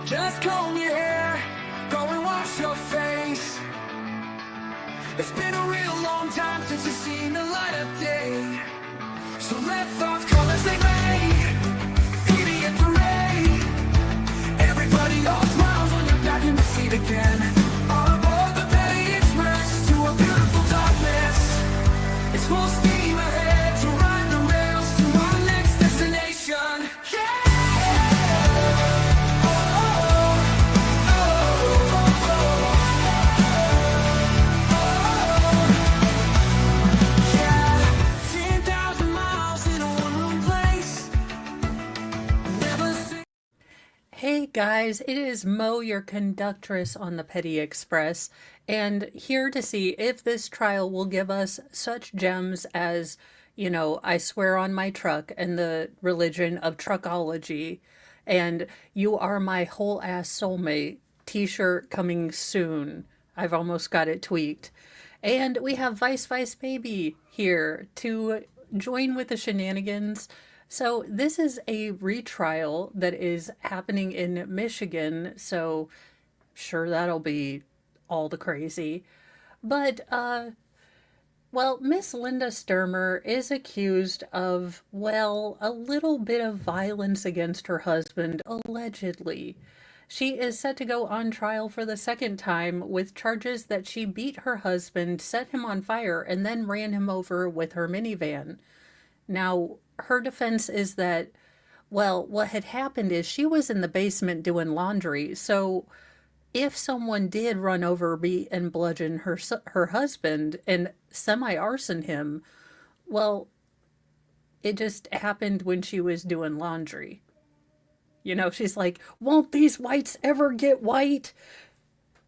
Just comb your hair, go and wash your face. It's been a real long time since you've seen the light of day. So let thoughts come as they may, beauty and parade. Everybody all smiles when you're back in the seat again. On board the Petty Express to a beautiful darkness. It's full steam ahead to ride the rails to our next destination. Yeah! Hey guys, it is Mo, your conductress on the Petty Express, and here to see if this trial will give us such gems as, I swear on my truck and the religion of truckology, and you are my whole ass soulmate t-shirt coming soon. I've almost got it tweaked. And we have Vice Vice Baby here to join with the shenanigans. So this is a retrial that is happening in Michigan, so sure that'll be all the crazy. But well, Miss Linda Stermer is accused of, well, a little bit of violence against her husband, allegedly. She is set to go on trial for the second time with charges that she beat her husband, set him on fire, and then ran him over with her minivan. Now, her defense is that, well, what had happened is she was in the basement doing laundry. So if someone did run over, beat, and bludgeon her husband and semi-arson him, well, it just happened when she was doing laundry. She's like, won't these whites ever get white?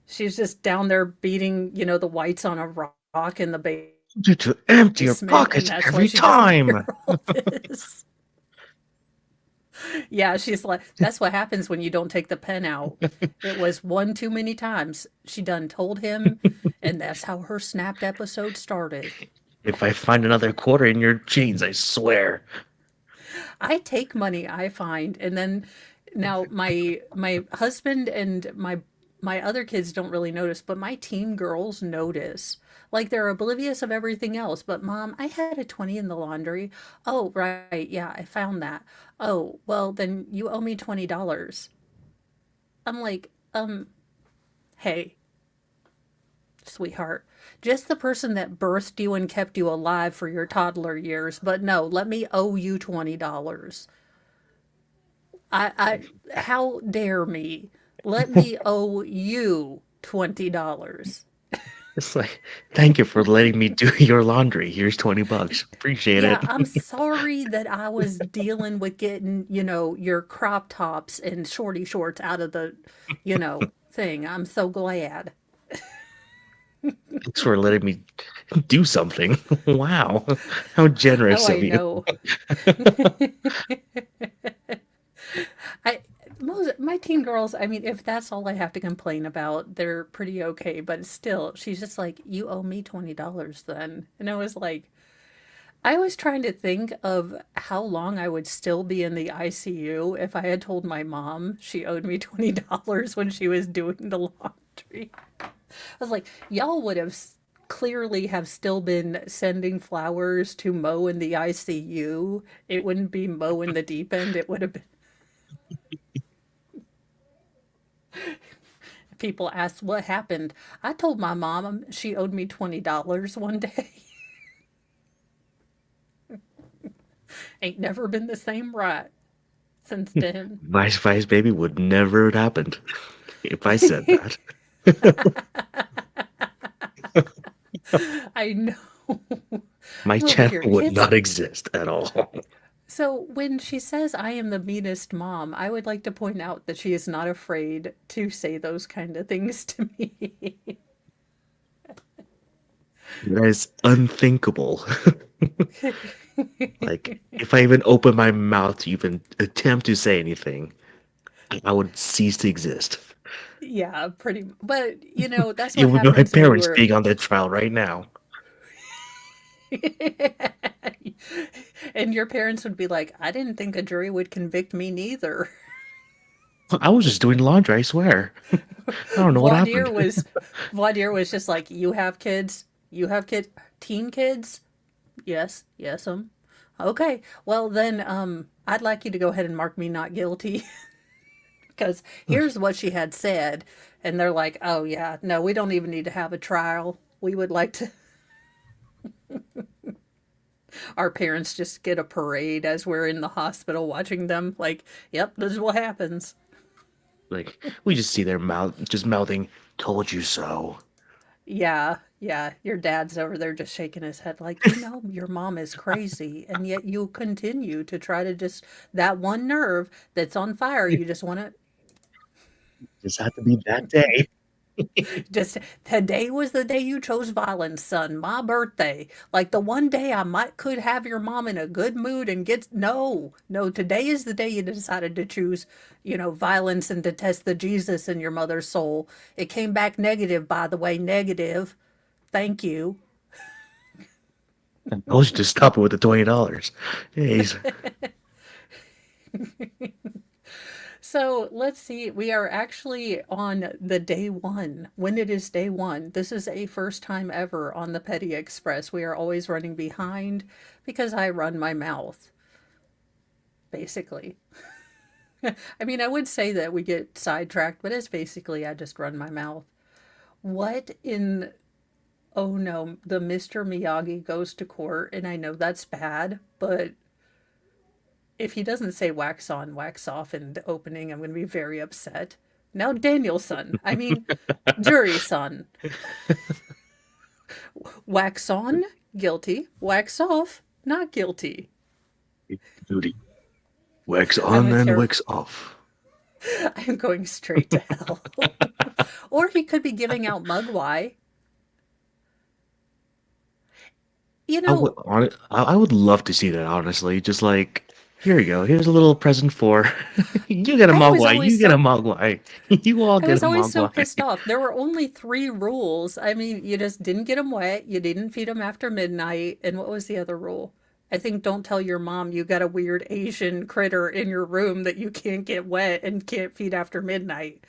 She's just down there beating, the whites on a rock in the basement. To empty your pockets every time. Yeah, she's like, that's what happens when you don't take the pen out. It was one too many times. She done told him, and that's how her snapped episode started. If I find another quarter in your jeans, I swear. I take money I find, and then now my husband and my other kids don't really notice, but my teen girls notice. Like they're oblivious of everything else. But Mom, I had a 20 in the laundry. Oh, right. Yeah, I found that. Oh, well, then you owe me $20. I'm like, hey, sweetheart, just the person that birthed you and kept you alive for your toddler years. But no, let me owe you $20. How dare me? Let me owe you $20. It's like, thank you for letting me do your laundry. Here's $20. Appreciate it. I'm sorry that I was dealing with getting, your crop tops and shorty shorts out of the, thing. I'm so glad. Thanks for letting me do something. Wow. How generous Oh, of I you. know. My teen girls, I mean, if that's all I have to complain about, they're pretty okay. But still, she's just like, you owe me $20 then. And I was like, I was trying to think of how long I would still be in the ICU if I had told my mom she owed me $20 when she was doing the laundry. I was like, y'all would have clearly have still been sending flowers to Mo in the ICU. It wouldn't be Mo in the deep end. It would have been. People ask what happened. I told my mom she owed me $20 one day. Ain't never been the same right since then. Vice Vice Baby would never have happened if I said that. I know. My Look channel here, would kids. not exist at all. So when she says I am the meanest mom, I would like to point out that she is not afraid to say those kind of things to me. That is unthinkable. Like, if I even open my mouth to even attempt to say anything, I would cease to exist. Yeah, pretty. But that's You what would know my happens when you parents were. being on that trial right now. And your parents would be like, I didn't think a jury would convict me neither. I was just doing laundry, I swear. I don't know what Voir happened. dire was voir dire was just like, you have kids, you have kids, teen kids. Yes, yes, okay. Well then, I'd like you to go ahead and mark me not guilty because here's what she had said, and they're like, oh yeah, no, we don't even need to have a trial. We would like to. Our parents just get a parade as we're in the hospital watching them. Like, yep, this is what happens. Like we just see their mouth just mouthing, "Told you so." Yeah, yeah. Your dad's over there just shaking his head like, you know, your mom is crazy, and yet you continue to try to just that one nerve that's on fire, you just want to Just had to be that day. just today was the day you chose violence, son. My birthday. Like the one day I might could have your mom in a good mood and get no, no, today is the day you decided to choose, violence and to test the Jesus in your mother's soul. It came back negative, by the way, negative. Thank you. I told you to stop it with the $20. Jeez. So let's see. We are actually on the day one. When it is day one, this is a first time ever on the Petty Express. We are always running behind because I run my mouth, basically. I mean, I would say that we get sidetracked, but it's basically I just run my mouth. What in, oh no, the Mr. Miyagi goes to court, and I know that's bad, but if he doesn't say wax on, wax off in the opening, I'm going to be very upset. Now, Danielson, I mean, jury son, wax on, guilty, wax off, not guilty. Duty. Wax I'm on a and terrible, wax off. I'm going straight to hell. Or he could be giving out mugwai. You I would know, I would love to see that, honestly. Just like, here you go. Here's a little present for you get a I was mogwai. always You get a so mogwai. You all I get was a always so mogwai. pissed off. There were only three rules. I mean, you just didn't get them wet. You didn't feed them after midnight. And what was the other rule? I think don't tell your mom you got a weird Asian critter in your room that you can't get wet and can't feed after midnight.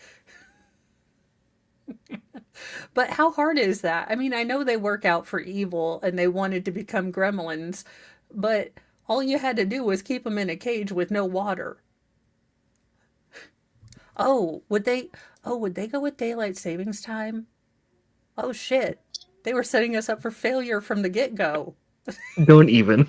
But how hard is that? I mean, I know they work out for evil and they wanted to become gremlins, but all you had to do was keep them in a cage with no water. Oh, would they? Oh, would they go with daylight savings time? Oh shit. They were setting us up for failure from the get-go. Don't even.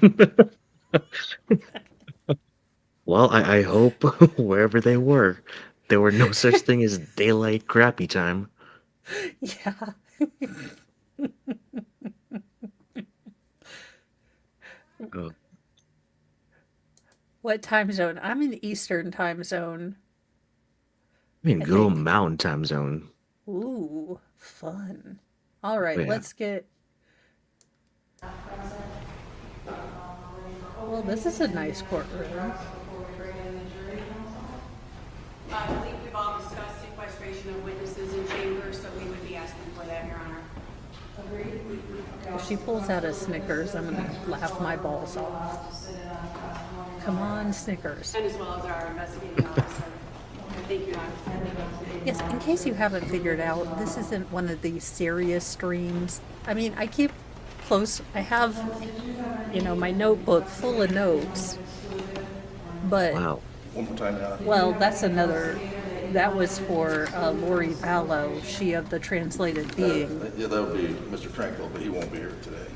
Well, I hope wherever they were, there were no such thing as daylight crappy time. Yeah. Oh, What time zone? I'm in Eastern time zone, I mean, I good old think. mountain time zone. Ooh, fun. All Oh right, yeah. let's get. Well, this is a nice courtroom. I believe we've all discussed sequestration of witnesses in chambers, so we would be asking for that, Your Honor. If she pulls out a Snickers, I'm gonna laugh my balls off. Come on, Snickers. And as well as our investigating officer. Thank you, Your Honor. Yes, in case you haven't figured out, this isn't one of these serious streams. I mean, I keep close, I have, my notebook full of notes, but, Wow. One more time, Yana. well, that was for Lori Vallow, she of the translated being. Yeah, that would be Mr. Tranquil, but he won't be here today.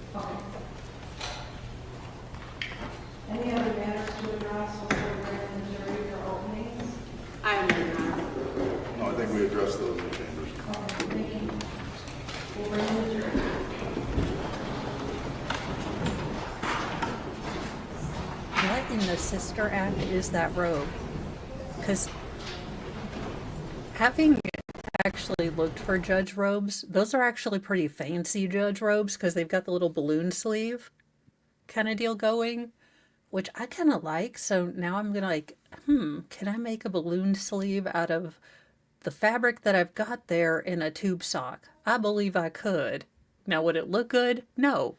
Any other matters to address before we bring the jury for openings? I am, Your Honor. No, I think we addressed those in chambers. We'll bring the jury. What in the Sister Act is that robe? Because having actually looked for judge robes, those are actually pretty fancy judge robes because they've got the little balloon sleeve kind of deal going, which I kind of like. So now I'm gonna like, can I make a balloon sleeve out of the fabric that I've got there in a tube sock? I believe I could. Now, would it look good? No,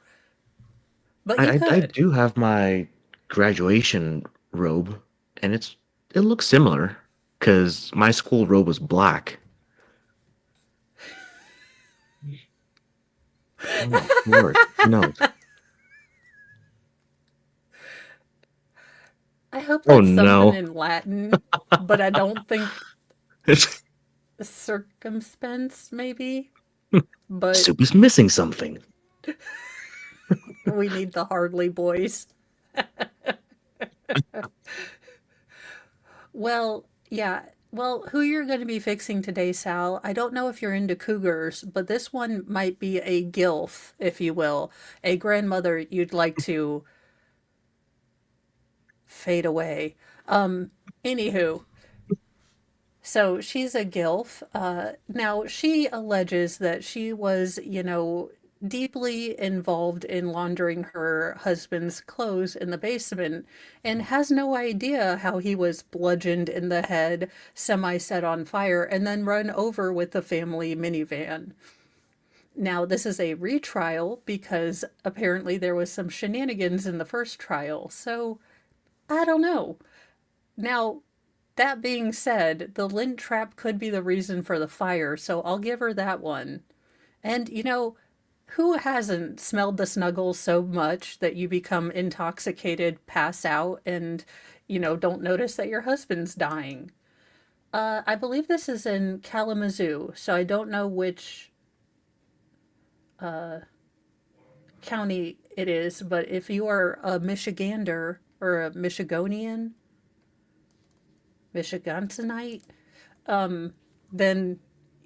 but you I could. do have my graduation robe, and it looks similar. because my school robe was black. Oh, Lord, no. I hope Oh that's something no. in Latin, but I don't think circumspence, maybe. But Soup is missing something. we need the Hardley boys. Well, yeah. Well, who you're going to be fixing today, Sal? I don't know if you're into cougars, but this one might be a gilf, if you will, a grandmother you'd like to fade away. Anywho, so she's a gilf. Now she alleges that she was, deeply involved in laundering her husband's clothes in the basement and has no idea how he was bludgeoned in the head, semi set on fire, and then run over with the family minivan. Now, this is a retrial because apparently there was some shenanigans in the first trial. So, I don't know. Now, that being said, the lint trap could be the reason for the fire, so I'll give her that one. And, who hasn't smelled the snuggles so much that you become intoxicated, pass out, and, don't notice that your husband's dying? I believe this is in Kalamazoo, so I don't know which county it is, but if you are a Michigander or a Michigonian, Michigansonite, then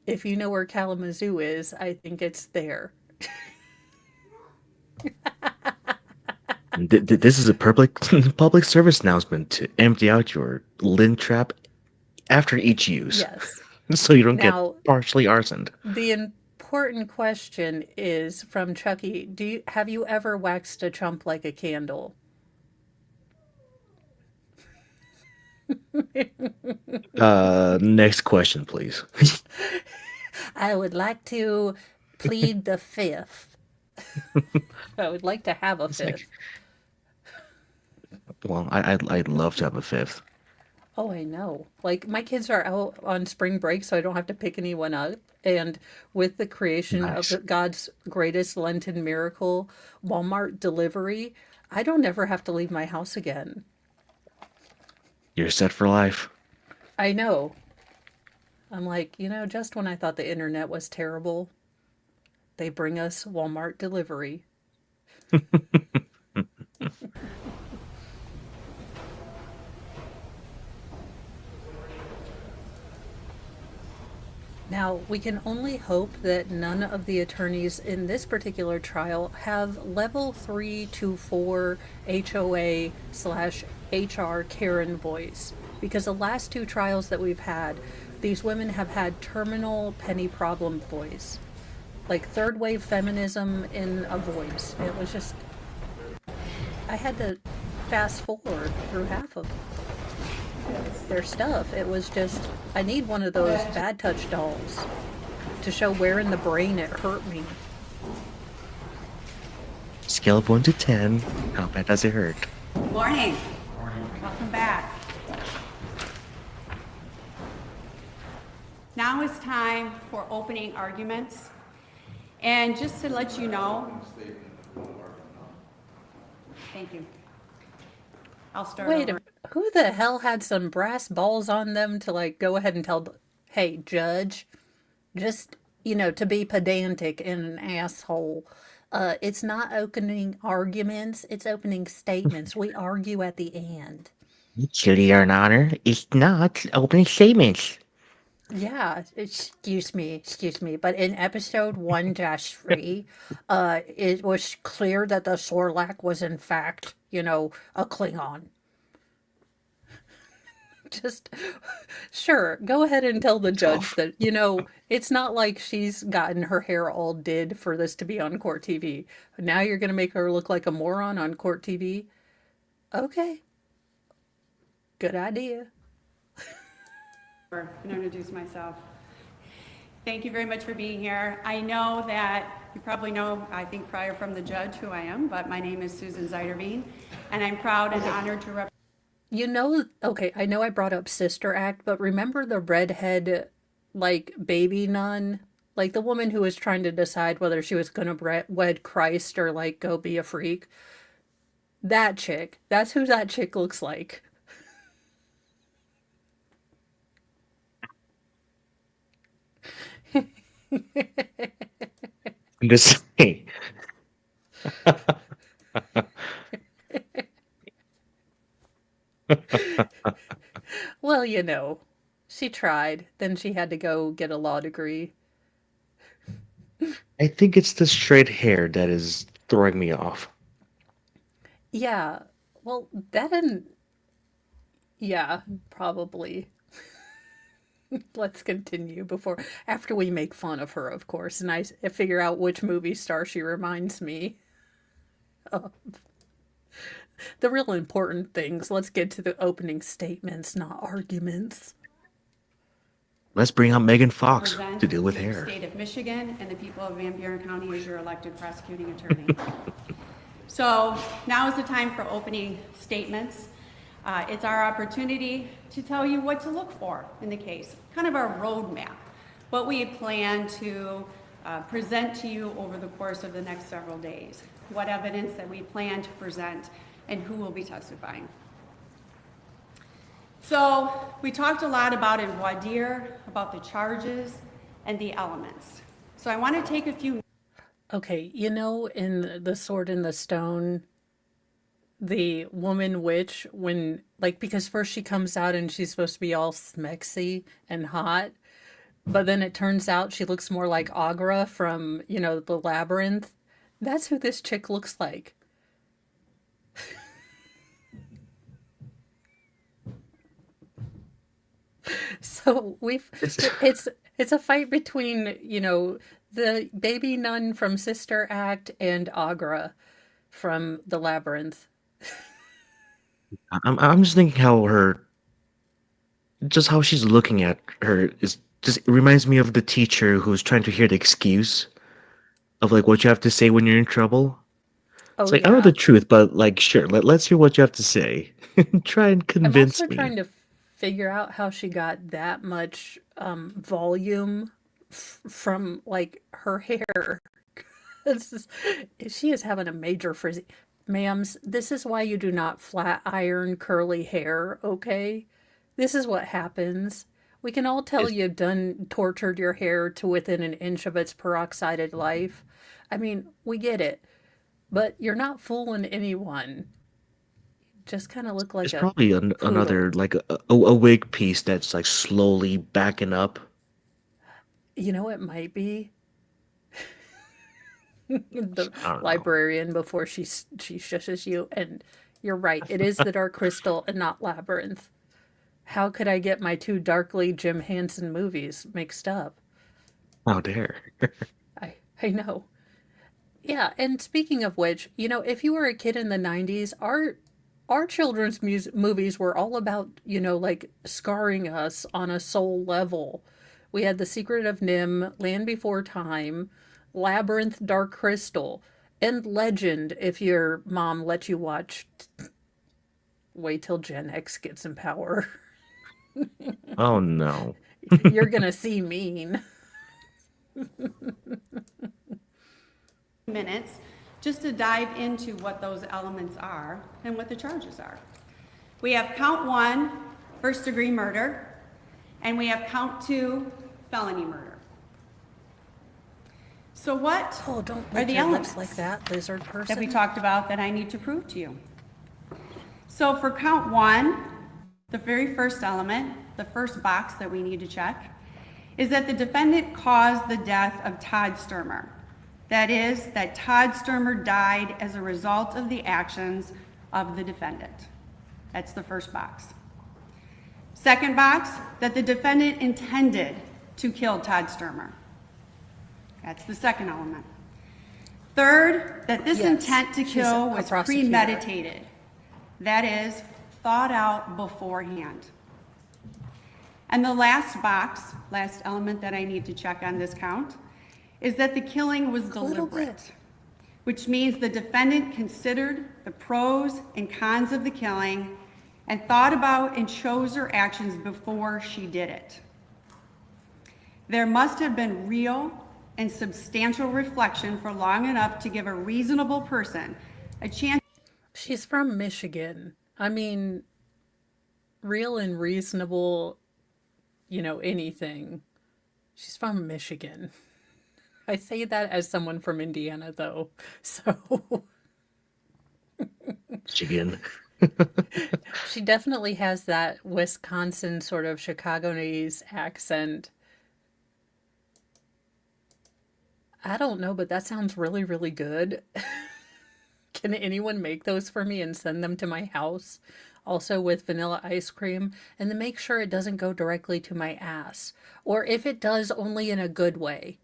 if you know where Kalamazoo is, I think it's there. This is a public public service announcement to empty out your lint trap after each use, Yes. so you don't Now, get partially arsoned. the important question is from Chucky. Have you ever waxed a chump like a candle? Next question, please. I would like to plead the fifth. I would like to have a It's like, fifth. well, I'd love to have a fifth. Oh, I know. Like, my kids are out on spring break, so I don't have to pick anyone up. And with the creation of Nice. God's greatest Lenten miracle, Walmart delivery, I don't ever have to leave my house again. You're set for life. I know. I'm like, just when I thought the internet was terrible, they bring us Walmart delivery. Now, we can only hope that none of the attorneys in this particular trial have level 3 to 4 HOA slash HR Karen voice. Because the last two trials that we've had, these women have had terminal penny problem voice. Like third wave feminism in a voice. It was just, I had to fast forward through half of their stuff. It was just, I need one of those bad touch dolls to show where in the brain it hurt me. Scale of 1 to 10. How bad does it hurt? Morning. Welcome back. Now is time for opening arguments. And just to let you know, thank you. I'll start Wait a over. minute. Who the hell had some brass balls on them to go ahead and tell, hey, judge, just, to be pedantic and an asshole. It's not opening arguments, it's opening statements. We argue at the end. Actually, Your Honor, it's not opening statements. Yeah, excuse me. But in episode 1-3, it was clear that the Sorlak was in fact, a Klingon. Just, sure, go ahead and tell the judge that, it's not like she's gotten her hair all did for this to be on court TV. Now you're going to make her look like a moron on court TV? Okay. Good idea. I'm going to introduce myself. Thank you very much for being here. I know that you probably know, I think prior from the judge who I am, but my name is Susan Zeiderveen, and I'm proud and honored to represent Okay, I know I brought up Sister Act, but remember the redhead, like, baby nun? Like the woman who was trying to decide whether she was gonna wed Christ or, like, go be a freak? That chick. That's who that chick looks like. I'm just saying. Well, she tried. Then she had to go get a law degree. I think it's the straight hair that is throwing me off. Yeah. Well, that didn't. Yeah, probably. Let's continue after we make fun of her, of course, and I figure out which movie star she reminds me of. The real important things. Let's get to the opening statements, not arguments. Let's bring out Megan Fox Present to deal with the hair. state of Michigan and the people of Van Buren County as your elected prosecuting attorney. So now is the time for opening statements. It's our opportunity to tell you what to look for in the case, kind of our roadmap, what we plan to present to you over the course of the next several days, what evidence that we plan to present, and who will be testifying. So we talked a lot about in voir dire, about the charges and the elements. So I want to take a few. Okay, in The Sword in the Stone, the woman witch, because first she comes out and she's supposed to be all smexy and hot, but then it turns out she looks more like Agra from, the Labyrinth. That's who this chick looks like. So it's a fight between, the baby nun from Sister Act and Agra from the Labyrinth. I'm just thinking how she's looking at her is just it reminds me of the teacher who's trying to hear the excuse of like what you have to say when you're in trouble. It's Oh like I know the yeah. truth, but like sure, let's hear what you have to say. Try and I'm convince also me. trying to figure out how she got that much volume from like her hair. This is, she is having a major frizzy. Ma'ams, this is why you do not flat iron curly hair, okay? This is what happens. We can all tell It's you've done tortured your hair to within an inch of its peroxided life. I mean, we get it. But you're not fooling anyone. Just kind of look like it's a probably poodle. another like a wig piece that's like slowly backing up. It might be the I don't know. librarian before she shushes you. And you're right. It is the Dark Crystal and not Labyrinth. How could I get my two darkly Jim Henson movies mixed up? How dare. I know. Yeah, and speaking of which, if you were a kid in the 90s, our children's movies were all about, like scarring us on a soul level. We had The Secret of Nim, Land Before Time, Labyrinth, Dark Crystal, and Legend if your mom let you watch. Wait till Gen X gets in power. Oh no. You're gonna see mean. Minutes just to dive into what those elements are and what the charges are. We have count 1, first-degree murder, and we have count 2, felony murder. So what Oh, don't are lick the your elements lips like that, lizard that we person. talked about that I need to prove to you? So for count 1, the very first element, the first box that we need to check, is that the defendant caused the death of Todd Stermer. That is, that Todd Stermer died as a result of the actions of the defendant. That's the first box. Second box, that the defendant intended to kill Todd Stermer. That's the second element. Third, that this Yes, intent to she's kill a was prosecutor. premeditated. That is, thought out beforehand. And the last box, last element that I need to check on this count, is that the killing was little bit. deliberate, which means the defendant considered the pros and cons of the killing and thought about and chose her actions before she did it. There must have been real and substantial reflection for long enough to give a reasonable person a chance. She's from Michigan. I mean, real and reasonable, anything. She's from Michigan. I say that as someone from Indiana, though. So Michigan. she definitely has that Wisconsin sort of Chicagoese accent. I don't know, but that sounds really, really good. Can anyone make those for me and send them to my house? Also with vanilla ice cream, and then make sure it doesn't go directly to my ass. Or if it does, only in a good way.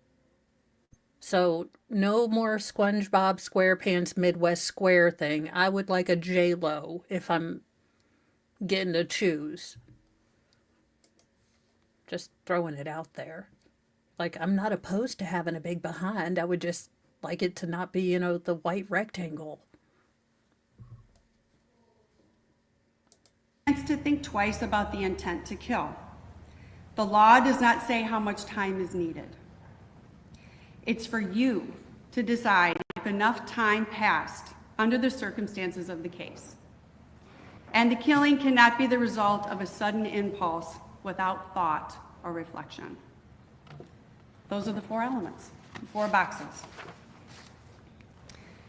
So no more SpongeBob SquarePants Midwest Square thing. I would like a J-Lo if I'm getting to choose. Just throwing it out there. Like, I'm not opposed to having a big behind. I would just like it to not be, the white rectangle. To think twice about the intent to kill. The law does not say how much time is needed. It's for you to decide if enough time passed under the circumstances of the case. And the killing cannot be the result of a sudden impulse without thought or reflection. Those are the 4 elements, the 4 boxes.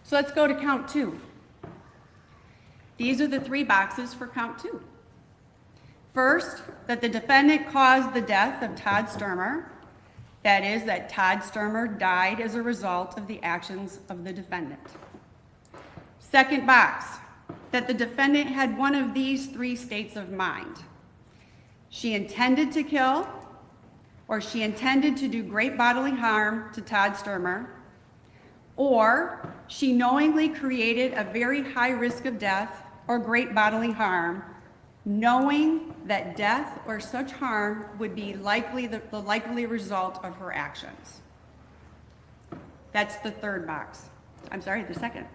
So let's go to count 2. These are the 3 boxes for count 2. First, that the defendant caused the death of Todd Stermer. That is, that Todd Stermer died as a result of the actions of the defendant. Second box, that the defendant had one of these 3 states of mind. She intended to kill, or she intended to do great bodily harm to Todd Stermer, or she knowingly created a very high risk of death or great bodily harm, knowing that death or such harm would be the likely result of her actions. That's the third box. I'm sorry, the second.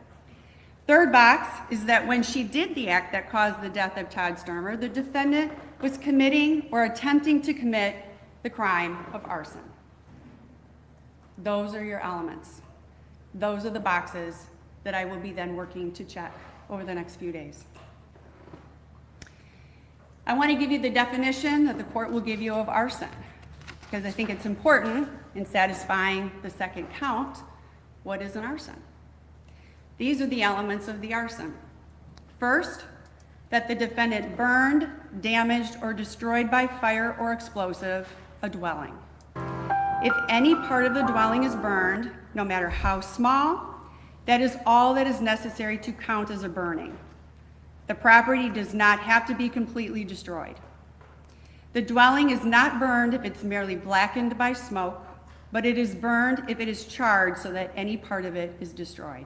Third box is that when she did the act that caused the death of Todd Stermer, the defendant was committing or attempting to commit the crime of arson. Those are your elements. Those are the boxes that I will be then working to check over the next few days. I want to give you the definition that the court will give you of arson, because I think it's important in satisfying the second count. What is an arson? These are the elements of the arson. First, that the defendant burned, damaged, or destroyed by fire or explosive a dwelling. If any part of the dwelling is burned, no matter how small, that is all that is necessary to count as a burning. The property does not have to be completely destroyed. The dwelling is not burned if it's merely blackened by smoke, but it is burned if it is charred so that any part of it is destroyed.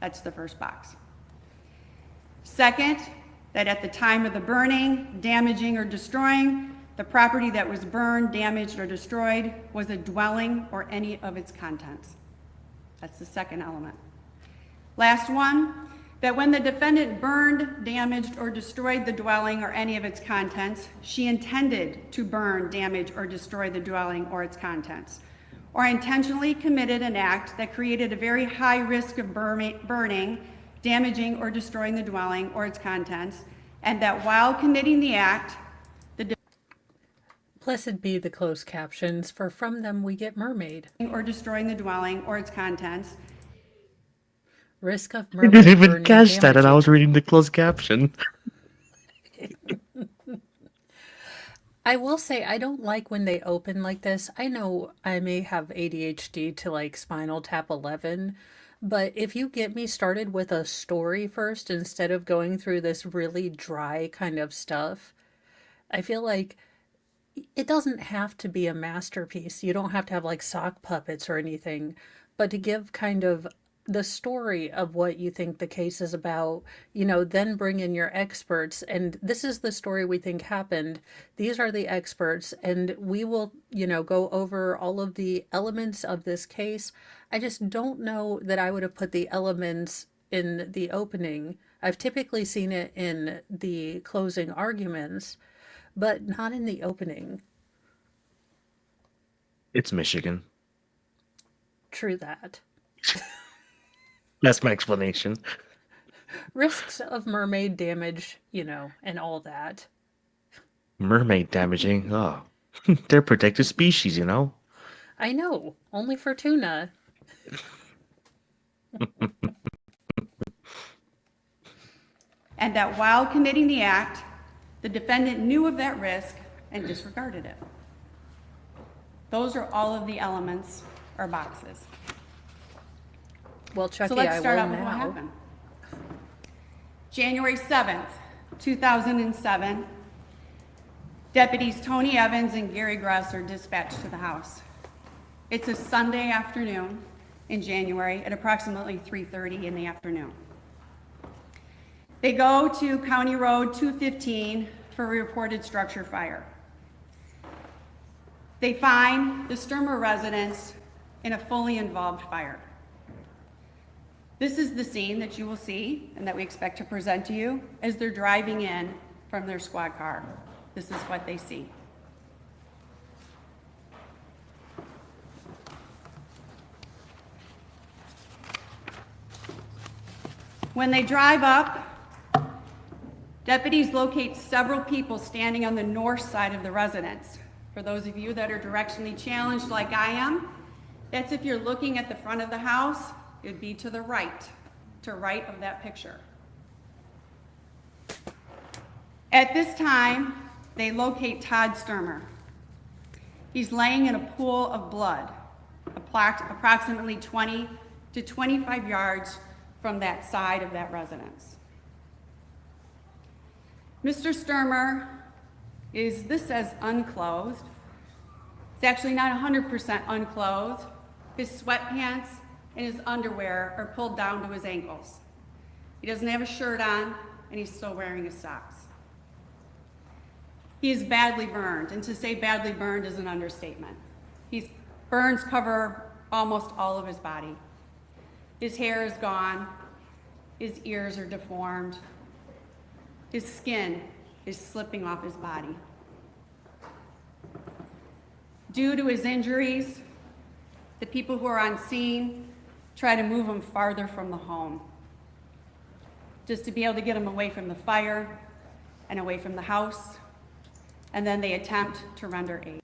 That's the first box. Second, that at the time of the burning, damaging, or destroying, the property that was burned, damaged, or destroyed was a dwelling or any of its contents. That's the second element. Last one, that when the defendant burned, damaged, or destroyed the dwelling or any of its contents, she intended to burn, damage, or destroy the dwelling or its contents, or intentionally committed an act that created a very high risk of burning, damaging, or destroying the dwelling or its contents, and that while committing the act, Blessed be the closed captions, for from them we get mermaid. or destroying the dwelling or its contents, Risk of I mermaid didn't even burning, catch that, and I damaging. was reading the closed caption. I will say I don't like when they open like this. I know I may have ADHD to like Spinal Tap 11, but if you get me started with a story first instead of going through this really dry kind of stuff, I feel like it doesn't have to be a masterpiece. You don't have to have like sock puppets or anything, but to give kind of the story of what you think the case is about, then bring in your experts. And this is the story we think happened. These are the experts, and we will, go over all of the elements of this case. I just don't know that I would have put the elements in the opening I've typically seen it in the closing arguments, but not in the opening. It's Michigan. True that. That's my explanation. Risks of mermaid damage, and all that. Mermaid damaging. Oh, they're protected species, you know? I know, only for tuna. And that while committing the act, the defendant knew of that risk and disregarded it. Those are all of the elements or boxes. Well, Chucky, So let's I start will out with what now. happened. January 7th, 2007, deputies Tony Evans and Gary Gress are dispatched to the house. It's a Sunday afternoon in January at approximately 3:30 in the afternoon. They go to County Road 215 for a reported structure fire. They find the Stermer residence in a fully involved fire. This is the scene that you will see and that we expect to present to you as they're driving in from their squad car. This is what they see. When they drive up, deputies locate several people standing on the north side of the residence. For those of you that are directionally challenged like I am, that's if you're looking at the front of the house, it'd be to the right of that picture. At this time, they locate Todd Stermer. He's laying in a pool of blood, approximately 20 to 25 yards from that side of that residence. Mr. Stermer this says unclothed. It's actually not 100% unclothed. His sweatpants and his underwear are pulled down to his ankles. He doesn't have a shirt on, and he's still wearing his socks. He is badly burned, and to say badly burned is an understatement. His burns cover almost all of his body. His hair is gone, his ears are deformed, his skin is slipping off his body. Due to his injuries, the people who are on scene try to move him farther from the home, just to be able to get him away from the fire and away from the house, and then they attempt to render aid.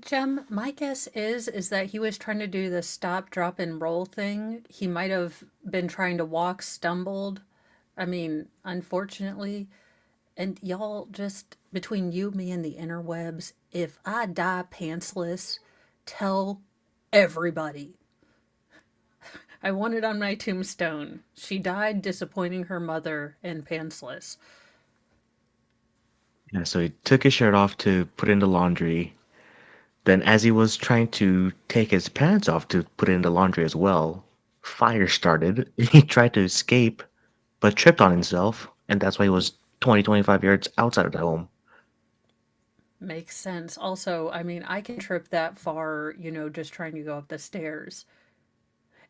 Jem, my guess is that he was trying to do the stop, drop, and roll thing. He might have been trying to walk, stumbled. I mean, unfortunately. And y'all, just between you, me, and the interwebs, if I die pantsless, tell everybody. I want it on my tombstone. She died disappointing her mother and pantsless. Yeah, so he took his shirt off to put in the laundry. Then, as he was trying to take his pants off to put in the laundry as well, fire started. He tried to escape, but tripped on himself, and that's why he was 25 yards outside of the home. Makes sense. Also, I mean, I can trip that far, just trying to go up the stairs.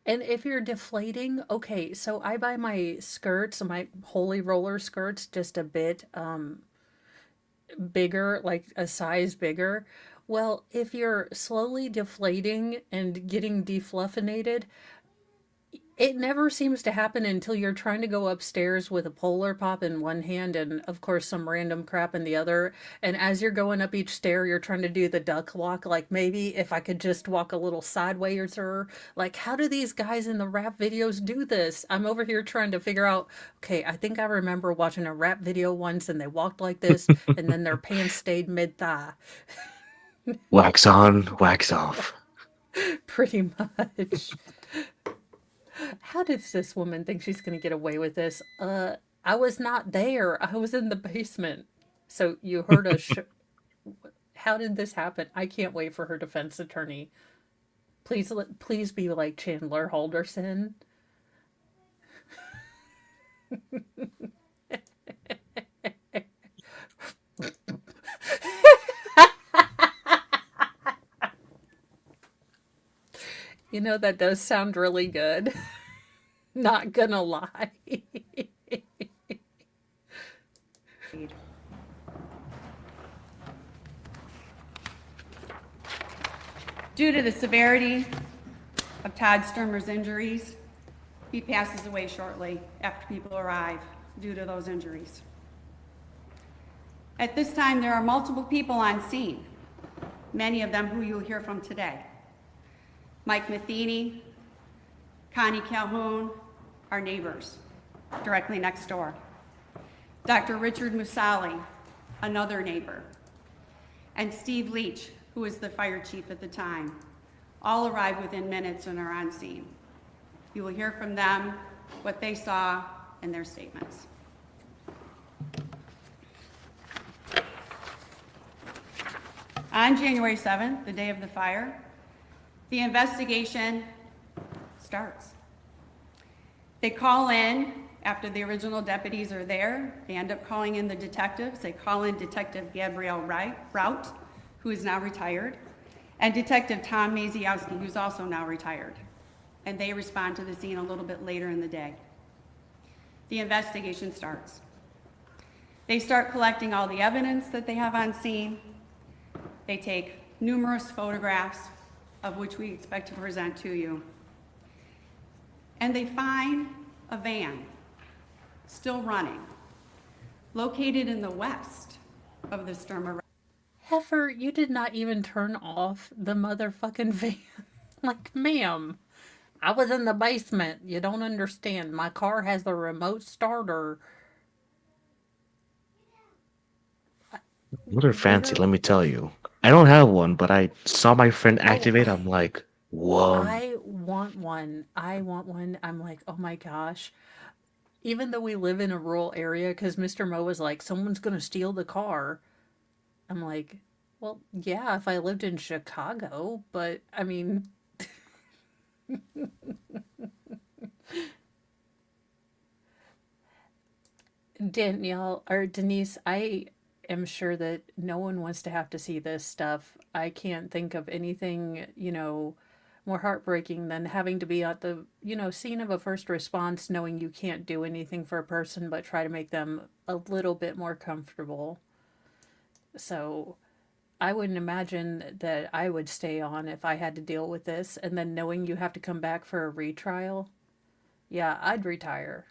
And if you're deflating, okay, so I buy my skirts, my holy roller skirts, just a bit bigger, like a size bigger. Well, if you're slowly deflating and getting defluffinated, it never seems to happen until you're trying to go upstairs with a Polar Pop in one hand and, of course, some random crap in the other. And as you're going up each stair, you're trying to do the duck walk. Like, maybe if I could just walk a little sideways or like, how do these guys in the rap videos do this? I'm over here trying to figure out, okay, I think I remember watching a rap video once and they walked like this and then their pants stayed mid-thigh. Wax on, wax off. Pretty much. How does this woman think she's going to get away with this? I was not there. I was in the basement. So you heard us. How did this happen? I can't wait for her defense attorney. Please be like Chandler Halderson. That does sound really good. Not gonna lie. Due to the severity of Todd Stermer's injuries, he passes away shortly after people arrive due to those injuries. At this time, there are multiple people on scene, many of them who you'll hear from today. Mike Matheny, Connie Calhoun, our neighbors directly next door. Dr. Richard Musali, another neighbor, and Steve Leach, who was the fire chief at the time, all arrived within minutes and are on scene. You will hear from them what they saw and their statements. On January 7th, the day of the fire, the investigation starts. They call in after the original deputies are there. They end up calling in the detectives. They call in Detective Gabrielle Rout, who is now retired, and Detective Tom Maziowski, who's also now retired. And they respond to the scene a little bit later in the day. The investigation starts. They start collecting all the evidence that they have on scene. They take numerous photographs, of which we expect to present to you. And they find a van, still running, located in the west of the Stermer. Heifer, you did not even turn off the motherfucking van. Like, ma'am, I was in the basement. You don't understand. My car has the remote starter. What are fancy, let me tell you. I don't have one, but I saw my friend Oh, activate. I'm like, whoa. I want one. I want one. I'm like, oh my gosh. Even though we live in a rural area, because Mr. Mo was like, someone's going to steal the car. I'm like, well, yeah, if I lived in Chicago, but I mean, Danielle or Denise, I am sure that no one wants to have to see this stuff. I can't think of anything, more heartbreaking than having to be at the, scene of a first response, knowing you can't do anything for a person but try to make them a little bit more comfortable. So I wouldn't imagine that I would stay on if I had to deal with this. And then knowing you have to come back for a retrial, yeah, I'd retire.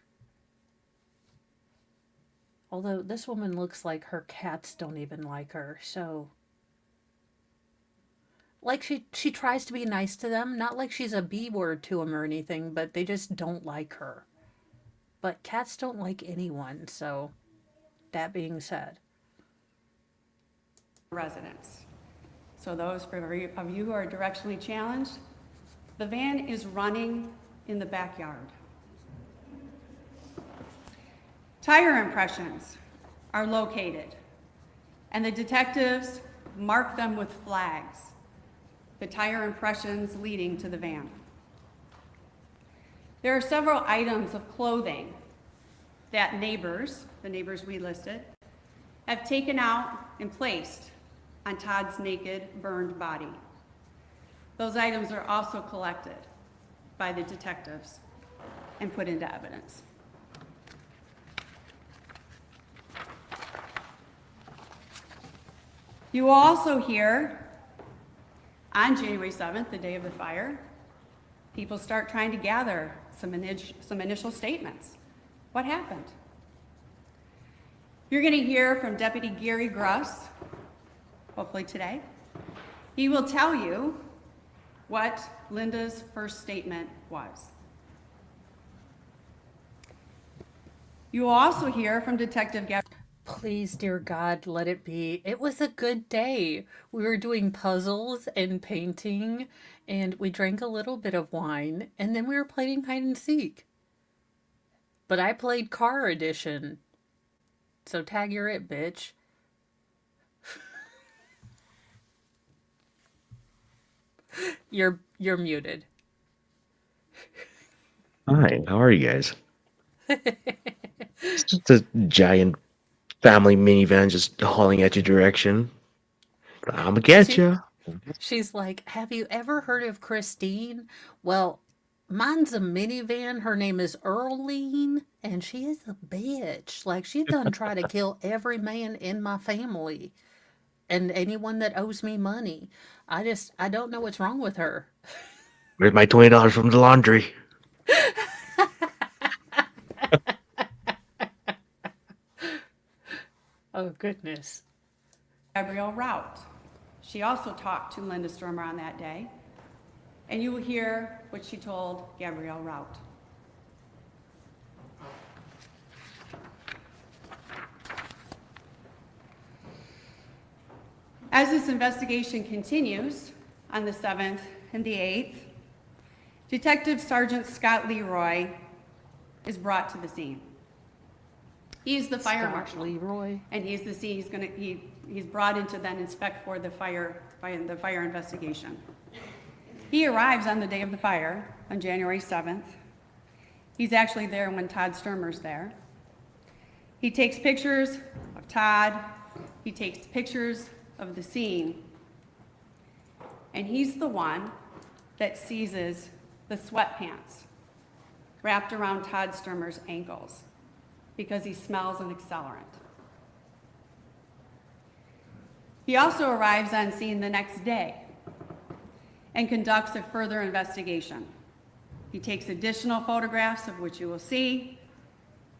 Although this woman looks like her cats don't even like her, so like she tries to be nice to them, not like she's a B word to them or anything, but they just don't like her. But cats don't like anyone, so that being said. Residents. So those of you who are directionally challenged, the van is running in the backyard. Tire impressions are located, and the detectives mark them with flags, the tire impressions leading to the van. There are several items of clothing that the neighbors we listed, have taken out and placed on Todd's naked, burned body. Those items are also collected by the detectives and put into evidence. You will also hear on January 7th, the day of the fire, people start trying to gather some initial statements. What happened? You're going to hear from Deputy Gary Gruss, hopefully today. He will tell you what Linda's first statement was. You will also hear from Detective Gabrielle. Please, dear God, let it be. It was a good day. We were doing puzzles and painting, and we drank a little bit of wine, and then we were playing hide and seek. But I played car edition. So tag you're it, bitch. You're muted. Hi, how are you guys? It's just a giant family minivan just hauling at your direction. I'ma get you. She's like, have you ever heard of Christine? Well, mine's a minivan. Her name is Earlene, and she is a bitch. Like, she done try to kill every man in my family. and anyone that owes me money. I don't know what's wrong with her. Where's my $20 from the laundry? Oh, goodness. Gabrielle Rout. She also talked to Linda Stermer on that day, and you will hear what she told Gabrielle Rout. As this investigation continues on the 7th and the 8th, Detective Sergeant Scott Leroy is brought to the scene. He's the fire Scott marshal. Leroy. And he's the scene, he's brought in to then inspect for the fire investigation. He arrives on the day of the fire, on January 7th. He's actually there when Todd Stermer's there. He takes pictures of Todd, he takes pictures of the scene, and he's the one that seizes the sweatpants wrapped around Todd Stermer's ankles because he smells an accelerant. He also arrives on scene the next day and conducts a further investigation. He takes additional photographs of which you will see.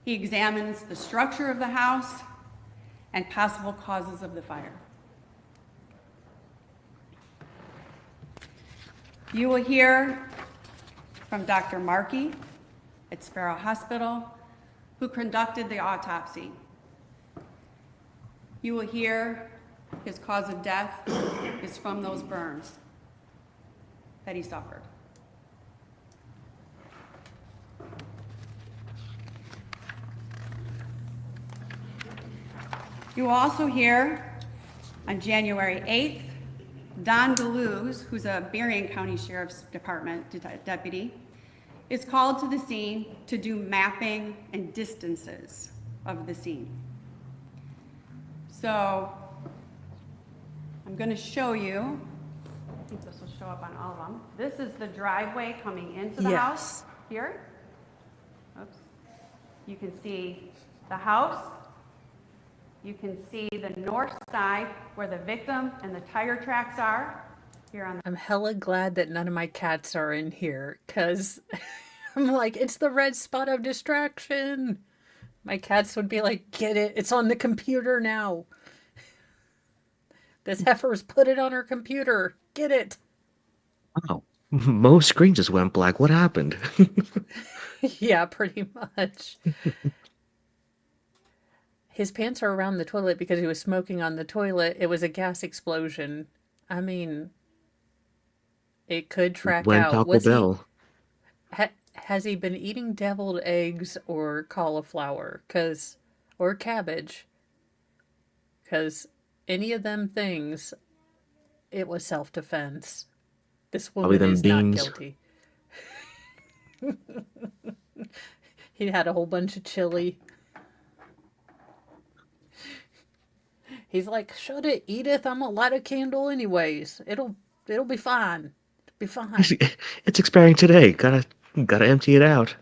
He examines the structure of the house and possible causes of the fire. You will hear from Dr. Markey at Sparrow Hospital, who conducted the autopsy. You will hear his cause of death is from those burns that he suffered. You will also hear on January 8th, Don Deleuze, who's a Berrien County Sheriff's Department deputy, is called to the scene to do mapping and distances of the scene. So I'm going to show you, I think this will show up on all of them. This is the driveway coming into the house here. Oops. You can see the house. You can see the north side where the victim and the tire tracks are. Here on the I'm hella glad that none of my cats are in here, because I'm like, it's the red spot of distraction. My cats would be like, get it, it's on the computer now. This heifer's put it on her computer. Get it. Wow. Most screens just went black. What happened? Yeah, pretty much. His pants are around the toilet because he was smoking on the toilet. It was a gas explosion. I mean, it could track When out. Taco Bell. Has he been eating deviled eggs or cauliflower? Or cabbage? Because any of them things, it was self-defense. This Probably woman them is beans. not guilty. He had a whole bunch of chili. He's like, shut it, Edith. I'm gonna light a candle anyways. It'll be fine. It'll be fine. It's expiring today. Gotta empty it out.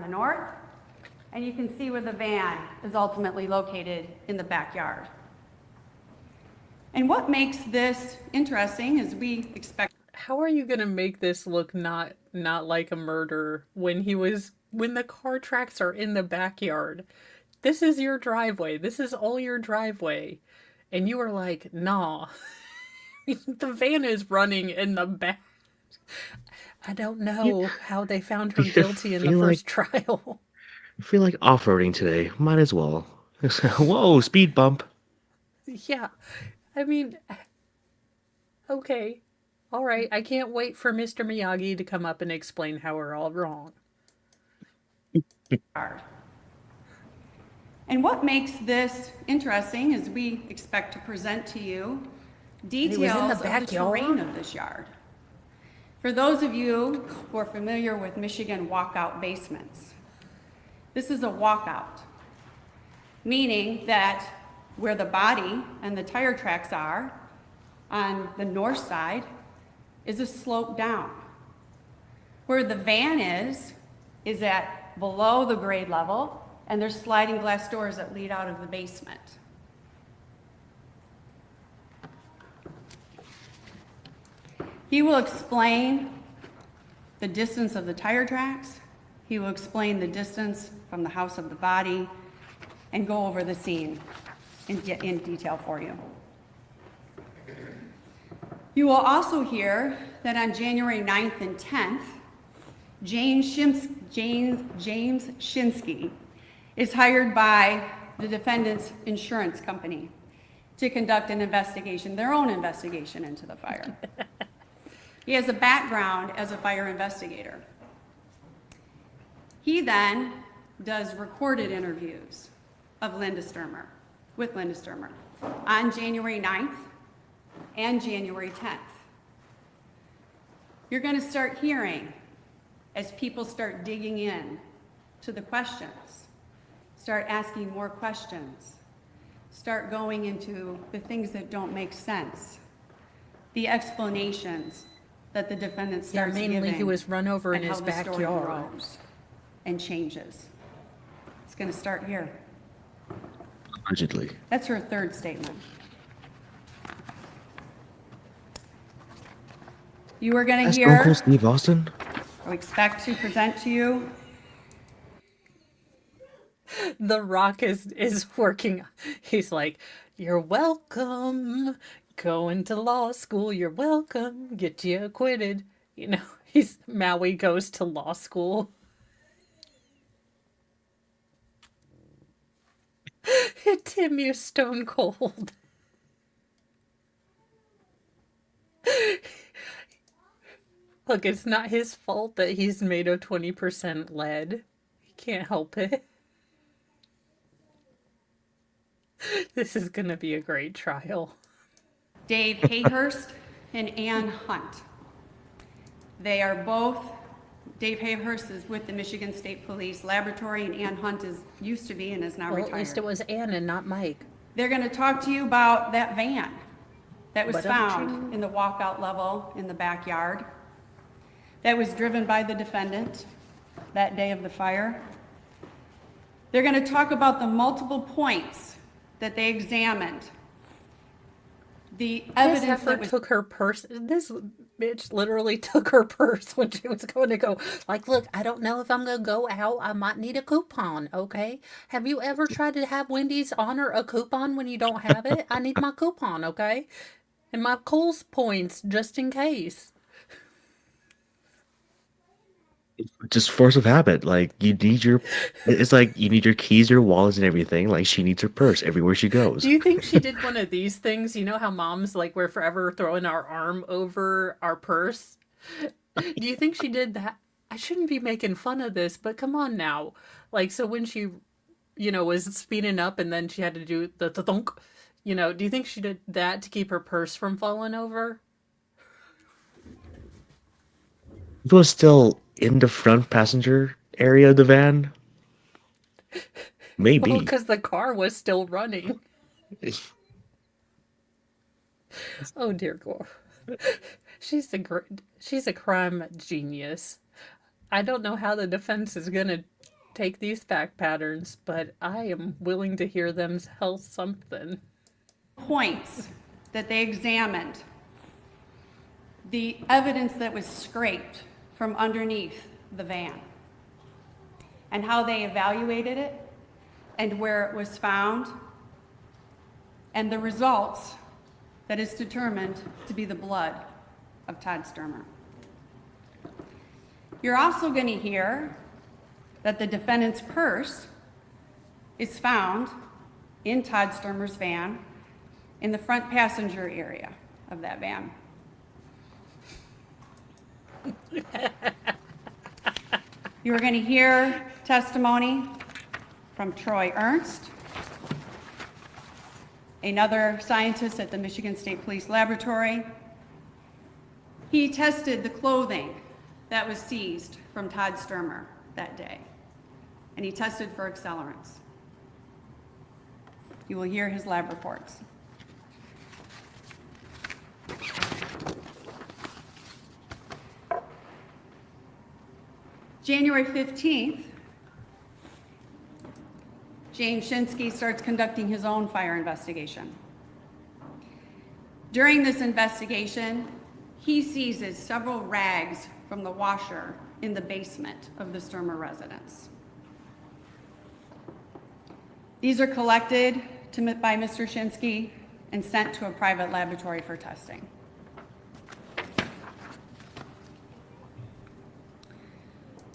the north, and you can see where the van is ultimately located in the backyard. And what makes this interesting is we expect. How are you gonna make this look not like a murder when the car tracks are in the backyard? This is your driveway. This is all your driveway. And you were like, nah. The van is running in the back. I don't know how they found her guilty in the first trial. I feel like off-roading today. Might as well. Whoa, speed bump. Yeah. I mean, okay. All right. I can't wait for Mr. Miyagi to come up and explain how we're all wrong. And what makes this interesting is we expect to present to you details of the terrain of this yard. For those of you who are familiar with Michigan walkout basements, this is a walkout, meaning that where the body and the tire tracks are on the north side is a slope down. Where the van is at below the grade level And there's sliding glass doors that lead out of the basement. He will explain the distance of the tire tracks. He will explain the distance from the house of the body and go over the scene in detail for you. You will also hear that on January 9th and 10th, James Shinsky is hired by the defendant's insurance company to conduct an investigation, their own investigation into the fire. He has a background as a fire investigator. He then does recorded interviews of Linda Stermer, with Linda Stermer, on January 9th and January 10th. You're going to start hearing, as people start digging in to the questions, start asking more questions, start going into the things that don't make sense, the explanations that the defendant starts mainly giving, he was run over in and his how the story backyard. grows and changes. It's going to start here. Allegedly. That's her third statement. You are going to That's hear, Uncle Steve Austin? I expect to present to you The Rock is working. He's like, "You're welcome. Going to law school. You're welcome. Get you acquitted." You know, Maui goes to law school. Tim, you're stone cold. Look, it's not his fault that he's made of 20% lead. He can't help it. This is going to be a great trial. Dave Hayhurst and Ann Hunt. They are both, Dave Hayhurst is with the Michigan State Police Laboratory, and Ann Hunt used to be and is now Well, retired. at least it was Ann and not Mike. They're going to talk to you about that van that was Ba-dum-ching. found in the walkout level in the backyard, that was driven by the defendant that day of the fire. They're going to talk about the multiple points that they examined, the This evidence heifer that was took her purse. This bitch literally took her purse when she was going to go. Like, look, I don't know if I'm going to go out. I might need a coupon, okay? Have you ever tried to have Wendy's honor a coupon when you don't have it? I need my coupon, okay? And my Kohl's points, just in case. Just force of habit. Like it's like you need your keys, your wallets, and everything. Like she needs her purse everywhere she goes. Do you think she did one of these things? You know how moms, like, we're forever throwing our arm over our purse? Do you think she did that? I shouldn't be making fun of this, but come on now. Like, so when she, was speeding up and then she had to do the thunk, do you think she did that to keep her purse from falling over? It was still in the front passenger area of the van. Maybe. Well, because the car was still running. Oh dear God. She's a crime genius. I don't know how the defense is gonna take these fact patterns, but I am willing to hear them tell something. points that they examined, the evidence that was scraped from underneath the van, and how they evaluated it, and where it was found, and the results that is determined to be the blood of Todd Stermer. You're also going to hear that the defendant's purse is found in Todd Stermer's van in the front passenger area of that van. You are going to hear testimony from Troy Ernst, another scientist at the Michigan State Police Laboratory. He tested the clothing that was seized from Todd Stermer that day, and he tested for accelerants. You will hear his lab reports. January 15th, James Shinsky starts conducting his own fire investigation. During this investigation, he seizes several rags from the washer in the basement of the Stermer residence. These are collected by Mr. Shinsky and sent to a private laboratory for testing.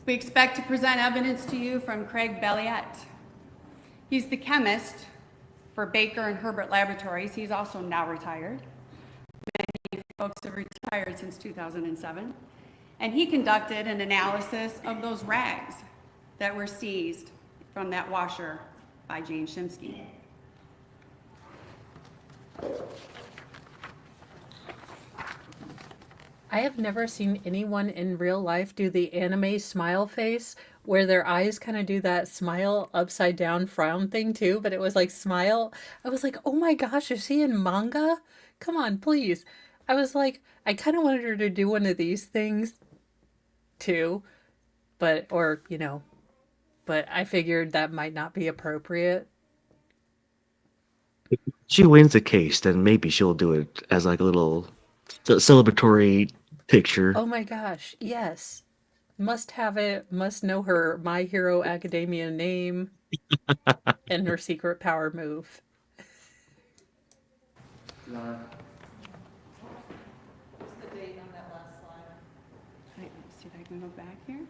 We expect to present evidence to you from Craig Belliette. He's the chemist for Baker and Herbert Laboratories. He's also now retired. Many folks have retired since 2007. And he conducted an analysis of those rags that were seized from that washer by James Shinsky. I have never seen anyone in real life do the anime smile face where their eyes kind of do that smile upside down frown thing too, but it was like smile. I was like, oh my gosh, is she in manga? Come on, please. I was like, I kind of wanted her to do one of these things too, but I figured that might not be appropriate. She wins the case, then maybe she'll do it as like a little celebratory picture. Oh my gosh, yes. Must have it, must know her My Hero Academia name and her secret power move. What's the date on that last slide? Let's see if I can go back here.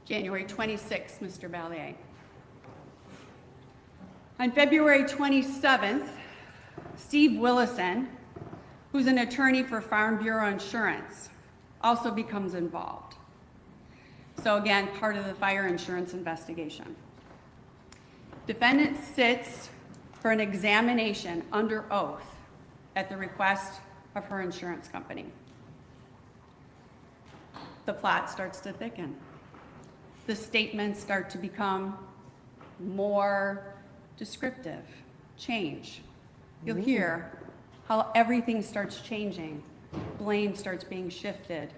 January 26th, Mr. Balliet. On February 27th, Steve Willison, who's an attorney for Farm Bureau Insurance, also becomes involved. So again, part of the fire insurance investigation. Defendant sits for an examination under oath at the request of her insurance company. The plot starts to thicken. The statements start to become more descriptive, change. You'll hear how everything starts changing. Blame starts being shifted.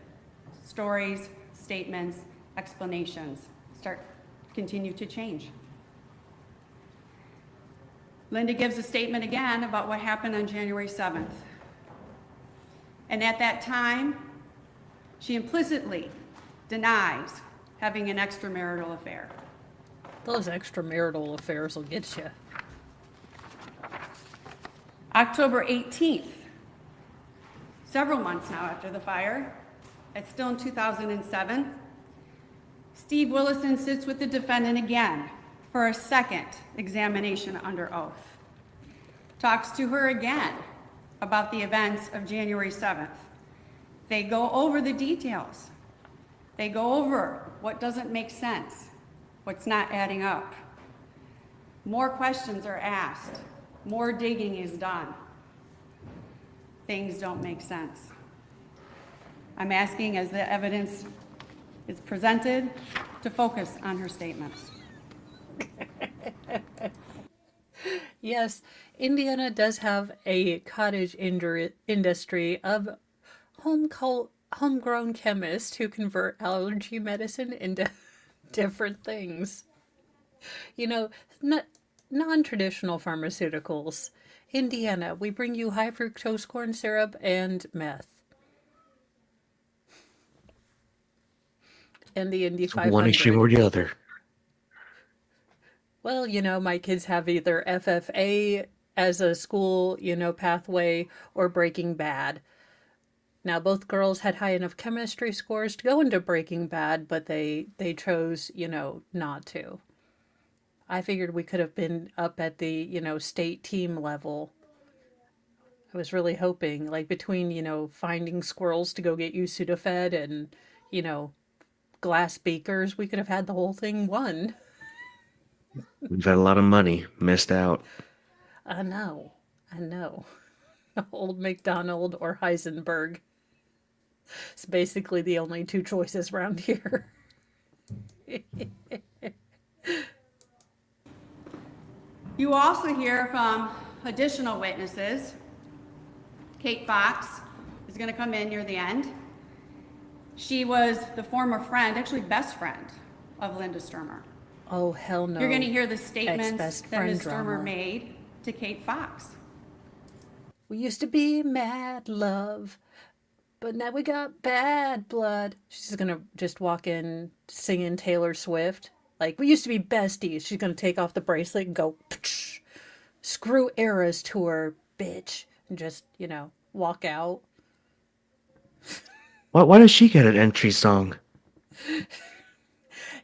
Stories, statements, explanations continue to change. Linda gives a statement again about what happened on January 7th. And at that time, she implicitly denies having an extramarital affair. Those extramarital affairs will get you. October 18th, several months now after the fire, it's still in 2007, Steve Willison sits with the defendant again for a second examination under oath. Talks to her again about the events of January 7th. They go over the details. They go over what doesn't make sense, what's not adding up. More questions are asked. More digging is done. Things don't make sense. I'm asking, as the evidence is presented, to focus on her statements. Yes, Indiana does have a cottage industry of homegrown chemists who convert allergy medicine into different things. You know, non-traditional pharmaceuticals. Indiana, we bring you high fructose corn syrup and meth. And the Indy 500. One extreme or the other. Well, my kids have either FFA as a school, pathway or Breaking Bad. Now, both girls had high enough chemistry scores to go into Breaking Bad, but they chose, not to. I figured we could have been up at the, state team level. I was really hoping, like, between, finding squirrels to go get you Sudafed and, glass beakers, we could have had the whole thing won. We've had a lot of money, missed out. I know. Old MacDonald or Heisenberg. It's basically the only two choices around here. You will also hear from additional witnesses. Kate Fox is going to come in near the end. She was the former friend, actually best friend, of Linda Stermer. Oh, hell no. You're going to hear the statements Ex-best that Ms. friend Stermer drama. made to Kate Fox. We used to be mad love, but now we got bad blood. She's gonna just walk in singing Taylor Swift. Like, we used to be besties. She's gonna take off the bracelet and go, "Psh, screw Eras tour, bitch. And just, walk out. Why does she get an entry song?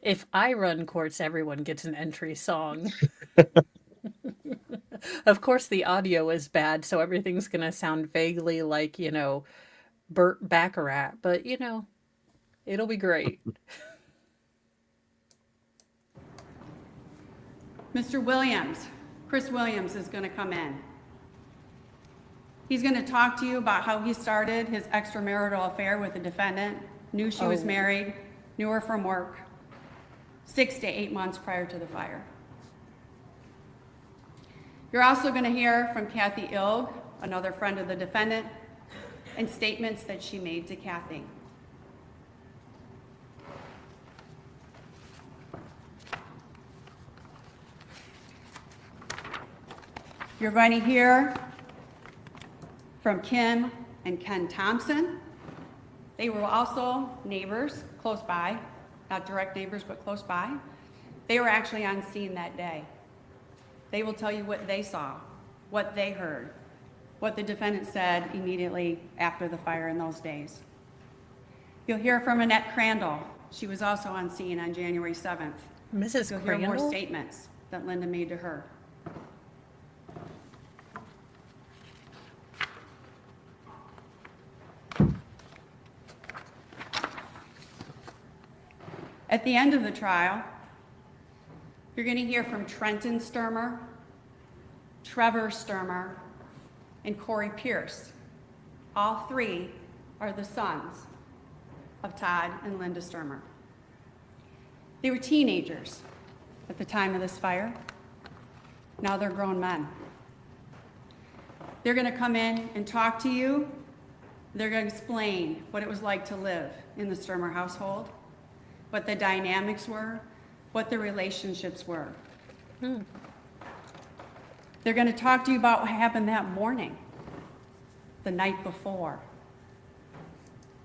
If I run courts, everyone gets an entry song. Of course, the audio is bad, so everything's gonna sound vaguely like, Burt Baccarat, but, it'll be great. Mr. Williams, Chris Williams is going to come in. He's going to talk to you about how he started his extramarital affair with the defendant, knew she was married, knew her from work, 6 to 8 months prior to the fire. You're also going to hear from Kathy Ilg, another friend of the defendant, and statements that she made to Kathy. You're going to hear from Kim and Ken Thompson. They were also neighbors close by, not direct neighbors, but close by. They were actually on scene that day. They will tell you what they saw, what they heard, what the defendant said immediately after the fire in those days. You'll hear from Annette Crandall. She was also on scene on January 7th. Mrs. You'll hear more Crandall? statements that Linda made to her. At the end of the trial, you're going to hear from Trenton Stermer, Trevor Stermer, and Corey Pierce. All three are the sons of Todd and Linda Stermer. They were teenagers at the time of this fire. Now they're grown men. They're going to come in and talk to you. They're going to explain what it was like to live in the Stermer household, what the dynamics were, what the relationships were. They're going to talk to you about what happened that morning, the night before,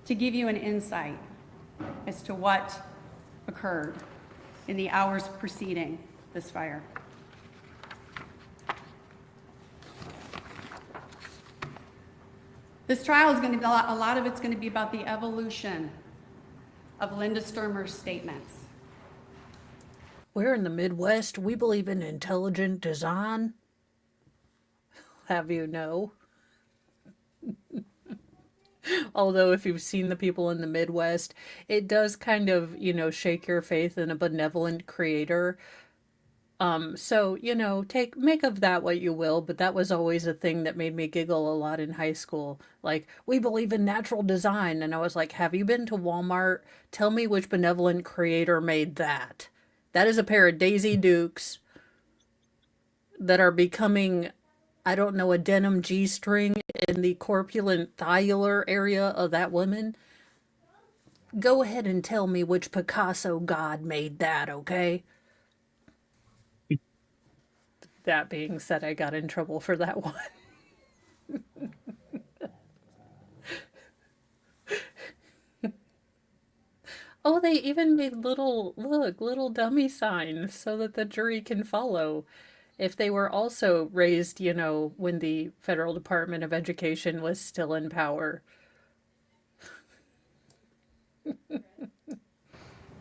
to give you an insight as to what occurred in the hours preceding this fire. This trial is going to be, a lot of it's going to be about the evolution of Linda Stermer's statements. We're in the Midwest. We believe in intelligent design. Have you know? Although if you've seen the people in the Midwest, it does kind of, shake your faith in a benevolent creator. So, make of that what you will, but that was always a thing that made me giggle a lot in high school. Like, we believe in natural design. And I was like, have you been to Walmart? Tell me which benevolent creator made that. That is a pair of Daisy Dukes that are becoming, I don't know, a denim G-string in the corpulent thighlar area of that woman. Go ahead and tell me which Picasso god made that, okay? That being said, I got in trouble for that one. Oh, they even made little dummy signs so that the jury can follow. If they were also raised, when the Federal Department of Education was still in power.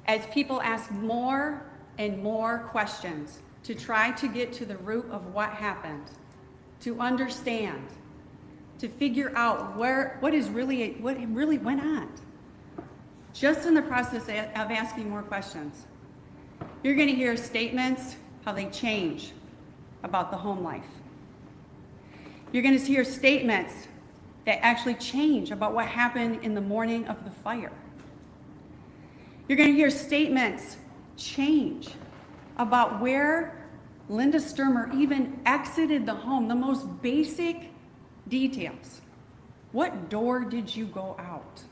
As people ask more and more questions to try to get to the root of what happened, to understand, to figure out what really went on. Just in the process of asking more questions, you're going to hear statements, how they change about the home life. You're going to hear statements that actually change about what happened in the morning of the fire. You're going to hear statements change about where Linda Stermer even exited the home, the most basic details. What door did you go out?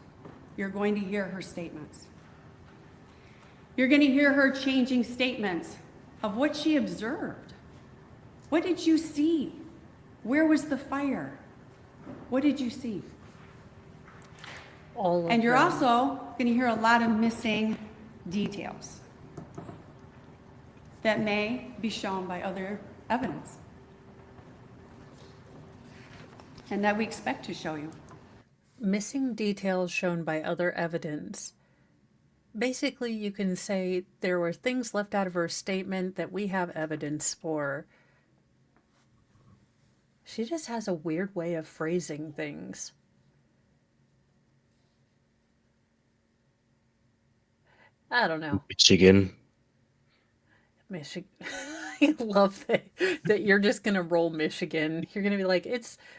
You're going to hear her statements. You're going to hear her changing statements of what she observed. What did you see? Where was the fire? What did you see? All of And you're them. also going to hear a lot of missing details that may be shown by other evidence and that we expect to show you. Missing details shown by other evidence. Basically, you can say there were things left out of her statement that we have evidence for. She just has a weird way of phrasing things. I don't know. Michigan. Michigan. I love that you're just going to roll Michigan. You're going to be like,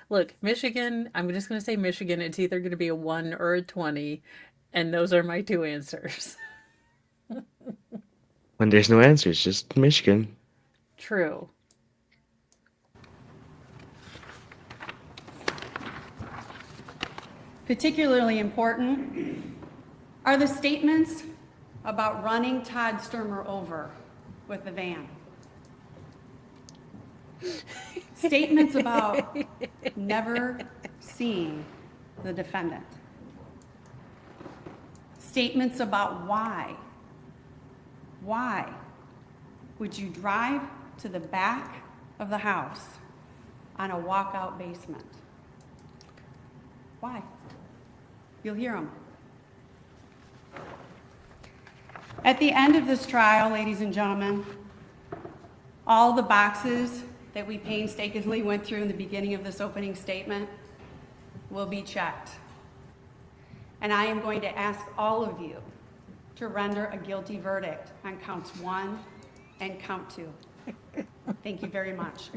look, Michigan, I'm just going to say Michigan. It's either going to be a 1 or a 20. And those are my two answers. When there's no answers, just Michigan. True. Particularly important are the statements about running Todd Stermer over with the van. Statements about never seeing the defendant. Statements about why. Why would you drive to the back of the house on a walkout basement? Why? You'll hear them. At the end of this trial, ladies and gentlemen, all the boxes that we painstakingly went through in the beginning of this opening statement will be checked. And I am going to ask all of you to render a guilty verdict on counts 1 and count 2. Thank you very much.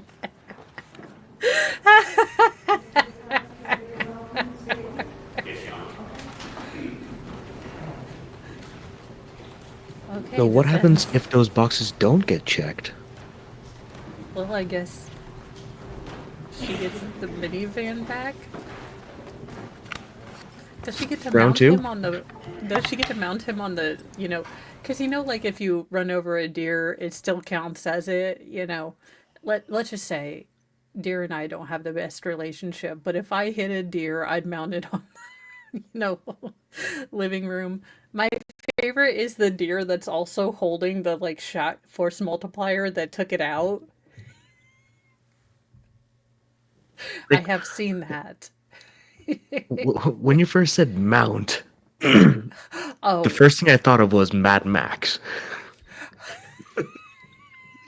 Okay. So what happens defense. if those boxes don't get checked? Well, I guess she gets the minivan back. Does she get to Round mount two? him on the? Does she get to mount him on the? Because like if you run over a deer, it still counts as it. Let's just say, deer and I don't have the best relationship, but if I hit a deer, I'd mount it on, living room. My favorite is the deer that's also holding the shot force multiplier that took it out. I have seen that. When you first said mount, Oh, the first thing I thought of was Mad Max.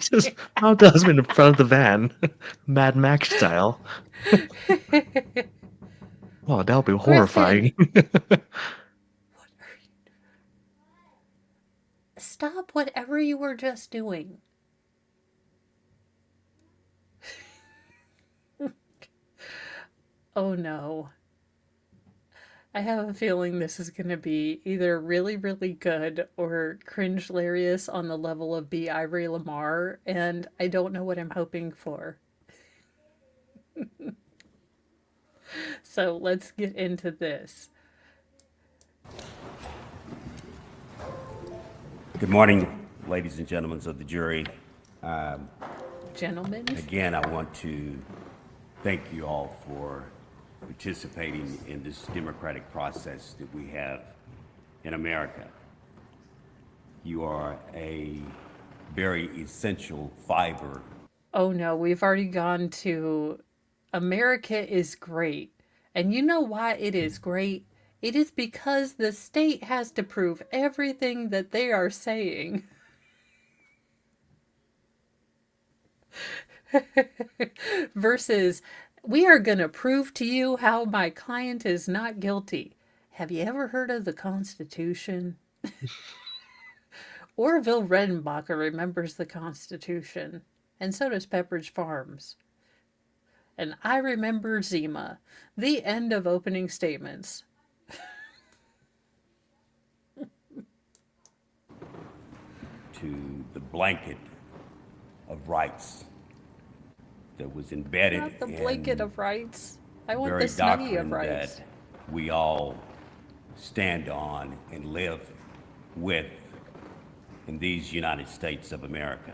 Just mount the husband in front of the van, Mad Max style. Oh, that would be horrifying. stop whatever you were just doing. Oh no. I have a feeling this is going to be either really, really good or cringe-hilarious on the level of B. Ivory Lamar, and I don't know what I'm hoping for. So let's get into this. Good morning, ladies and gentlemen of the jury. Gentlemen, Again, I want to thank you all for participating in this democratic process that we have in America. You are a very essential fiber. oh no, we've already gone to America is great. And you know why it is great? It is because the state has to prove everything that they are saying. Versus, we are going to prove to you how my client is not guilty. Have you ever heard of the Constitution? Orville Redenbacher remembers the Constitution, and so does Pepperidge Farms. And I remember Zima. The end of opening statements. To the blanket of rights that was embedded Not the in blanket of rights. I want very the snuggie of doctrine rights. that we all stand on and live with in these United States of America.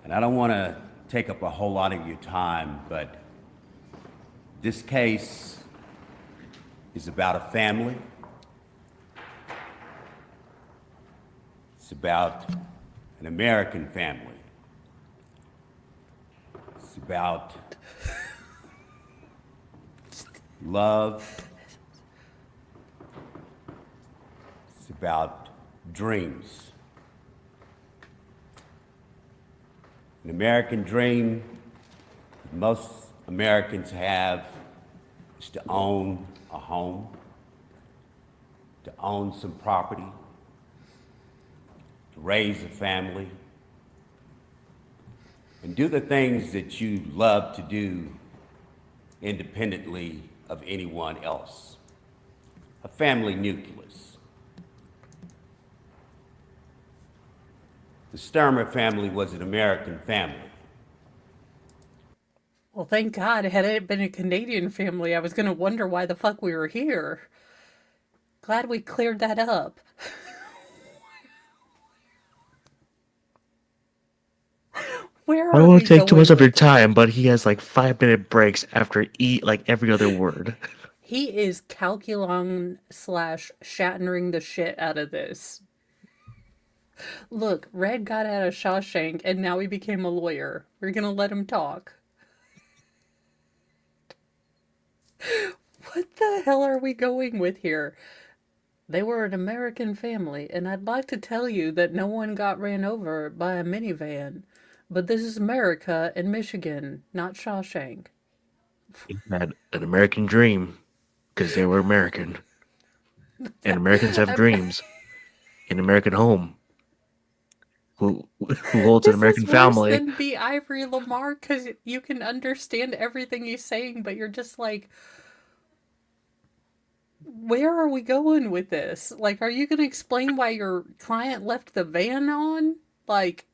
And I don't want to take up a whole lot of your time, but this case is about a family. It's about an American family. It's about love. It's about dreams. An American dream that most Americans have is to own a home, to own some property, to raise a family, and do the things that you love to do independently of anyone else. A family nucleus. The Stermer family was an American family. Well, thank God. Had it been a Canadian family, I was going to wonder why the fuck we were here. Glad we cleared that up. Where I are don't want we to take too going much of your with time, but he has like 5-minute breaks after like every other word. He is calculon slash Shatnering the shit out of this. Look, Red got out of Shawshank and now he became a lawyer. We're gonna let him talk. What the hell are we going with here? They were an American family, and I'd like to tell you that no one got ran over by a minivan. But this is America and Michigan, not Shawshank. He had an American dream because they were American. And Americans have dreams. An American home. Who holds an This American is worse family. than B. Ivory Lamar because you can understand everything he's saying, but you're just like, where are we going with this? Like, are you going to explain why your client left the van on? Like,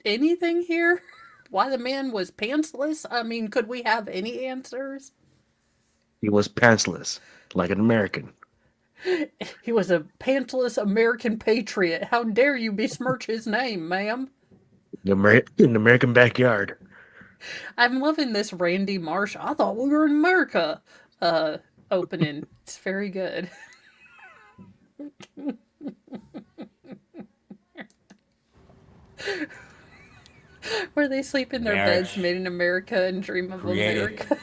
anything here? Why the man was pantsless? I mean, could we have any answers? He was pantsless, like an American. He was a pantless American patriot. How dare you besmirch his name, ma'am? In the American backyard. I'm loving this Randy Marsh. I thought we were in America opening. It's very good. Where they sleep in their beds made in America and dream of created America.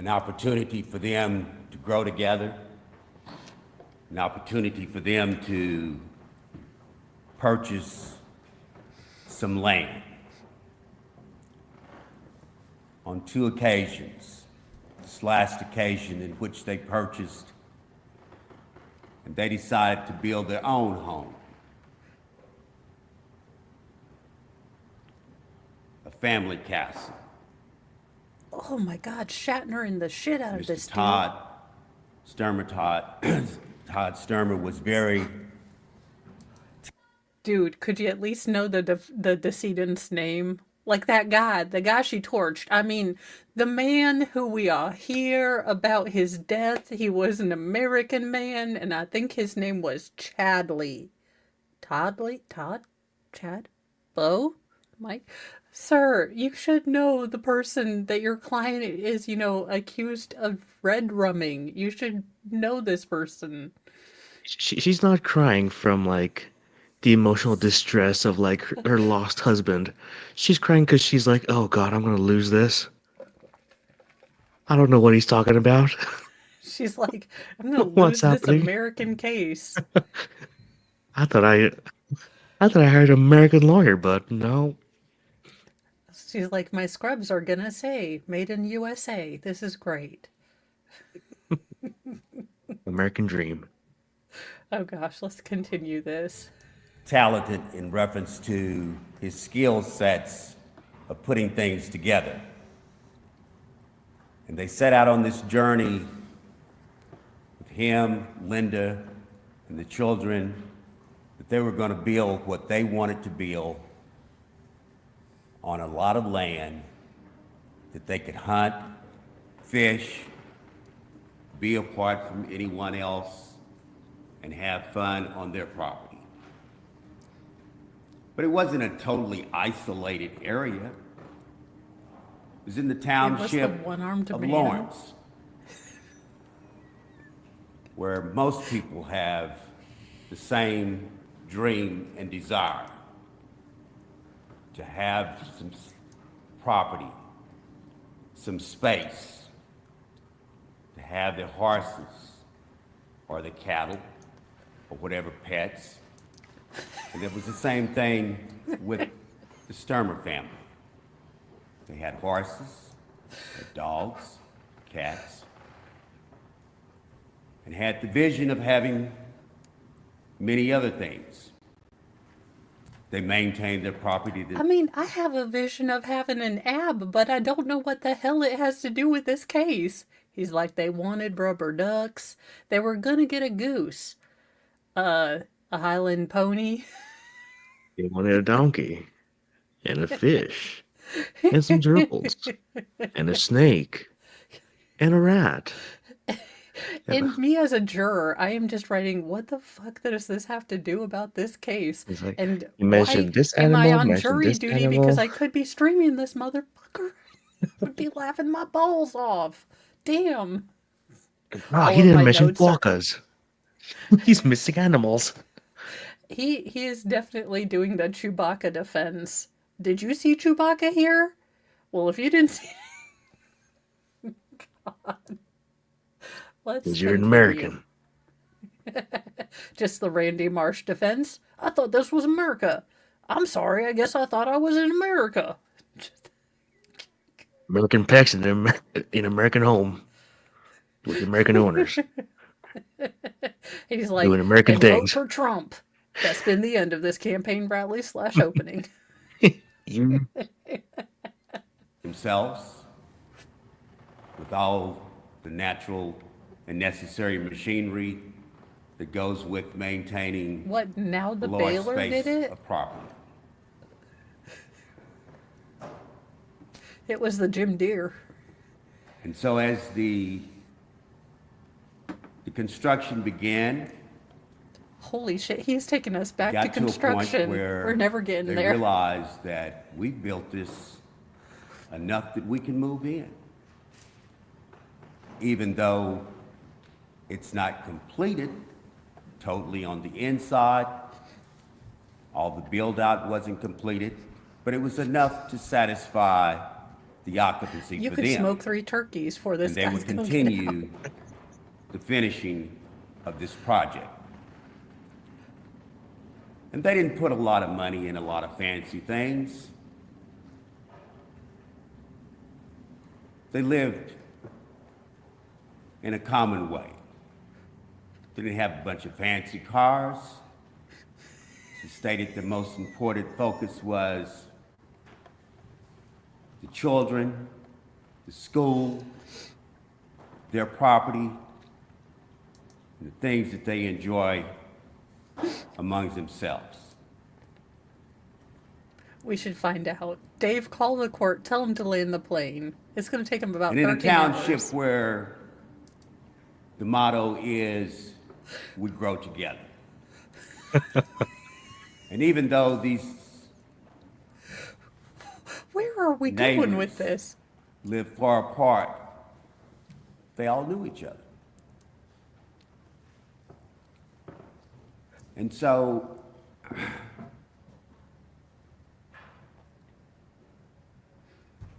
an opportunity for them to grow together, an opportunity for them to purchase some land. On 2 occasions, this last occasion in which they purchased, and they decided to build their own home. A family castle. Oh my God, Shatner and the shit out of this Mr. Todd Stermer, Todd Stermer was very. Dude, could you at least know the decedent's name? Like that guy, the guy she torched. I mean, the man who we all hear about his death, he was an American man, and I think his name was Chadley. Chad? Bo? Mike? Sir, you should know the person that your client is, accused of red rumming. You should know this person. She's not crying from like the emotional distress of like her lost husband. She's crying because she's like, oh God, I'm gonna lose this. I don't know what he's talking about. She's like, I'm gonna What's lose this happening? American case. I thought I hired an American lawyer, but no. She's like, my scrubs are gonna say, made in USA. This is great. American dream. Oh gosh, let's continue this. Talented in reference to his skill sets of putting things together. And they set out on this journey with him, Linda, and the children, that they were going to build what they wanted to build on a lot of land that they could hunt, fish, be apart from anyone else, and have fun on their property. But it wasn't a totally isolated area. It was in the township one-armed of man. Lawrence, where most people have the same dream and desire to have some property, some space, to have their horses or their cattle or whatever pets. And it was the same thing with the Stermer family. They had horses, had dogs, cats, and had the vision of having many other things. They maintained their property. I mean, I have a vision of having an ab, but I don't know what the hell it has to do with this case. He's like, they wanted rubber ducks. They were gonna get a goose. A Highland pony. They wanted a donkey, and a fish, and some gerbils, and a snake, and a rat. And me as a juror, I am just writing, what the fuck does this have to do about this case? It's like, And you mentioned why this am I animal, on mentioned jury this duty? animal. Because I could be streaming this motherfucker. I would be laughing my balls off. Damn. Ah, All he of didn't my mention notes are- quokkas. He's missing animals. He is definitely doing the Chewbacca defense. Did you see Chewbacca here? Well, if you didn't see... God. Let's Because you're an continue. American. Just the Randy Marsh defense. I thought this was America. I'm sorry, I guess I thought I was in America. American pets in American home with American owners He's like, doing American and vote things. for Trump. That's been the end of this campaign rally / opening. You Themselves with all the natural and necessary machinery that goes with maintaining What, now the a large Baylor space did it? of property. It was the Jim Deere. And so as the construction began, Holy shit, he's taking us back to got to a point construction. where We're never getting they there. realized that we've built this enough that we can move in. Even though it's not completed totally on the inside, all the build-out wasn't completed, but it was enough to satisfy the occupancy You for could them. smoke 3 turkeys for this And they guy's would gonna get continue the finishing of this project. And they didn't put a lot of money in a lot of fancy things. They lived in a common way. They didn't have a bunch of fancy cars. She stated the most important focus was the children, the school, their property, and the things that they enjoy among themselves. We should find out. Dave, call the court. Tell him to land the plane. It's going to take him about And in a 13 township hours. where the motto is, we grow together. And even though these Where are we going with neighbors this? live far apart, they all knew each other. And so,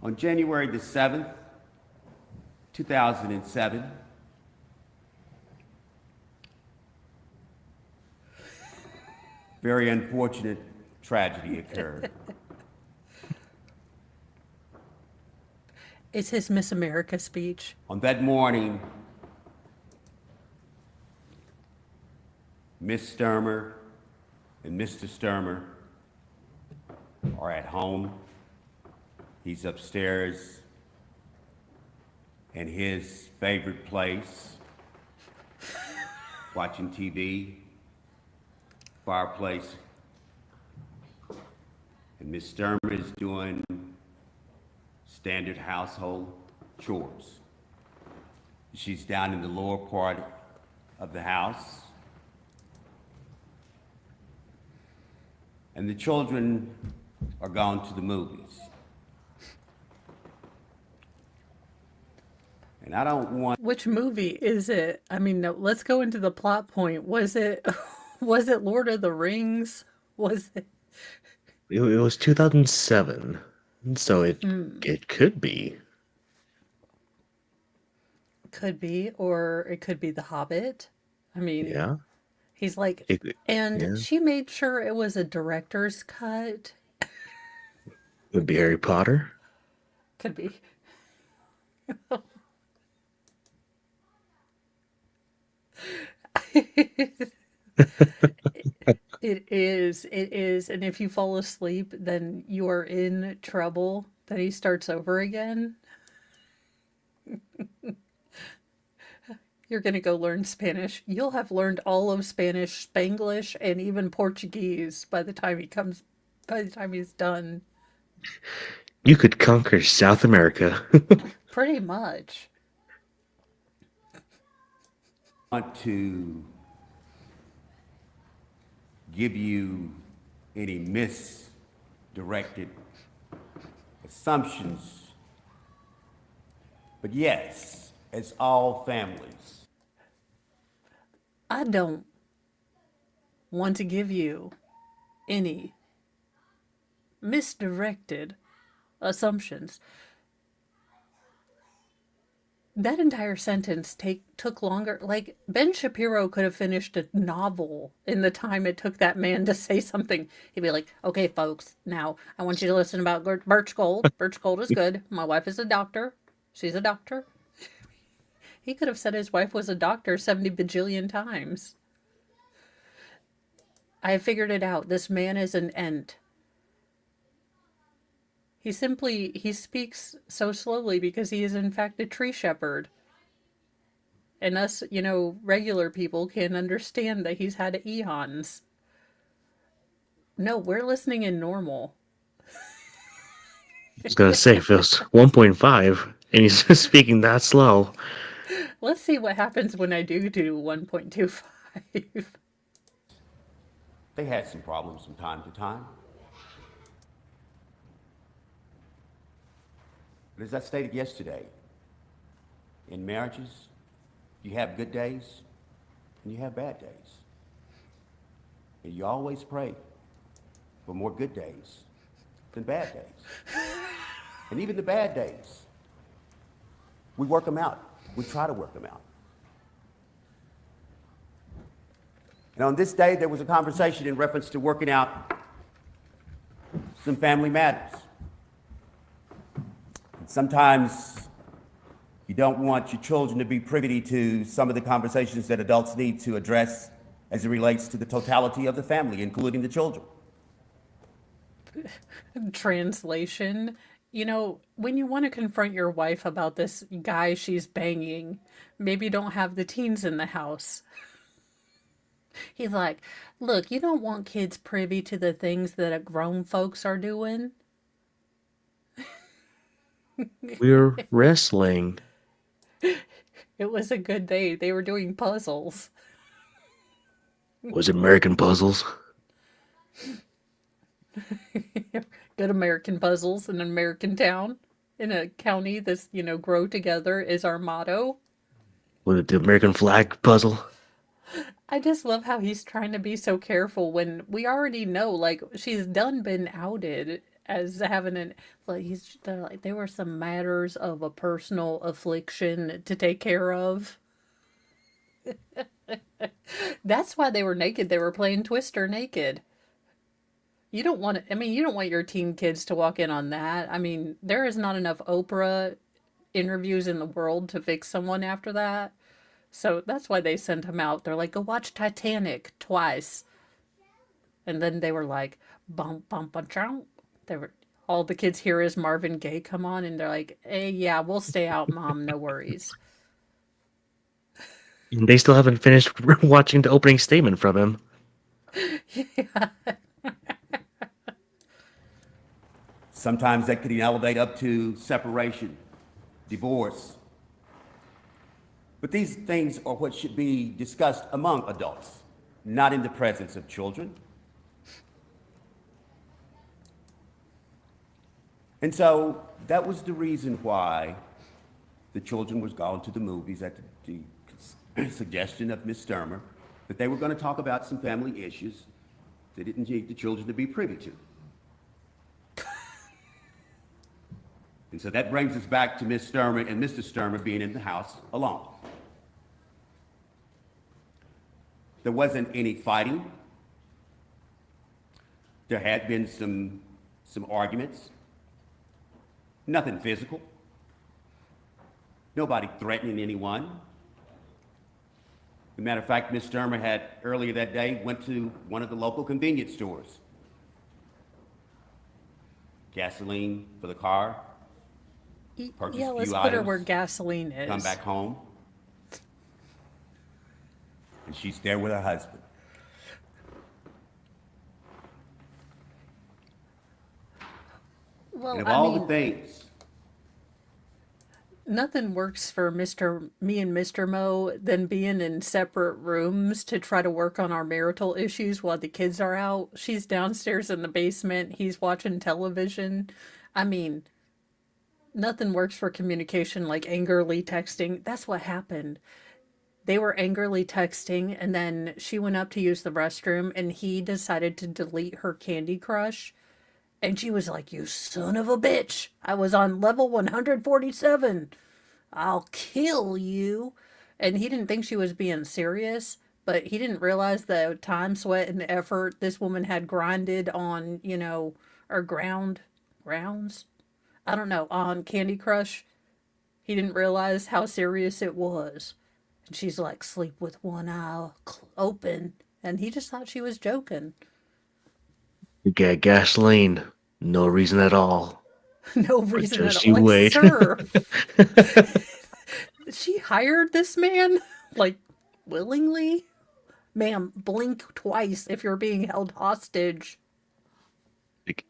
on January the 7th, 2007, very unfortunate tragedy occurred. It's his Miss America speech. On that morning, Miss Stermer and Mr. Stermer are at home. He's upstairs in his favorite place, watching TV, fireplace. And Miss Stermer is doing standard household chores. She's down in the lower part of the house, and the children are gone to the movies. And I don't want Which movie is it? I mean, no, let's go into the plot point. Was it was it Lord of the Rings? Was it It was 2007, so it could be. could be, or it could be The Hobbit. I mean, Yeah. he's like, It, and yeah. she made sure it was a director's cut. Would be Harry Potter. Could be. It is. And if you fall asleep, then you are in trouble. Then he starts over again. You're going to go learn Spanish. You'll have learned all of Spanish, Spanglish, and even Portuguese by the time he's done. You could conquer South America. Pretty much. to give you any misdirected assumptions. But yes, as all families, I don't want to give you any misdirected assumptions. That entire sentence took longer. Like, Ben Shapiro could have finished a novel in the time it took that man to say something. He'd be like, okay, folks, now I want you to listen about birch gold. Birch gold is good. My wife is a doctor. She's a doctor. He could have said his wife was a doctor 70 bajillion times. I have figured it out. This man is an ent. He speaks so slowly because he is in fact a tree shepherd. And us, regular people can't understand that he's had eons. No, we're listening in normal. I was gonna say if it was 1.5 and he's speaking that slow. Let's see what happens when I do 1.25. they had some problems from time to time. But as I stated yesterday, in marriages, you have good days and you have bad days. And you always pray for more good days than bad days. And even the bad days, we work them out. We try to work them out. And on this day, there was a conversation in reference to working out some family matters. And sometimes you don't want your children to be privy to some of the conversations that adults need to address as it relates to the totality of the family, including the children. Translation. When you want to confront your wife about this guy she's banging, maybe don't have the teens in the house. He's like, look, you don't want kids privy to the things that grown folks are doing. We're wrestling. It was a good day. They were doing puzzles. Was it American Puzzles? Good American puzzles in an American town. In a county that's, grow together is our motto. Was it the American flag puzzle? I just love how he's trying to be so careful when we already know, like, she's been outed as having they're like, there were some matters of a personal affliction to take care of. That's why they were naked. They were playing Twister naked. You don't want your teen kids to walk in on that. I mean, there is not enough Oprah interviews in the world to fix someone after that. So that's why they sent him out. They're like, go watch Titanic twice. And then they were like, bump, bump, bump, bump. All the kids hear is Marvin Gaye come on, and they're like, hey, yeah, we'll stay out, Mom, no worries. And they still haven't finished watching the opening statement from him. Yeah. Sometimes that could elevate up to separation, divorce. But these things are what should be discussed among adults, not in the presence of children. And so that was the reason why the children was gone to the movies at the suggestion of Ms. Stermer, that they were going to talk about some family issues they didn't need the children to be privy to. And so that brings us back to Ms. Stermer and Mr. Stermer being in the house alone. There wasn't any fighting. There had been some arguments. Nothing physical. Nobody threatening anyone. As a matter of fact, Ms. Stermer had earlier that day went to one of the local convenience stores. Gasoline for the car. Purchased Yeah, a let's few put her items, where gasoline is. come back home. And she's there with her husband. Well, And of I all mean, the things, nothing works for me and Mr. Mo than being in separate rooms to try to work on our marital issues while the kids are out. She's downstairs in the basement. He's watching television. I mean, nothing works for communication like angrily texting. That's what happened. They were angrily texting, and then she went up to use the restroom, and he decided to delete her Candy Crush. And she was like, "You son of a bitch. I was on level 147. I'll kill you." And he didn't think she was being serious, but he didn't realize the time, sweat, and effort this woman had grinded on, or grounds? I don't know, on Candy Crush. He didn't realize how serious it was. And she's like, "Sleep with one eye open." And he just thought she was joking. You get gasoline. No reason at all. No reason at Just all. you Like, wait. sir, she hired this man, like, willingly? Ma'am, blink twice if you're being held hostage. Like,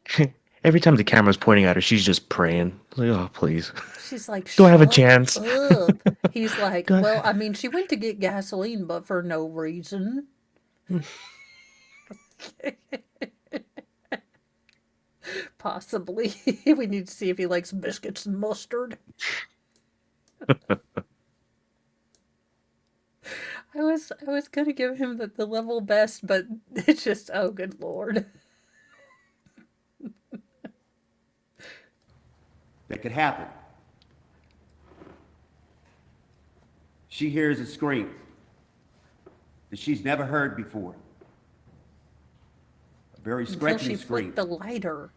every time the camera's pointing at her, she's just praying. Like, oh, please. She's like, Do I have a "Shut chance?" up." He's like, Do I- "Well, I mean, she went to get gasoline, but for no reason." Possibly. We need to see if he likes biscuits and mustard. I was gonna give him the level best, but it's just, oh good lord. that could happen. She hears a scream that she's never heard before. A very Until scratching she scream. flicked the lighter.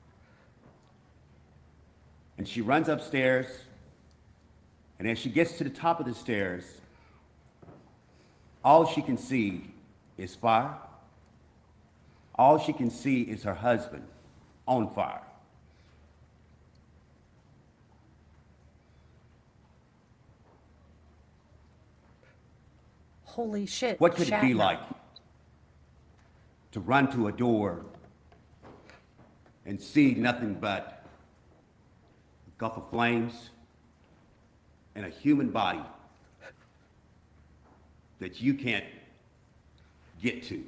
And she runs upstairs, and as she gets to the top of the stairs, all she can see is fire. All she can see is her husband on fire. Holy shit. What could it be Shatner. like to run to a door and see nothing but a gulf of flames and a human body that you can't get to?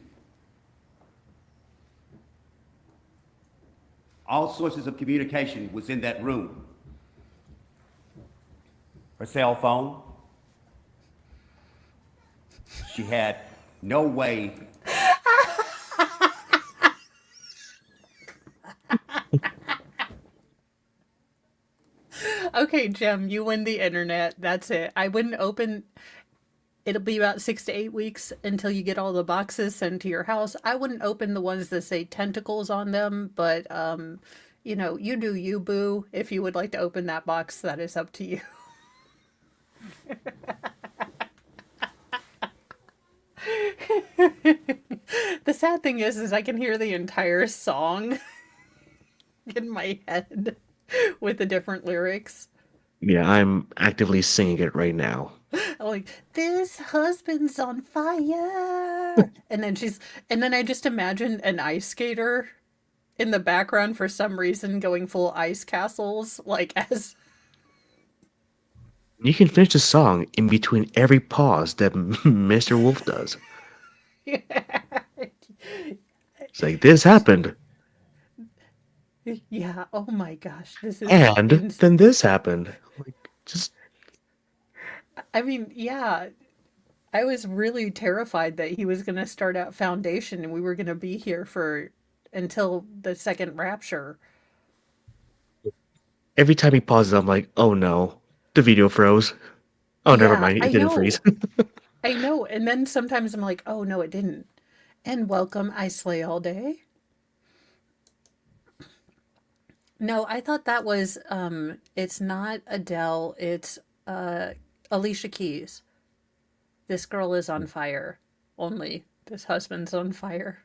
All sources of communication was in that room. Her cell phone. She had no way. Okay, Jem, you win the internet. That's it. I wouldn't open. It'll be about 6 to 8 weeks until you get all the boxes sent to your house. I wouldn't open the ones that say tentacles on them, but you do you, boo. If you would like to open that box, that is up to you. The sad thing is I can hear the entire song in my head with the different lyrics. Yeah, I'm actively singing it right now. I'm like, "This husband's on fire." And then I just imagine an ice skater in the background for some reason going full ice castles, like as You can finish the song in between every pause that Mr. Wolf does. It's like, this happened. Yeah, oh my gosh, this is And ins then this happened. Like, just I mean, yeah, I was really terrified that he was gonna start out Foundation and we were gonna be here for until the second rapture. every time he pauses, I'm like, oh no, the video froze. Oh, never Yeah, mind, it I didn't freeze. know. I know. And then sometimes I'm like, oh no, it didn't. And welcome, I slay all day. No, I thought that was it's not Adele, it's Alicia Keys. This girl is on fire. Only this husband's on fire.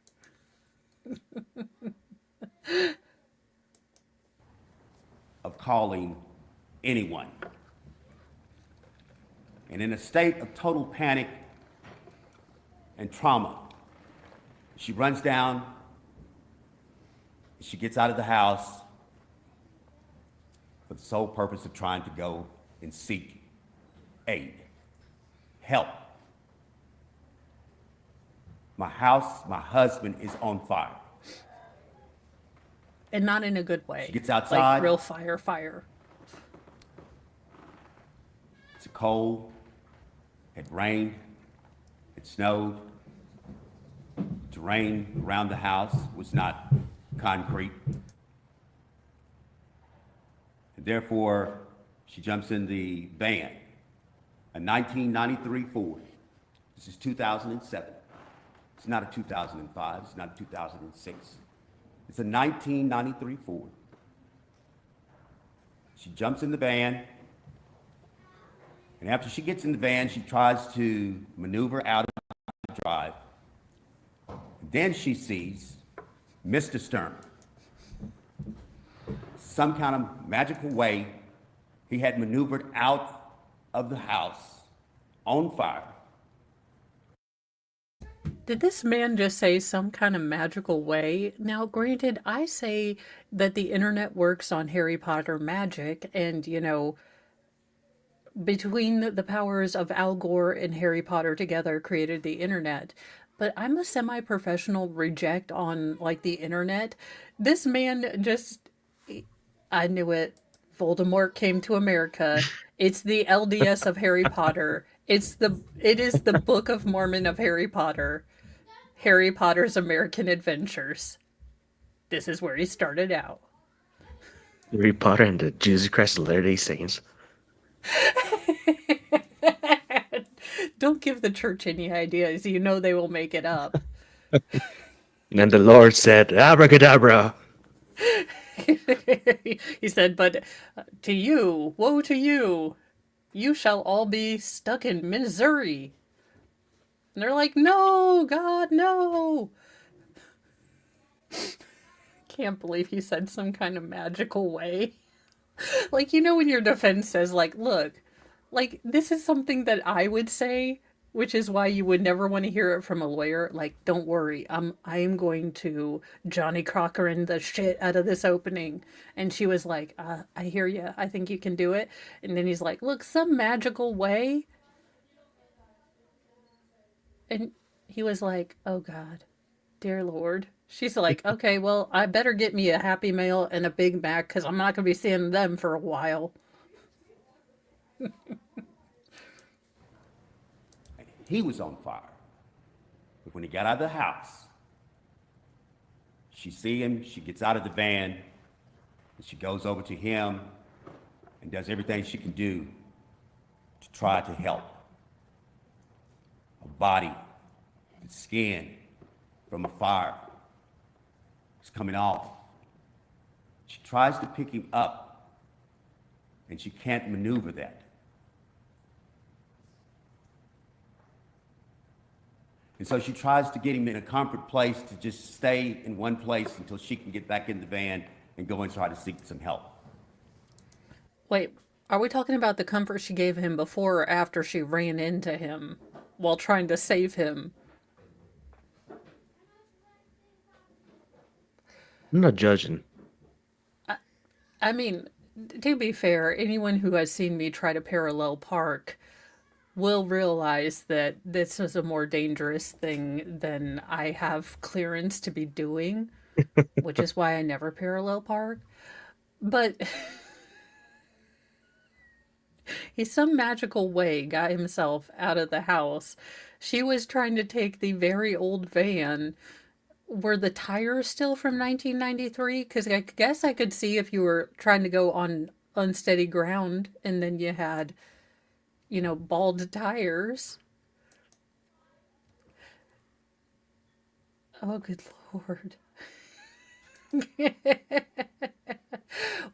Of calling anyone. And in a state of total panic and trauma, she runs down, she gets out of the house for the sole purpose of trying to go and seek aid, help. My house, my husband is on fire. And not in a good way. She gets Like outside. real fire, fire. It's cold, it rained, it snowed. Terrain around the house was not concrete. And therefore, she jumps in the van, a 1993 Ford. This is 2007. It's not a 2005, it's not a 2006. It's a 1993 Ford. She jumps in the van, and after she gets in the van, she tries to maneuver out of the drive. Then she sees Mr. Stermer. Some kind of magical way, he had maneuvered out of the house on fire. Did this man just say some kind of magical way? Now, granted, I say that the internet works on Harry Potter magic, and, between the powers of Al Gore and Harry Potter together created the internet. But I'm a semi-professional reject on like the internet. This man just I knew it. Voldemort came to America. It's the LDS of Harry Potter. It is the Book of Mormon of Harry Potter. Harry Potter's American Adventures. This is where he started out. Harry Potter and the Jesus Christ of Latter-day Saints. Don't give the church any ideas. You know they will make it up. And then the Lord said, abracadabra. He said, but to you, woe to you. You shall all be stuck in Missouri. And they're like, no, God, no. Can't believe he said some kind of magical way. Like, when your defense says, like, look, like, this is something that I would say, which is why you would never want to hear it from a lawyer. Like, don't worry, I am going to Johnny Crocker in the shit out of this opening. And she was like, I hear you. I think you can do it. And then he's like, look, some magical way. And he was like, oh God, dear Lord. She's like, okay, well, I better get me a Happy Meal and a Big Mac because I'm not going to be seeing them for a while. He was on fire. But when he got out of the house, she sees him, she gets out of the van, and she goes over to him and does everything she can do to try to help. A body, the skin from a fire is coming off. She tries to pick him up, and she can't maneuver that. And so she tries to get him in a comfort place to just stay in one place until she can get back in the van and go and try to seek some help. Wait, are we talking about the comfort she gave him before or after she ran into him while trying to save him? I'm not judging. I mean, to be fair, anyone who has seen me try to parallel park will realize that this is a more dangerous thing than I have clearance to be doing. which is why I never parallel park. But he some magical way got himself out of the house. She was trying to take the very old van. Were the tires still from 1993? Because I guess I could see if you were trying to go on unsteady ground and then you had, bald tires. Oh, good Lord.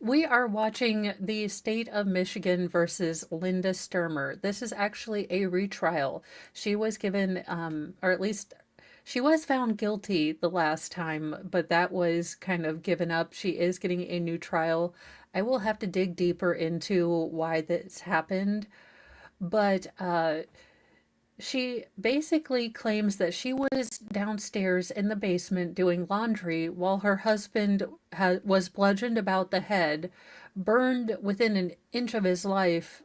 We are watching the state of Michigan versus Linda Stermer. This is actually a retrial. She was given, or at least she was found guilty the last time, but that was kind of given up. She is getting a new trial. I will have to dig deeper into why this happened, but she basically claims that she was downstairs in the basement doing laundry while her husband was bludgeoned about the head, burned within an inch of his life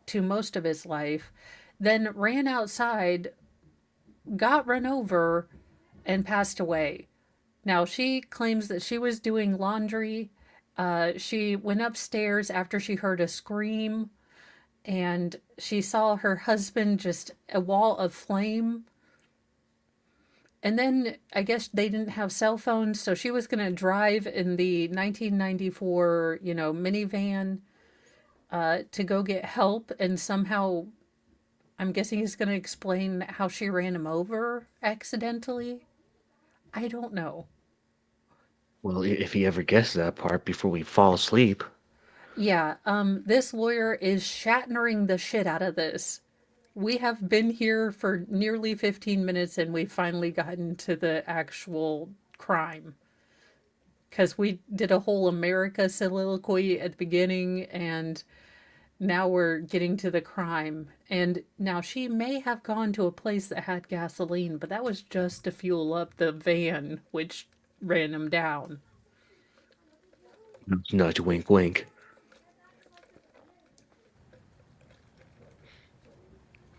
to most of his life, then ran outside, got run over, and passed away. Now, she claims that she was doing laundry. She went upstairs after she heard a scream and she saw her husband just a wall of flame. And then I guess they didn't have cell phones, so she was going to drive in the 1994, minivan to go get help. And somehow, I'm guessing he's going to explain how she ran him over accidentally. I don't know. Well, if he ever gets to that part before we fall asleep. Yeah, this lawyer is Shatnering the shit out of this. We have been here for nearly 15 minutes and we've finally gotten to the actual crime. Because we did a whole America soliloquy at the beginning and now we're getting to the crime. And now she may have gone to a place that had gasoline, but that was just to fuel up the van, which ran him down. Nudge, wink, wink.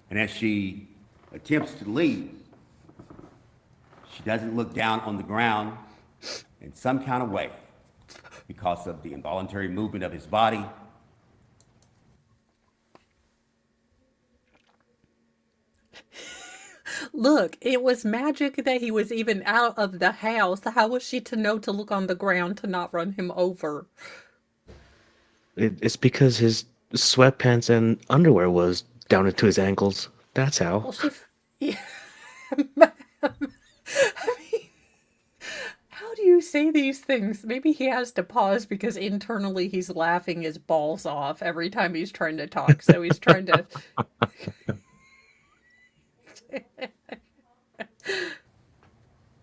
And as she attempts to leave, she doesn't look down on the ground in some kind of way because of the involuntary movement of his body. Look, it was magic that he was even out of the house. How was she to know to look on the ground to not run him over? It's because his sweatpants and underwear was down into his ankles. That's how. Well, yeah. I mean, how do you say these things? Maybe he has to pause because internally he's laughing his balls off every time he's trying to talk. So he's trying to.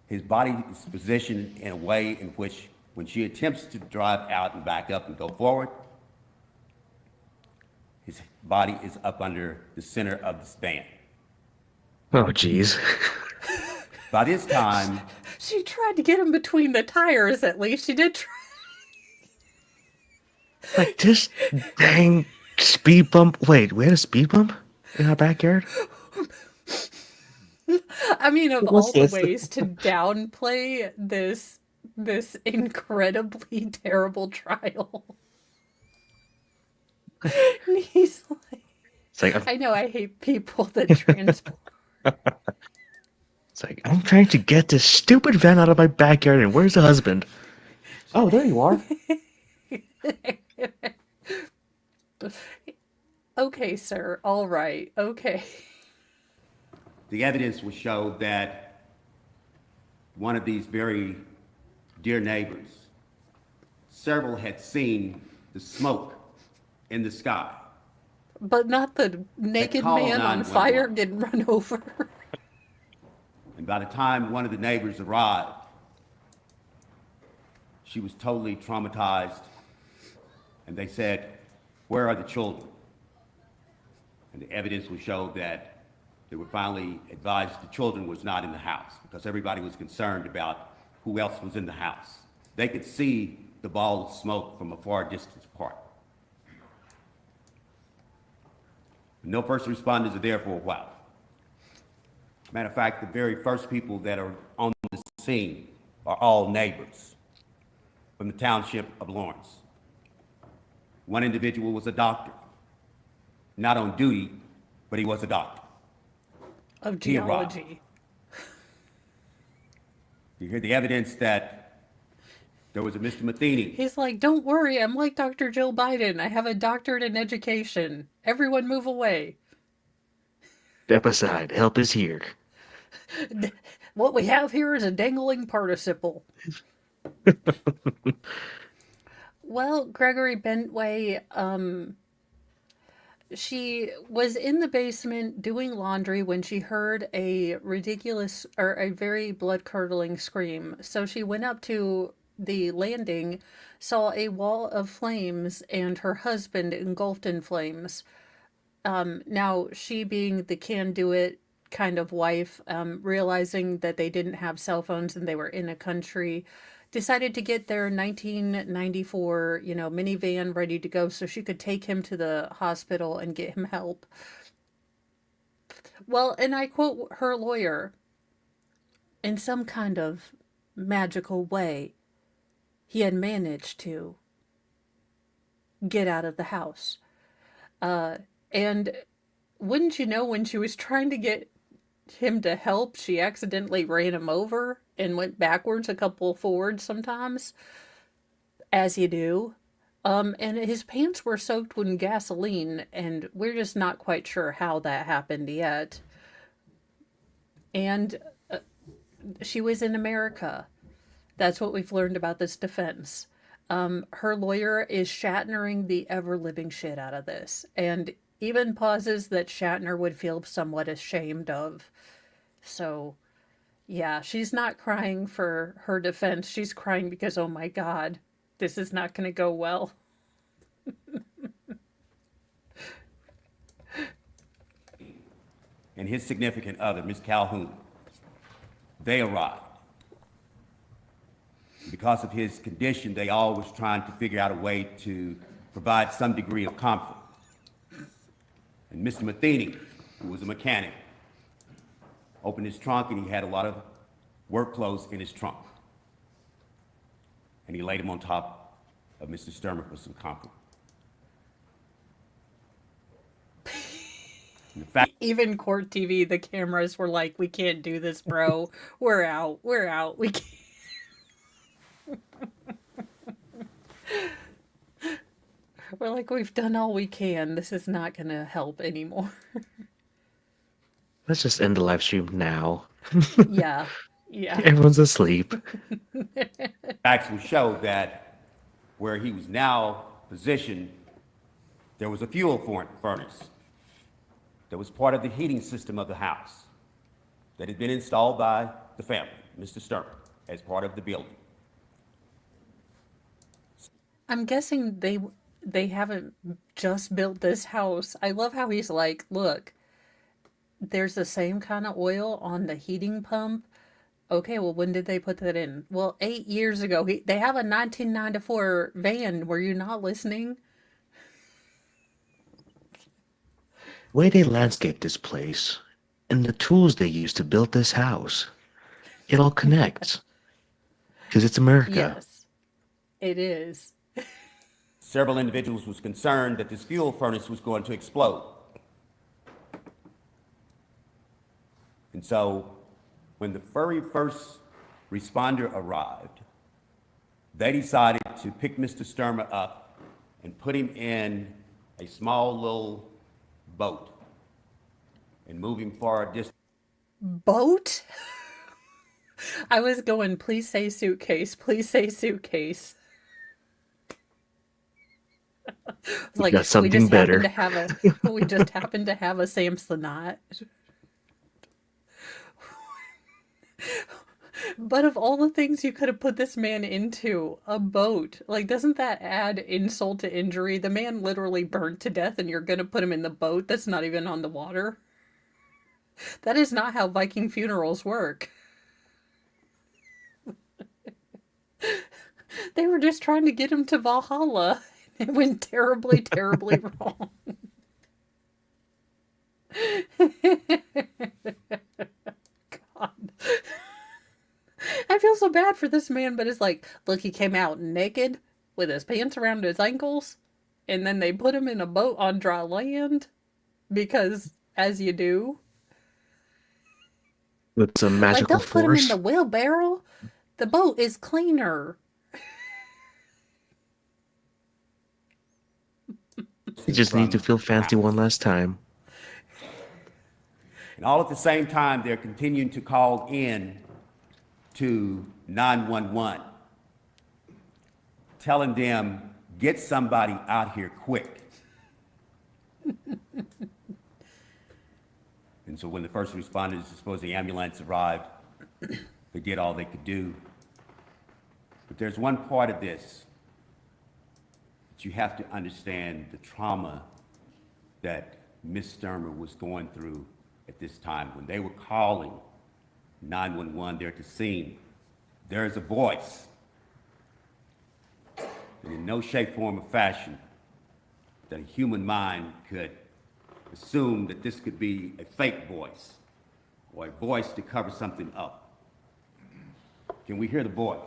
His body is positioned in a way in which, when she attempts to drive out and back up and go forward, his body is up under the center of the span. Oh, jeez. By this time, She tried to get him between the tires, at least. She did try. Like, this dang speed bump. Wait, we had a speed bump in our backyard? I mean, of What's all the this? ways to downplay this incredibly terrible trial. And he's like, It's like, I know I hate people that transport. I'm trying to get this stupid van out of my backyard, and where's the husband? Oh, there you are. Okay, sir. All right. Okay. the evidence will show that one of these very dear neighbors, several had seen the smoke in the sky. But not the naked call man on 911. fire getting run over. And by the time one of the neighbors arrived, she was totally traumatized. And they said, "Where are the children?" And the evidence will show that they were finally advised the children was not in the house because everybody was concerned about who else was in the house. They could see the ball of smoke from a far distance apart. No first responders are there for a while. Matter of fact, the very first people that are on the scene are all neighbors from the township of Lawrence. One individual was a doctor, not on duty, but he was a doctor. Of He arrived. geology. You hear the evidence that there was a Mr. Matheny. He's like, don't worry, I'm like Dr. Joe Biden. I have a doctorate in education. Everyone move away. Step aside. Help is here. What we have here is a dangling participle. Well, Gregory Bentway, she was in the basement doing laundry when she heard a ridiculous or a very blood-curdling scream. So she went up to the landing, saw a wall of flames, and her husband engulfed in flames. Now, she being the can-do-it kind of wife, realizing that they didn't have cell phones and they were in a country, decided to get their 1994, minivan ready to go so she could take him to the hospital and get him help. Well, and I quote her lawyer, in some kind of magical way, he had managed to get out of the house. And wouldn't you know, when she was trying to get him to help, she accidentally ran him over and went backwards a couple forwards sometimes, as you do. And his pants were soaked with gasoline, and we're just not quite sure how that happened yet. And she was in America. That's what we've learned about this defense. Her lawyer is Shatnering the ever-living shit out of this, and even pauses that Shatner would feel somewhat ashamed of. So, yeah, she's not crying for her defense. She's crying because, oh my God, this is not going to go well. And his significant other, Miss Calhoun, they arrived. Because of his condition, they always trying to figure out a way to provide some degree of comfort. And Mr. Matheny, who was a mechanic, opened his trunk and he had a lot of work clothes in his trunk. And he laid them on top of Mr. Stermer for some comfort. And the fact Even court TV, the cameras were like, we can't do this, bro. We're out. We're out. We can't. We're like, we've done all we can. This is not going to help anymore. Let's just end the live stream now. Yeah. Yeah. Everyone's asleep. facts will show that where he was now positioned, there was a fuel furnace that was part of the heating system of the house that had been installed by the family, Mr. Stermer, as part of the building. I'm guessing they haven't just built this house. I love how he's like, look, there's the same kind of oil on the heating pump. Okay, well, when did they put that in? Well, 8 years ago. They have a 1994 van. Were you not listening? Way they landscaped this place, and the tools they used to build this house. It all connects. Because it's America. Yes, it is. Several individuals was concerned that this fuel furnace was going to explode. And so when the very first responder arrived, they decided to pick Mr. Stermer up and put him in a small little boat and move him far a distance. Boat? I was going, please say suitcase. Please say suitcase. It's like, got something better. We just happened to have a Samsonite. But of all the things you could have put this man into, a boat, like, doesn't that add insult to injury? The man literally burned to death and you're gonna put him in the boat that's not even on the water? That is not how Viking funerals work. They were just trying to get him to Valhalla. It went terribly, terribly wrong. God. I feel so bad for this man, but it's like, look, he came out naked with his pants around his ankles, and then they put him in a boat on dry land because, as you do, With some like, magical don't put him in the force. wheelbarrow. The boat is cleaner. You just need to from feel the fancy one house. last time. And all at the same time, they're continuing to call in to 911, telling them, get somebody out here quick. And so when the first responders, I suppose the ambulance arrived, they did all they could do. But there's one part of this that you have to understand the trauma that Miss Stermer was going through at this time. When they were calling 911 there at the scene, there's a voice. And in no shape, form, or fashion that a human mind could assume that this could be a fake voice or a voice to cover something up. Can we hear the voice?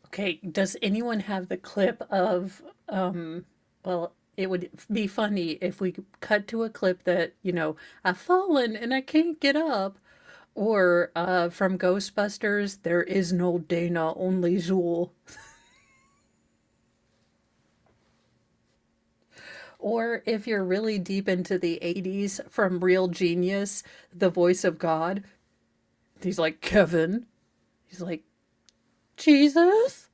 Okay, does anyone have the clip of, well, it would be funny if we cut to a clip that, I've fallen and I can't get up. Or from Ghostbusters, there is no Dana, only Zool. Or if you're really deep into the 80s, from Real Genius, the voice of God. He's like, Kevin. He's like, Jesus?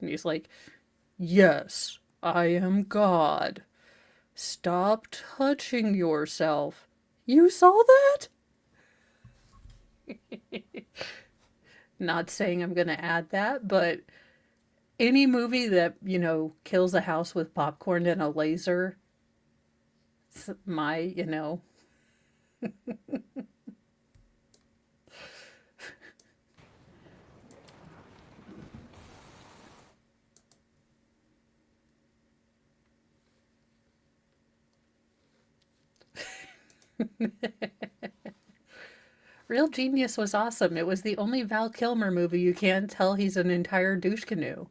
And he's like, yes, I am God. Stop touching yourself. You saw that? Not saying I'm going to add that, but any movie that, kills a house with popcorn and a laser, it's my. Real Genius was awesome. It was the only Val Kilmer movie you can't tell he's an entire douche canoe.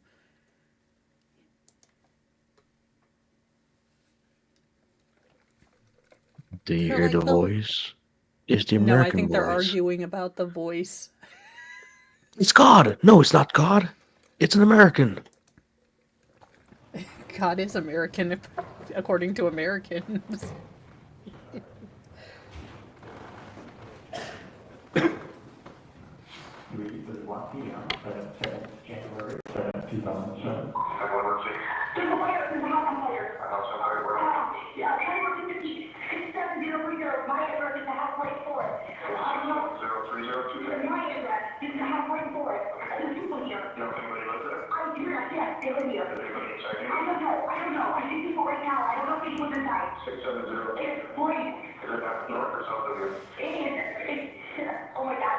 Do you They're hear the like, the. voice? It's the No, I American think they're voice. arguing about the voice. It's God! No, it's not God! It's an American! God is American, according to Americans. There's a fire. There's a house on fire. A house on fire where? Yeah, 2150. 67030. My address is the house right for it. I don't know. 0302. My address is the house right for it. There's people here. You know if anybody lives there? I do not, yes, they live here. Is anybody inside here? I don't know. I don't know. I see people right now. I don't know if they live inside. 670. It's great. Is it not north or south of here? Oh my God.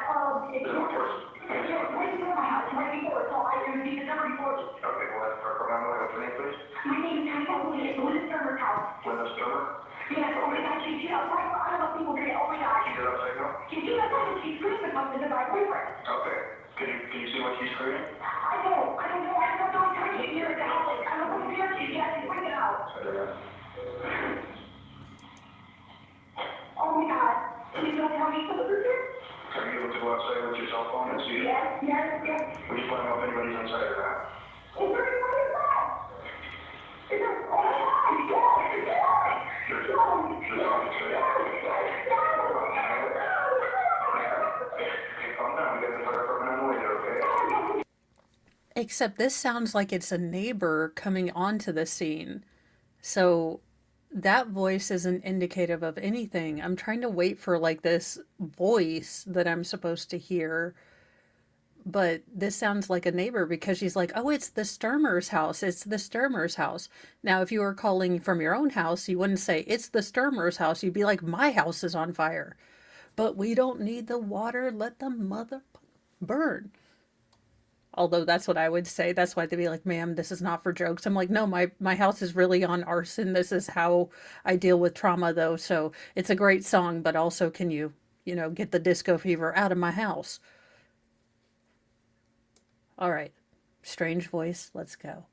It's right before my house, right before it. So I can see the number before me. Okay, well, that's our pronoun. What's your name, please? My name is Linda Stermer's house. Linda Stermer? Yes, oh my God, she's outside. I don't know if people did it. Oh my God. She's outside now? She's outside and she's screaming something to my boyfriend. Okay. Can you see what she's screaming? I don't know. I don't know. I'm trying to get near the house. I don't know where she is. Yes, she's freaking out. Oh my God. Please don't tell me something. Are you able to go outside with your cell phone and see it? Yes. Will you find out if anybody's inside or not? Is there anybody inside? Is there? Oh my God. Yes. Hey, calm down. We got the fire department on the way there, okay? Except this sounds like it's a neighbor coming onto the scene. So that voice isn't indicative of anything. I'm trying to wait for like this voice that I'm supposed to hear. But this sounds like a neighbor because she's like, oh, it's the Stermer's house. It's the Stermer's house. Now, if you were calling from your own house, you wouldn't say, it's the Stermer's house. You'd be like, my house is on fire. But we don't need the water. Let the mother burn. Although that's what I would say. That's why they'd be like, ma'am, this is not for jokes. I'm like, no, my house is really on arson. This is how I deal with trauma, though. So it's a great song, but also can you get the disco fever out of my house. All right. Strange voice. Let's go.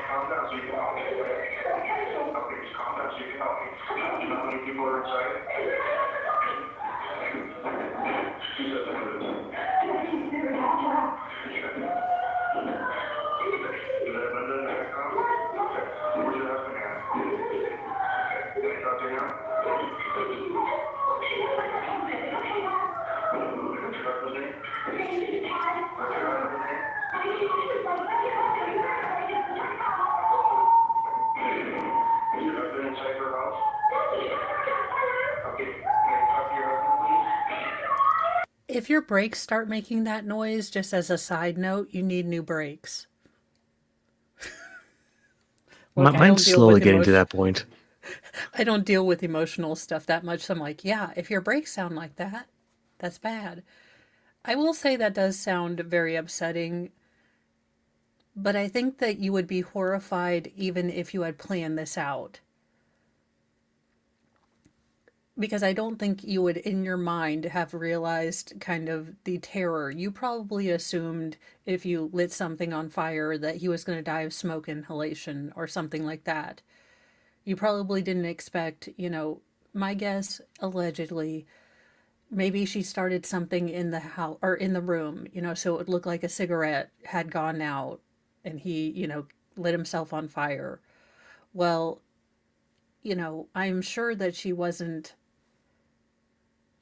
Calm down so you can help me. Okay, just calm down so you can help me. You know how many people are inside? Is that Linda in the background? Okay. Where's your husband at? Can I talk to him? What's your husband's name? What's your husband's name? Is your husband inside your house? Okay, can I talk to your husband, please? If your brakes start making that noise, just as a side note, you need new brakes. Look, Mine's slowly getting to that point. I don't deal with emotional stuff that much. So I'm like, yeah, if your brakes sound like that, that's bad. I will say that does sound very upsetting, but I think that you would be horrified even if you had planned this out. Because I don't think you would, in your mind, have realized kind of the terror. You probably assumed if you lit something on fire that he was going to die of smoke inhalation or something like that. You probably didn't expect, my guess, allegedly, maybe she started something in the house or in the room, so it would look like a cigarette had gone out and he, lit himself on fire. Well, I'm sure that she wasn't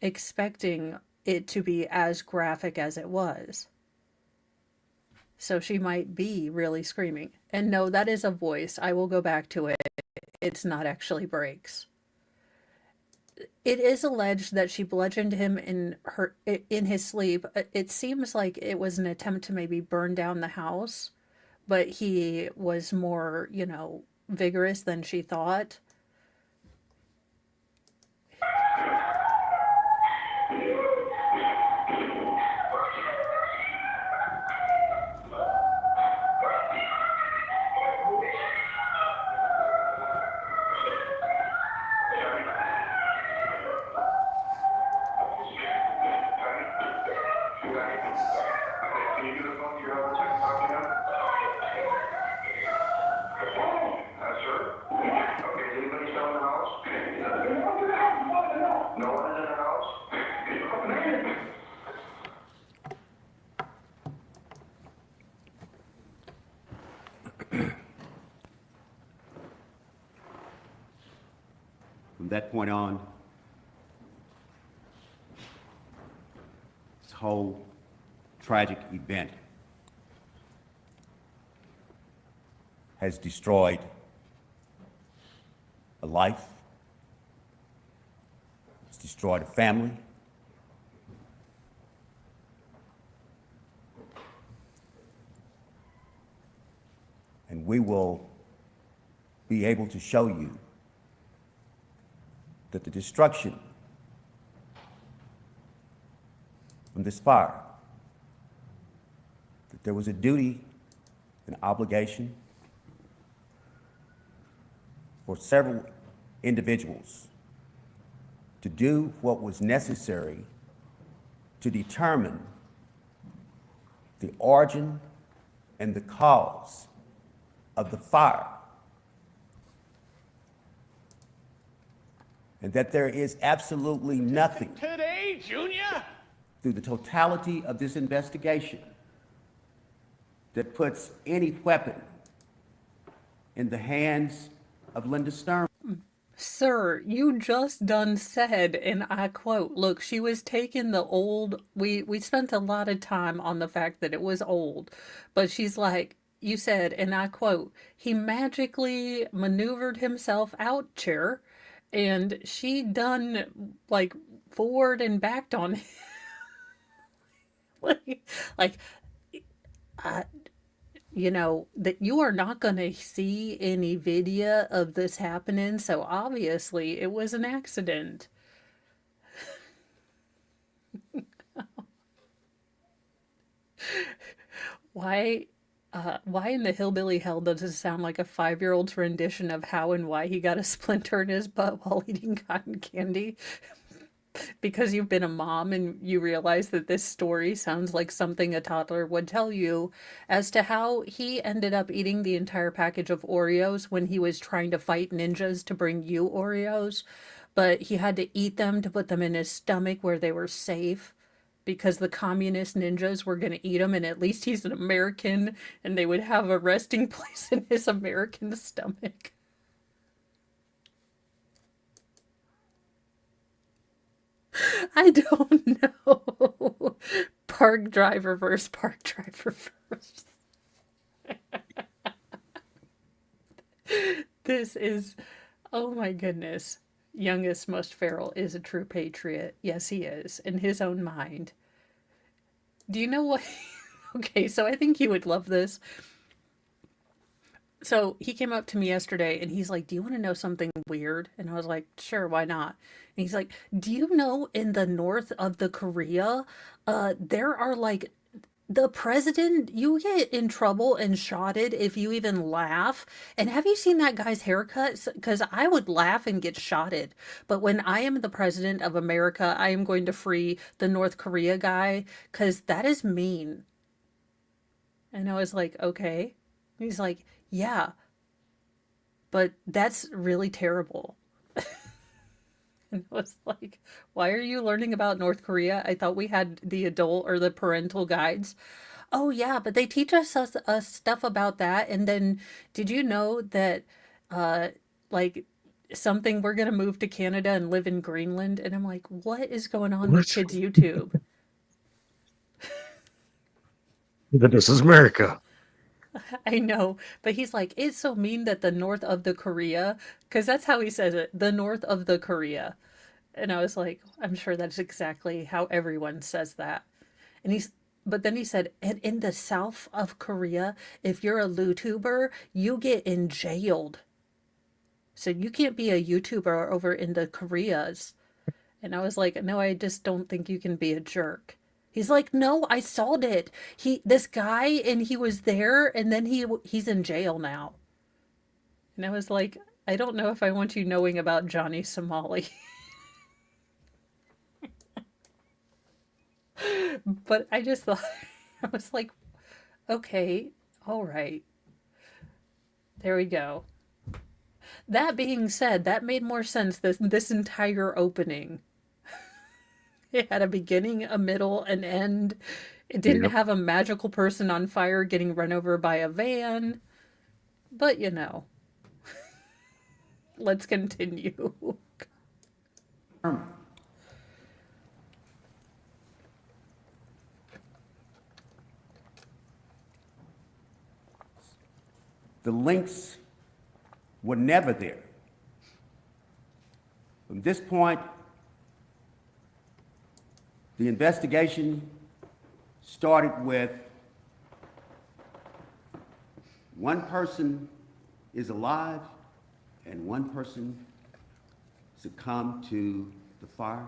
expecting it to be as graphic as it was. So she might be really screaming. And no, that is a voice. I will go back to it. It's not actually brakes. It is alleged that she bludgeoned him in his sleep. It seems like it was an attempt to maybe burn down the house, but he was more, vigorous than she thought. Can you do the phone to your husband so I can talk to him? Sir? Okay, is anybody still in the house? No one is in the house? From that point on, this whole tragic event has destroyed a life, it's destroyed a family, and we will be able to show you that the destruction from this fire, that there was a duty, an obligation for several individuals to do what was necessary to determine the origin and the cause of the fire. And that there is absolutely nothing Today, Junior? through the totality of this investigation that puts any weapon in the hands of Linda Stermer. Sir, you just done said, and I quote, look, she was taking the old, we spent a lot of time on the fact that it was old, but she's like, you said, and I quote, he magically maneuvered himself out chair, and she done like forward and backed on him. like, that you are not going to see any video of this happening, so obviously it was an accident. Why, why in the hillbilly hell does it sound like a 5-year-old's rendition of how and why he got a splinter in his butt while eating cotton candy? Because you've been a mom and you realize that this story sounds like something a toddler would tell you as to how he ended up eating the entire package of Oreos when he was trying to fight ninjas to bring you Oreos, but he had to eat them to put them in his stomach where they were safe because the communist ninjas were going to eat him, and at least he's an American and they would have a resting place in his American stomach. I don't know. Park driver versus park driver first. This is, oh my goodness. Youngest, most feral is a true patriot. Yes, he is, in his own mind. Do you know what? Okay, so I think you would love this. So he came up to me yesterday and he's like, "Do you want to know something weird?" And I was like, "Sure, why not?" And he's like, "Do you know in the north of the Korea, there are like the president, you get in trouble and shotted if you even laugh. And have you seen that guy's haircut? Because I would laugh and get shotted. But when I am the president of America, I am going to free the North Korea guy because that is mean." And I was like, "Okay." He's like, "Yeah, but that's really terrible." And I was like, "Why are you learning about North Korea? I thought we had the adult or the parental guides." "Oh, yeah, but they teach us stuff about that. And then did you know that, uh, like, something we're going to move to Canada and live in Greenland?" And I'm like, "What is going on with What? kids' YouTube?" This is America. I know, but he's like, "It's so mean that the north of the Korea," because that's how he says it, the north of the Korea. And I was like, "I'm sure that's exactly how everyone says that." And but then he said, "And in the south of Korea, if you're a YouTuber, you get in jailed. So you can't be a YouTuber over in the Koreas." And I was like, "No, I just don't think you can be a jerk." He's like, "No, I saw it. This guy, and he was there, and then he's in jail now." And I was like, "I don't know if I want you knowing about Johnny Somali." But I just thought, I was like, "Okay, all right, there we go." That being said, that made more sense this entire opening. It had a beginning, a middle, an end. It didn't Yep. have a magical person on fire getting run over by a van. But let's continue. The links were never there. From this point, the investigation started with one person is alive and one person succumbed to the fire.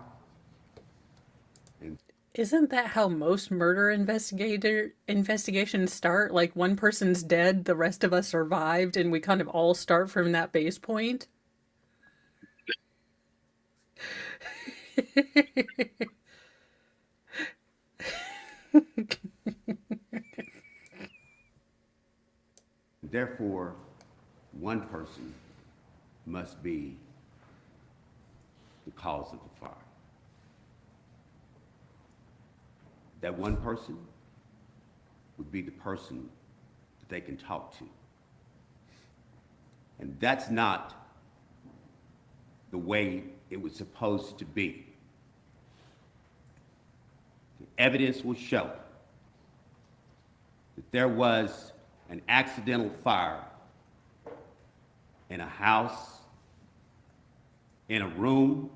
Isn't that how most murder investigations start? Like one person's dead, the rest of us survived, and we kind of all start from that base point? Therefore, one person must be the cause of the fire. That one person would be the person that they can talk to. And that's not the way it was supposed to be. The evidence will show that there was an accidental fire in a house, in a room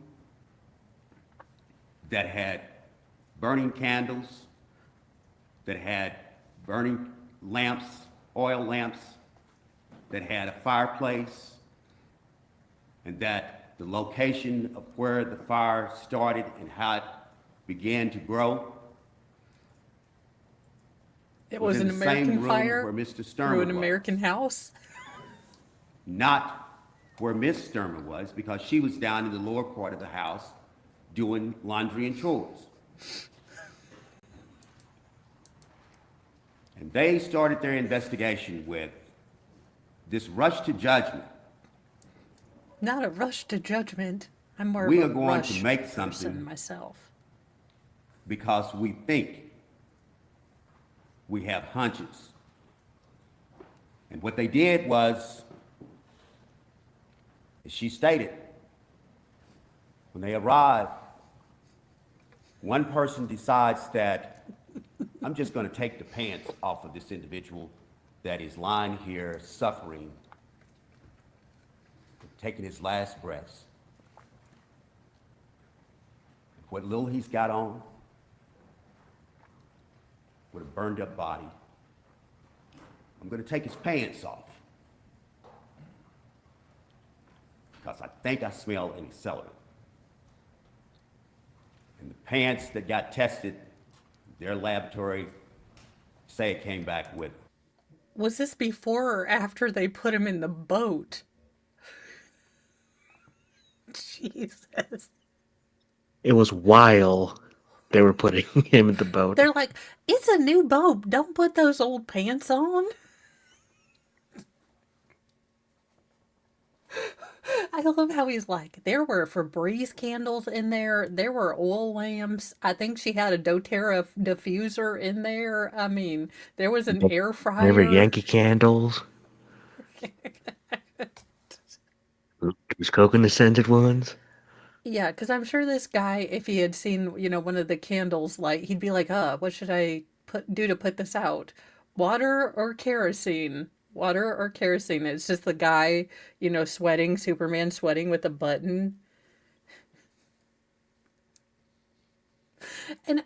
that had burning candles, that had burning lamps, oil lamps, that had a fireplace, and that the location of where the fire started and how it began to grow It was was in an the same American room fire where Mr. through Stermer an was. American house. Not where Miss Stermer was, because she was down in the lower part of the house doing laundry and chores. And they started their investigation with this rush to judgment. Not a rush to judgment. I'm more We of are a going to rush make person something myself. because we think we have hunches. And what they did was, as she stated, when they arrived, one person decides that I'm just going to take the pants off of this individual that is lying here suffering, taking his last breaths. What little he's got on, with a burned up body, I'm going to take his pants off because I think I smell an accelerant. And the pants that got tested, their laboratory say it came back with. Was this before or after they put him in the boat? Jesus. It was while they were putting him in the boat. They're like, it's a new boat. Don't put those old pants on. I love how he's like, there were Febreze candles in there. There were oil lamps. I think she had a doTERRA diffuser in there. I mean, there was an air Remember fryer. Yankee candles? Those coconut scented ones? Yeah, because I'm sure this guy, if he had seen, one of the candles light, he'd be like, what should I do to put this out? Water or kerosene? Water or kerosene? It's just the guy, sweating, Superman sweating with a button. And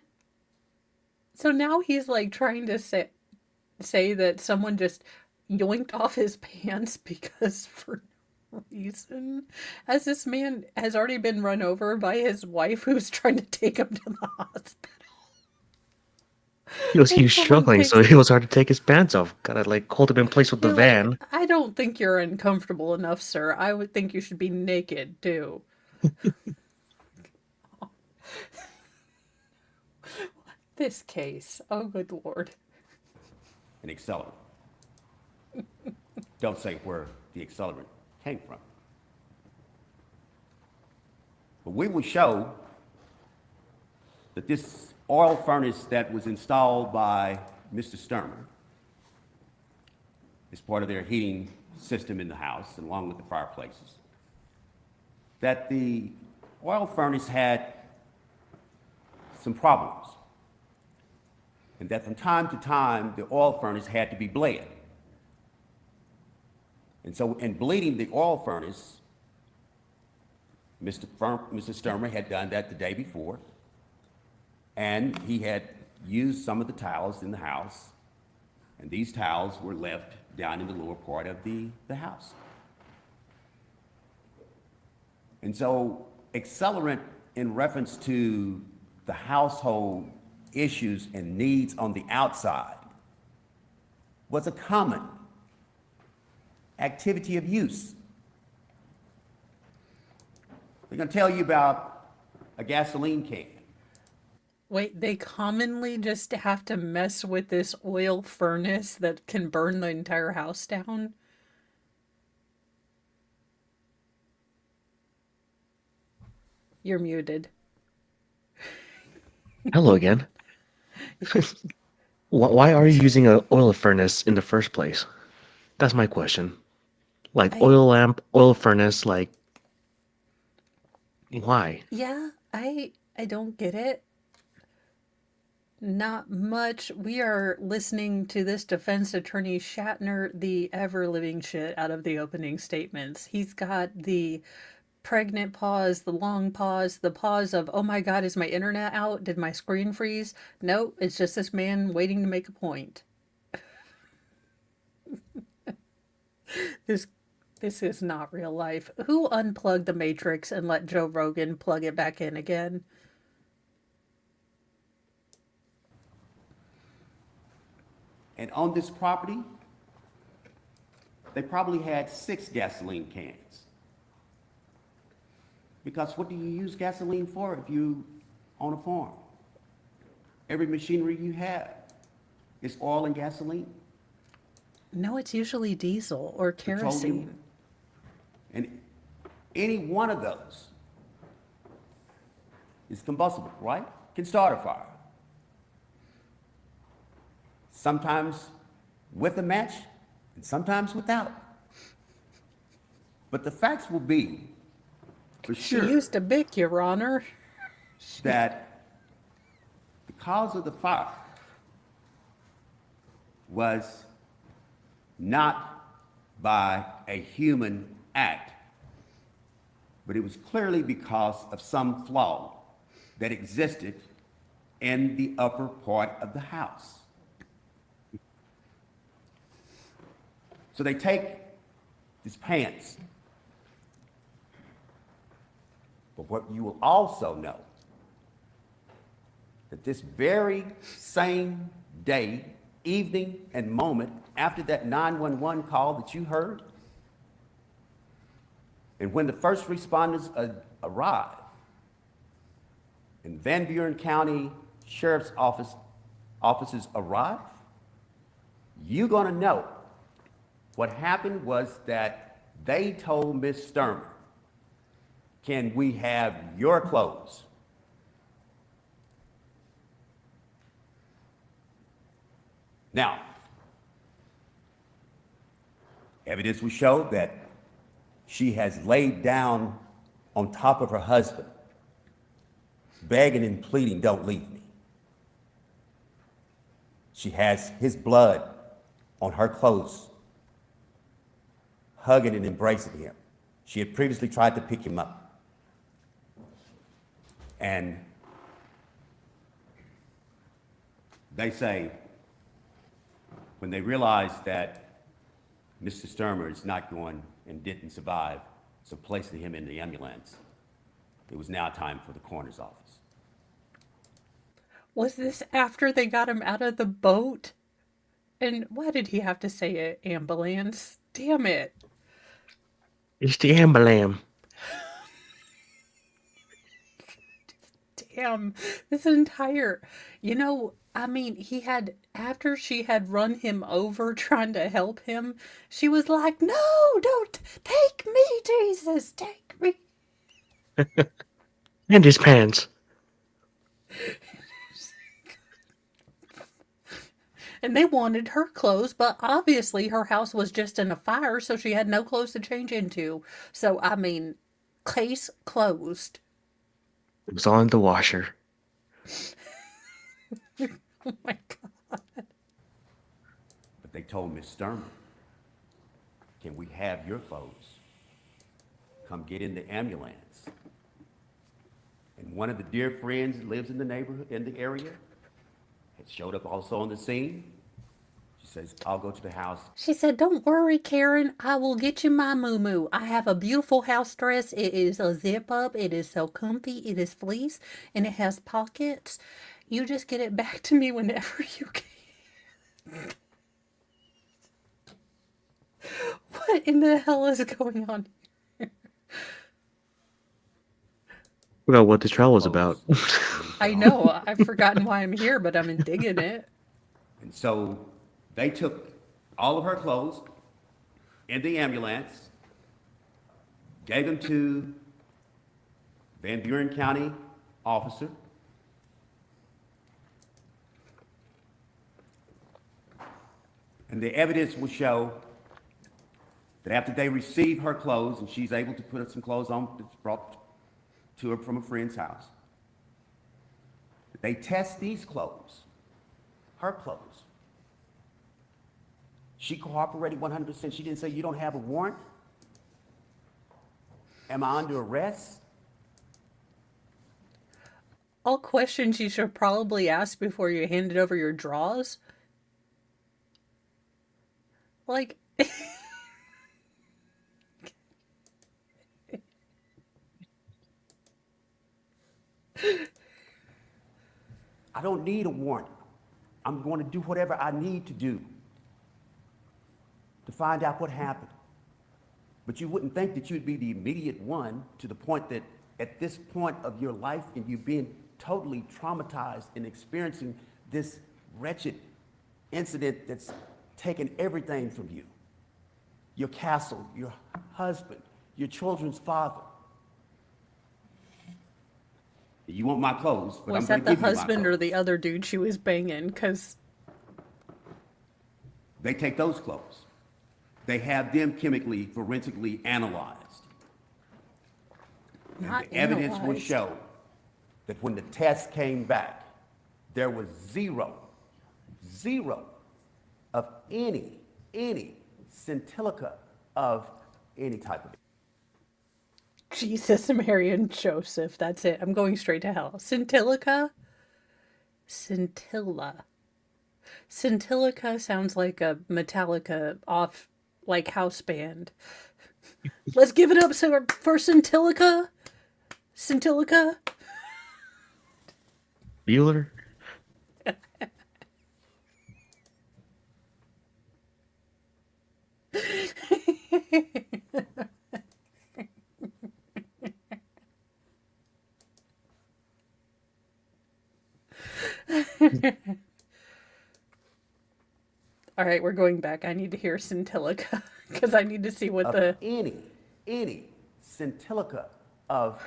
so now he's like trying to say that someone just yoinked off his pants because for no reason, as this man has already been run over by his wife who's trying to take him to the hospital. He was And someone struggling, so picks it was hard to take his pants off. Gotta hold him in place with the You're like, van. I don't think you're uncomfortable enough, sir. I would think you should be naked too. This case. Oh, good Lord. An accelerant. Don't say where the accelerant came from. But we will show that this oil furnace that was installed by Mr. Stermer is part of their heating system in the house, along with the fireplaces, that the oil furnace had some problems, and that from time to time, the oil furnace had to be bled. And so in bleeding the oil furnace, Mr. Stermer had done that the day before, and he had used some of the towels in the house, and these towels were left down in the lower part of the house. And so accelerant in reference to the household issues and needs on the outside was a common activity of use. They're going to tell you about a gasoline can. Wait, they commonly just have to mess with this oil furnace that can burn the entire house down? You're muted. Hello again. Why are you using an oil furnace in the first place? That's my question. Like I oil lamp, oil furnace, like why? Yeah, I don't get it. Not much. We are listening to this defense attorney Shatner the ever living shit out of the opening statements. He's got the pregnant pause, the long pause, the pause of, oh my God, is my internet out? Did my screen freeze? No, it's just this man waiting to make a point. This this is not real life. Who unplugged the Matrix and let Joe Rogan plug it back in again? And on this property, they probably had 6 gasoline cans. Because what do you use gasoline for if you on a farm? Every machinery you have is oil and gasoline, No, it's usually diesel or kerosene. petroleum. And any one of those is combustible, right? Can start a fire. Sometimes with a match and sometimes without. But the facts will be, for She sure, used a Bic, Your Honor. that the cause of the fire was not by a human act, but it was clearly because of some flaw that existed in the upper part of the house. So they take his pants. But what you will also know, that this very same day, evening, and moment after that 911 call that you heard, and when the first responders arrived, and Van Buren County Sheriff's officers arrived, you're gonna know what happened was that they told Miss Stermer, "Can we have your clothes?" Now, evidence will show that she has laid down on top of her husband, begging and pleading, "Don't leave me." She has his blood on her clothes, hugging and embracing him. She had previously tried to pick him up. And they say, when they realized that Mr. Stermer is not going and didn't survive, so placing him in the ambulance, it was now time for the coroner's office. Was this after they got him out of the boat? And why did he have to say it? Ambulance? Damn it. It's the Ambalam. Damn. This entire, I mean, after she had run him over trying to help him, she was like, "No, don't take me, Jesus, take me." And his pants. And they wanted her clothes, but obviously her house was just in a fire, so she had no clothes to change into. So, I mean, case closed. It was on the washer. Oh my God. But they told Miss Stermer, "Can we have your clothes? Come get in the ambulance." And one of the dear friends that lives in the neighborhood, in the area, had showed up also on the scene. She says, "I'll go to the house." She said, "Don't worry, Karen. I will get you my moo-moo. I have a beautiful house dress. It is a zip-up. It is so comfy. It is fleece, and it has pockets. You just get it back to me whenever you can." What in the hell is going on? Forgot what the trial was about. I know. I've forgotten why I'm here, but I'm digging it. And so they took all of her clothes in the ambulance, gave them to Van Buren County officer. And the evidence will show that after they receive her clothes and she's able to put some clothes on that's brought to her from a friend's house, they test these clothes, her clothes. She cooperated 100%. She didn't say, "You don't have a warrant? Am I under arrest?" All questions you should probably ask before you handed over your drawers. Like, I don't need a warrant. I'm going to do whatever I need to do to find out what happened. But you wouldn't think that you'd be the immediate one, to the point that at this point of your life and you being totally traumatized and experiencing this wretched incident that's taken everything from you. Your castle, your husband, your children's father. You want my clothes, but Was I'm that going the to give you my husband or clothes. the other dude she was banging? Because They take those clothes. They have them chemically, forensically analyzed. And not the evidence will analyzed. show that when the test came back, there was zero of any scintilla of any type of. Jesus, Mary, and Joseph. That's it. I'm going straight to hell. Scintilla? Scintilla. Scintilla sounds like a Metallica off, like, house band. Let's give it up for Scintilla. Scintilla. Bueller? All right, we're going back. I need to hear Scintilla because I need to see what the Any scintilla of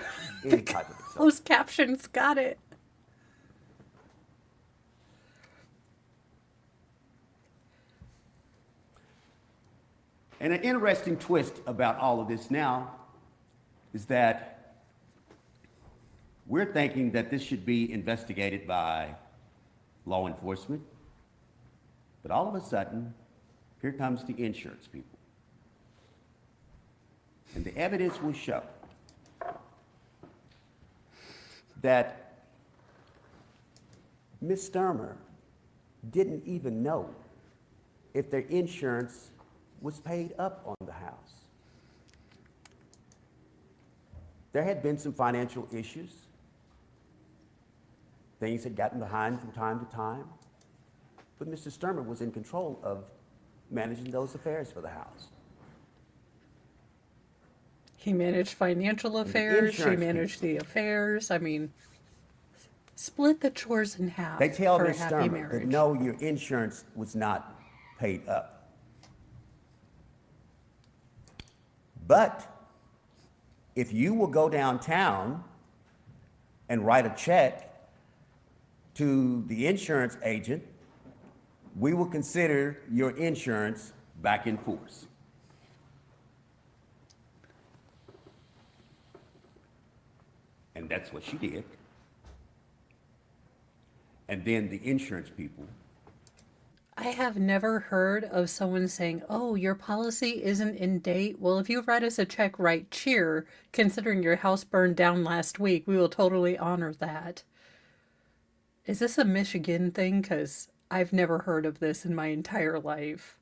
any type of substance. closed captions got it. And an interesting twist about all of this now is that we're thinking that this should be investigated by law enforcement. But all of a sudden, here comes the insurance people. And the evidence will show that Ms. Stermer didn't even know if their insurance was paid up on the house. There had been some financial issues. Things had gotten behind from time to time. But Mr. Stermer was in control of managing those affairs for the house. He managed financial the affairs. She insurance managed the affairs. I mean, split the chores in half They tell for a Ms. happy Stermer marriage. that no, your insurance was not paid up. But if you will go downtown and write a check to the insurance agent, we will consider your insurance back in force. And that's what she did. And then the insurance people, I have never heard of someone saying, oh, your policy isn't in date. Well, if you write us a check, write cheer, considering your house burned down last week, we will totally honor that. Is this a Michigan thing? Because I've never heard of this in my entire life.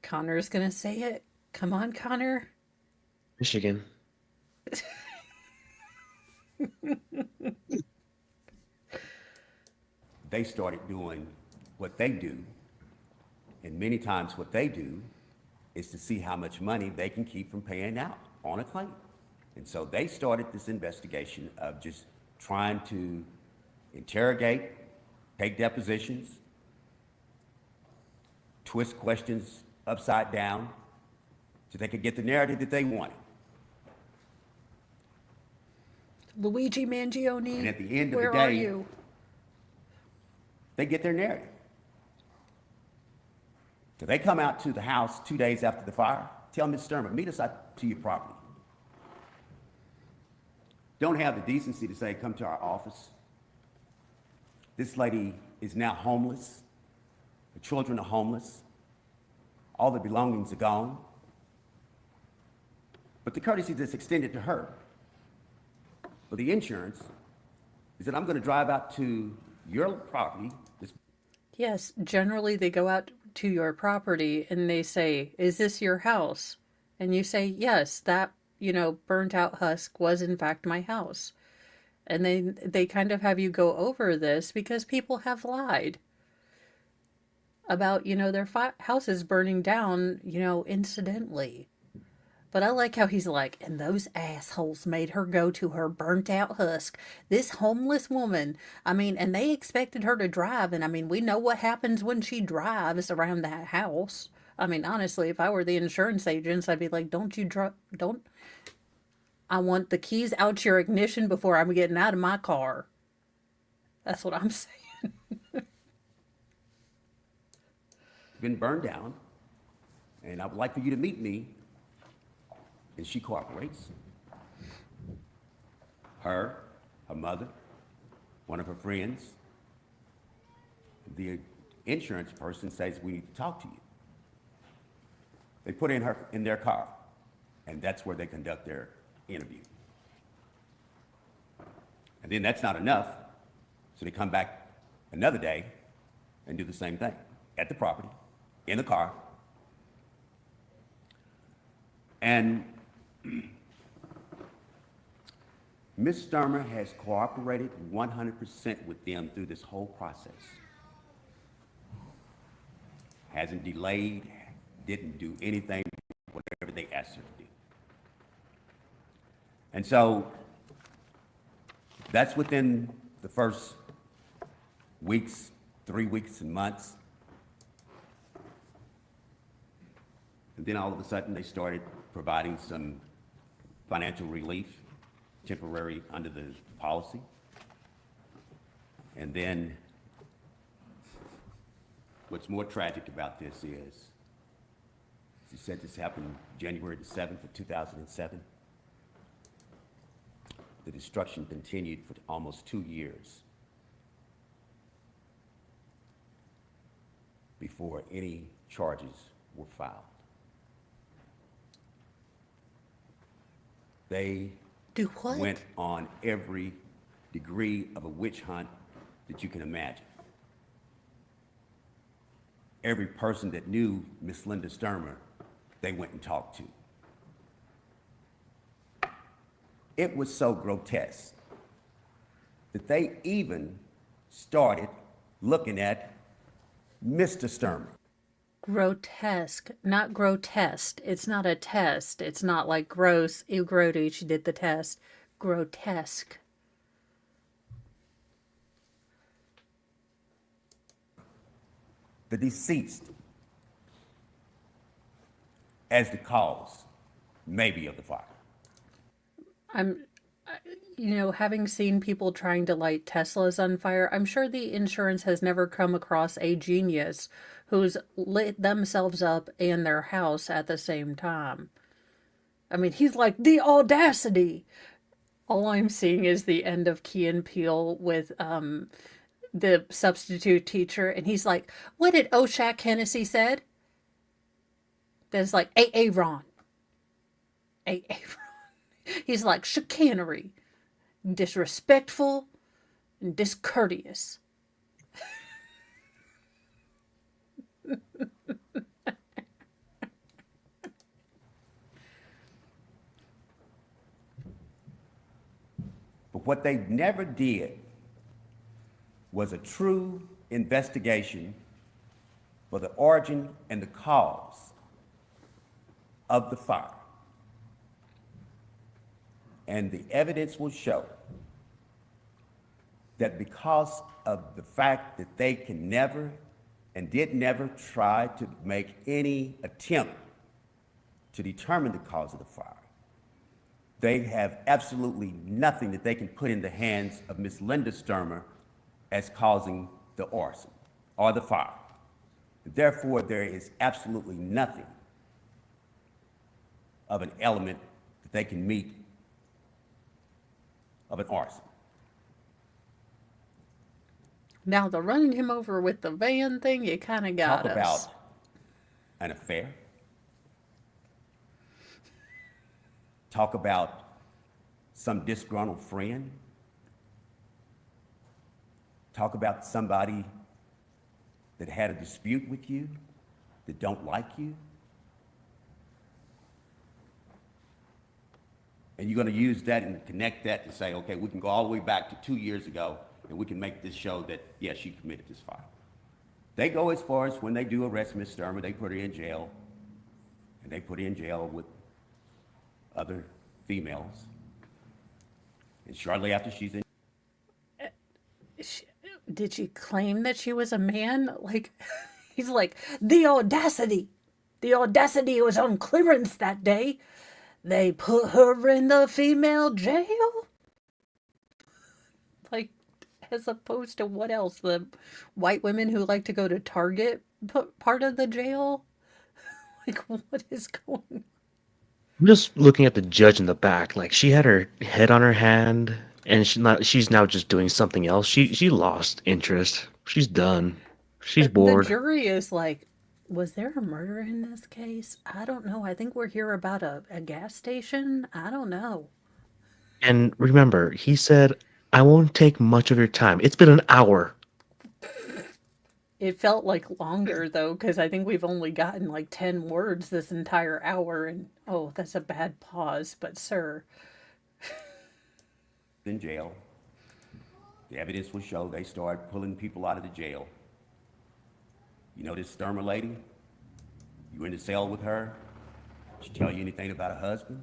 Connor's going to say it. Come on, Connor. Michigan. they started doing what they do. And many times what they do is to see how much money they can keep from paying out on a claim. And so they started this investigation of just trying to interrogate, take depositions, twist questions upside down so they could get the narrative that they wanted. Luigi Mangione, And at the end of where the are day, you? they get their narrative. So they come out to the house 2 days after the fire, tell Ms. Stermer, meet us out to your property. Don't have the decency to say, come to our office. This lady is now homeless. Her children are homeless. All their belongings are gone. But the courtesy that's extended to her for the insurance is that I'm going to drive out to your property. Yes, generally they go out to your property and they say, is this your house? And you say, yes, that, burnt out husk was in fact my house. And they kind of have you go over this because people have lied. about, their houses burning down, incidentally. But I like how he's like, and those assholes made her go to her burnt out husk. This homeless woman. I mean, and they expected her to drive. And I mean, we know what happens when she drives around that house. I mean, honestly, if I were the insurance agents, I'd be like, don't you drive, don't. I want the keys out your ignition before I'm getting out of my car. That's what I'm saying. Been burned down, and I would like for you to meet me. And she cooperates. Her mother, one of her friends, the insurance person says, we need to talk to you. They put her in their car, and that's where they conduct their interview. And then that's not enough, so they come back another day and do the same thing at the property, in the car. And Ms. Stermer has cooperated 100% with them through this whole process. Hasn't delayed, didn't do anything, whatever they asked her to do. And so that's within the first weeks, 3 weeks and months. And then all of a sudden they started providing some financial relief, temporary under the policy. And then what's more tragic about this is, she said this happened January the 7th of 2007. The destruction continued for almost 2 years before any charges were filed. They Do what? went on every degree of a witch hunt that you can imagine. Every person that knew Miss Linda Stermer, they went and talked to. It was so grotesque that they even started looking at Mr. Stermer. Grotesque, not grotesque. It's not a test. It's not like gross. Ew, grody, she did the test. Grotesque. The deceased as the cause, maybe, of the fire. Having seen people trying to light Teslas on fire, I'm sure the insurance has never come across a genius who's lit themselves up and their house at the same time. I mean, he's like, the audacity. All I'm seeing is the end of Key and Peele with the substitute teacher, and he's like, what did Oshak Hennessy said? There's like, Ron. Ron. He's like, chicanery, disrespectful, and discourteous. But what they never did was a true investigation for the origin and the cause of the fire. And the evidence will show that because of the fact that they can never and did never try to make any attempt to determine the cause of the fire, they have absolutely nothing that they can put in the hands of Miss Linda Stermer as causing the arson or the fire. Therefore, there is absolutely nothing of an element that they can meet of an arson. Now, the running him over with the van thing, you kind of got Talk us. about an affair. Talk about some disgruntled friend. Talk about somebody that had a dispute with you, that don't like you. And you're going to use that and connect that to say, okay, we can go all the way back to 2 years ago and we can make this show that, yes, she committed this fire. They go as far as when they do arrest Miss Stermer, they put her in jail, and they put her in jail with other females. And shortly after she's in, She, did she claim that she was a man? Like, he's like, the audacity! The audacity was on clearance that day. They put her in the female jail? Like, as opposed to what else? The white women who like to go to Target part of the jail? Like, what is going on? I'm just looking at the judge in the back. Like she had her head on her hand, and she's now just doing something else. She lost interest. She's done. She's The bored. jury is like, was there a murder in this case? I don't know. I think we're here about a gas station. I don't know. And remember, he said, "I won't take much of your time." It's been an hour. It felt like longer though, because I think we've only gotten like 10 words this entire hour. And oh, that's a bad pause. But, sir, in jail, the evidence will show they started pulling people out of the jail. You know this Stermer lady? You were in the cell with her? Did she tell you anything about her husband?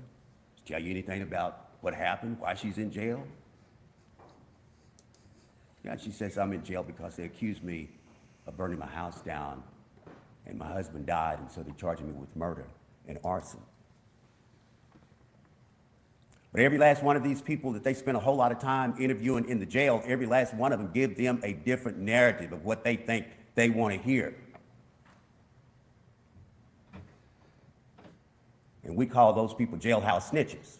Did she tell you anything about what happened, why she's in jail? Yeah, she says, I'm in jail because they accused me of burning my house down, and my husband died, and so they're charging me with murder and arson. But every last one of these people that they spend a whole lot of time interviewing in the jail, every last one of them give them a different narrative of what they think they want to hear. And we call those people jailhouse snitches.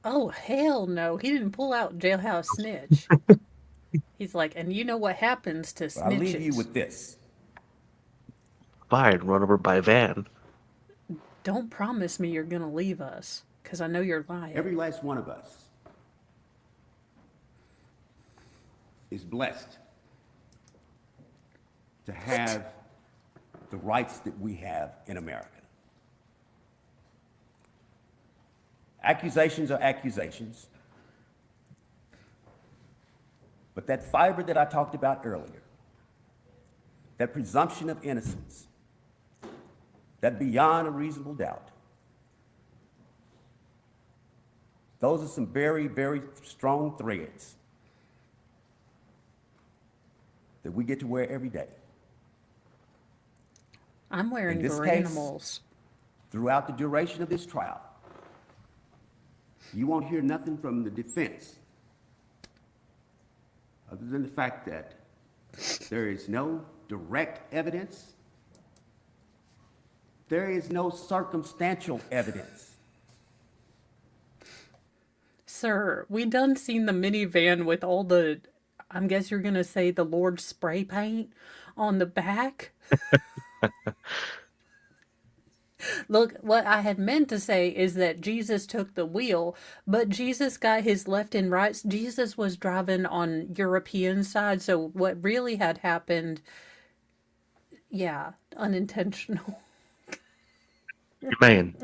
oh, hell no. He didn't pull out jailhouse snitch. He's like, and you know what happens to But I'll leave you snitches. with this. Fired, run over by a van. Don't promise me you're going to leave us, because I know you're lying. Every last one of us is blessed to have the rights that we have in America. Accusations are accusations. But that fiber that I talked about earlier, that presumption of innocence, that beyond a reasonable doubt, those are some very, very strong threads that we get to wear every day. I'm wearing In this for case, animals. Throughout the duration of this trial, you won't hear nothing from the defense other than the fact that there is no direct evidence, there is no circumstantial evidence. Sir, we done seen the minivan with all the, I guess you're going to say the Lord spray paint on the back. Look, what I had meant to say is that Jesus took the wheel, but Jesus got his left and right. Jesus was driving on European side, so what really had happened, yeah, unintentional. Man,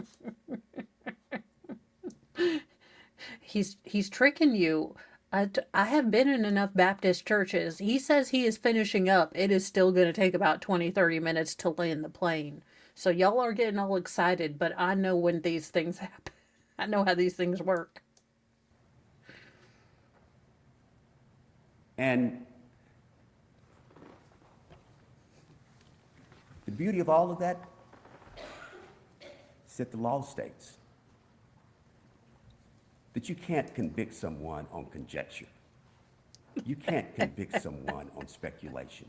He's tricking you. I have been in enough Baptist churches. He says he is finishing up. It is still going to take about 20-30 minutes to land the plane. So y'all are getting all excited, but I know when these things happen. I know how these things work. And the beauty of all of that is that the law states that you can't convict someone on conjecture. You can't convict someone on speculation.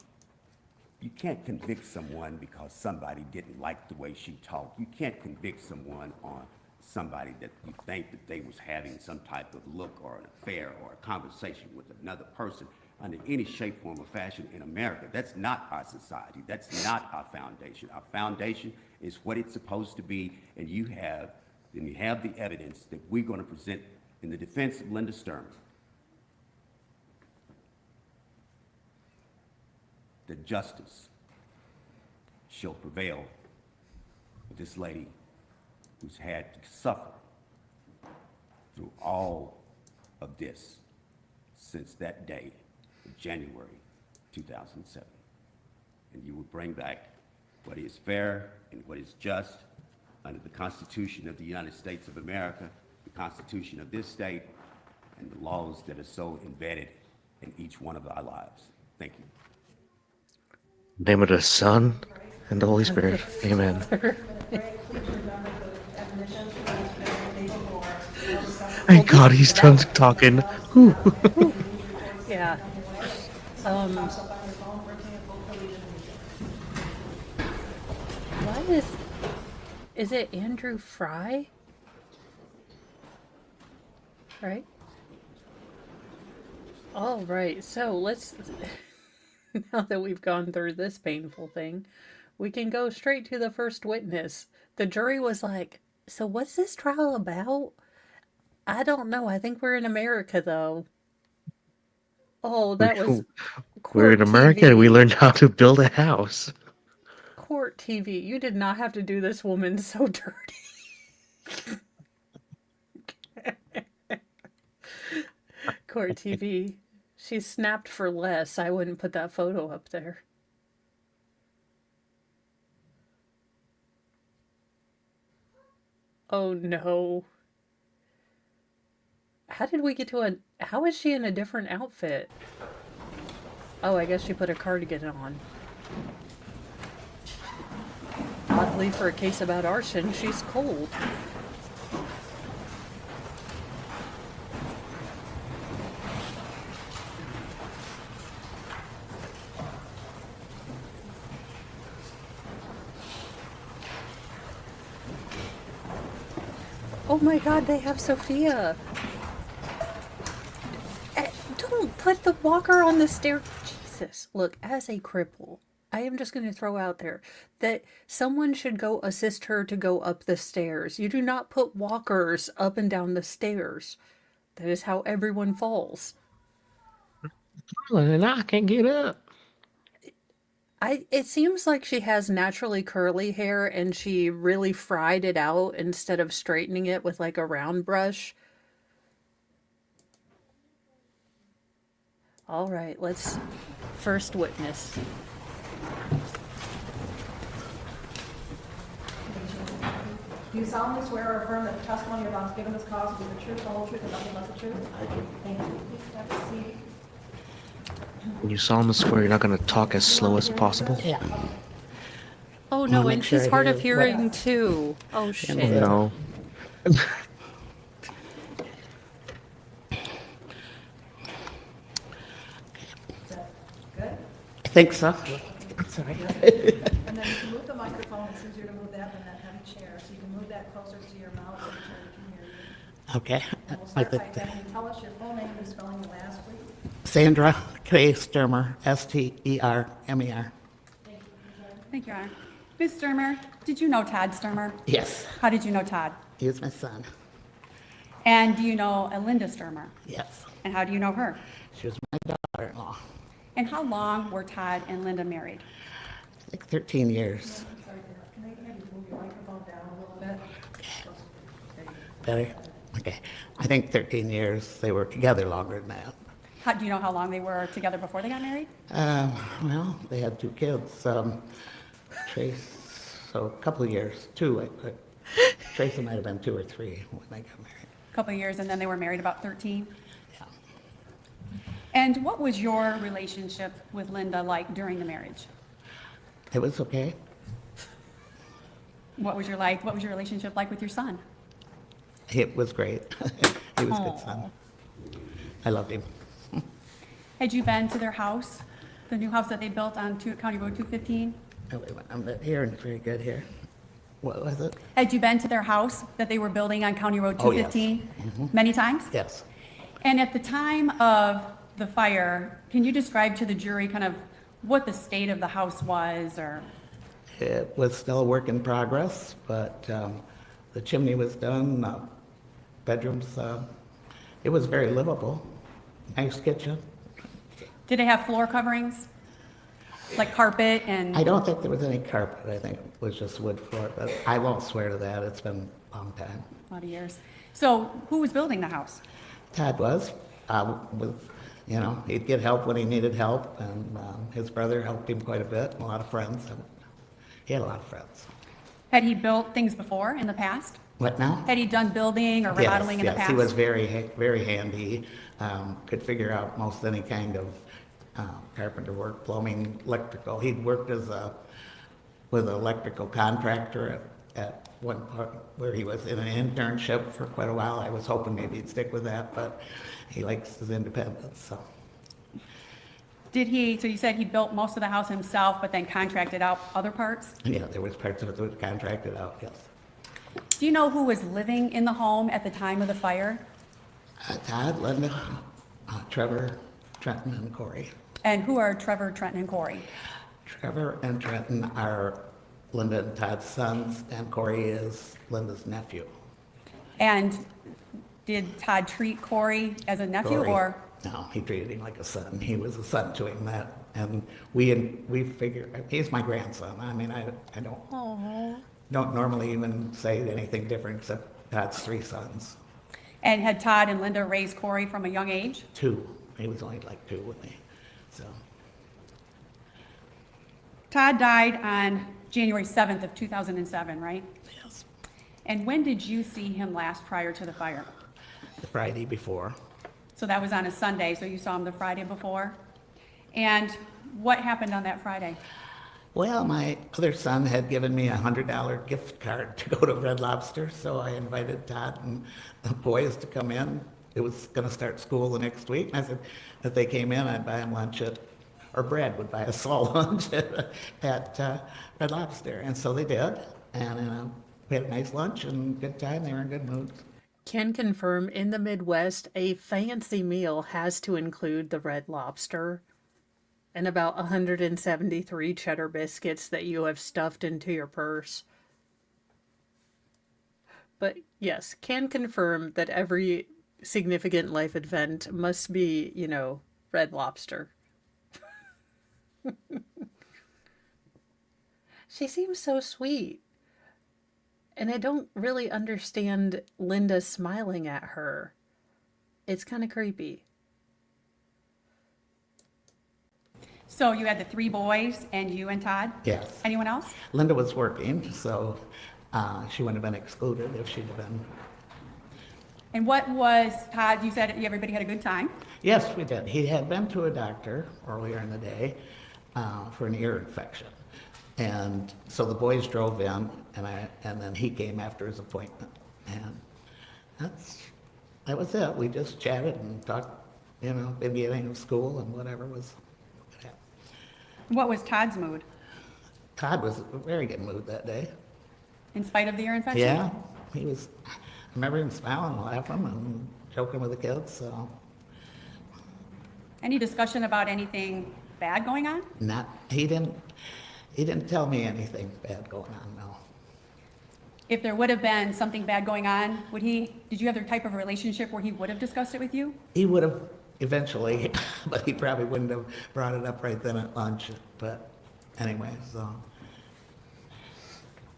You can't convict someone because somebody didn't like the way she talked. You can't convict someone on somebody that you think that they was having some type of look or an affair or a conversation with another person under any shape, form, or fashion in America. That's not our society. That's not our foundation. Our foundation is what it's supposed to be, and you have the evidence that we're going to present in the defense of Linda Stermer. That justice shall prevail with this lady who's had to suffer through all of this since that day of January 2007. and you will bring back what is fair and what is just under the Constitution of the United States of America, the Constitution of this state, and the laws that are so embedded in each one of our lives. Thank you. In the name of the Son and the Holy Spirit. Amen. Thank God he's done talking. Whew. Yeah. What is it Andrew Fry? Right? All right, so let's, now that we've gone through this painful thing, we can go straight to the first witness. The jury was like, so what's this trial about? I don't know. I think we're in America, though. Oh, that was We're in Court America and we TV. learned how to build a house. Court TV. You did not have to do this woman so dirty. Court TV. She snapped for less. I wouldn't put that photo up there. Oh no. How did we get to a... How is she in a different outfit? Oh, I guess she put a cardigan on. Oddly, for a case about arson, she's cold. Oh my God, they have Sophia. Don't put the walker on the stair. Jesus. Look, as a cripple, I am just going to throw out there that someone should go assist her to go up the stairs. You do not put walkers up and down the stairs. That is how everyone falls. And I can't get up. It seems like she has naturally curly hair and she really fried it out instead of straightening it with like a round brush. All right, let's first witness. Do you solemnly swear or affirm that the testimony you're about to give in this cause will be the truth, the whole truth, and nothing but the truth? I do. Thank you. Please have a seat. When you solemnly swear you're not going to talk as slow as possible? Yeah. Oh no, make and sure she's I hard hear of hearing too. Oh shit. No. Good? I think so. Sorry. And then you can move the microphone, it's easier to move that than that heavy chair, so you can move that closer to your mouth so the chair can hear you. Okay. And we'll I start by think having you tell us your full name and spelling the last, please. Sandra K. Stermer, Stermer. Thank you, Your Honor. Ms. Stermer, did you know Todd Stermer? Yes, How did you know Todd? he is my son. And do you know Linda Stermer? Yes, And how do you know her? she was my daughter-in-law. And how long were Todd and Linda married? I think 13 years. Sorry, can I have you move your microphone down a little bit? Better? Okay. I think 13 years. They were together longer than that. How, do you know how long they were together before they got married? Well, they had 2 kids. Trace, so a couple of years, 2. Tracy might have been 2 or 3 when they got married. A couple of years, and then they were married about 13. Yeah. And what was your relationship with Linda like during the marriage? It was okay. What was your relationship like with your son? It was great. He was a good son. I loved him. Had you been to their house, the new house that they built on County Road 215? Oh, wait, I'm not hearing very good here. What was it? Had you been to their house that they were building on County Road Oh, yes. 215? Many times? Yes. And at the time of the fire, can you describe to the jury kind of what the state of the house was, or? It was still a work in progress, but the chimney was done, bedrooms, it was very livable. Nice kitchen. Did it have floor coverings? Like carpet and? I don't think there was any carpet. I think it was just wood floor, but I won't swear to that. It's been a long time. A lot of years. So who was building the house? Todd was, with you know, he'd get help when he needed help, and his brother helped him quite a bit, and a lot of friends. And he had a lot of friends. Had he built things before in the past? What now? Had he done building or remodeling in the Yes, past? he was very handy. Could figure out most any kind of carpenter work, plumbing, electrical. He'd worked with an electrical contractor at one part where he was in an internship for quite a while. I was hoping maybe he'd stick with that, but he likes his independence, so. Did he, so you said he built most of the house himself, but then contracted out other parts? Yeah, there was parts of it that was contracted out, yes. Do you know who was living in the home at the time of the fire? Todd, Linda, Trevor, Trenton, and Corey. And who are Trevor, Trenton, and Corey? Trevor and Trenton are Linda and Todd's sons, and Corey is Linda's nephew. And did Todd treat Corey as a nephew Corey, or? no, he treated him like a son. He was a son to him. And we figured he's my grandson. I mean, I don't normally even say anything different except Todd's 3 sons. And had Todd and Linda raised Corey from a young age? 2. He was only like 2 with me. So Todd died on January 7th of 2007, right? yes, And when did you see him last prior to the fire? the Friday before. So that was on a Sunday, so you saw him the Friday before? And what happened on that Friday? Well, my other son had given me a $100 gift card to go to Red Lobster, so I invited Todd and the boys to come in. It was going to start school the next week, and I said if they came in, I'd buy them lunch or Brad would buy us all lunch at Red Lobster, and so they did, and we had a nice lunch and good time. They were in good mood. Can confirm in the Midwest, a fancy meal has to include the Red Lobster and about 173 cheddar biscuits that you have stuffed into your purse. But yes, can confirm that every significant life event must be, Red Lobster. She seems so sweet. And I don't really understand Linda smiling at her. It's kind of creepy. So you had the 3 boys and you and Todd? Yes. Anyone else? Linda was working, so she wouldn't have been excluded if she'd have been. And what was, Todd, you said everybody had a good time? Yes, we did. He had been to a doctor earlier in the day for an ear infection. And so the boys drove in, and then he came after his appointment. And that was it. We just chatted and talked, beginning of school and whatever was. What was Todd's mood? Todd was in a very good mood that day. In spite of the ear infection? Yeah, he was. I remember him smiling and laughing and joking with the kids. So. Any discussion about anything bad going on? He didn't tell me anything bad going on, no. If there would have been something bad going on, did you have the type of relationship where he would have discussed it with you? He would have eventually, but he probably wouldn't have brought it up right then at lunch. But anyway, so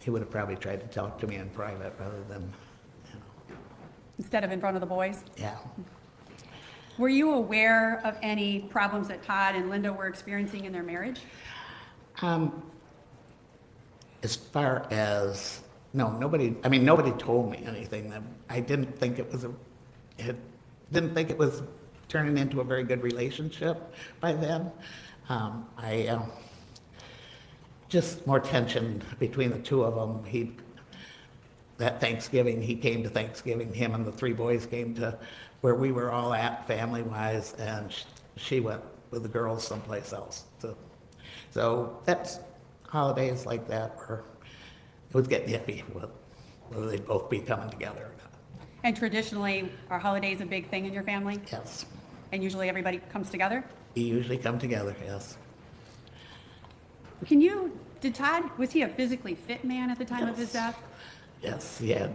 he would have probably tried to talk to me in private rather than, Instead of in front of the boys? yeah. Were you aware of any problems that Todd and Linda were experiencing in their marriage? As far as, no, nobody told me anything. I didn't think it was turning into a very good relationship by then. Just more tension between the 2 of them. That Thanksgiving, he came to Thanksgiving, him and the 3 boys came to where we were all at family-wise, and she went with the girls someplace else. So that's holidays like that where it was getting iffy whether they'd both be coming together or not. And traditionally, are holidays a big thing in your family? Yes. And usually everybody comes together? We usually come together, yes. Did Todd, was he a physically fit man at the time of his death? Yes, he had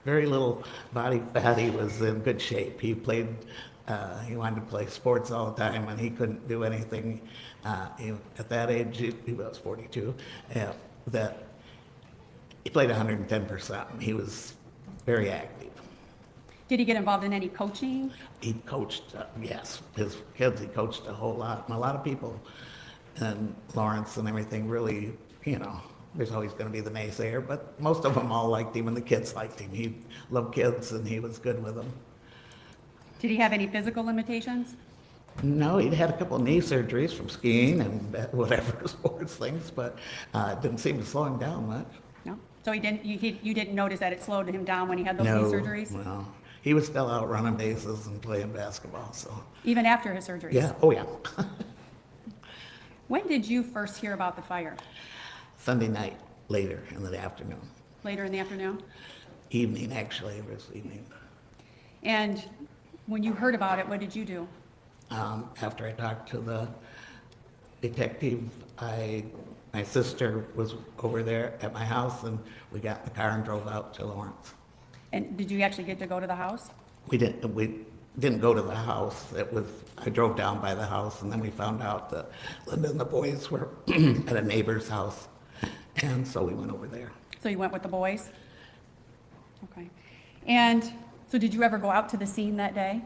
very little body fat. He was in good shape. He wanted to play sports all the time, and he couldn't do anything. At that age, he was 42, that he played 110%. He was very active. Did he get involved in any coaching? He coached, yes, his kids, he coached a whole lot. And a lot of people in Lawrence and everything really, you know, there's always going to be the naysayer, but most of them all liked him and the kids liked him. He loved kids and he was good with them. Did he have any physical limitations? No, he'd had a couple of knee surgeries from skiing and whatever sports things, but it didn't seem to slow him down much. No? So he didn't, you didn't notice that it slowed him down when he had those knee No, surgeries? no. He was still out running bases and playing basketball, so. Even after his surgeries? Yeah, oh yeah. When did you first hear about the fire? Sunday night, later in the afternoon. Later in the afternoon? Evening, actually, it was evening. And when you heard about it, what did you do? After I talked to the detective, my sister was over there at my house and we got in the car and drove out to Lawrence. And did you actually get to go to the house? We didn't go to the house. I drove down by the house and then we found out that Linda and the boys were at a neighbor's house. And so we went over there. So you went with the boys? Okay. And so did you ever go out to the scene that day?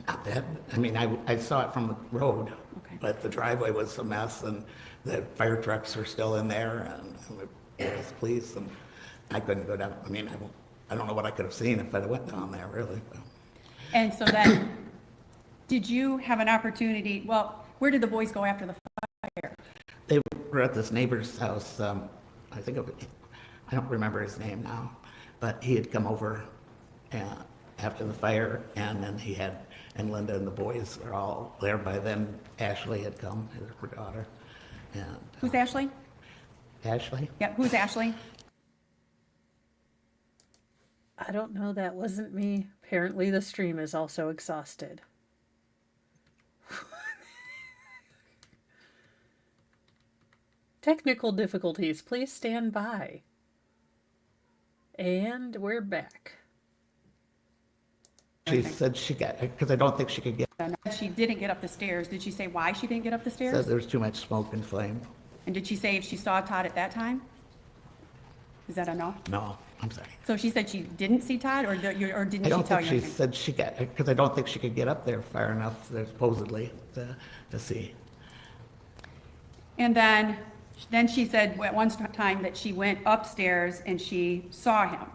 Not that, I mean, I saw it from the road, Okay. but the driveway was a mess and the fire trucks were still in there and there was police and I couldn't go down. I mean, I don't know what I could have seen if I went down there, really. And so then, did you have an opportunity, well, where did the boys go after the fire? They were at this neighbor's house, I don't remember his name now, but he had come over after the fire and then and Linda and the boys were all there by then. Ashley had come, her daughter. And, Who's Ashley? Ashley? Yeah, who's Ashley? I don't know, that wasn't me. Apparently the stream is also exhausted. Technical difficulties, please stand by. And we're back. She said she got, because I don't think she could get, She didn't get up the stairs. Did she say why she didn't get up the said stairs? there was too much smoke and flame. And did she say if she saw Todd at that time? Is that a no? No, I'm sorry. So she said she didn't see Todd, or didn't I she don't tell think you she anything? said she got, because I don't think she could get up there far enough, supposedly, to see. And then she said at one time that she went upstairs and she saw him,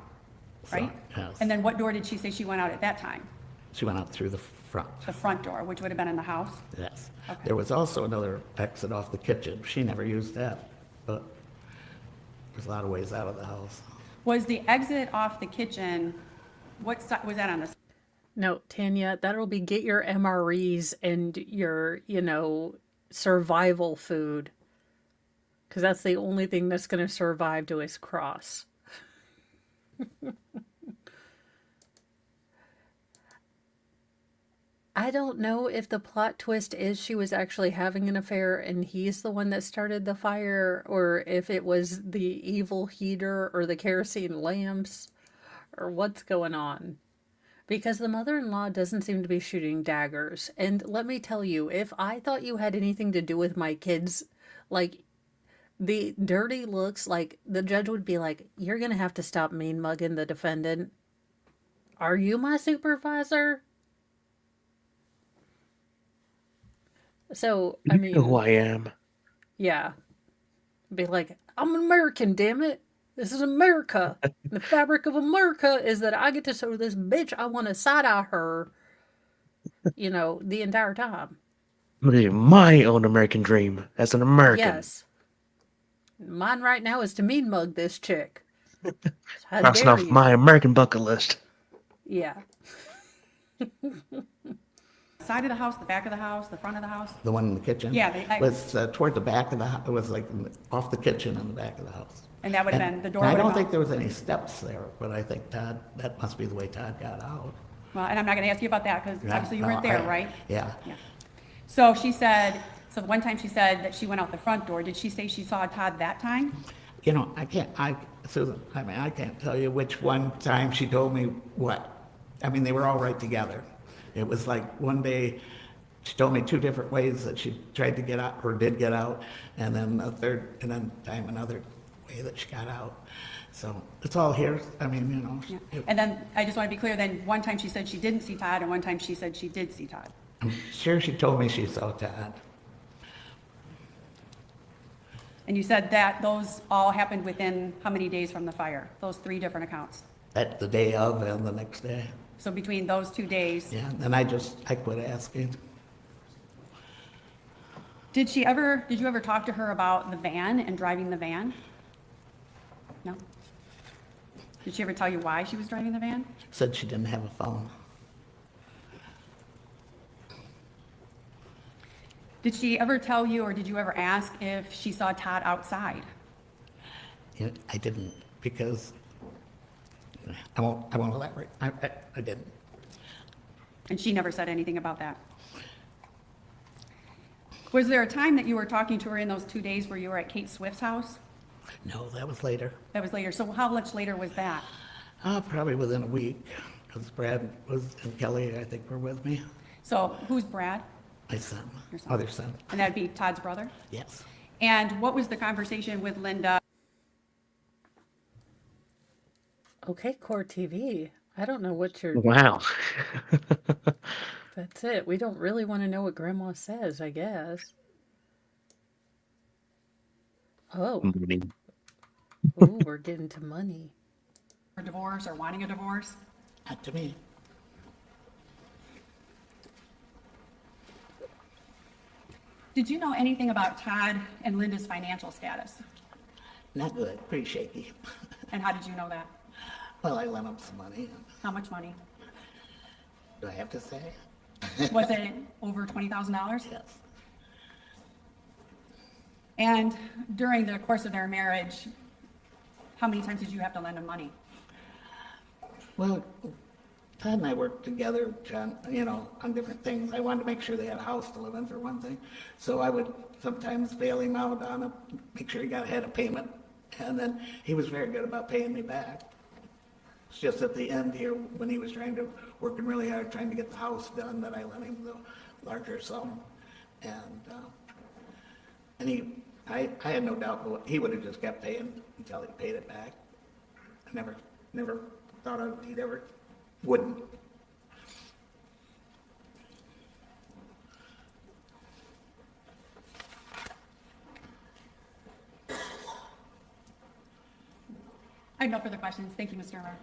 right? Yes. And then what door did she say she went out at that time? She went out through the front, The front door, which would have been in the house? yes. Okay. There was also another exit off the kitchen. She never used that, but there's a lot of ways out of the house. Was the exit off the kitchen, what side, was that on the, No, Tanya, that'll be get your MREs and your, survival food. Because that's the only thing that's going to survive to his cross. I don't know if the plot twist is she was actually having an affair and he's the one that started the fire, or if it was the evil heater or the kerosene lamps, or what's going on. Because the mother-in-law doesn't seem to be shooting daggers. And let me tell you, if I thought you had anything to do with my kids, like, the dirty looks, like, the judge would be like, you're going to have to stop mean mugging the defendant. Are you my supervisor? So, I mean, You know who I am. yeah. Be like, I'm an American, damn it. This is America. The fabric of America is that I get to show this bitch I want to side-eye her, the entire time. I'm living my own American dream as an American. Yes. Mine right now is to mean mug this chick. How Crossing dare off you? my American bucket list. Yeah. side of the house, the back of the house, the front of the house? The one in the kitchen? Yeah, Was toward the back of the house. It was like off the kitchen in the back of the house. And that would have been, the door And would I have don't think gone. there was any steps there, but I think that must be the way Todd got out. Well, and I'm not gonna ask you about that, because obviously you weren't there, right? Yeah. Yeah. So she said, so one time she said that she went out the front door. Did she say she saw Todd that time? Susan, I can't tell you which one time she told me what. I mean, they were all right together. It was like one day, she told me two different ways that she tried to get out, or did get out, and then another way that she got out. So it's all here. I mean, you know. Yeah. And then, I just want to be clear, then one time she said she didn't see Todd, and one time she said she did see Todd. I'm sure she told me she saw Todd. And you said that those all happened within how many days from the fire? Those 3 different accounts? At the day of and the next day. So between those 2 days, Yeah, and I quit asking. did you ever talk to her about the van and driving the van? No? Did she ever tell you why she was driving the van? Said she didn't have a phone. Did she ever tell you, or did you ever ask if she saw Todd outside? Yeah, I didn't, because I won't elaborate. I didn't. And she never said anything about that? Was there a time that you were talking to her in those 2 days where you were at Kate Swift's house? No, that was later. That was later. So how much later was that? Probably within a week, because Brad and Kelly, I think, were with me. So who's Brad? My son, Your son. other son, And that'd be Todd's brother? yes. And what was the conversation with Linda? Okay, Court TV. I don't know what you're. Wow. That's it. We don't really want to know what Grandma says, I guess. Oh, Money. ooh, we're getting to money. For divorce or wanting a divorce? Not to me. Did you know anything about Todd and Linda's financial status? Not good, pretty shaky. And how did you know that? Well, I lent him some money. How much money? Do I have to say? Was it over $20,000? Yes. And during the course of their marriage, how many times did you have to lend him money? Well, Todd and I worked together, John, on different things. I wanted to make sure they had a house to live in, for one thing. So I would sometimes bail him out on it, make sure he had a payment. And then he was very good about paying me back. It's just at the end here, when he was working really hard, trying to get the house done, that I lent him the larger sum. And I had no doubt that he would have just kept paying until he paid it back. I never thought he'd ever wouldn't. I have no further questions. Thank you, Ms. Stermer.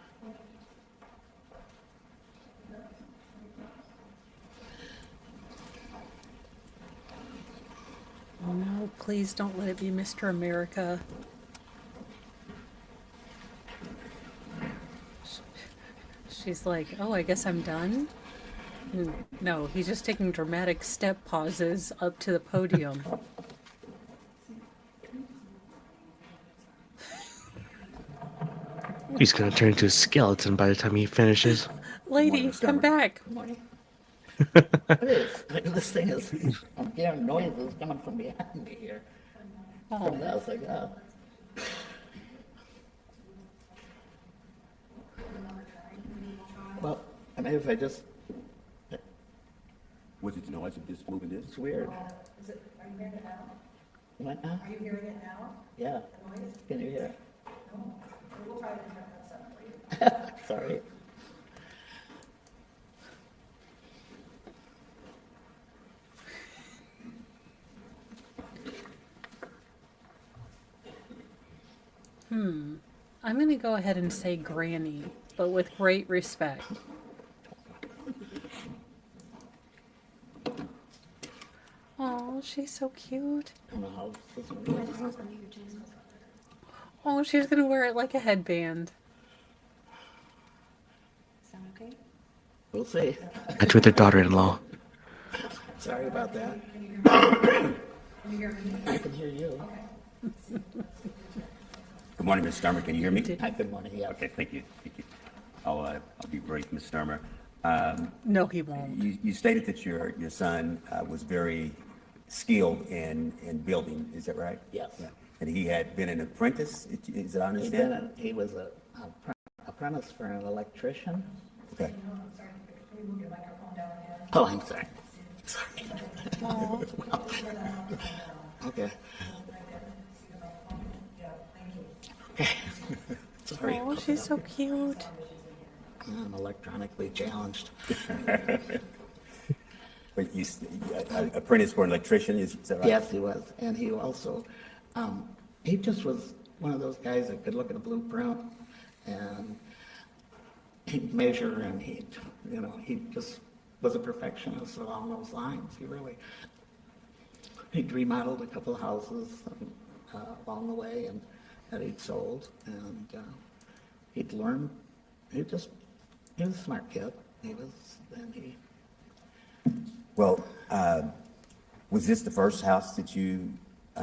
Oh no, please don't let it be Mr. America. She's like, oh, I guess I'm done? No, he's just taking dramatic step pauses up to the podium. He's gonna turn into a skeleton by the time he finishes. Lady, come back. What is? This thing is, I'm hearing noises coming from behind me here. From the house I go. Well, I mean, if I just, Was it noise of just moving this? it's weird. Are you hearing it now? What now? Are you hearing it now? Yeah. Can you hear? No. We'll try to turn that separately. Sorry. I'm going to go ahead and say Granny, but with great respect. Oh, she's so cute. I don't know how this one goes. Oh, she's going to wear it like a headband. Sound okay? We'll see. That's with their daughter-in-law. Sorry about that. I can hear you. Good morning, Ms. Stermer. Can you hear me? Hi, good morning, yeah. Okay, thank you. Thank you. I'll be brief, Ms. Stermer. No, he won't. You stated that your son was very skilled in building. Is that right? Yes. Yeah. And he had been an apprentice. Is it I understand? He was an apprentice for an electrician. Okay. Oh, I'm sorry. Sorry. Okay. Okay. Sorry Oh, about she's that. so cute. I'm electronically challenged. But apprentice for an electrician, is that right? Yes, he was, and he also, he just was one of those guys that could look at a blueprint and he'd measure and he just was a perfectionist along those lines. He'd remodeled a couple of houses along the way and that he'd sold, and he'd learned. He was a smart kid. Well, was this the first house that you,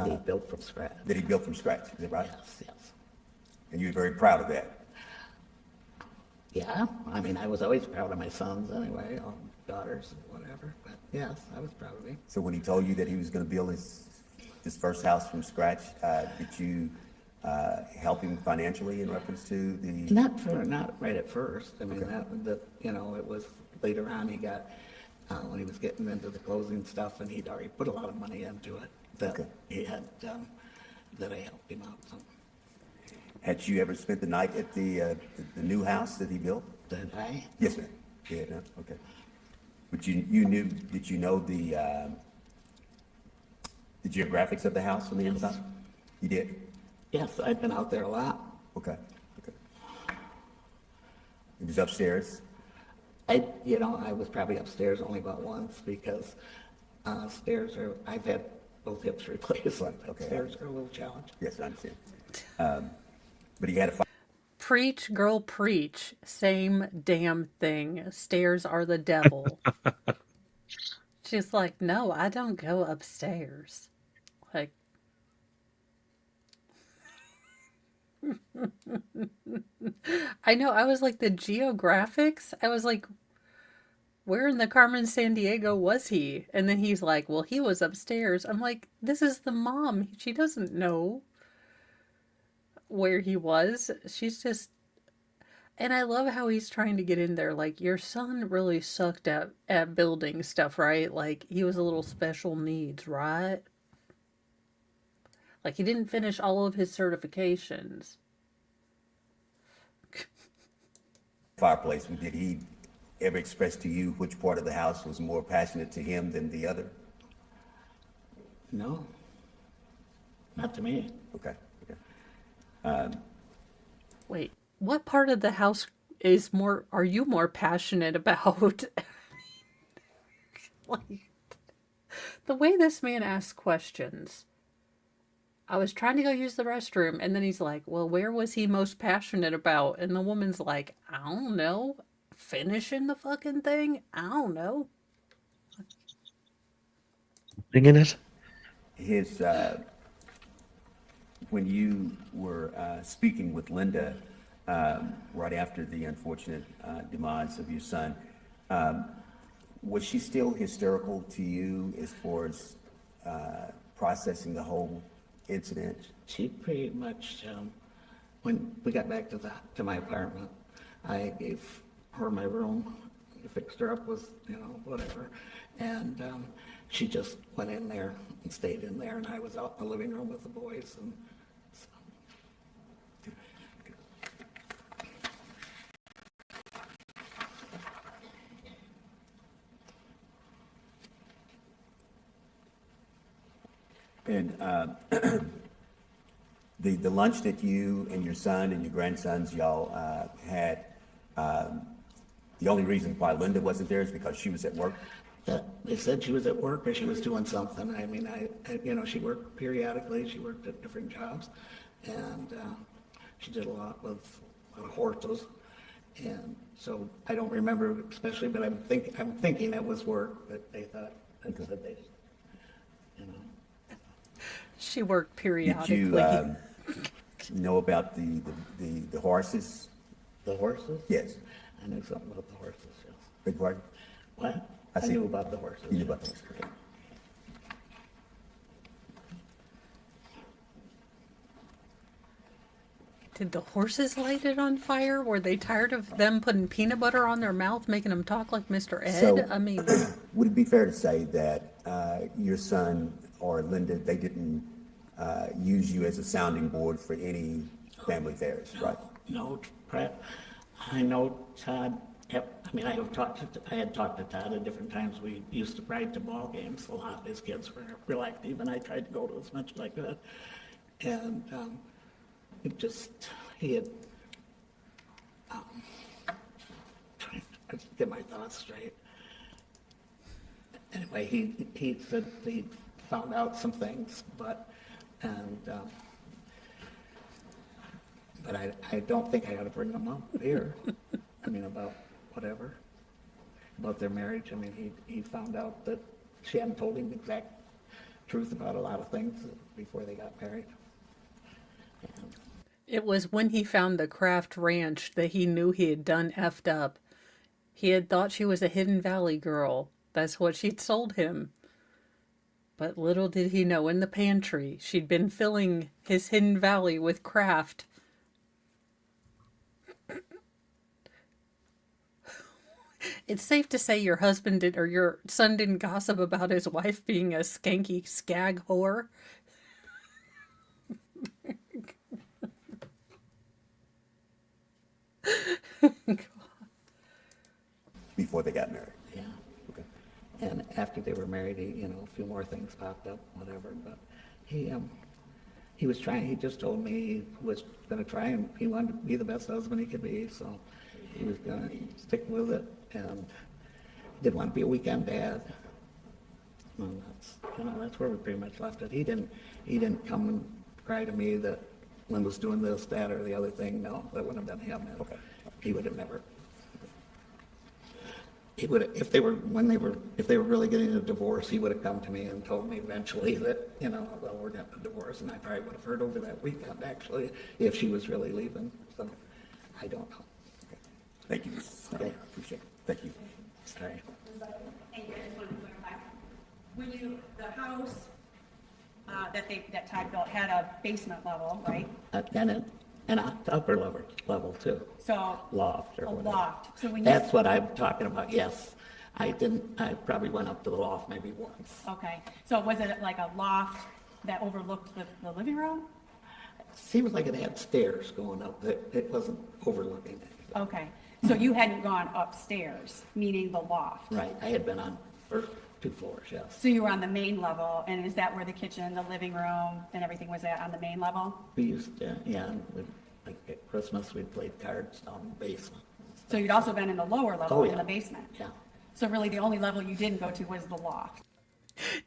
He built from scratch. that he built from scratch, is that right? Yes. And you were very proud of that? Yeah, I mean, I was always proud of my sons anyway, or daughters, whatever, but yes, I was proud of him. So when he told you that he was gonna build his first house from scratch, did you help him financially in reference to the? Not right at first. I mean, it was later on he got, when he was getting into the closing stuff and he'd already put a lot of money into it that he had, that I helped him out some. Had you ever spent the night at the new house that he built? Did I? Yes, ma'am. Yeah, no, okay. But did you know the geographics of the house on the inside? You did? Yes, I've been out there a lot. Okay. It was upstairs? I was probably upstairs only about once because I've had both hips replaced. Right, okay. Upstairs are a little challenge. Yes, I understand. But he had a Preach, girl, preach. Same damn thing. Stairs are the devil. She's like, no, I don't go upstairs. Like, I know, I was like, the geographics? I was like, where in the Carmen San Diego was he? And then he's like, well, he was upstairs. I'm like, this is the mom. She doesn't know where he was. She's just, and I love how he's trying to get in there. Like, your son really sucked at building stuff, right? Like, he was a little special needs, right? Like, he didn't finish all of his certifications. fireplace. Did he ever express to you which part of the house was more passionate to him than the other? No, not to me. Okay. Wait, what part of the house are you more passionate about? Like, the way this man asks questions. I was trying to go use the restroom, and then he's like, well, where was he most passionate about? And the woman's like, I don't know. Finishing the fucking thing? I don't know. Thinking it? His, when you were speaking with Linda right after the unfortunate demise of your son, was she still hysterical to you as far as processing the whole incident? She pretty much, when we got back to my apartment, I gave her my room, fixed her up with, whatever. And she just went in there and stayed in there, and I was out in the living room with the boys. And so. And the lunch that you and your son and your grandsons y'all had, the only reason why Linda wasn't there is because she was at work? They said she was at work or she was doing something. I mean, she worked periodically. She worked at different jobs, and she did a lot with horses. And so I don't remember especially, but I'm thinking it was work. But they thought that said they, She worked Did periodically. you know about the horses? The horses? Yes. I knew something about the horses, yes. Big pardon? What? I I see. knew about the horses. You knew about the horses, okay. Did the horses light it on fire? Were they tired of them putting peanut butter on their mouth, making them talk like Mr. Ed? So- I mean, Would it be fair to say that your son or Linda, they didn't use you as a sounding board for any family affairs, right? No, Brett, I know Todd, yep, I mean, I had talked to Todd at different times. We used to ride to ball games a lot. His kids were real active, and I tried to go to as much as I could. And it just, he had, trying to get my thoughts straight. Anyway, he said he found out some things, but I don't think I ought to bring them up here. I mean, about whatever, about their marriage. I mean, he found out that she hadn't told him the exact truth about a lot of things before they got married. And It was when he found the Kraft Ranch that he knew he had done effed up. He had thought she was a Hidden Valley girl. That's what she'd sold him. But little did he know, in the pantry, she'd been filling his Hidden Valley with Kraft. It's safe to say your husband did, or your son didn't gossip about his wife being a skanky skag whore. Before they got married. yeah, Okay. and after they were married, a few more things popped up, whatever. But he was trying. He just told me he was going to try, and he wanted to be the best husband he could be. So he was going to stick with it, and didn't want to be a weekend dad. And that's where we pretty much left it. He didn't come and cry to me that Lynn was doing this, that, or the other thing. No, that wouldn't have been him. Okay. He would have never. He would, if they were really getting a divorce, he would have come to me and told me eventually that, well, we're getting a divorce, and I probably would have heard over that weekend, actually, if she was really leaving. So, I don't know. Thank you, Mrs. Stermer. Okay. Appreciate it. Thank you. Sorry. Thank you, I just wanted to clarify. When the house that Todd built had a basement level, right? And an upper level too. So. Loft or A whatever. loft. So when you. That's what I'm talking about, yes. I probably went up to the loft maybe once. Okay, so was it like a loft that overlooked the living room? Seems like it had stairs going up, it wasn't overlooking anything. Okay, so you hadn't gone upstairs, meaning the loft? Right, I had been on first 2 floors, yes. So you were on the main level, and is that where the kitchen, the living room, and everything was at, on the main level? We used to, yeah, like at Christmas, we'd played cards down in the basement. So you'd also been in the lower level, Oh, in yeah. the basement? Yeah. So really, the only level you didn't go to was the loft?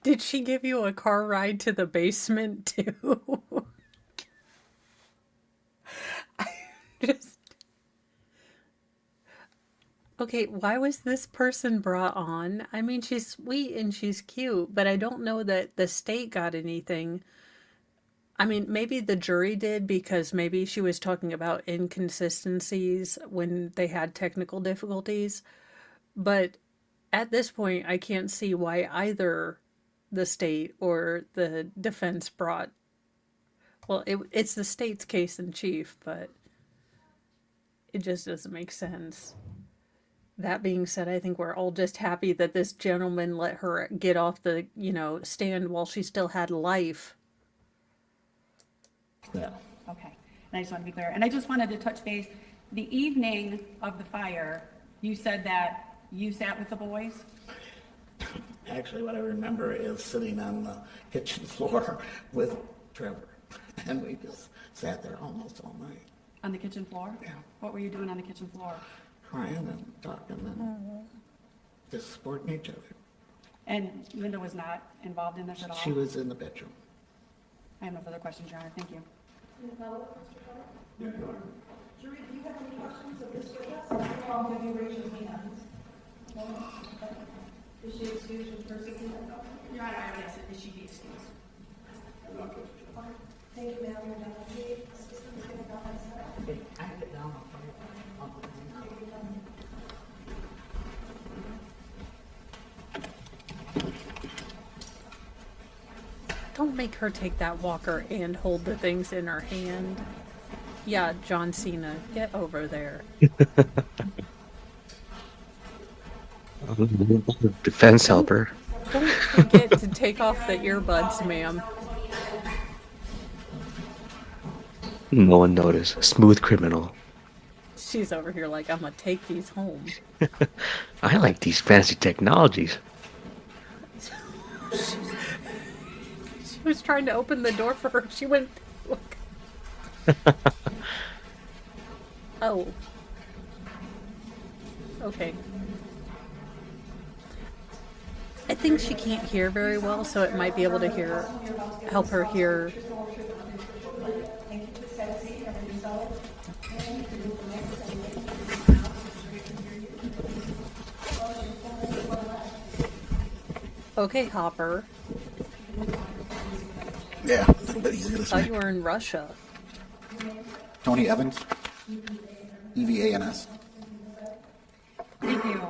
Did she give you a car ride to the basement too? I just... Okay, why was this person brought on? I mean, she's sweet and she's cute, but I don't know that the state got anything. I mean, maybe the jury did, because maybe she was talking about inconsistencies when they had technical difficulties. But at this point, I can't see why either the state or the defense brought... Well, it's the state's case in chief, but it just doesn't make sense. That being said, I think we're all just happy that this gentleman let her get off the, stand while she still had life. Yeah. Okay, and I just want to be clear, and I just wanted to touch base, the evening of the fire, you said that you sat with the boys? Actually, what I remember is sitting on the kitchen floor with Trevor, and we just sat there almost all night, On the kitchen floor? Yeah. What were you doing on the kitchen floor? crying and talking and just supporting each other. And Linda was not involved in this at all? She was in the bedroom. I have no further questions, Your Honor, thank you. Jury, do you have any questions of this witness? How long have you raised your hand? No? Okay. Is she excused from persecuting? Your Honor, I would ask that she be excused. Thank you, ma'am. You're done. The assistant's gonna go and set up. Okay, I can get down. Don't make her take that walker and hold the things in her hand. Yeah, John Cena, get over there. Defense helper. Don't forget to take off the earbuds, ma'am. No one noticed. Smooth criminal. She's over here like, I'm gonna take these home. I like these fancy technologies. She was trying to open the door for her. She went, look. Oh. Okay. I think she can't hear very well, so it might be able to help her hear. Okay, Hopper. Yeah, a little bit easier this Thought way. you were in Russia. Tony Evans, EVANS. Thank you.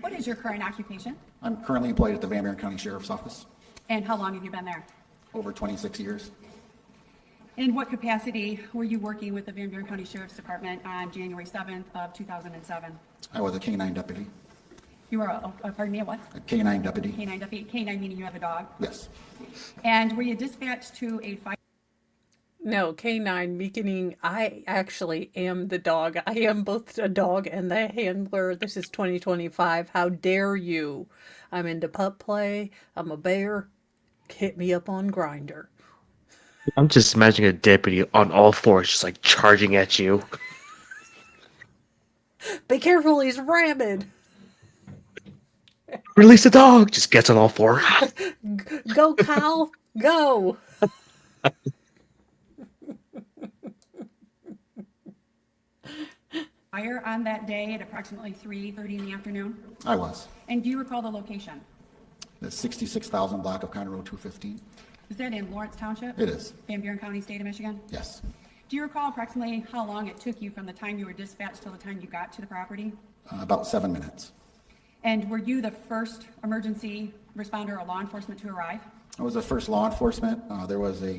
What is your current occupation? I'm currently employed at the Van Buren County Sheriff's Office, And how long have you been there? over 26 years. In what capacity were you working with the Van Buren County Sheriff's Department on January 7th of 2007? I was a K-9 deputy. You were pardon me, a what? A K-9 deputy. K-9 deputy. K-9 meaning you have a dog. Yes. And were you dispatched to a fire? No, K9, meaning I actually am the dog. I am both a dog and the handler. This is 2025. How dare you? I'm into pup play. I'm a bear. Hit me up on Grindr. I'm just imagining a deputy on all fours, just like charging at you. Be careful, he's rabid. Release the dog! Just gets on all four. Go, Kyle. Go. Fire on that day at approximately 3:30 in the afternoon? I was. And do you recall the location? The 66,000 block of County Road 215. Is that in Lawrence Township? It is. Van Buren County, State of Michigan? Yes. Do you recall approximately how long it took you from the time you were dispatched till the time you got to the property? About 7 minutes. And were you the first emergency responder or law enforcement to arrive? I was the first law enforcement. There was a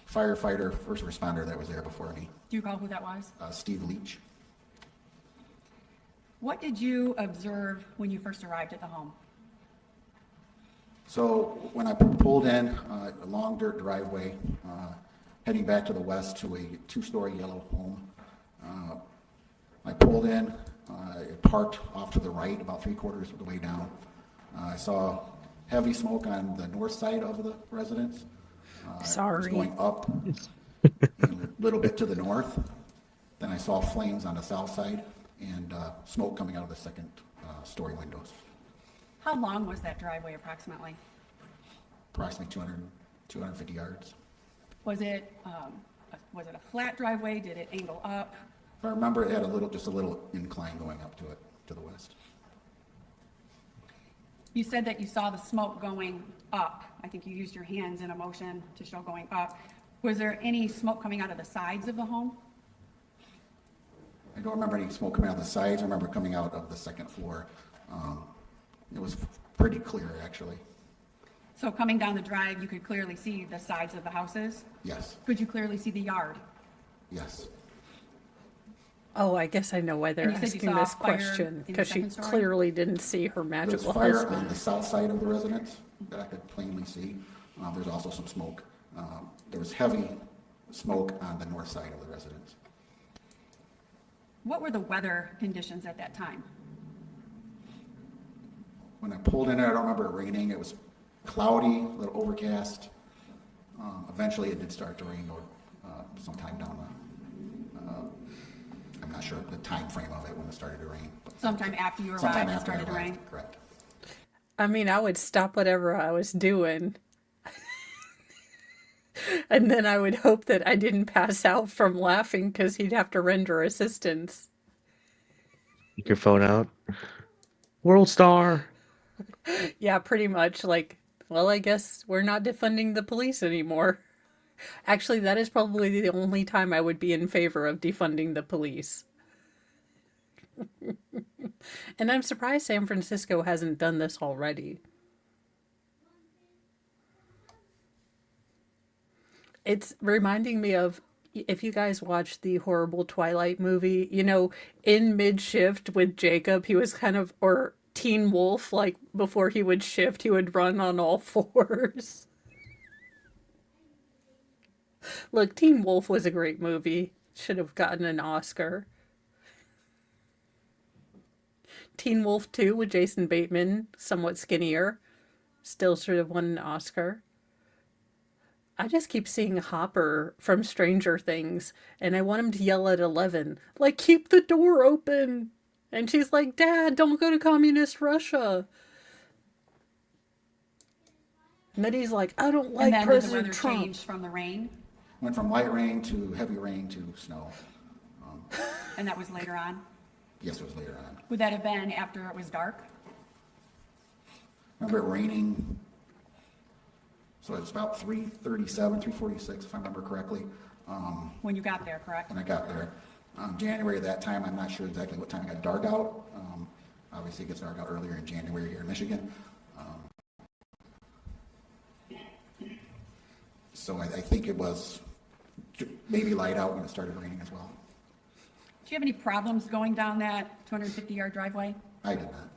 firefighter, first responder that was there before me, Do you recall who that was? Steve Leach. What did you observe when you first arrived at the home? So when I pulled in a long dirt driveway, heading back to the west to a 2-story yellow home, I pulled in, it parked off to the right about 3/4 of the way down. I saw heavy smoke on the north side of the residence. It was Sorry. going up a little bit to the north. Then I saw flames on the south side and smoke coming out of the second story windows. How long was that driveway approximately? Approximately 250 yards. Was it a flat driveway? Did it angle up? If I remember, it had just a little incline going up to it, to the west. You said that you saw the smoke going up. I think you used your hands in a motion to show going up. Was there any smoke coming out of the sides of the home? I don't remember any smoke coming out of the sides. I remember coming out of the second floor. It was pretty clear, actually. So coming down the drive, you could clearly see the sides of the houses? Yes, Could you clearly see the yard? yes. Oh, I guess I know why they're And you said you asking saw this fire question, in the because she second story? clearly didn't see her There's magical fire husband. on the south side of the residence that I could plainly see. There's also some smoke. There was heavy smoke on the north side of the residence. What were the weather conditions at that time? When I pulled in there, I don't remember it raining. It was cloudy, a little overcast. Eventually, it did start to rain sometime down I'm not sure the time frame of it when it started to rain. But Sometime after you sometime arrived, it after I started to rain? arrived, correct. I mean, I would stop whatever I was doing. And then I would hope that I didn't pass out from laughing because he'd have to render assistance. Take your phone out. World Star! Yeah, pretty much. Like, well, I guess we're not defunding the police anymore. Actually, that is probably the only time I would be in favor of defunding the police. And I'm surprised San Francisco hasn't done this already. It's reminding me of, if you guys watched the horrible Twilight movie, in mid-shift with Jacob, he was kind of, or Teen Wolf, like before he would shift, he would run on all fours. Look, Teen Wolf was a great movie. Should have gotten an Oscar. Teen Wolf 2 with Jason Bateman, somewhat skinnier, still should have won an Oscar. I just keep seeing Hopper from Stranger Things, and I want him to yell at 11, like, keep the door open! And she's like, Dad, don't go to communist Russia! And then he's like, I don't And like then did the President weather Trump. change from the rain? Went from light rain to heavy rain to snow. And that was later on? Yes, it was later on. Would that have been after it was dark? Remember it raining, so it's about 3:37, 3:46, if I remember correctly, When you got there, correct? when I got there. January of that time, I'm not sure exactly what time it got dark out. Obviously, it gets dark out earlier in January here in Michigan. So I think it was maybe light out when it started raining as well. Do you have any problems going down that 250-yard driveway? I did not.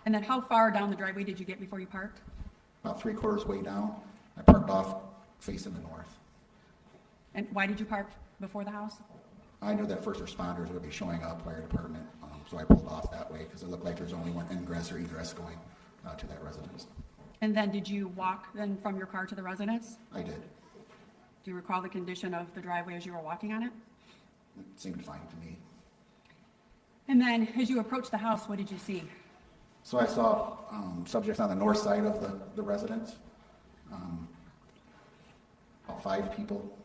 And then how far down the driveway did you get before you parked? About 3/4 way down, I parked off facing the north. And why did you park before the house? I knew that first responders would be showing up, fire department, so I pulled off that way because it looked like there's only one ingress or egress going to that residence. And then did you walk then from your car to the residence? I did. Do you recall the condition of the driveway as you were walking on it? It seemed fine to me. And then as you approached the house, what did you see? So I saw subjects on the north side of the residence, about 5 people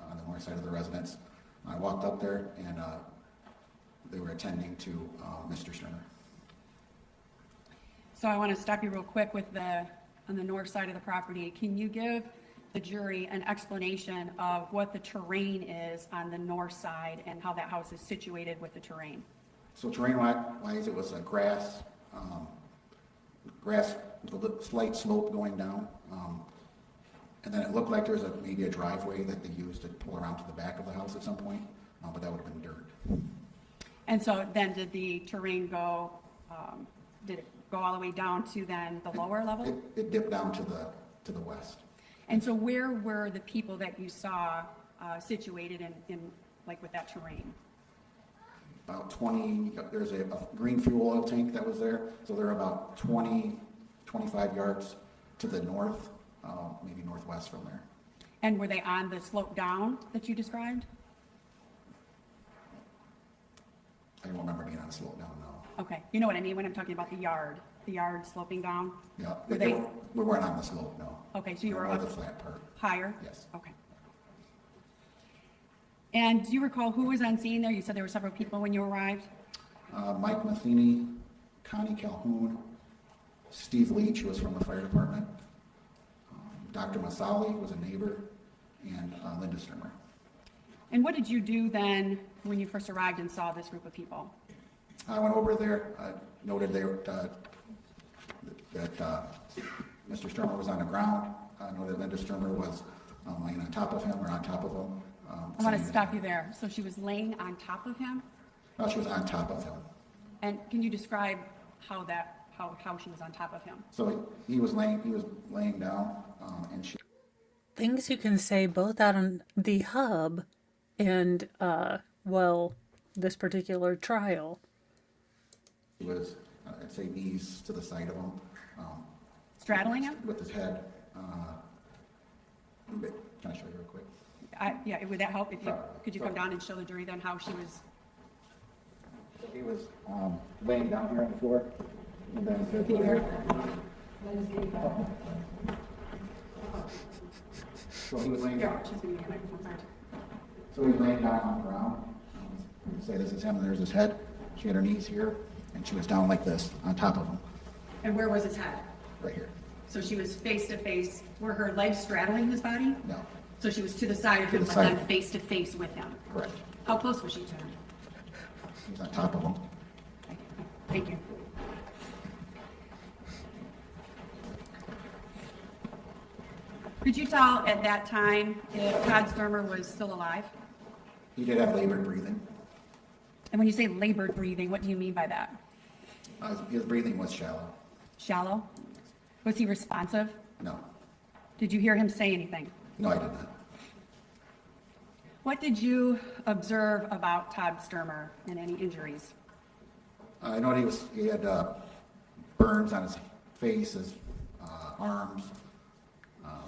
on the north side of the residence. I walked up there and they were attending to Mr. Stermer. So I want to stop you real quick with on the north side of the property. Can you give the jury an explanation of what the terrain is on the north side and how that house is situated with the terrain? So terrain-wise, it was a grass with a slight slope going down. And then it looked like there was maybe a driveway that they used to pull around to the back of the house at some point, but that would have been dirt. And so then did the terrain go, did it go all the way down to then the lower level? It dipped down to the west. And so where were the people that you saw situated in like with that terrain? About 20, there's a green fuel oil tank that was there, so they're about 20, 25 yards to the north, maybe northwest from there. And were they on the slope down that you described? I don't remember being on a slope down, no. Okay, you know what I mean when I'm talking about the yard sloping down? Yeah, Were we weren't on the slope, no. Okay, so you were on up the flat part. higher? Yes. Okay. And do you recall who was on scene there? You said there were several people when you arrived. Mike Matheny, Connie Calhoun, Steve Leach, who was from the fire department, Dr. Masali was a neighbor, and Linda Stermer. And what did you do then when you first arrived and saw this group of people? I went over there, noted that Mr. Stermer was on the ground. I noted Linda Stermer was laying on top of him or on top of him. I want to stop you there. So she was laying on top of him? No, she was on top of him. And can you describe how she was on top of him? So he was laying down, and she. Things you can say both out on the hub and, this particular trial. He was, I'd say, knees to the side of him. Straddling him? With his head. Can I show you real quick? Yeah, would that help? Could you come down and show the jury then how she was? He was laying down here on the floor. And then Can you hear? So he was laying Here, down. she's gonna get a microphone, sorry. So he was laying down on the ground. Say this is him, and there's his head. She had her knees here, and she was down like this on top of him, And where was his head? right here. So she was face to face. Were her legs straddling his body? No, So she was to the side of To him, the but side. then face to face with him. correct. How close was she to him? He was on top of him. Thank you. Could you tell at that time if Todd Stermer was still alive? He did have labored breathing. And when you say labored breathing, what do you mean by that? His breathing was shallow. Shallow? Was he responsive? No, Did you hear him say anything? no, I did not. What did you observe about Todd Stermer and any injuries? I know he had burns on his face, his arms.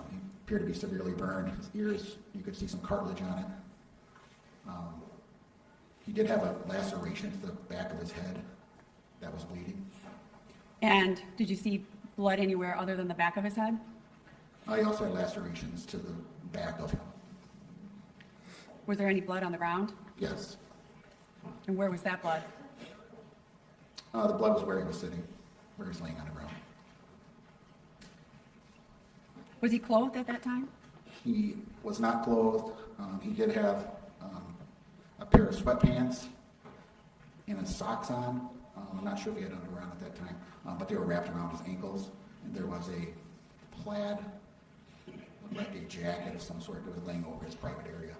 He appeared to be severely burned. His ears, you could see some cartilage on it. He did have a laceration to the back of his head that was bleeding. And did you see blood anywhere other than the back of his head? He also had lacerations to the back of him. Was there any blood on the ground? Yes. And where was that blood? The blood was where he was sitting, where he was laying on the ground. Was he clothed at that time? He was not clothed. He did have a pair of sweatpants and his socks on. I'm not sure if he had underwear on at that time, but they were wrapped around his ankles. And there was a plaid, looked like a jacket of some sort that was laying over his private area.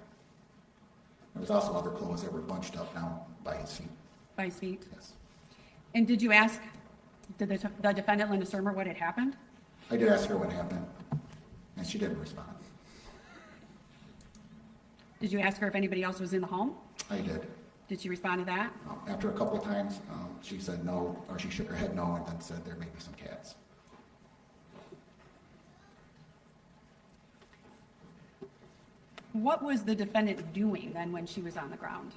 There was also other clothes that were bunched up down by his feet. By his feet? Yes. And did you ask the defendant, Linda Stermer, what had happened? I did ask her what happened, and she didn't respond. Did you ask her if anybody else was in the home? I did. Did she respond to that? After a couple of times, she said no, or she shook her head no, and then said there may be some cats. What was the defendant doing then when she was on the ground?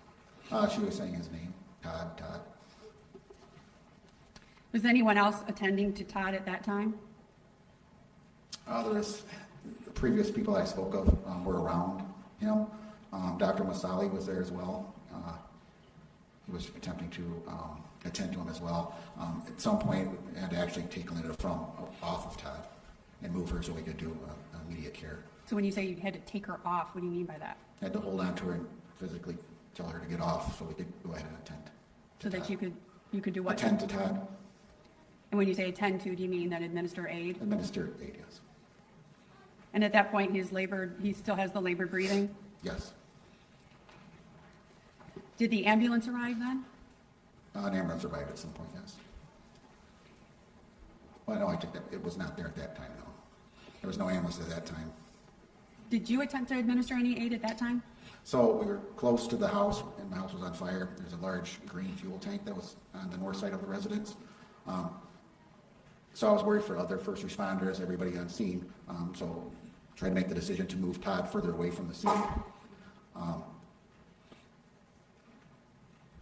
She was saying his name, Todd. Was anyone else attending to Todd at that time? There's the previous people I spoke of were around him. Dr. Masali was there as well. He was attempting to attend to him as well. At some point, we had to actually take Linda off of Todd and move her so we could do immediate care. So when you say you had to take her off, what do you mean by that? I had to hold on to her and physically tell her to get off so we could go ahead and attend. So that you could do what? Attend to Todd. And when you say attend to, do you mean then administer aid? Administer aid, yes. And at that point, he still has the labored breathing? Yes. Did the ambulance arrive then? An ambulance arrived at some point, yes. Well, no, I took that. It was not there at that time, though. There was no ambulance at that time. Did you attempt to administer any aid at that time? So we were close to the house, and the house was on fire. There's a large green fuel tank that was on the north side of the residence. So I was worried for other first responders, everybody on scene. So tried to make the decision to move Todd further away from the scene.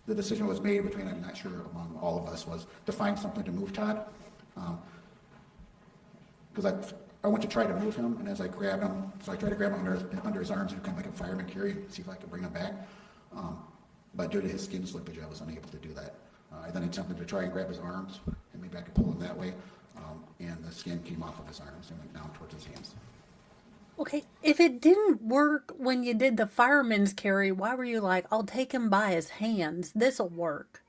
The decision was made between, I'm not sure among all of us, was to find something to move Todd. Because I went to try to move him, and as I grabbed him, so I tried to grab him under his arms, and kind of like a fireman carry, and see if I could bring him back. But due to his skin slippage, I was unable to do that. I then attempted to try and grab his arms, and maybe I could pull him that way, and the skin came off of his arms and went down towards his hands. Okay, if it didn't work when you did the fireman's carry, why were you like, I'll take him by his hands, this'll work?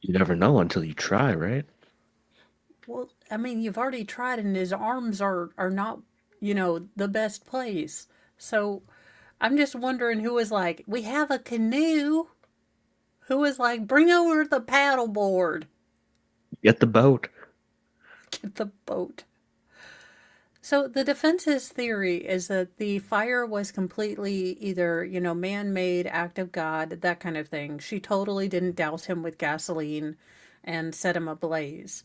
You never know until you try, right? Well, I mean, you've already tried and his arms are not, the best place. So I'm just wondering who was like, we have a canoe. Who was like, bring over the paddleboard. Get the boat. Get the boat. So the defense's theory is that the fire was completely either, man-made, act of God, that kind of thing. She totally didn't douse him with gasoline and set him ablaze.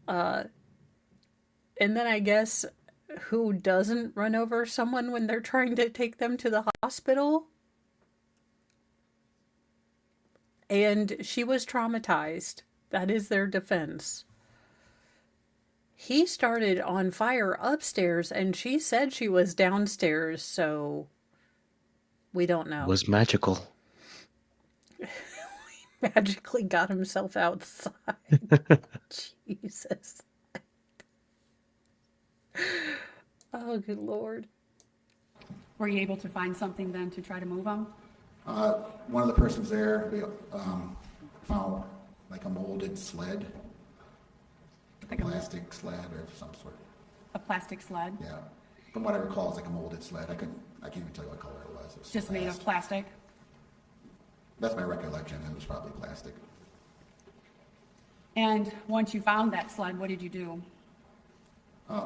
And then I guess who doesn't run over someone when they're trying to take them to the hospital? And she was traumatized. That is their defense. He started on fire upstairs, and she said she was downstairs, so we don't know. It was magical. He magically got himself outside. Jesus. Oh, good Lord. Were you able to find something then to try to move him? One of the persons there, we found like a molded sled, like a plastic sled or some sort. A plastic sled? Yeah. From what I recall, it's like a molded sled. I can't even tell you what color it was. It was Just made of plastic? That's my recollection. It was probably plastic. And once you found that sled, what did you do?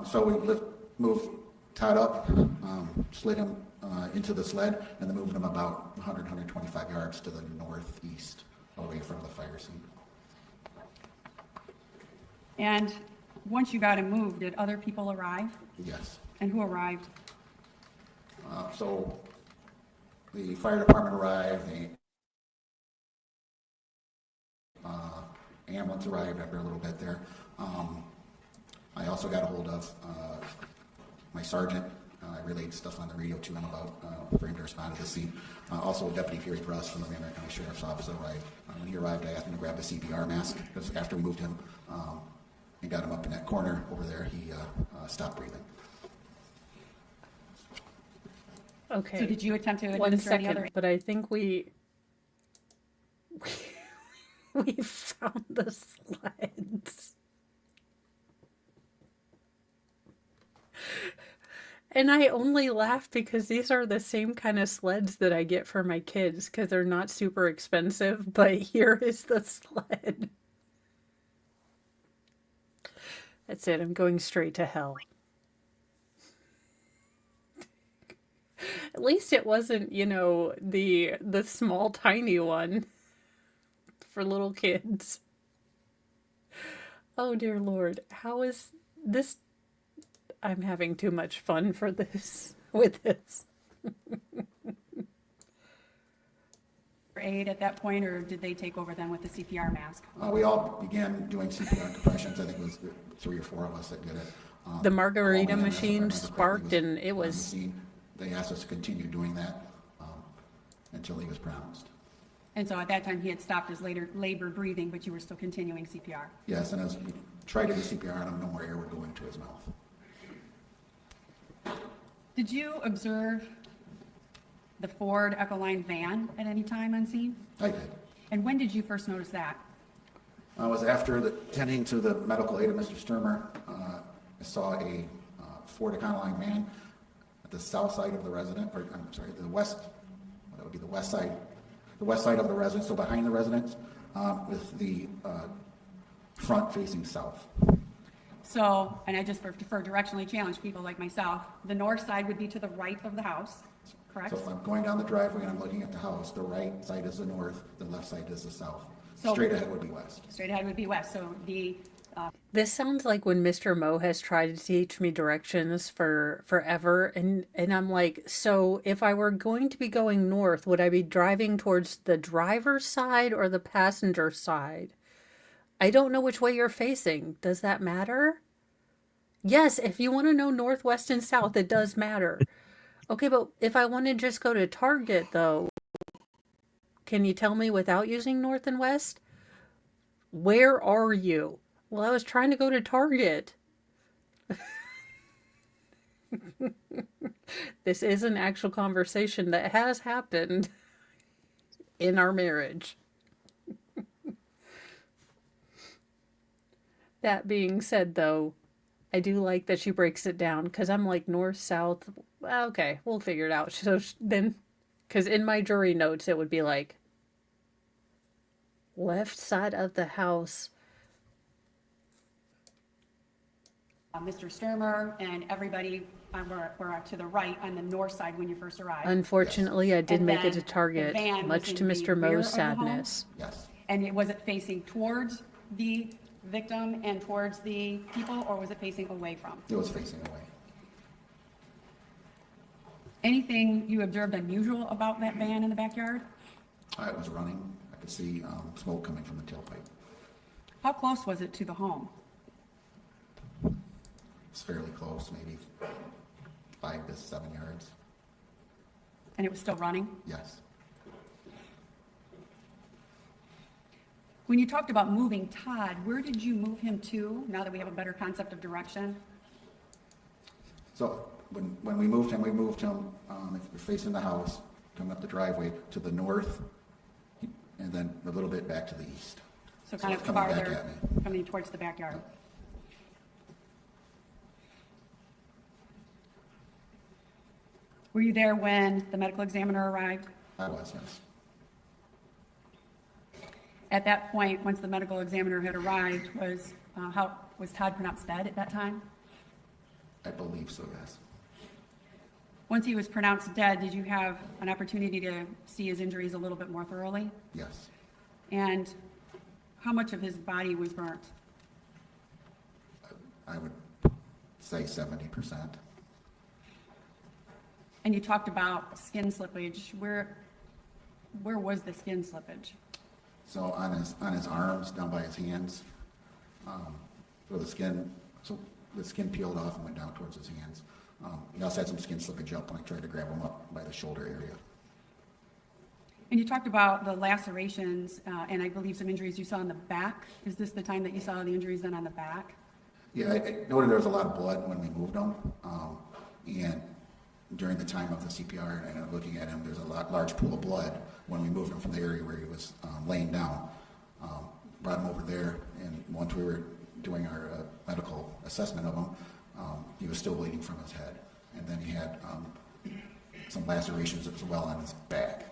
So we moved Todd up, slid him into the sled and then moving them about 100, 125 yards to the northeast, away from the fire scene. And once you got him moved, did other people arrive? Yes. And who arrived? So the fire department arrived, the ambulance arrived after a little bit there. I also got a hold of my sergeant. I relayed stuff on the radio to him about for him to respond to the scene. Also, Deputy Gary Bruss from the Van County Sheriff's Office arrived. When he arrived, I asked him to grab the CPR mask because after we moved him and got him up in that corner over there, he stopped breathing. Okay. So did you attempt to One administer any second, other? but I think we found the sleds. And I only laugh because these are the same kind of sleds that I get for my kids because they're not super expensive, but here is the sled. That's it, I'm going straight to hell. At least it wasn't, you know, the small tiny one for little kids. Oh dear Lord, how is this? I'm having too much fun for this, with this. Aid at that point, or did they take over then with the CPR mask? We all began doing CPR compressions. I think it was 3 or 4 of us that did it. The margarita Coleman, if I machine remember sparked correctly, and it on the was... scene. They asked us to continue doing that until he was pronounced. And so at that time, he had stopped his labor breathing, but you were still continuing CPR. Yes, and as we tried to do CPR on him, no more air would go into his mouth. Did you observe the Ford Ecoline van at any time on scene? I did. And when did you first notice that? I was after tending to the medical aid of Mr. Stermer. I saw a Ford Econoline van at the south side of the residence, or I'm sorry, the west, that would be the west side of the residence, so behind the residence, with the front facing south. So, and I just for directionally challenged people like myself, the north side would be to the right of the house, correct? So if I'm going down the driveway and I'm looking at the house, the right side is the north, the left side is the south. So- Straight ahead would be west. Straight ahead would be west, so the, This sounds like when Mr. Mo has tried to teach me directions for forever, and I'm like, so if I were going to be going north, would I be driving towards the driver's side or the passenger side? I don't know which way you're facing. Does that matter? Yes, if you want to know north, west, and south, it does matter. Okay, but if I want to just go to Target, though, can you tell me without using north and west? Where are you? Well, I was trying to go to Target. This is an actual conversation that has happened in our marriage. That being said, though, I do like that she breaks it down because I'm like north, south. Okay, we'll figure it out. So then, because in my jury notes, it would be like left side of the house. Mr. Stermer and everybody were to the right on the north side when you first arrived. Unfortunately, I did And make it then to Target, the van much was to in the Mr. rear Mo's of the home? sadness. Yes. And was it facing towards the victim and towards the people, or was it facing away from? It was facing away. Anything you observed unusual about that van in the backyard? It was running. I could see smoke coming from the tailpipe. How close was it to the home? It's fairly close, maybe 5 to 7 yards. And it was still running? Yes. When you talked about moving Todd, where did you move him to, now that we have a better concept of direction? So when we moved him, if you're facing the house, coming up the driveway to the north, and then a little bit back to the east. So kind of it's coming back farther, at me. coming towards the backyard. Were you there when the medical examiner arrived? I was, yes. At that point, once the medical examiner had arrived, was Todd pronounced dead at that time? I believe so, yes. Once he was pronounced dead, did you have an opportunity to see his injuries a little bit more thoroughly? Yes. And how much of his body was burnt? I would say 70%. And you talked about skin slippage. Where was the skin slippage? So on his arms, down by his hands, where the skin peeled off and went down towards his hands. He also had some skin slippage up when I tried to grab him up by the shoulder area. And you talked about the lacerations, and I believe some injuries you saw in the back. Is this the time that you saw the injuries then on the back? Yeah, I noted there was a lot of blood when we moved him, and during the time of the CPR and looking at him, there's a large pool of blood when we moved him from the area where he was laying down. Brought him over there, and once we were doing our medical assessment of him, he was still bleeding from his head, and then he had some lacerations as well on his back.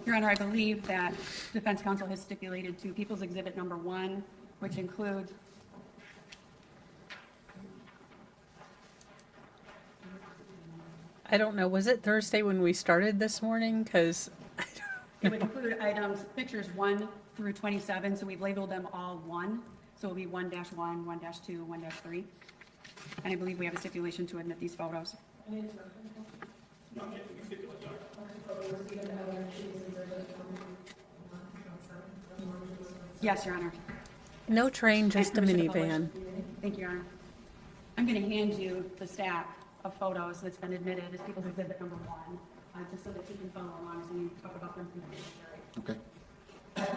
Your Honor, I believe that defense counsel has stipulated to People's Exhibit Number 1, which includes I don't know. Was it Thursday when we started this morning? Because it would include items, pictures 1 through 27, so we've labeled them all 1. So it'll be 1-1, 1-2, 1-3. And I believe we have a stipulation to admit these photos. Yes, Your Honor. no train, just a And permission to minivan. publish. Thank you, Your Honor. I'm going to hand you the stack of photos that's been admitted as People's Exhibit Number 1, just so that you can follow along as we talk about them from the jury. Okay.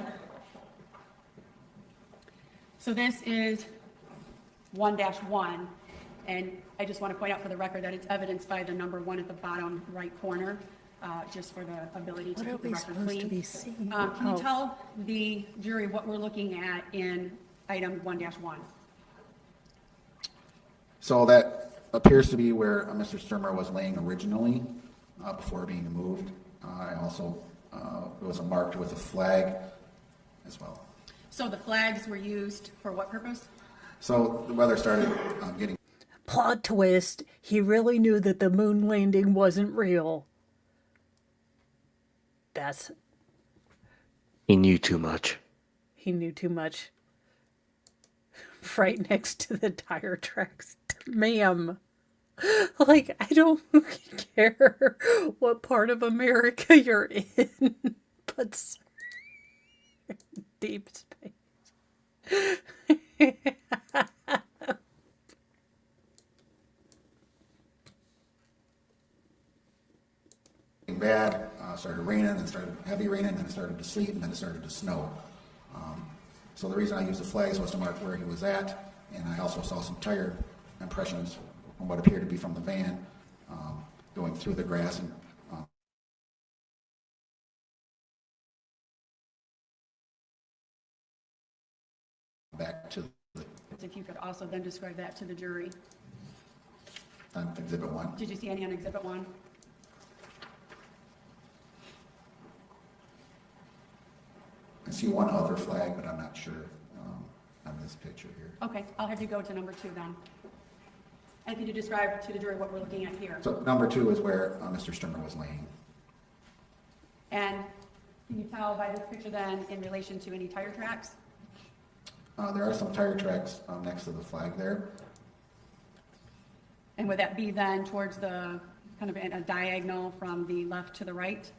So this is 1-1, and I just want to point out for the record that it's evidenced by the number 1 at the bottom right corner, just for the ability to What are keep the we record supposed to clean. be seeing? Can you Oh. tell the jury what we're looking at in item 1-1? So that appears to be where Mr. Stermer was laying originally, before being moved. I also, it was marked with a flag as well. So the flags were used for what purpose? So the weather started getting Plot twist, he really knew that the moon landing wasn't real. That's, He knew too much. he knew too much. Right next to the tire tracks. Ma'am. Like, I don't care what part of America you're in, but sir, deep space. bad, started raining, then started heavy raining, then it started to sleet, and then it started to snow. So the reason I used the flags was to mark where he was at, and I also saw some tire impressions from what appeared to be from the van going through the grass and back to the If you could also then describe that to the jury. Exhibit 1. Did you see any on Exhibit 1? I see one other flag, but I'm not sure on this picture here. Okay, I'll have you go to number 2 then. And could you describe to the jury what we're looking at here? So number 2 is where Mr. Stermer was laying. And can you tell by this picture then in relation to any tire tracks? There are some tire tracks next to the flag there. And would that be then towards the, kind of in a diagonal from the left to the right?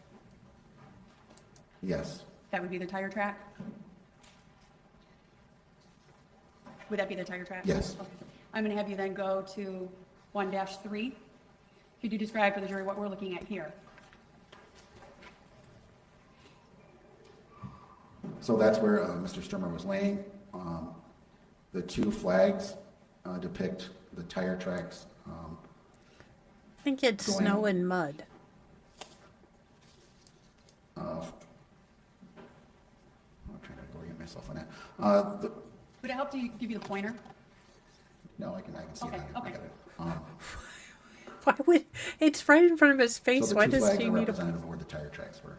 Yes. That would be the tire track? Would that be the tire track? Yes. Okay. I'm going to have you then go to 1-3. Could you describe for the jury what we're looking at here? So that's where Mr. Stermer was laying. The 2 flags depict the tire tracks. I think it's Going- snow and mud. I'm trying to orient myself on that. Would it help to give you the pointer? No, I can see Okay, it. I okay. got it. Why would, it's right in front of his So face. the Why 2 does flags he are need a... representative of where the tire tracks were.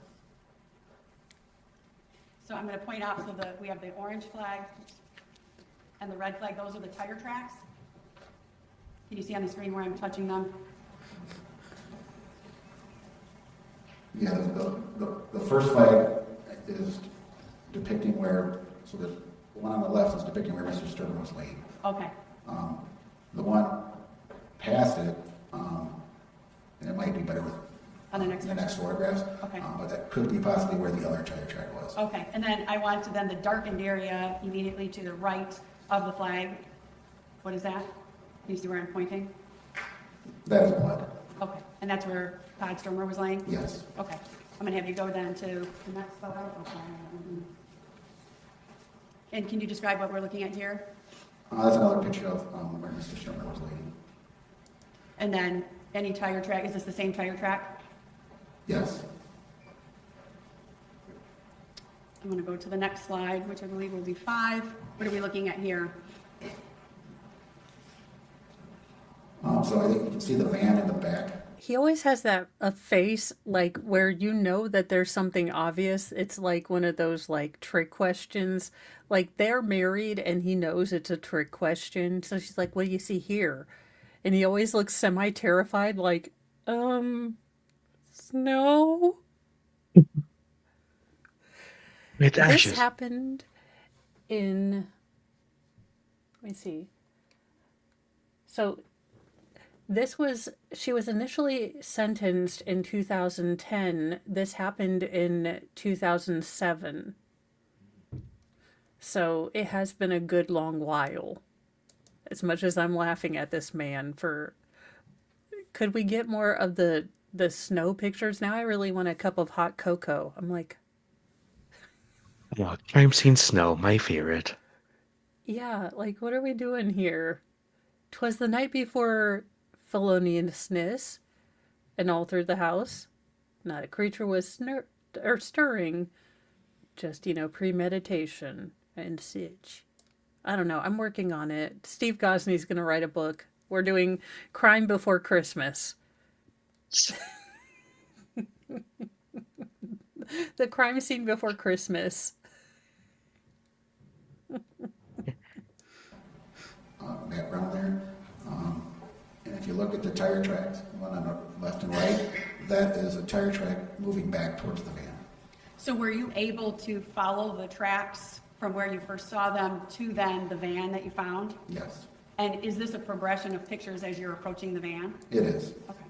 So I'm going to point out so that we have the orange flag and the red flag, those are the tire tracks. Can you see on the screen where I'm touching them? Yeah, the first flag is depicting where, so the one on the left is depicting where Mr. Stermer was laying. Okay, The one past it, and it might be better with on the next the picture. next photographs. Okay. But that could be possibly where the other tire track was. Okay, and then I want to then the darkened area immediately to the right of the flag. What is that? Can you see where I'm pointing? That is blood. Okay, and that's where Todd Stermer was laying? Yes. Okay, I'm gonna have you go then to the next photo. Okay. And can you describe what we're looking at here? That's another picture of where Mr. Stermer was laying. And then any tire track, is this the same tire track? Yes. I'm gonna go to the next slide, which I believe will be 5. What are we looking at here? So I think you can see the van in the back. He always has that a face like where you know that there's something obvious. It's like one of those like trick questions. Like they're married and he knows it's a trick question. So she's like, "What do you see here?" And he always looks semi-terrified like, snow. It's This ashes. happened in, let me see. So she was initially sentenced in 2010. This happened in 2007. So it has been a good long while. As much as I'm laughing at this man could we get more of the snow pictures? Now I really want a cup of hot cocoa. I'm like, Oh, crime scene snow, my favorite. yeah, like what are we doing here? 'Twas the night before feloniousness, and all through the house, not a creature was stirring, just, premeditation and such. I don't know. I'm working on it. Steve Gosney's going to write a book. We're doing Crime Before Christmas. The crime scene before Christmas. Background there. And if you look at the tire tracks, one on the left and right, that is a tire track moving back towards the van. So were you able to follow the tracks from where you first saw them to then the van that you found? Yes, And is this a progression of pictures as you're approaching the van? it is. Okay.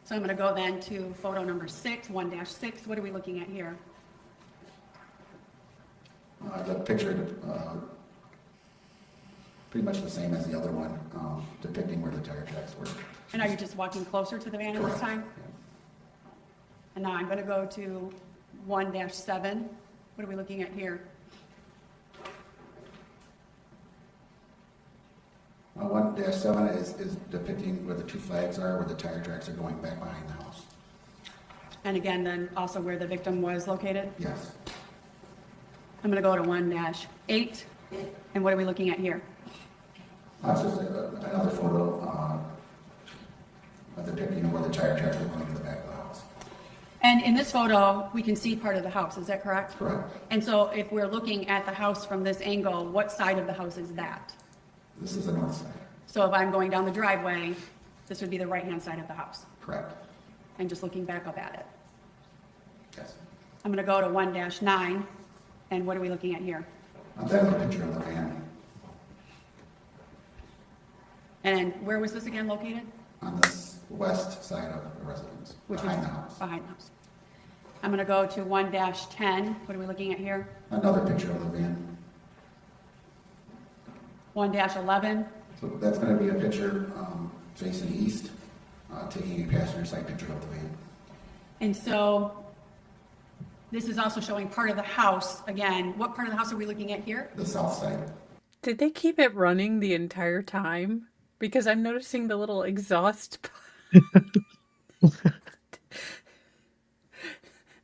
So I'm going to go then to photo number 6, 1-6. What are we looking at here? The picture, pretty much the same as the other one, depicting where the tire tracks were. And are you just walking closer to the van at this Correct. time? And now I'm going to go to 1-7. What are we looking at here? 1-7 is depicting where the two flags are, where the tire tracks are going back behind the house. And again, then also where the victim was located? Yes. I'm going to go to 1-8. And what are we looking at here? That's just another photo depicting where the tire tracks are going to the back of the house. And in this photo, we can see part of the house, is that correct? Correct. And so if we're looking at the house from this angle, what side of the house is that? This is the north side. So if I'm going down the driveway, this would be the right-hand side of the house, Correct. and just looking back up at it. Yes. I'm going to go to 1-9, and what are we looking at here? That is a picture of the van And where was this again located? on the west side of the residence, Which behind was the house. Behind the house. I'm going to go to 1-10. What are we looking at here? Another picture of the van. 1-11. So that's going to be a picture facing east, taking a passenger side picture of the van. And so this is also showing part of the house. Again, what part of the house are we looking at here? The south side. Did they keep it running the entire time? Because I'm noticing the little exhaust.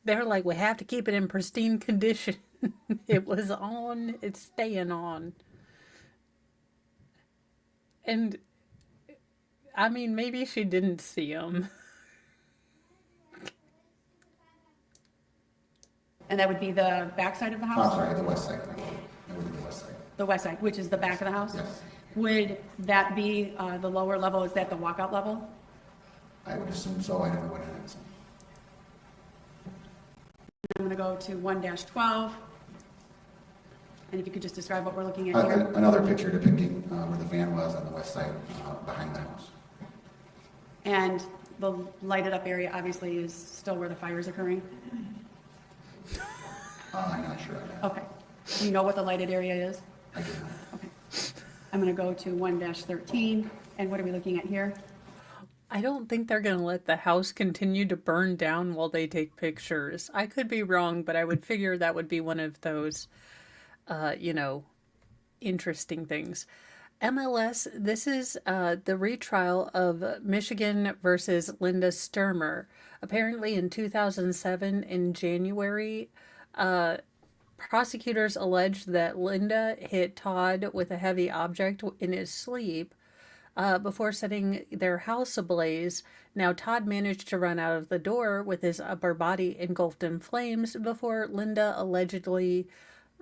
They're like, we have to keep it in pristine condition. It was on, it's staying on. And, I mean, maybe she didn't see him. And that would be the back side of the Oh, house? sorry, the west side. That would be the west side. The west side, which is the back of the house? Yes. Would that be the lower level? Is that the walkout level? I would assume so. I never went in it. So. I'm going to go to 1-12. And if you could just describe what we're looking at here. Another picture depicting where the van was on the west side behind the house. And the lighted up area obviously is still where the fire is occurring? I'm not sure on that. Okay. Do you know what the lighted area is? I do not. Okay. I'm going to go to 1-13. And what are we looking at here? I don't think they're going to let the house continue to burn down while they take pictures. I could be wrong, but I would figure that would be one of those, interesting things. MLS, this is the retrial of Michigan versus Linda Stermer. Apparently in 2007, in January, prosecutors alleged that Linda hit Todd with a heavy object in his sleep before setting their house ablaze. Now, Todd managed to run out of the door with his upper body engulfed in flames before Linda allegedly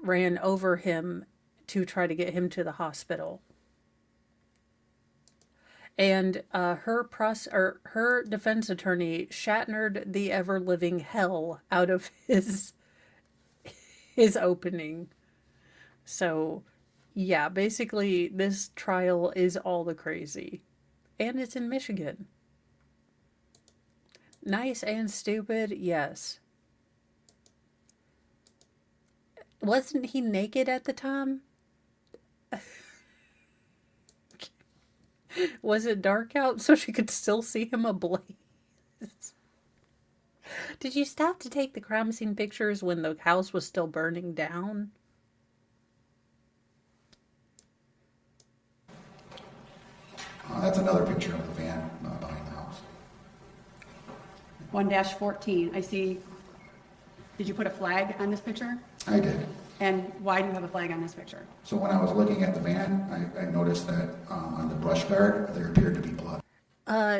ran over him to try to get him to the hospital. And her defense attorney shattered the ever-living hell out of his opening. So, yeah, basically this trial is all the crazy. And it's in Michigan. Nice and stupid, yes. Wasn't he naked at the time? Was it dark out so she could still see him ablaze? Did you stop to take the crime scene pictures when the house was still burning down? That's another picture of the van behind the house. 1-14. I see. Did you put a flag on this picture? I did. And why do you have a flag on this picture? So when I was looking at the van, I noticed that on the brush guard, there appeared to be blood.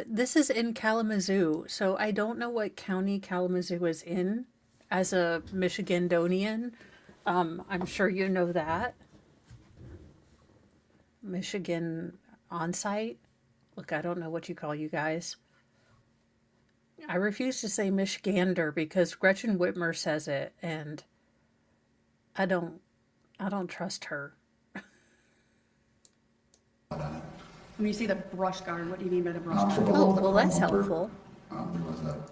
This is in Kalamazoo, so I don't know what county Kalamazoo is in as a Michigandonian. I'm sure you know that. Michigan on-site. Look, I don't know what you call you guys. I refuse to say Michigander because Gretchen Whitmer says it, and I don't trust her. When you see the brush guard, what do you mean by the brush guard? So below the well, that's front bumper, helpful. There was a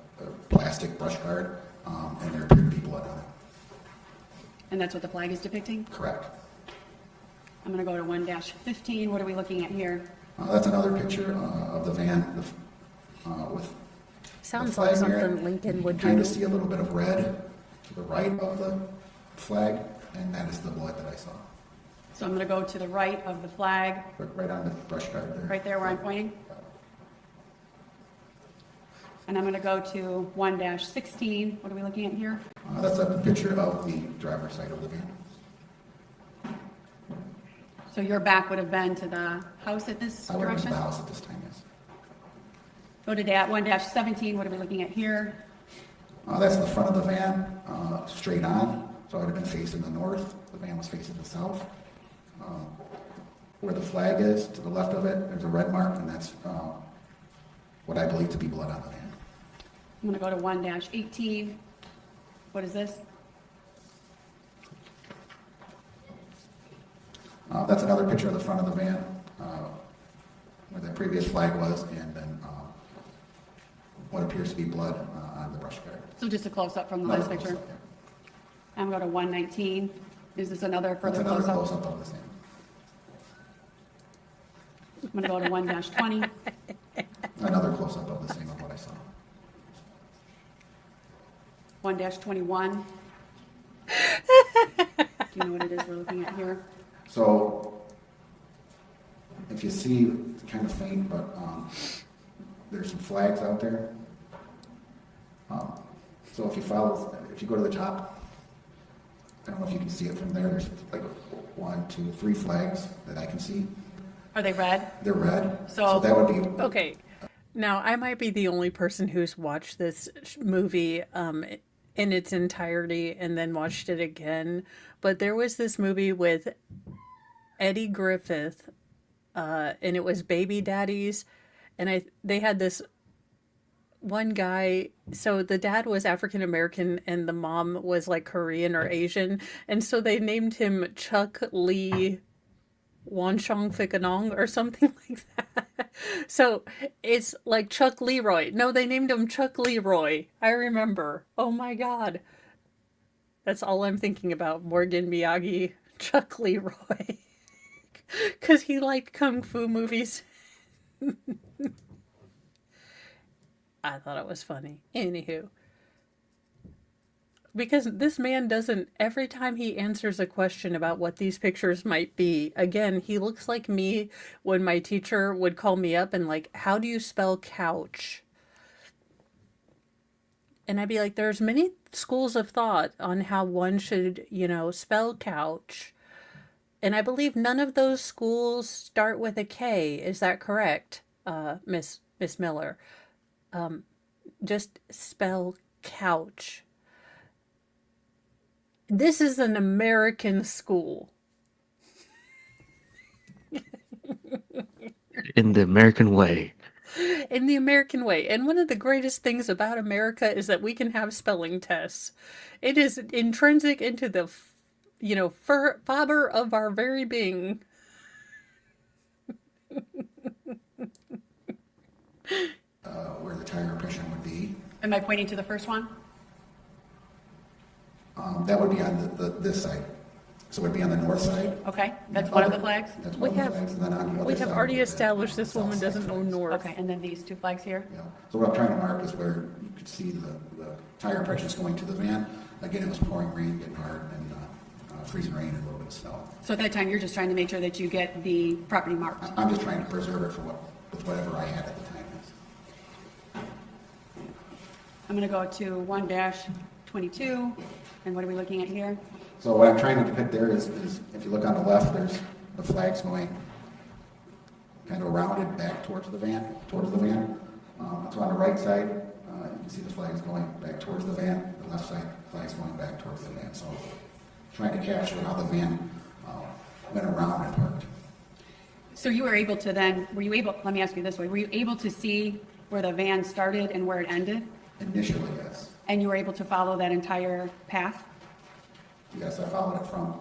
plastic brush guard, and there appeared to be blood on it. And that's what the flag is depicting? Correct. I'm going to go to 1-15. What are we looking at here? That's another picture of the van with Sounds the like flag near something it. Lincoln would You kind do. of see a little bit of red to the right of the flag, and that is the blood that I saw. So I'm going to go to the right of the flag, Right on the brush guard there. right there where I'm pointing. And I'm going to go to 1-16. What are we looking at here? That's a picture of the driver's side of the van. So your back would have been to the house at this I would have been direction? to the house at this time, yes. Go to 1-17. What are we looking at here? That's the front of the van, straight on, so I would have been facing the north. The van was facing the south. Where the flag is, to the left of it, there's a red mark, and that's what I believe to be blood on the van. I'm going to go to 1-18. What is this? That's another picture of the front of the van, where the previous flag was, and then what appears to be blood on the brush guard. So just a close-up from the Another last picture. close-up, yeah. I'm going to go to 1-19. Is this another That's further another close-up? close-up of the same. I'm going to go to 1-20. Another close-up of the same of what I saw. 1-21. Do you know what it is we're looking at here? So, if you see, it's kind of faint, but there's some flags out there. So if you go to the top, I don't know if you can see it from there, there's like 1, 2, 3 flags that I can see. Are they red? They're red, So- so that would be, Okay. Now, I might be the only person who's watched this movie in its entirety and then watched it again, but there was this movie with Eddie Griffith, and it was Baby Daddies, and they had this one guy. So the dad was African American and the mom was like Korean or Asian, and so they named him Chuck Lee Wanchong Fikanong or something like that. So it's like Chuck Leroy. No, they named him Chuck Leroy. I remember. Oh my God. That's all I'm thinking about. Morgan Miyagi, Chuck Leroy. Because he liked kung fu movies. I thought it was funny. Anywho. Because this man doesn't, every time he answers a question about what these pictures might be, again, he looks like me when my teacher would call me up and like, how do you spell couch? And I'd be like, there's many schools of thought on how one should, spell couch. And I believe none of those schools start with a K. Is that correct, Miss Miller? Just spell couch. This is an American school. In the American way. In the American way. And one of the greatest things about America is that we can have spelling tests. It is intrinsic into the, fiber of our very being. Where the tire impression would be. Am I pointing to the first one? That would be on this side. So it would be on the north side. Okay, that's one of the flags? That's one of the flags, and then on the other We have side already would be the established this south woman side doesn't know flags. north. Okay, and then these two flags here? Yeah. So what I'm trying to mark is where you could see the tire impressions going to the van. Again, it was pouring rain, getting hard, and freezing rain and a little bit of snow. So at that time, you're just trying to make sure that you get the property marked? I'm just trying to preserve it with whatever I had at the time. I'm going to go to 1-22, and what are we looking at here? So what I'm trying to depict there is if you look on the left, there's the flags going kind of rounded back towards the van. So on the right side, you can see the flags going back towards the van. The left side, flags going back towards the van. So trying to capture how the van went around and parked. So you were able to then, let me ask you this way, were you able to see where the van started and where it ended? Initially, yes. And you were able to follow that entire path? Yes, I followed it from,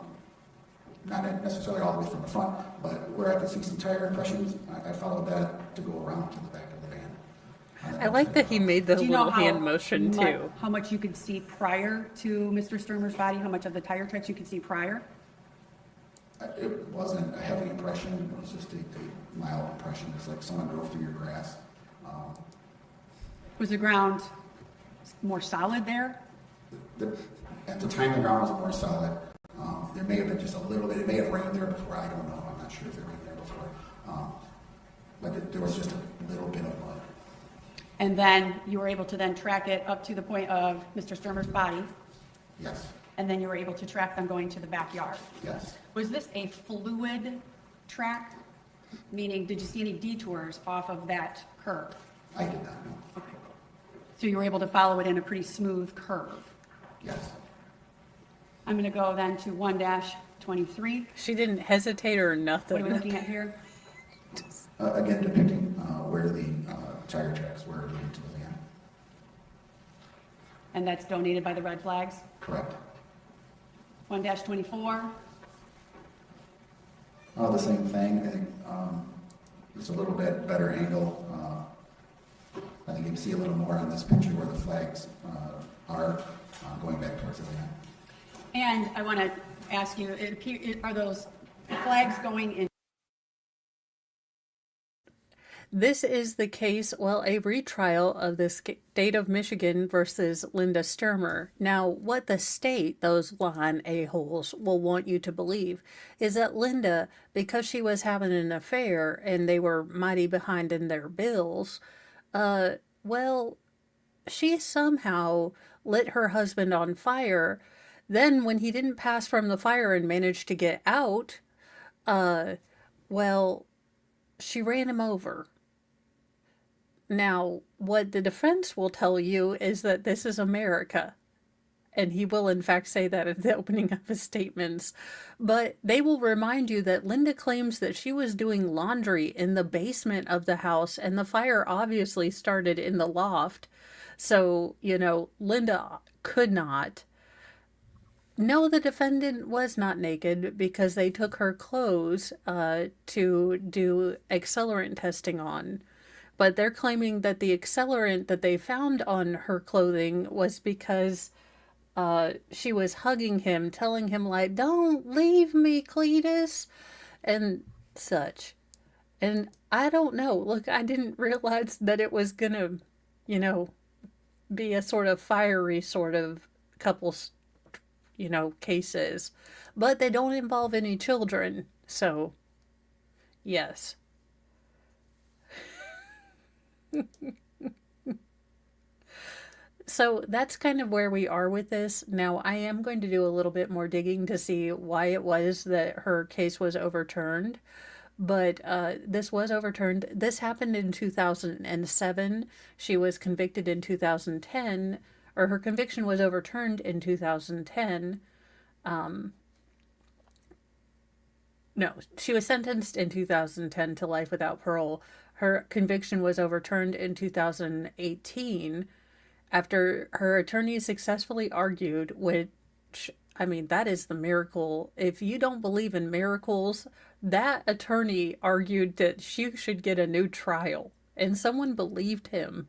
not necessarily all the way from the front, but where I could see some tire impressions, I followed that to go around to the back of the van. I like that he made the Do you know little hand motion too. How much you could see prior to Mr. Stermer's body? How much of the tire tracks you could see prior? It wasn't a heavy impression, it was just a mild impression. It's like someone drove through your grass. Was the ground more solid there? At the time, the ground was more solid. There may have been just a little bit, it may have rained there before, I don't know, I'm not sure if it rained there before. But there was just a little bit of mud. And then you were able to then track it up to the point of Mr. Stermer's body, Yes, and then you were able to track them going to the backyard. yes. Was this a fluid track? Meaning, did you see any detours off of that curve? I did not know. Okay. So you were able to follow it in a pretty smooth curve. Yes. I'm going to go then to 1-23. She didn't hesitate or What are we nothing. looking at here? Again, depicting where the tire tracks were leading to the van. And that's donated by the red flags. Correct. 1-24. The same thing, I think, just a little bit better angle. I think you can see a little more on this picture where the flags are going back towards the van. And I want to ask you, are those flags going in? This is the case, a retrial of the state of Michigan versus Linda Stermer. Now, what the state, those lying a-holes, will want you to believe is that Linda, because she was having an affair and they were mighty behind in their bills, she somehow lit her husband on fire. Then when he didn't pass from the fire and managed to get out, she ran him over. Now, what the defense will tell you is that this is America. And he will, in fact, say that at the opening of his statements. But they will remind you that Linda claims that she was doing laundry in the basement of the house, and the fire obviously started in the loft. So, Linda could not. No, the defendant was not naked because they took her clothes to do accelerant testing on. But they're claiming that the accelerant that they found on her clothing was because she was hugging him, telling him, like, don't leave me, Cletus, and such. And I don't know. Look, I didn't realize that it was gonna, be a sort of fiery sort of couple, cases. But they don't involve any children. So, yes. So that's kind of where we are with this. Now, I am going to do a little bit more digging to see why it was that her case was overturned. But this was overturned. This happened in 2007. She was convicted in 2010, or her conviction was overturned in 2010. No, she was sentenced in 2010 to life without parole. Her conviction was overturned in 2018 after her attorney successfully argued, which, I mean, that is the miracle. If you don't believe in miracles, that attorney argued that she should get a new trial, and someone believed him.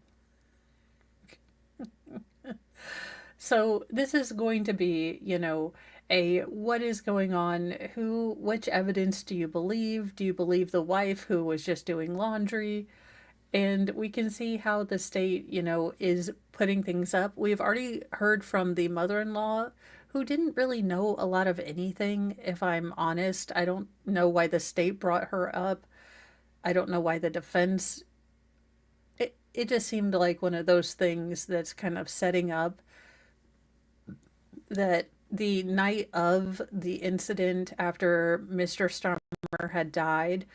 So this is going to be, a what is going on? Which evidence do you believe? Do you believe the wife who was just doing laundry? And we can see how the state, is putting things up. We've already heard from the mother-in-law, who didn't really know a lot of anything, if I'm honest. I don't know why the state brought her up. I don't know why the defense... It just seemed like one of those things that's kind of setting up that the night of the incident after Mr. Stermer had died,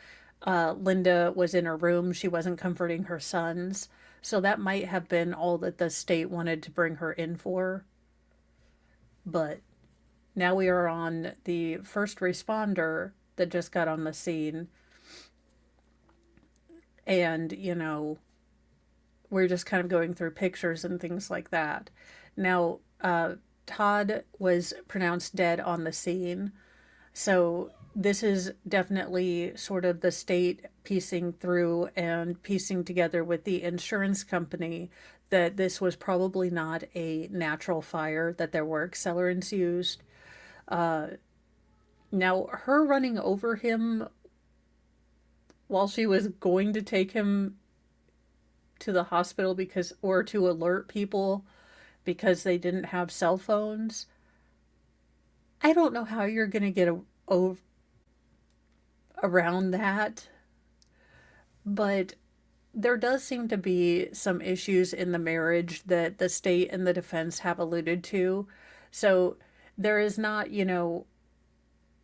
Linda was in her room. She wasn't comforting her sons. So that might have been all that the state wanted to bring her in for. But now we are on the first responder that just got on the scene. And, we're just kind of going through pictures and things like that. Now, Todd was pronounced dead on the scene. So this is definitely sort of the state piecing through and piecing together with the insurance company that this was probably not a natural fire, that there were accelerants used. Now, her running over him while she was going to take him to the hospital or to alert people because they didn't have cell phones. I don't know how you're going to get around that, but there does seem to be some issues in the marriage that the state and the defense have alluded to. So there is not,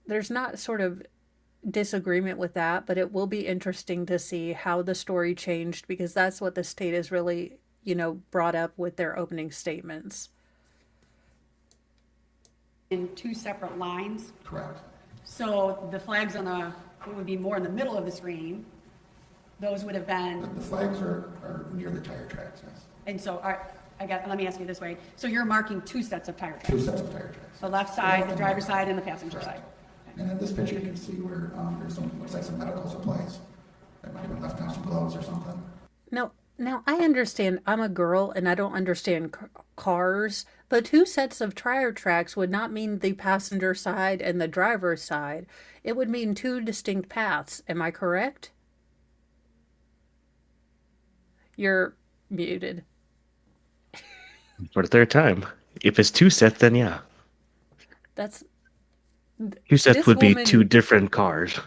there's not sort of disagreement with that, but it will be interesting to see how the story changed, because that's what the state is really, brought up with their opening statements. In two separate lines. Correct. So the flags it would be more in the middle of the screen. Those would have been. The flags are near the tire tracks, yes. And so, let me ask you this way. So you're marking two sets of tire tracks? Two sets of tire tracks. The left side, the driver's side, and the passenger side. And in this picture, you can see where there's looks like some medical supplies. That might have been left down, some gloves or something. Now I understand I'm a girl and I don't understand cars, but two sets of tire tracks would not mean the passenger side and the driver's side. It would mean two distinct paths. Am I correct? You're muted. For the third time. If it's two sets, then yeah. That's... Two sets This would be woman- two different cars.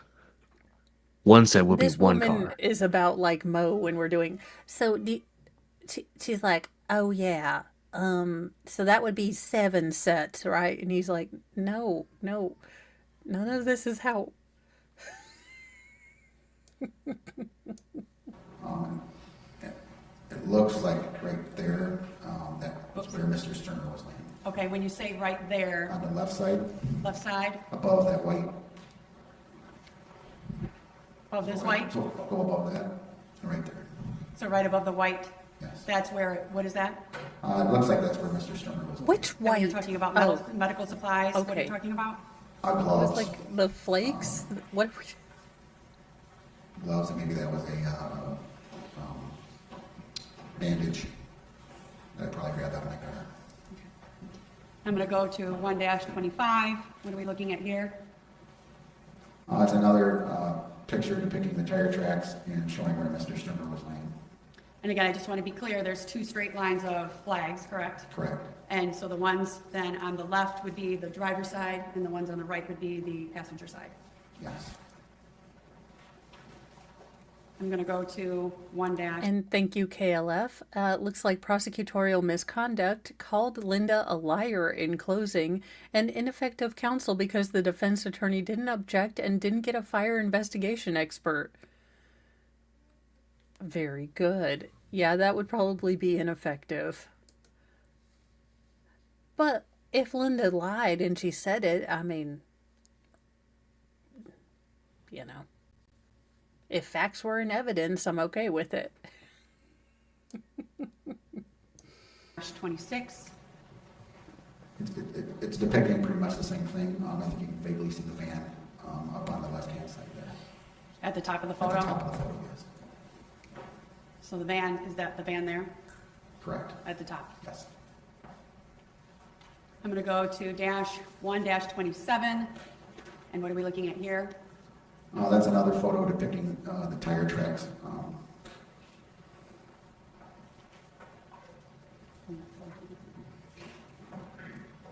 One set would be This one woman car. is about like Mo when we're doing... So she's like, oh yeah, so that would be 7 sets, right? And he's like, no, none of this is how... It looks like right there, that was where Mr. Stermer was laying. Okay, when you say right there, on the left side, left side, above that white. above this white, So go above that, right there. so right above the white, Yes. that's where, what is that? It looks like that's where Mr. Stermer was. Which When white? you're talking about Oh, medical supplies, what are okay. you talking about? Gloves. it's like the flakes? What? Gloves, and maybe that was a bandage that I probably grabbed out of my car. I'm gonna go to 1-25, what are we looking at here? It's another picture depicting the tire tracks and showing where Mr. Stermer was laying. And again, I just want to be clear, there's two straight lines of flags, correct? Correct. And so the ones then on the left would be the driver's side, and the ones on the right would be the passenger side. Yes. I'm gonna go to 1 dash. And thank you, KLF. Looks like prosecutorial misconduct called Linda a liar in closing and ineffective counsel because the defense attorney didn't object and didn't get a fire investigation expert. Very good. Yeah, that would probably be ineffective. But if Linda lied and she said it, I mean, you know. If facts were in evidence, I'm okay with it. 26. It's depicting pretty much the same thing. I think you can vaguely see the van up on the left-hand side there. At the top of the At photo? the top of the photo, yes. So the van, is that the van there? Correct. At the top? Yes. I'm gonna go to 1-27. And what are we looking at here? That's another photo depicting the tire tracks.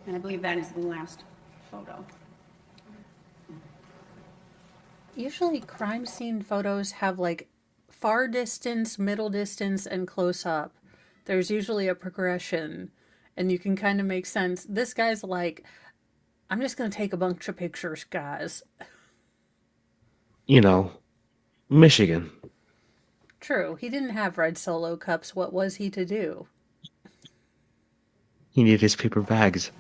And I believe that is the last photo. Usually crime scene photos have like far distance, middle distance, and close up. There's usually a progression and you can kind of make sense. This guy's like, I'm just going to take a bunch of pictures, guys. You know, Michigan. True, he didn't have red Solo cups. What was he to do? He needed his paper bags.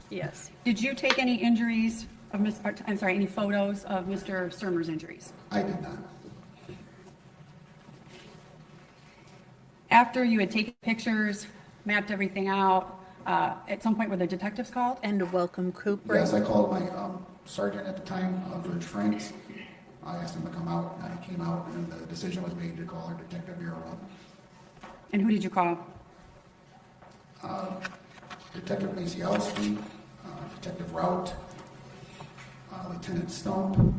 Yes. Did you take any injuries of any photos of Mr. Stermer's injuries? I did not. After you had taken pictures, mapped everything out, at some point were the detectives called? And a welcome Cooper. Yes, I called my sergeant at the time, George Franks. I asked him to come out, and he came out, and the decision was made to call our detective bureau up. And who did you call? Detective Macielski, Detective Rout, Lieutenant Stump.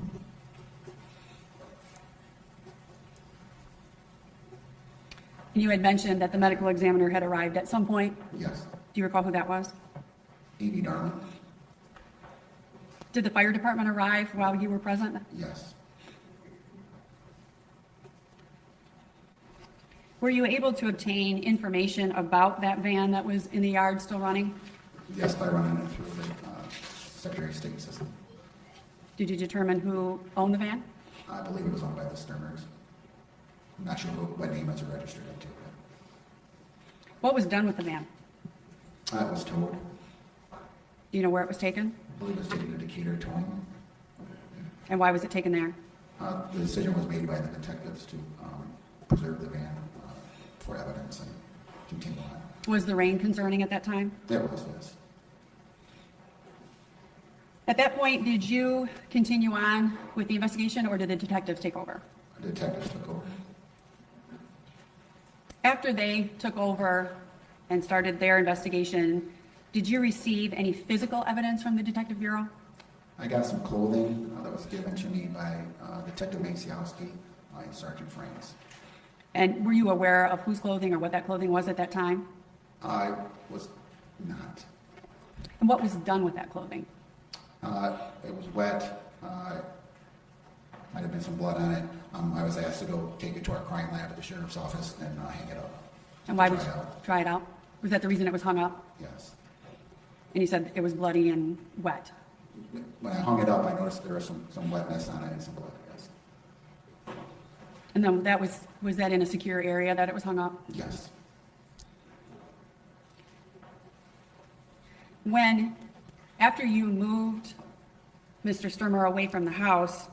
You had mentioned that the medical examiner had arrived at some point. Yes. Do you recall who that was? Amy Darling. Did the fire department arrive while you were present? Yes. Were you able to obtain information about that van that was in the yard still running? Yes, by running it through the Secretary of State system. Did you determine who owned the van? I believe it was owned by the Stermers. I'm not sure what name it's registered into. What was done with the van? It was towed. Do you know where it was taken? I believe it was taken to Decatur towing. And why was it taken there? The decision was made by the detectives to preserve the van for evidence and continue on. Was the rain concerning at that time? That was, yes. At that point, did you continue on with the investigation or did the detectives take over? The detectives took over. After they took over and started their investigation, did you receive any physical evidence from the Detective Bureau? I got some clothing that was given to me by Detective Macielski and Sergeant Franks. And were you aware of whose clothing or what that clothing was at that time? I was not. And what was done with that clothing? It was wet. Might have been some blood on it. I was asked to go take it to our crime lab at the sheriff's office and hang it up. And why would Try you it out. try it out? Was that the reason it was hung up? Yes. And you said it was bloody and wet. When I hung it up, I noticed there was some wetness on it and some blood, yes. And then that was that in a secure area that it was hung up? Yes. After you moved Mr. Stermer away from the house,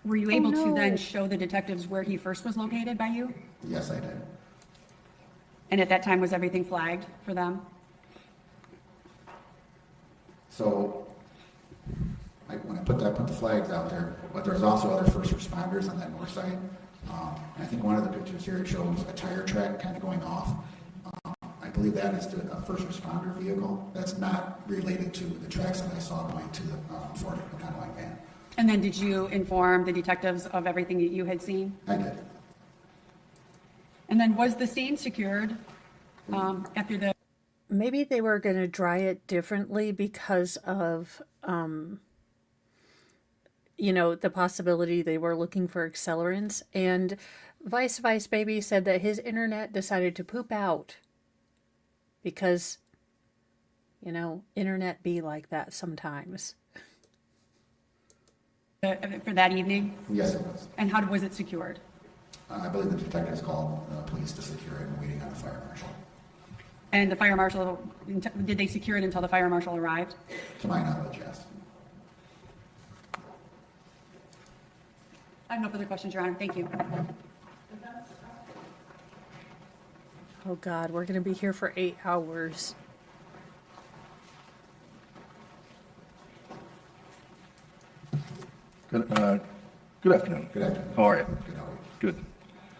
were you able to then show the detectives where he first was located by you? Yes, I did. And at that time, was everything flagged for them? So, when I put the flags out there, but there's also other first responders on that north side. And I think one of the pictures here, it shows a tire track kind of going off. I believe that is a first responder vehicle. That's not related to the tracks that I saw going to the Ford Econoline van. And then did you inform the detectives of everything that you had seen? I did. And then was the scene secured after the... Maybe they were going to dry it differently because of, the possibility they were looking for accelerants. And Vice Baby said that his internet decided to poop out because, internet be like that sometimes. For that evening? Yes, it was. And how was it secured? I believe the detectives called police to secure it and waiting on the fire marshal. And the fire marshal, did they secure it until the fire marshal arrived? To my knowledge, yes. I have no further questions, Your Honor. Thank you. Oh God, we're going to be here for 8 hours. Good afternoon. Good afternoon. How are you? Good, how are you? Good.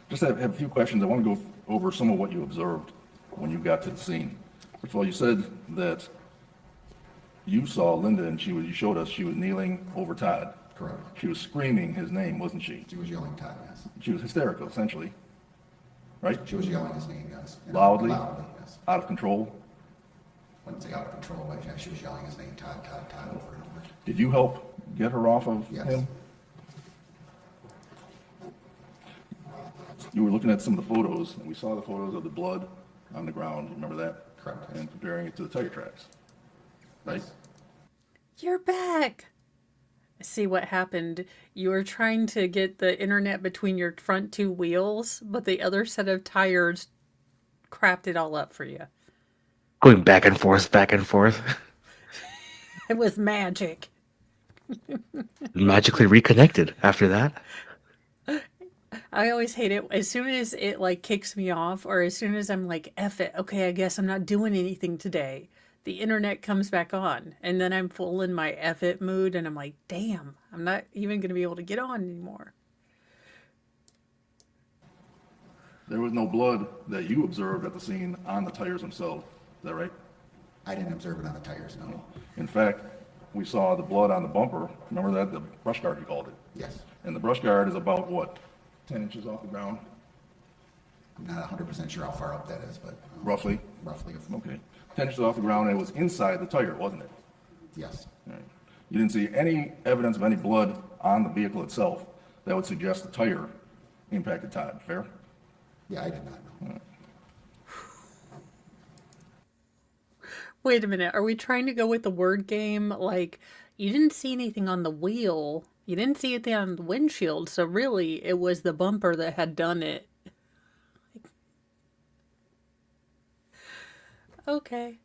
Just have a few questions. I want to go over some of what you observed when you got to the scene. First of all, you said that you saw Linda and you showed us she was kneeling over Todd. Correct. She was screaming his name, wasn't she? She was yelling Todd, yes. She was hysterical, essentially. Right? She was yelling his name, yes. Loudly? Loudly, yes. Out of control? Wouldn't say out of control, but yeah, she was yelling his name, Todd, Todd, Todd, over and over. Did you help get her off of Yes. him? You were looking at some of the photos, and we saw the photos of the blood on the ground. Remember that? Correct. And comparing it to the tire tracks. Right? You're back. See what happened. You were trying to get the internet between your front 2 wheels, but the other set of tires crapped it all up for you. Going back and forth, back and forth. It was magic. Magically reconnected after that. I always hate it. As soon as it kicks me off, or as soon as I'm like, F it, okay, I guess I'm not doing anything today, the internet comes back on. And then I'm full in my F it mood, and I'm like, damn, I'm not even going to be able to get on anymore. There was no blood that you observed at the scene on the tires themselves. Is that right? I didn't observe it on the tires, no. In fact, we saw the blood on the bumper. Remember that? The brush guard, you called it. Yes. And the brush guard is about, what, 10 inches off the ground? I'm not 100% sure how far up that is, but. Roughly? Roughly, Okay. 10 inches off the ground, and it was inside the tire, wasn't it? yes. All right. You didn't see any evidence of any blood on the vehicle itself that would suggest the tire impacted Todd, fair? Yeah, I did not know. Wait a minute. Are we trying to go with the word game? Like, you didn't see anything on the wheel. You didn't see anything on the windshield. So really, it was the bumper that had done it. Okay.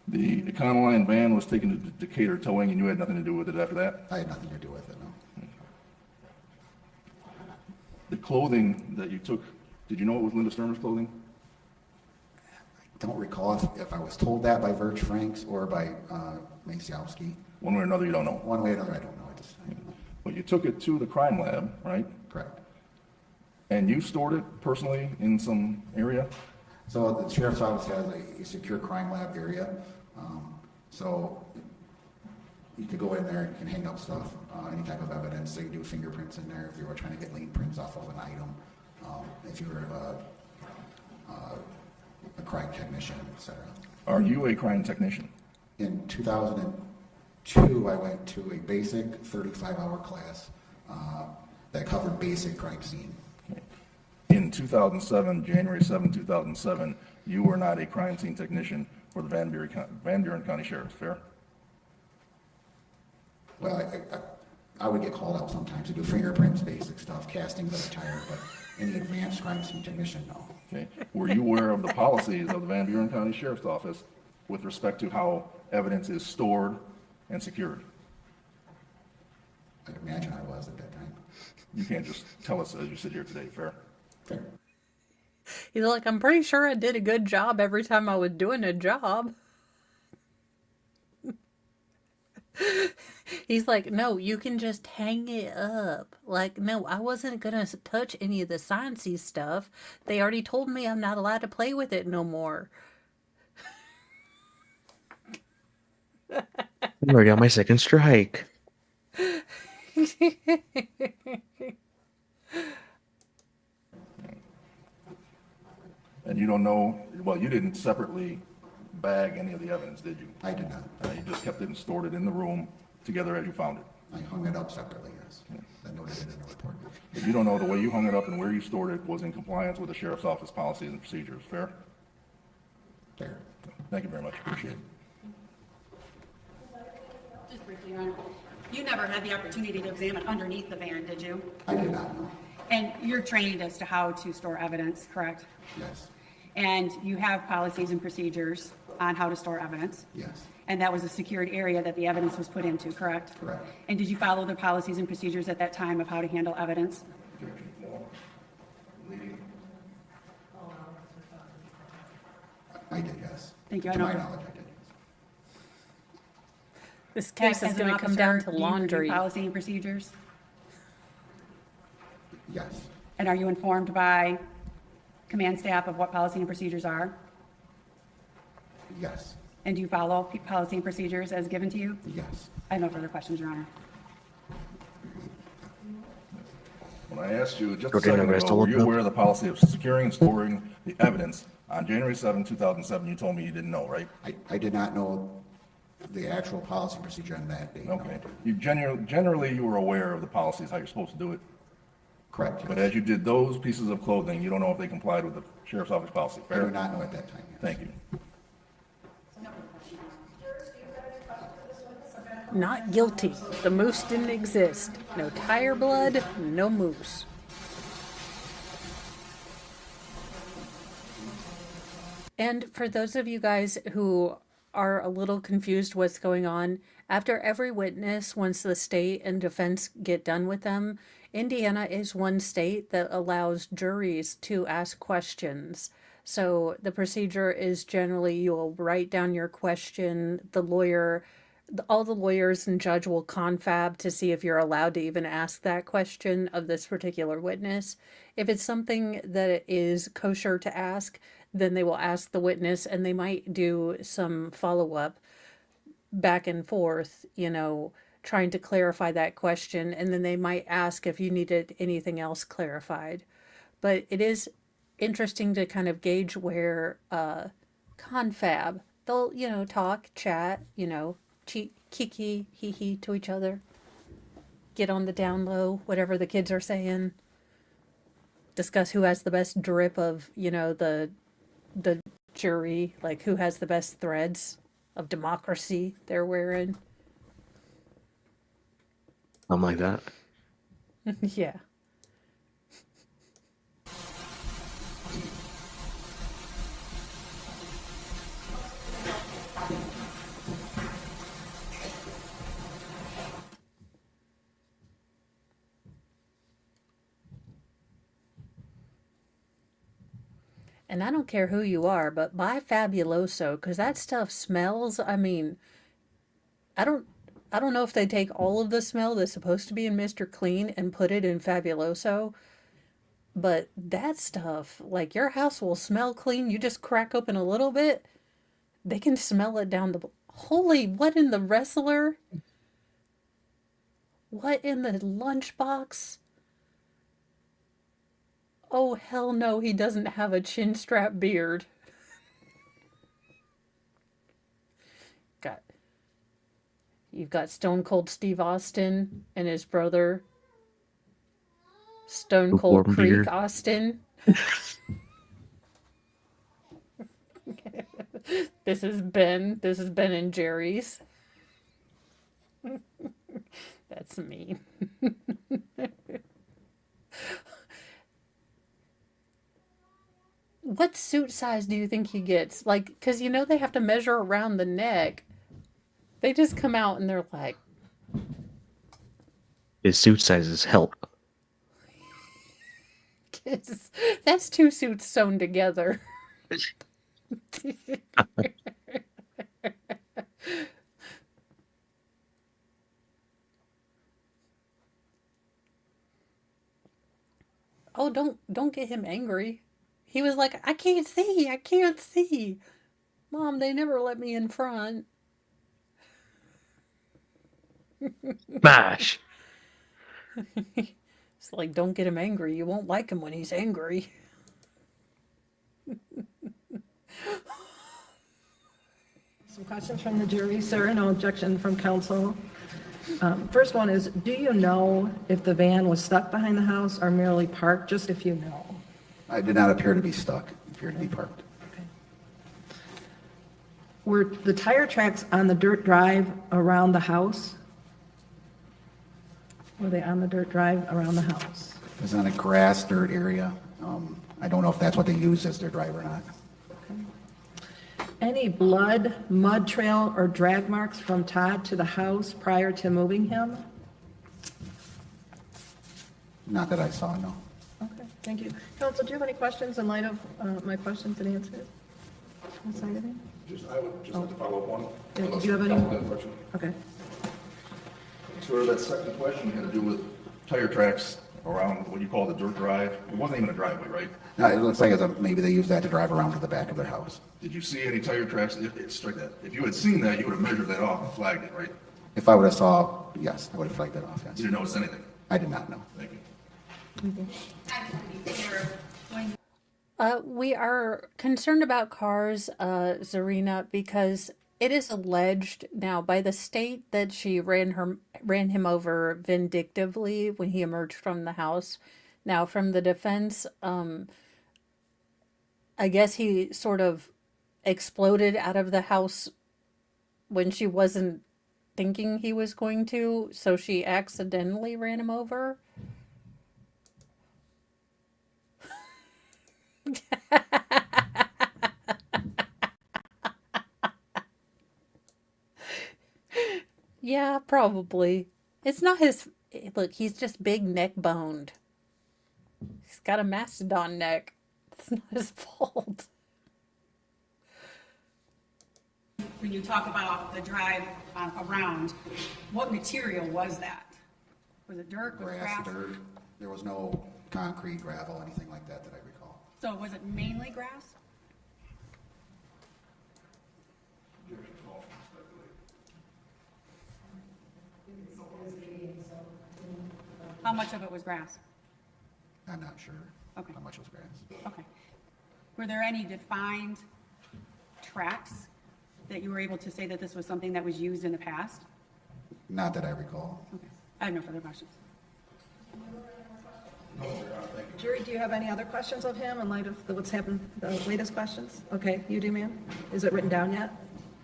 The Econoline van was taken to Decatur towing, and you had nothing to do with it after that? I had nothing to do with it, no. The clothing that you took, did you know it was Linda Stermer's clothing? Don't recall if I was told that by Verge Franks or by Maciowski. One way or another, you don't know. One way or another, I don't know. But you took it to the crime lab, right? Correct. And you stored it personally in some area? So the sheriff's office has a secure crime lab area. So you could go in there and hang up stuff, any type of evidence. So you do fingerprints in there if you were trying to get lien prints off of an item, if you were a crime technician, etc. Are you a crime technician? In 2002, I went to a basic 35-hour class that covered basic crime scene. In 2007, January 7, 2007, you were not a crime scene technician for the Van Buren County Sheriff's, fair? Well, I would get called out sometimes to do fingerprints, basic stuff, castings of a tire, but any advanced crime scene technician, no. Okay. Were you aware of the policies of the Van Buren County Sheriff's Office with respect to how evidence is stored and secured? I imagine I was at that time. You can't just tell us as you sit here today, fair? Fair. He's like, I'm pretty sure I did a good job every time I was doing a job. He's like, no, you can just hang it up. Like, no, I wasn't gonna touch any of the sciencey stuff. They already told me I'm not allowed to play with it no more. I'm already on my second strike. And you don't know, well, you didn't separately bag any of the evidence, did you? I did not. You just kept it and stored it in the room together as you found it. I hung it up separately, yes. I noted it in the report. But you don't know the way you hung it up and where you stored it was in compliance with the Sheriff's Office policies and procedures, fair? Fair. Thank you very much, appreciate it. Just briefly, Your Honor. You never had the opportunity to examine underneath the van, did you? I did not know. And you're trained as to how to store evidence, correct? Yes. And you have policies and procedures on how to store evidence? Yes. And that was a secured area that the evidence was put into, correct? Correct. And did you follow the policies and procedures at that time of how to handle evidence? I did, yes. Thank you. I To know. my knowledge, I did. This case is As an going to come down officer, to do you review laundry. policy and procedures? Yes. And are you informed by command staff of what policy and procedures are? Yes. And do you follow policy and procedures as given to you? Yes. I have no further questions, Your Honor. When I asked you just Go a down second and rest ago, all were of you them. aware of the policy of securing and storing the evidence on January 7, 2007? You told me you didn't know, right? I did not know the actual policy procedure on that date. No, I Okay. didn't. You generally you were aware of the policies, how you're supposed to do it, Correct. but yes. as you did those pieces of clothing, you don't know if they complied with the Sheriff's Office policy, I do fair? not know at that time, yes. Thank you. Not guilty. The moose didn't exist. No tire blood, no moose. And for those of you guys who are a little confused what's going on, after every witness, once the state and defense get done with them, Indiana is one state that allows juries to ask questions. So the procedure is generally you'll write down your question, all the lawyers and judge will confab to see if you're allowed to even ask that question of this particular witness. If it's something that is kosher to ask, then they will ask the witness and they might do some follow-up back and forth, trying to clarify that question. And then they might ask if you needed anything else clarified. But it is interesting to kind of gauge where confab, they'll, talk, chat, cheat, kiki, hee hee to each other, get on the down low, whatever the kids are saying, discuss who has the best drip of, the jury, like who has the best threads of democracy they're wearing. Something like that. Yeah. And I don't care who you are, but buy Fabuloso, because that stuff smells. I mean, I don't know if they take all of the smell that's supposed to be in Mr. Clean and put it in Fabuloso, but that stuff, like your house will smell clean. You just crack open a little bit, they can smell it down the. Holy, what in the wrestler? What in the lunchbox? Oh, hell no, he doesn't have a chin strap beard. You've got Stone Cold Steve Austin and his brother, Stone Cold Lukewarm Creek beard. Austin. This is Ben. This is Ben and Jerry's. That's mean. what suit size do you think he gets? Like, because you know they have to measure around the neck. They just come out and they're like, His suit sizes help. that's two suits sewn together. Oh, don't get him angry. He was like, I can't see, I can't see. Mom, they never let me in front. Smash! It's like, don't get him angry. You won't like him when he's angry. Some questions from the jury, sir. No objection from counsel. First one is, do you know if the van was stuck behind the house or merely parked, just if you know? I did not appear to be stuck, it appeared to be parked. Were the tire tracks on the dirt drive around the house? Were they on the dirt drive around the house? It was on a grass dirt area. I don't know if that's what they use as their drive or not. Any blood, mud trail, or drag marks from Todd to the house prior to moving him? Not that I saw, no. Okay, thank you. Counsel, do you have any questions in light of my questions and answers? On the side of it? I would just like to follow up one. Yeah, do you have any? Unless question. Okay. Sort that second question had to do with tire tracks around what you call the dirt drive. It wasn't even a driveway, right? No, it looks like maybe they use that to drive around to the back of their house. Did you see any tire tracks? Strike that. If you had seen that, you would have measured that off and flagged it, right? If I would have saw, yes, I would have flagged that off, You yes. didn't notice anything? I did not know. Thank you. We are concerned about cars, Zarina, because it is alleged now by the state that she ran him over vindictively when he emerged from the house. Now, from the defense, I guess he sort of exploded out of the house when she wasn't thinking he was going to, so she accidentally ran him over. Yeah, probably. It's not his. Look, he's just big neck boned. He's got a mastodon neck. It's not his fault. When you talk about the drive around, what material was that? Was it dirt, was it Grass, grass? dirt, there was no concrete, gravel, anything like that that I recall. So was it mainly grass? How much of it was grass? I'm not sure Okay. how much was grass. Okay. Were there any defined tracks that you were able to say that this was something that was used in the past? Not that I recall. Okay. I have no further questions. Jury, do you have any other questions of him in light of what's happened, the latest questions? Okay, you do, ma'am? Is it written down yet?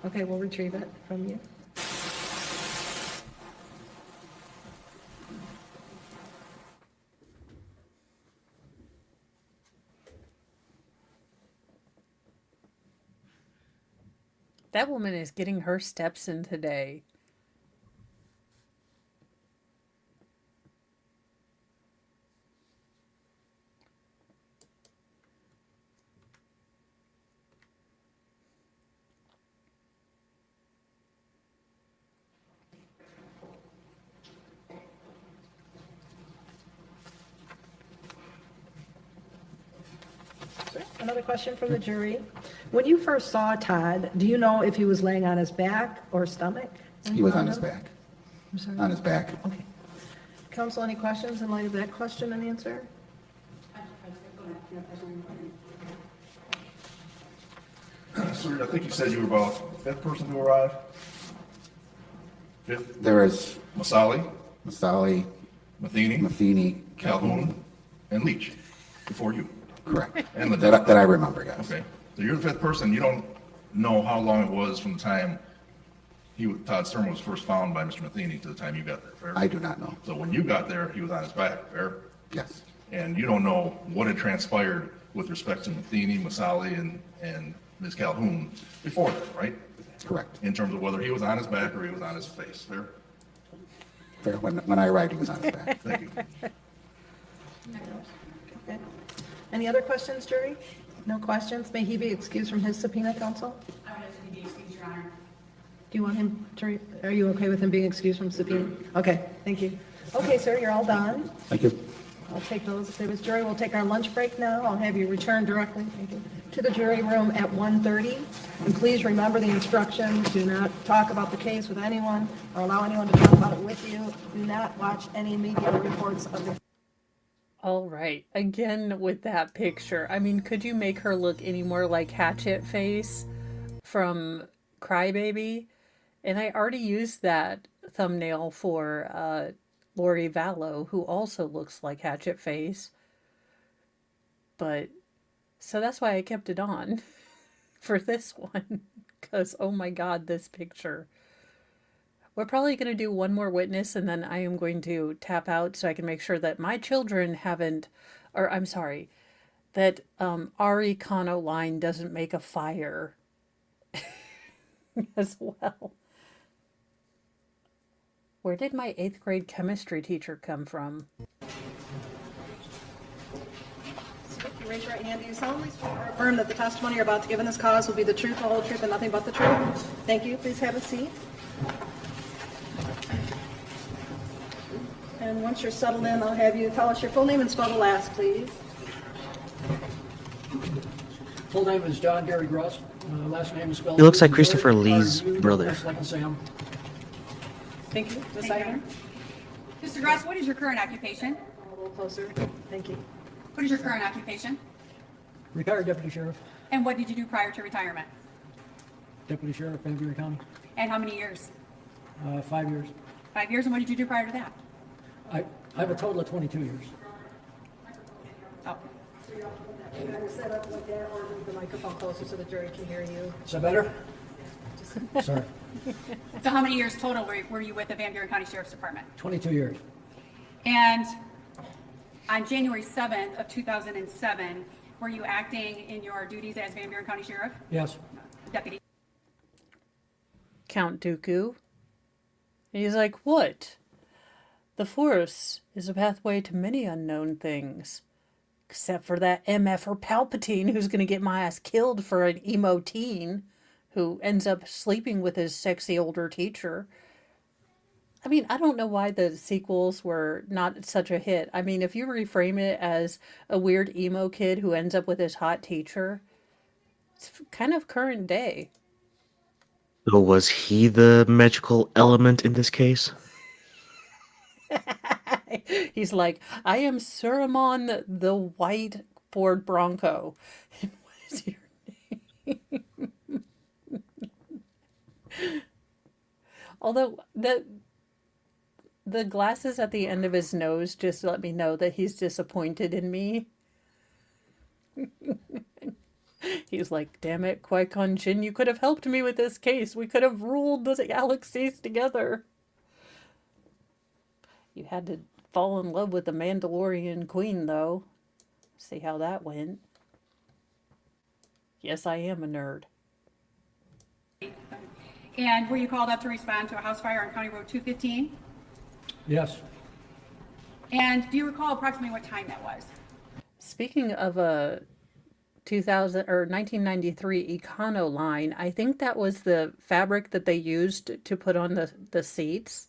Okay, we'll retrieve it from you. That woman is getting her steps in today. Another question from the jury. When you first saw Todd, do you know if he was laying on his back or stomach? He was on his back. I'm sorry? On his back. Okay. Counsel, any questions in light of that question and answer? Sir, I think you said you were about the fifth person to arrive? Fifth? There is Masali, Masali, Matheny, Calhoun, Calhoun, and Leach before you. correct. And the That I remember, yes. Okay, so you're the fifth person. You don't know how long it was from the time Todd Stermer was first found by Mr. Matheny to the time you got there, fair? I do not know. So when you got there, he was on his back, fair? Yes. And you don't know what had transpired with respect to Matheny, Masali, and Ms. Calhoun before that, right? Correct. In terms of whether he was on his back or he was on his face, fair? Fair. When I arrived, he was on his back. Thank you. Okay. Any other questions, jury? No questions? May he be excused from his subpoena, counsel? I would ask to be excused, Your Honor. Do you want him to, are you okay with him being excused from subpoena? Okay, thank you. Okay, sir, you're all done. Thank you. I'll take those. If there was jury, we'll take our lunch break now. I'll have you return directly, thank you, to the jury room at 1:30. And please remember the instructions. Do not talk about the case with anyone or allow anyone to talk about it with you. Do not watch any media reports of the. All right. Again with that picture. I mean, could you make her look any more like Hatchet Face from Crybaby? And I already used that thumbnail for Lori Vallow, who also looks like Hatchet Face. But, so that's why I kept it on for this one. Because, oh my God, this picture. We're probably going to do one more witness, and then I am going to tap out so I can make sure that my children haven't, or I'm sorry, that Ari Kano line doesn't make a fire as well. Where did my 8th grade chemistry teacher come from? Raise your right hand. Do you solemnly swear or affirm that the testimony you're about to give in this cause will be the truth, the whole truth, and nothing but the truth? Thank you. Please have a seat. And once you're settled in, I'll have you tell us your full name and spell the last, please. Full name is John Gary Gross. Last name is spelled. He looks like Christopher Lee's brother. Like Sam. Thank you. Ms. Ivan? Mr. Gross, what is your current occupation? A little closer. Thank you. What is your current occupation? Retired deputy sheriff. And what did you do prior to retirement? Deputy sheriff, Van Buren County. And how many years? 5 years. 5 years, and what did you do prior to that? I have a total of 22 years. Oh, Can I set up like that or move the microphone closer so the jury can hear you? Is that better? Sorry. so how many years total were you with the Van Buren County Sheriff's Department? 22 years. And on January 7th of 2007, were you acting in your duties as Van Buren County Sheriff? Yes. Deputy? Count Dooku. And he's like, what? The Force is a pathway to many unknown things. Except for that MFer Palpatine who's going to get my ass killed for an emo teen who ends up sleeping with his sexy older teacher. I mean, I don't know why the sequels were not such a hit. I mean, if you reframe it as a weird emo kid who ends up with his hot teacher, it's kind of current day. So was he the magical element in this case? He's like, I am Suramon the White Ford Bronco. And what is your name? Although the glasses at the end of his nose just let me know that he's disappointed in me. He's like, damn it, Qui-Gon Jinn, you could have helped me with this case. We could have ruled the galaxies together. You had to fall in love with the Mandalorian queen, though. See how that went. Yes, I am a nerd. And were you called up to respond to a house fire on County Road 215? Yes. And do you recall approximately what time that was? Speaking of a 2000 or 1993 Econo line, I think that was the fabric that they used to put on the seats.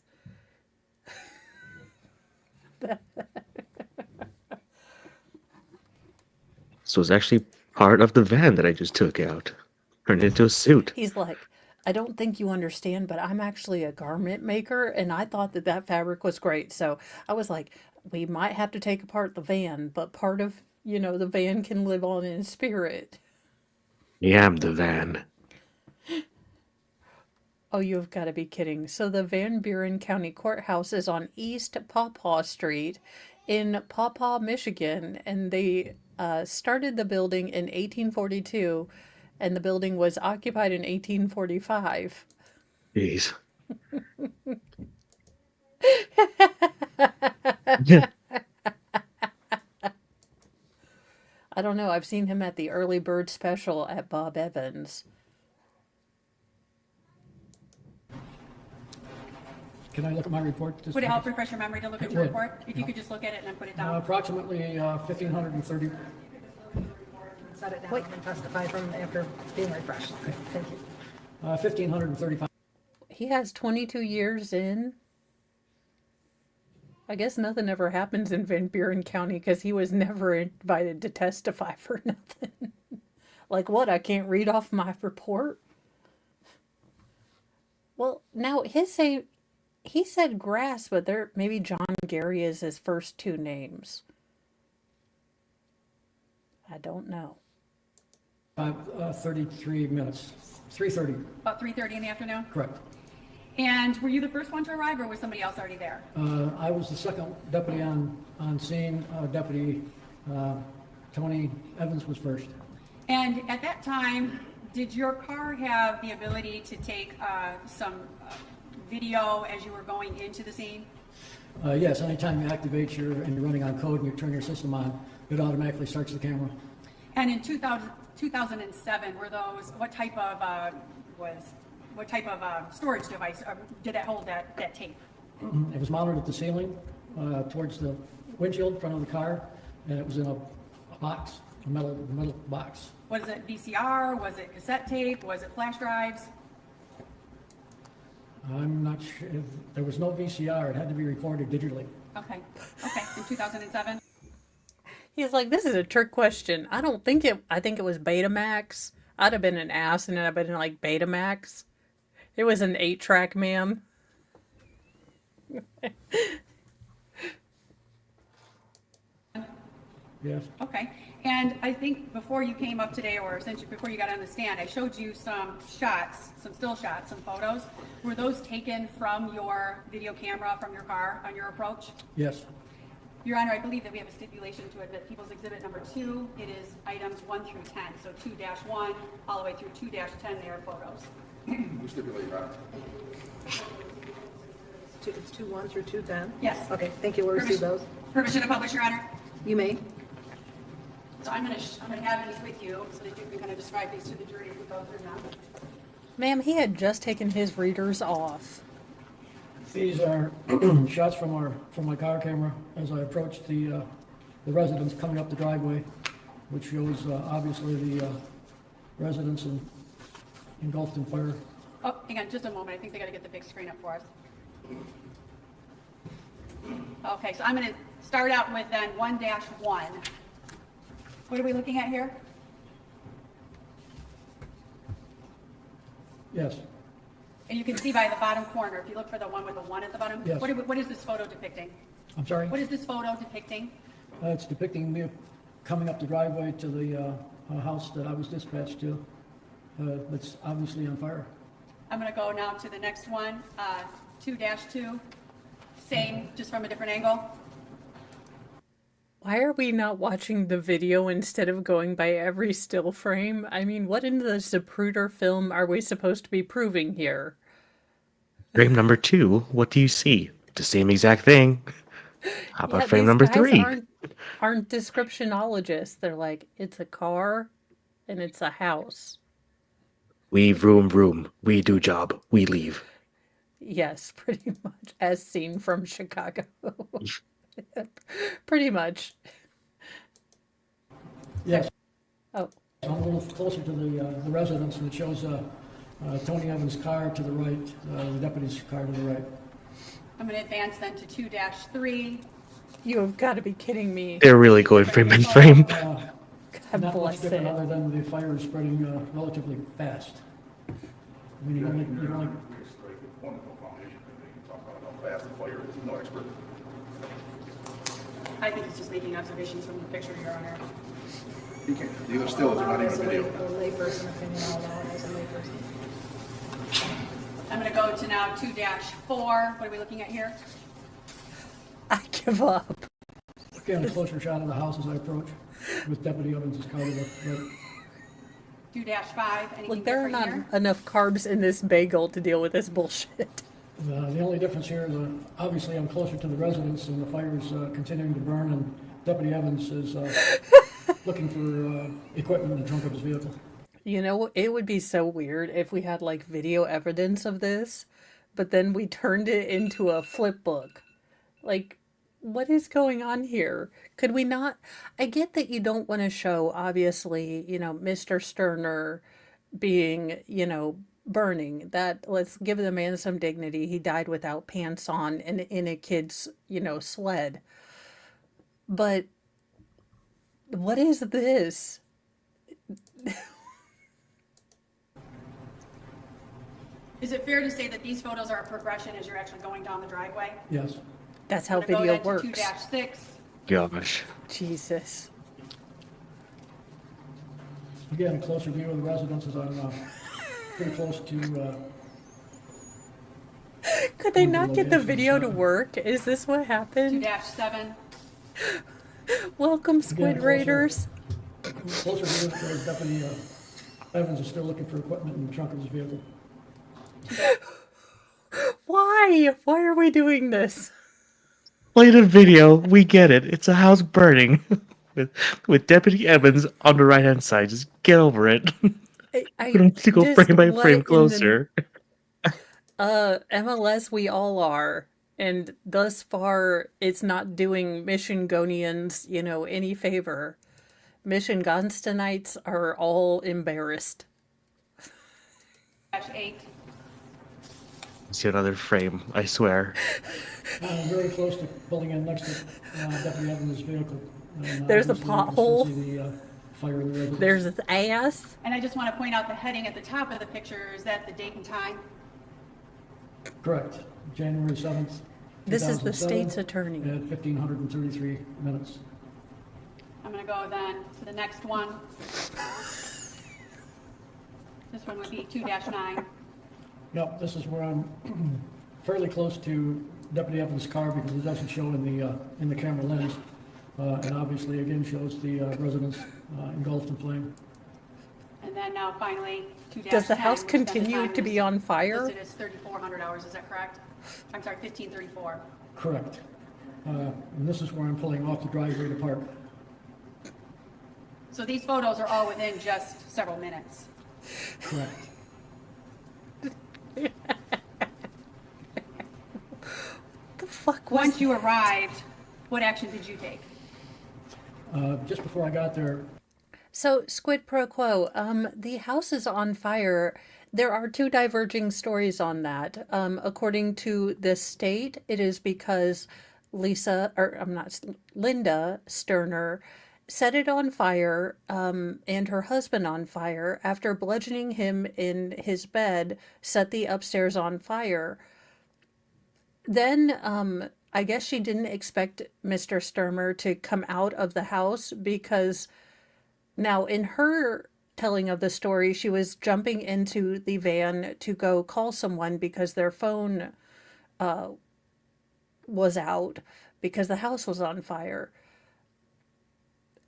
So it's actually part of the van that I just took out. Turned into a suit. He's like, I don't think you understand, but I'm actually a garment maker, and I thought that fabric was great. So I was like, we might have to take apart the van, but part of, the van can live on in spirit. I am the van. Oh, you've got to be kidding. So the Van Buren County Courthouse is on East Pawpaw Street in Pawpaw, Michigan, and they started the building in 1842, and the building was occupied in 1845. Jeez. I don't know. I've seen him at the early bird special at Bob Evans. Can I look at my report? Would it help refresh your memory to look at It your would. report? If you could just look at it and then put it down. Approximately 1,530. Set it down and testify from after being refreshed. Thank you. 1,535. He has 22 years in. I guess nothing ever happens in Van Buren County because he was never invited to testify for nothing. Like what? I can't read off my report? Well, now he said grass, but there maybe John Gary is his first two names. I don't know. 33 minutes. 3:30. About 3:30 in the afternoon? Correct. And were you the first one to arrive, or was somebody else already there? I was the second deputy on scene. Deputy Tony Evans was first. And at that time, did your car have the ability to take some video as you were going into the scene? Yes, anytime you activate and you're running on code and you turn your system on, it automatically starts the camera. And in 2007, were those, what type of storage device did it hold that tape? It was mounted at the ceiling towards the windshield in front of the car, and it was in a box, a metal box. Was it VCR? Was it cassette tape? Was it flash drives? I'm not sure. There was no VCR. It had to be recorded digitally. Okay, in 2007? He's like, this is a trick question. I think it was Betamax. I'd have been an ass and I'd have been like Betamax. It was an 8-track, ma'am. Yes. Okay, and I think before you came up today, or before you got on the stand, I showed you some shots, some still shots, some photos. Were those taken from your video camera from your car on your approach? Yes. Your Honor, I believe that we have a stipulation to admit People's Exhibit number 2. It is items 1 through 10, so 2-1 all the way through 2-10, they are photos. We stipulate, Your Honor. It's 2-1 through 2-10? Yes. Okay, thank you. We'll receive those. Permission to publish, Your Honor? You may. So I'm gonna have these with you so that you can kind of describe these to the jury as we go through them. Ma'am, he had just taken his readers off. These are shots from my car camera as I approached the residents coming up the driveway, which shows obviously the residents engulfed in fire. Oh, hang on just a moment. I think they got to get the big screen up for us. Okay, so I'm going to start out with then 1-1. What are we looking at here? Yes. And you can see by the bottom corner, if you look for the one with the 1 at the bottom, Yes. what is this photo depicting? I'm sorry? What is this photo depicting? It's depicting me coming up the driveway to the house that I was dispatched to. That's obviously on fire. I'm going to go now to the next one, 2-2. Same, just from a different angle. Why are we not watching the video instead of going by every still frame? I mean, what in the Zapruder film are we supposed to be proving here? Frame number 2, what do you see? The same exact thing. How about frame these number guys 3? aren't descriptionologists. They're like, it's a car and it's a house. We vroom. We do job. We leave. Yes, pretty much, as seen from Chicago. Pretty much. Yes. Oh. I'm a little closer to the residence, and it shows Tony Evans' car to the right, the deputy's car to the right. I'm going to advance then to 2-3. You have got to be kidding me. They're really going frame in frame. God Not much bless different it. other than the fire is spreading relatively fast. I mean, you only Wonderful foundation, and they can talk about how fast the fire is. No expert. I think it's just making observations from the picture, Your Honor. You can't. Either still, it's not even a video. A layperson opinion, all that as a layperson. I'm going to go to now 2-4. What are we looking at here? I give up. Again, a closer shot of the house as I approach, with Deputy Evans' car to the right. 2-5. Anything Like, there are different not here? enough carbs in this bagel to deal with this bullshit. The only difference here is obviously I'm closer to the residence and the fire is continuing to burn, and Deputy Evans is looking for equipment in the trunk of his vehicle. You know, it would be so weird if we had like video evidence of this, but then we turned it into a flip book. Like, what is going on here? Could we not? I get that you don't want to show, obviously, Mr. Sterner being, burning. That, let's give the man some dignity. He died without pants on and in a kid's, sled. But what is this? Is it fair to say that these photos are a progression as you're actually going down the driveway? Yes. That's how I'm gonna video go then to works. 2-6. Gosh. Jesus. Again, a closer view of the residences on, pretty close to, Could they One of not the get the locations, video to work? Is this what happened? 2-7. Welcome, again, Squid closer- Raiders. Closer view shows Deputy Evans is still looking for equipment in the trunk of his vehicle. Why? Why are we doing this? Play the video. We get it. It's a house burning with Deputy Evans on the right hand side. Just get over it. I We don't need to go just frame by what frame in closer. MLS we all are. And thus far, it's not doing Michigonians, any favor. Michigonians are all embarrassed. 8. See another frame. I swear. Very close to pulling in next to Deputy Evans' vehicle. And, There's a obviously you can pothole. still see the fire in the residence. There's this ass. And I just want to point out the heading at the top of the picture, is that the date and time? Correct. January 7th. This is the 2007, state's attorney. At 1533 minutes. I'm going to go then to the next one. This one would be 2-9. Yep, this is where I'm fairly close to Deputy Evans' car because it doesn't show in the camera lens. And obviously, again, shows the residence engulfed in flame. And then now finally, 2-10. Does the house which then the continue time to is be on fire? Listed as 3,400 hours, is that correct? I'm sorry, 1534. Correct. And this is where I'm pulling off the driveway to park. So these photos are all within just several minutes. Correct. The fuck was Once you arrived, what action did you take? Just before I got there, So, Squid Pro Quo, the house is on fire. There are two diverging stories on that. According to the state, it is because Linda Sterner set it on fire, and her husband on fire after bludgeoning him in his bed, set the upstairs on fire. Then, I guess she didn't expect Mr. Stermer to come out of the house because now, in her telling of the story, she was jumping into the van to go call someone because their phone was out because the house was on fire.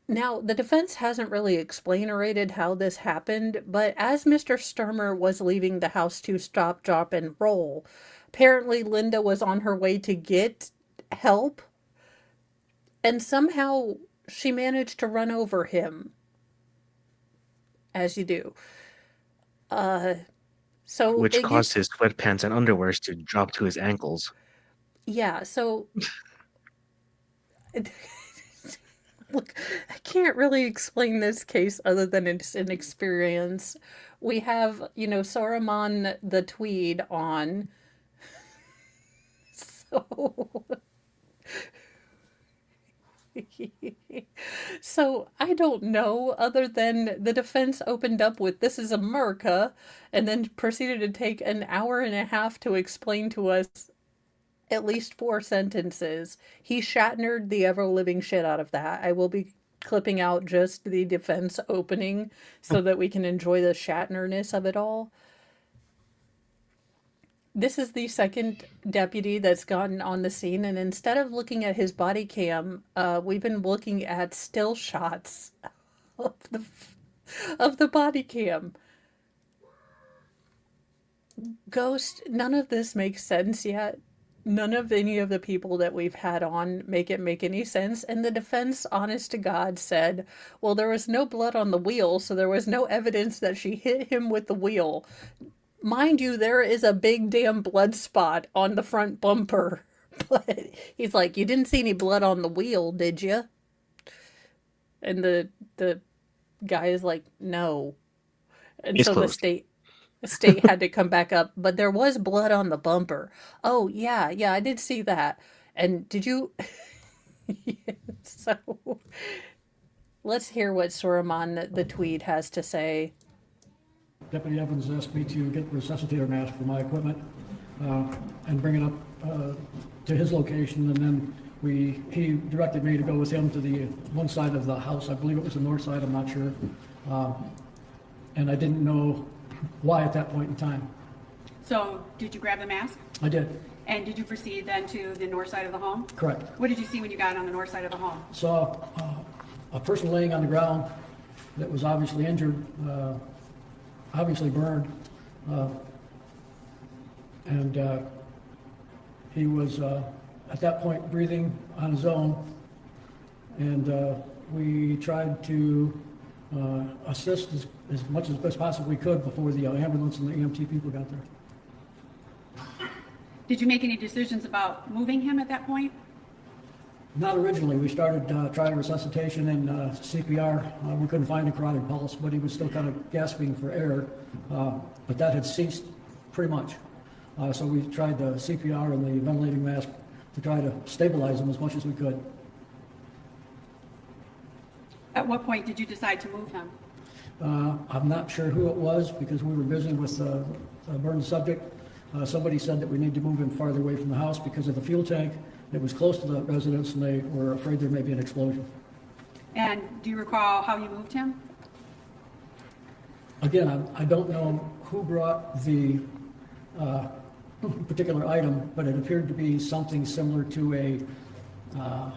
Now, the defense hasn't really explained how this happened, but as Mr. Stermer was leaving the house to stop, drop, and roll, apparently Linda was on her way to get help, and somehow she managed to run over him. As you do. So Which it caused gets, his sweatpants and underwears to drop to his ankles. yeah, so look, I can't really explain this case other than it's an experience. We have, Saruman the Tweed on. So So I don't know, other than the defense opened up with "This is America," and then proceeded to take an hour and a half to explain to us at least 4 sentences. He Shatnered the ever living shit out of that. I will be clipping out just the defense opening so that we can enjoy the Shatnerness of it all. This is the second deputy that's gotten on the scene, and instead of looking at his body cam, we've been looking at still shots of the body cam. Ghost, none of this makes sense yet. None of any of the people that we've had on make it make any sense. And the defense, honest to God, said, well, there was no blood on the wheel, so there was no evidence that she hit him with the wheel. Mind you, there is a big damn blood spot on the front bumper. But he's like, you didn't see any blood on the wheel, did you? And the guy is like, no. And Case so the closed. state had to come back up, but there was blood on the bumper. Oh, yeah, I did see that. And did you? So let's hear what Suraman the Tweed has to say. Deputy Evans asked me to get the resuscitator mask for my equipment and bring it up to his location, and then he directed me to go with him to the one side of the house. I believe it was the north side, I'm not sure. And I didn't know why at that point in time. So did you grab the mask? I did, And did you proceed then to the north side of the home? correct. What did you see when you got on the north side of the home? Saw a person laying on the ground that was obviously injured, obviously burned. And he was at that point breathing on his own. And we tried to assist as much as possibly could before the ambulance and the EMT people got there. Did you make any decisions about moving him at that point? Not originally. We started trying resuscitation and CPR. We couldn't find a carotid pulse, but he was still kind of gasping for air. But that had ceased pretty much. So we tried the CPR and the ventilating mask to try to stabilize him as much as we could. At what point did you decide to move him? I'm not sure who it was because we were busy with a burned subject. Somebody said that we need to move him farther away from the house because of the fuel tank. It was close to the residence and they were afraid there may be an explosion. And do you recall how you moved him? Again, I don't know who brought the particular item, but it appeared to be something similar to a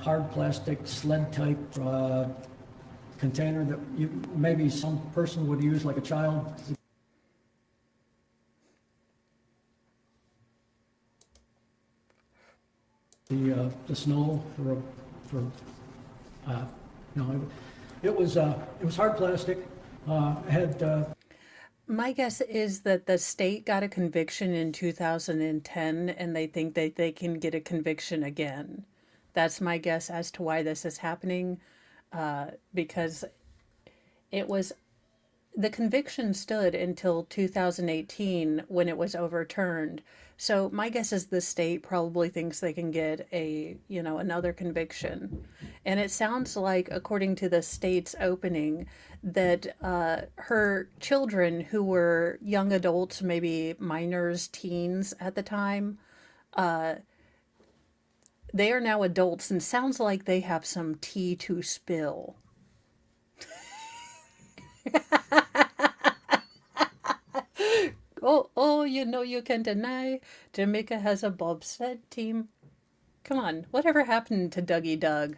hard plastic sled type container that maybe some person would use, like a child. The snow it was hard plastic. Had My guess is that the state got a conviction in 2010 and they think that they can get a conviction again. That's my guess as to why this is happening, because the conviction stood until 2018 when it was overturned. So my guess is the state probably thinks they can get another conviction. And it sounds like, according to the state's opening, that her children, who were young adults, maybe minors, teens at the time, they are now adults, and sounds like they have some tea to spill. Oh, you can deny Jamaica has a bobsled team. Come on, whatever happened to Dougie Doug?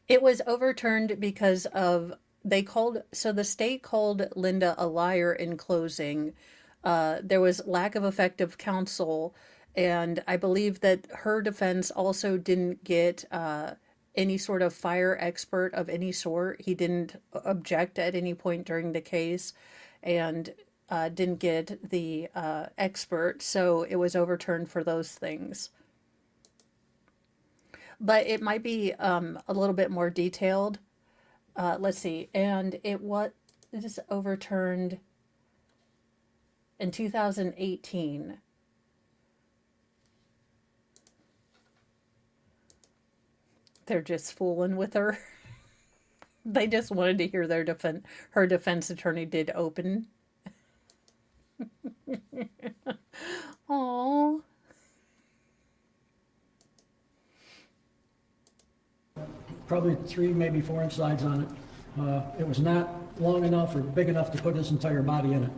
It was overturned because of, the state called Linda a liar in closing. There was lack of effective counsel, and I believe that her defense also didn't get any sort of fire expert of any sort. He didn't object at any point during the case and didn't get the expert, so it was overturned for those things. But it might be a little bit more detailed. Let's see. And it is overturned in 2018. They're just fooling with her. They just wanted to hear her defense attorney did open. Aww. probably 3, maybe 4-inch sides on it. It was not long enough or big enough to put his entire body in it.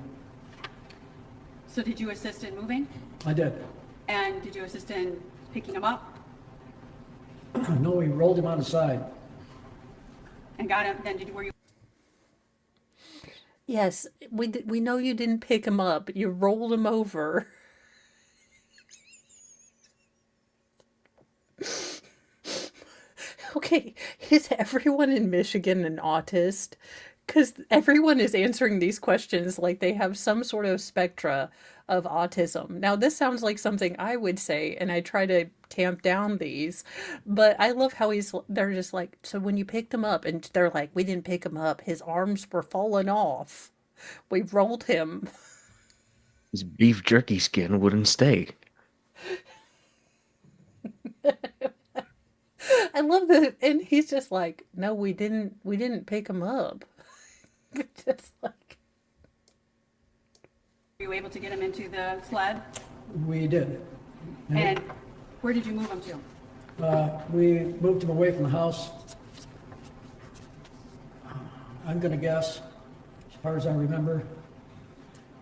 So did you assist in moving? I did. And did you assist in picking him up No, we rolled him on his side. and got him? Then were you? Yes, we know you didn't pick him up. You rolled him over. Okay, is everyone in Michigan an autist? Because everyone is answering these questions like they have some sort of spectra of autism. Now, this sounds like something I would say, and I try to tamp down these, but I love how they're just like, so when you picked him up, and they're like, we didn't pick him up, his arms were falling off. We rolled him. His beef jerky skin wouldn't stay. I love that, and he's just like, no, we didn't pick him up. Just like, Were you able to get him into the sled? We did. And where did you move him to? We moved him away from the house. I'm gonna guess, as far as I remember,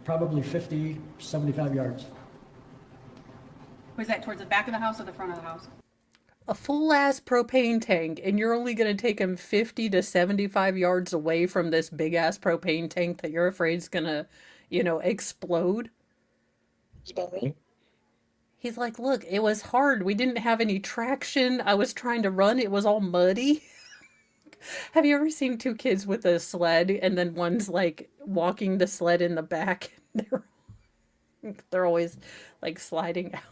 probably 50, 75 yards. Was that towards the back of the house or the front of the house? a full ass propane tank, and you're only going to take him 50 to 75 yards away from this big ass propane tank that you're afraid is going to, explode. He's like, look, it was hard. We didn't have any traction. I was trying to run. It was all muddy. Have you ever seen two kids with a sled and then one's like walking the sled in the back? They're always like sliding out.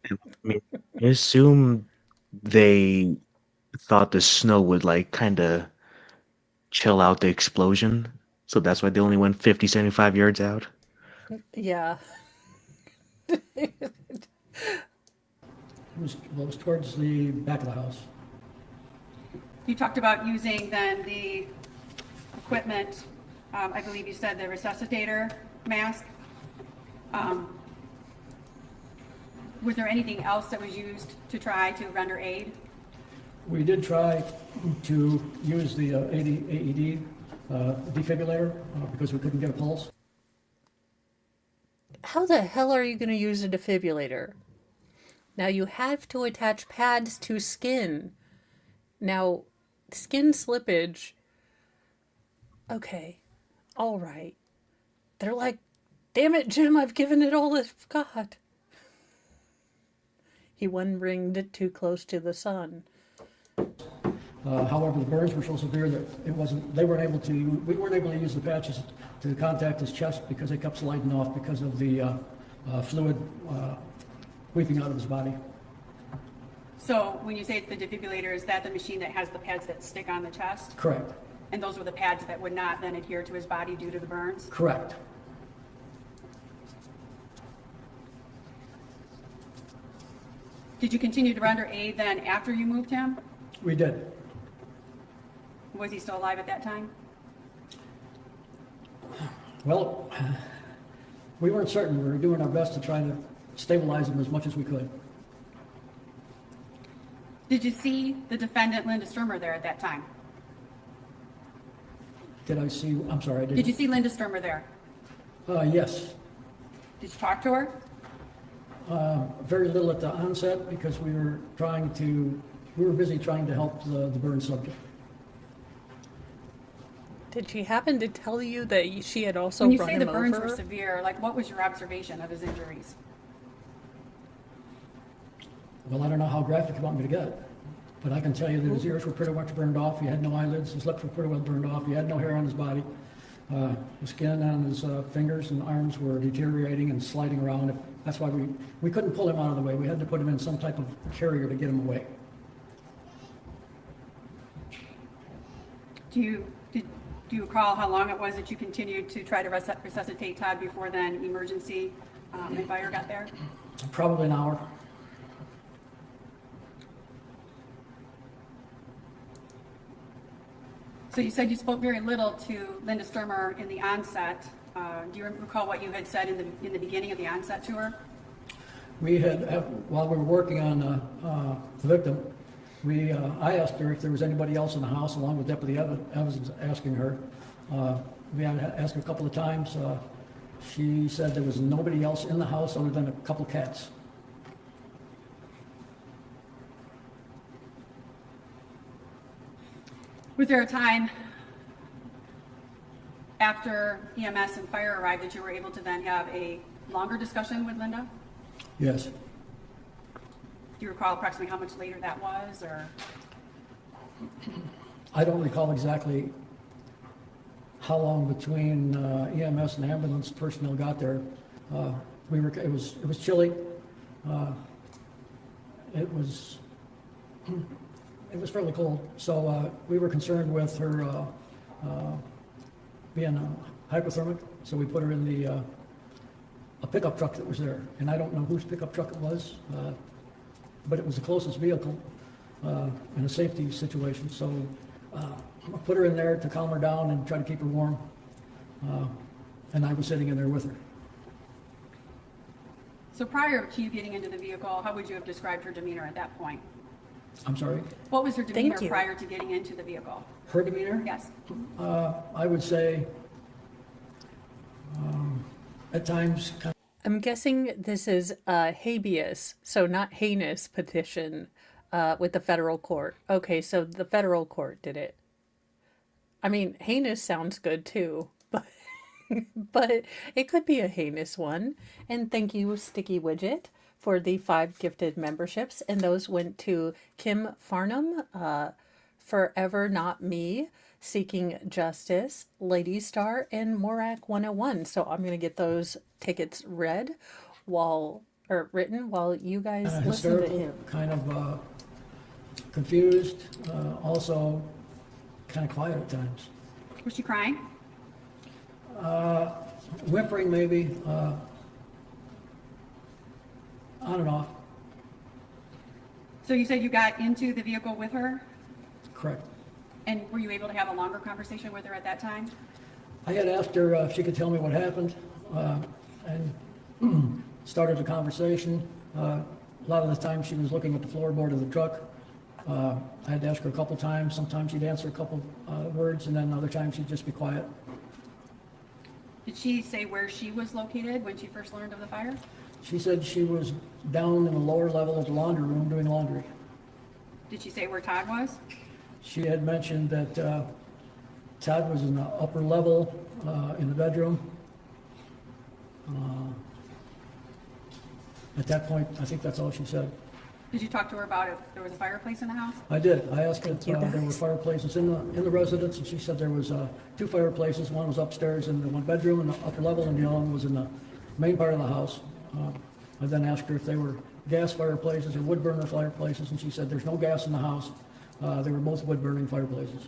I mean, I assume they thought the snow would like kind of chill out the explosion. So that's why they only went 50, 75 yards out. Yeah. It was towards the back of the house. You talked about using then the equipment, I believe you said the resuscitator mask. Was there anything else that was used to try to render aid? We did try to use the AED defibrillator because we couldn't get a pulse. How the hell are you going to use a defibrillator? Now you have to attach pads to skin. Now, skin slippage. Okay. All right. They're like, damn it, Jim, I've given it all I've got. He one-ringed it too close to the sun. However, the burns were so severe that we weren't able to use the patches to contact his chest because they kept sliding off because of the fluid weeping out of his body. So when you say it's the defibrillator, is that the machine that has the pads that stick on the chest? Correct. And those were the pads that would not then adhere to his body due to the burns? Correct. Did you continue to render aid then after you moved him? We did. Was he still alive at that time? Well, we weren't certain. We were doing our best to try to stabilize him as much as we could. Did you see the defendant, Linda Stermer, there at that time? I'm sorry, I didn't. Did you see Linda Stermer there? Yes. Did you talk to her? Very little at the onset because we were busy trying to help the burn subject. Did she happen to tell you that she had also When you run say him the burns over? were severe, like what was your observation of his injuries? Well, I don't know how graphic you want me to get, but I can tell you that his ears were pretty much burned off. He had no eyelids. His lips were pretty well burned off. He had no hair on his body. The skin on his fingers and arms were deteriorating and sliding around. That's why we couldn't pull him out of the way. We had to put him in some type of carrier to get him away. Do you recall how long it was that you continued to try to resuscitate Todd before then emergency and fire got there? Probably an hour. So you said you spoke very little to Linda Stermer in the onset. Do you recall what you had said in the beginning of the onset to her? We had, while we were working on the victim, I asked her if there was anybody else in the house, along with Deputy Evans asking her. We had asked her a couple of times. She said there was nobody else in the house other than a couple cats. Was there a time after EMS and fire arrived, that you were able to then have a longer discussion with Linda? Yes. Do you recall approximately how much later that was, or? I don't recall exactly how long between EMS and ambulance personnel got there. It was chilly. It was fairly cold, so we were concerned with her being hypothermic, so we put her in a pickup truck that was there. And I don't know whose pickup truck it was, but it was the closest vehicle in a safety situation. So I put her in there to calm her down and try to keep her warm. And I was sitting in there with her. So prior to you getting into the vehicle, how would you have described her demeanor at that point? I'm sorry? What was her demeanor Thank you. prior to getting into the vehicle? Her demeanor? Yes. I would say at times kind I'm guessing this is a habeas, so not heinous petition with the federal court. Okay, so the federal court did it. I mean, heinous sounds good too, but but it could be a heinous one. And thank you, Sticky Widget, for the 5 gifted memberships. And those went to Kim Farnham, Forever Not Me, Seeking Justice, Lady Star, and Morak 101. So I'm going to get those tickets written while you guys listen to hysterical, him. kind of confused, also kind of quiet at times. Was she crying? Whimpering maybe, on and off. So you said you got into the vehicle with her, Correct. and were you able to have a longer conversation with her at that time? I had asked her if she could tell me what happened, and started a conversation. A lot of the time she was looking at the floorboard of the truck. I had to ask her a couple times. Sometimes she'd answer a couple words, and then other times she'd just be quiet. Did she say where she was located when she first learned of the fire? She said she was down in the lower level of the laundry room doing laundry. Did she say where Todd was? She had mentioned that Todd was in the upper level in the bedroom. At that point, I think that's all she said. Did you talk to her about if there was a fireplace in the house? I did. I asked if you, there were guys. fireplaces in the residence, and she said there was 2 fireplaces. One was upstairs in the one bedroom in the upper level, and the other one was in the main part of the house. I then asked her if they were gas fireplaces or wood burner fireplaces, and she said there's no gas in the house. They were both wood burning fireplaces.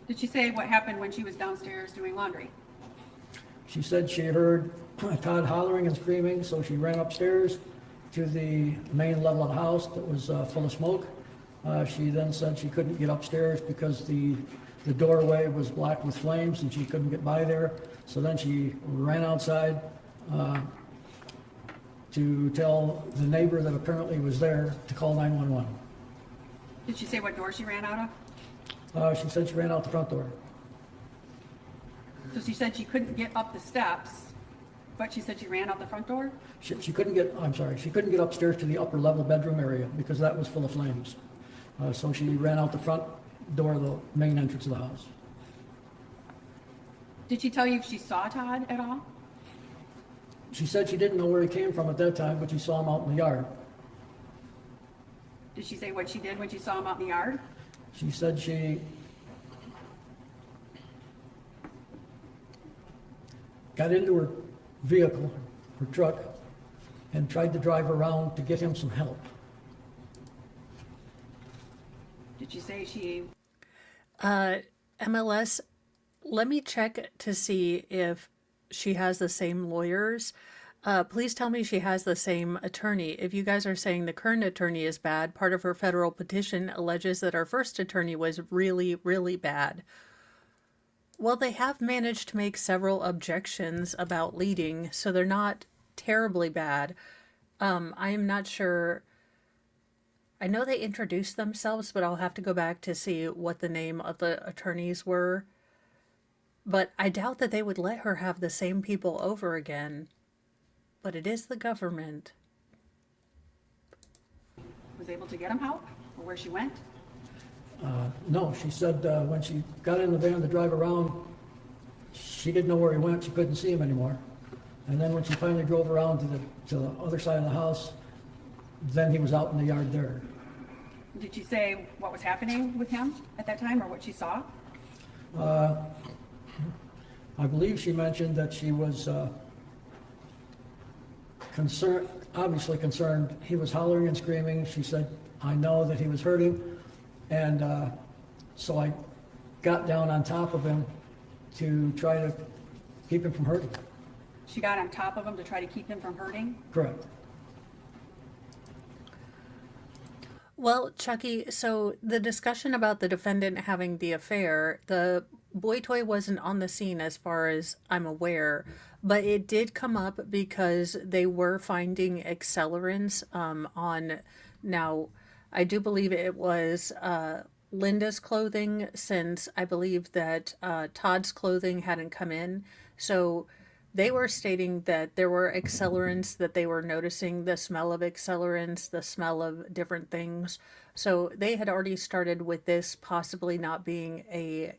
Did she say what happened when she was downstairs doing laundry? She said she heard Todd hollering and screaming, so she ran upstairs to the main level of the house that was full of smoke. She then said she couldn't get upstairs because the doorway was black with flames and she couldn't get by there. So then she ran outside to tell the neighbor that apparently was there to call 911. Did she say what door she ran out of? She said she ran out the front door. So she said she couldn't get up the steps, but she said she ran out the front door? She couldn't get upstairs to the upper level bedroom area because that was full of flames. So she ran out the front door of the main entrance of the house. Did she tell you if she saw Todd at all? She said she didn't know where he came from at that time, but she saw him out in the yard. Did she say what she did when she saw him out in the yard? She said she got into her vehicle, her truck, and tried to drive around to get him some help. Did she say she... MLS, let me check to see if she has the same lawyers. Please tell me she has the same attorney. If you guys are saying the current attorney is bad, part of her federal petition alleges that our first attorney was really, really bad. Well, they have managed to make several objections about leading, so they're not terribly bad. I am not sure. I know they introduced themselves, but I'll have to go back to see what the name of the attorneys were. But I doubt that they would let her have the same people over again. But it is the government. was able to get him help, or where she went? No, she said when she got in the van to drive around, she didn't know where he went, she couldn't see him anymore. And then when she finally drove around to the other side of the house, then he was out in the yard there. Did she say what was happening with him at that time or what she saw? I believe she mentioned that she was concerned, obviously concerned. He was hollering and screaming. She said, I know that he was hurting. And so I got down on top of him to try to keep him from hurting. She got on top of him to try to keep him from hurting? Correct. Well, Chucky, so the discussion about the defendant having the affair, the boy toy wasn't on the scene as far as I'm aware, but it did come up because they were finding accelerants on, now, I do believe it was Linda's clothing, since I believe that Todd's clothing hadn't come in. So they were stating that there were accelerants, that they were noticing the smell of accelerants, the smell of different things. So they had already started with this possibly not being a,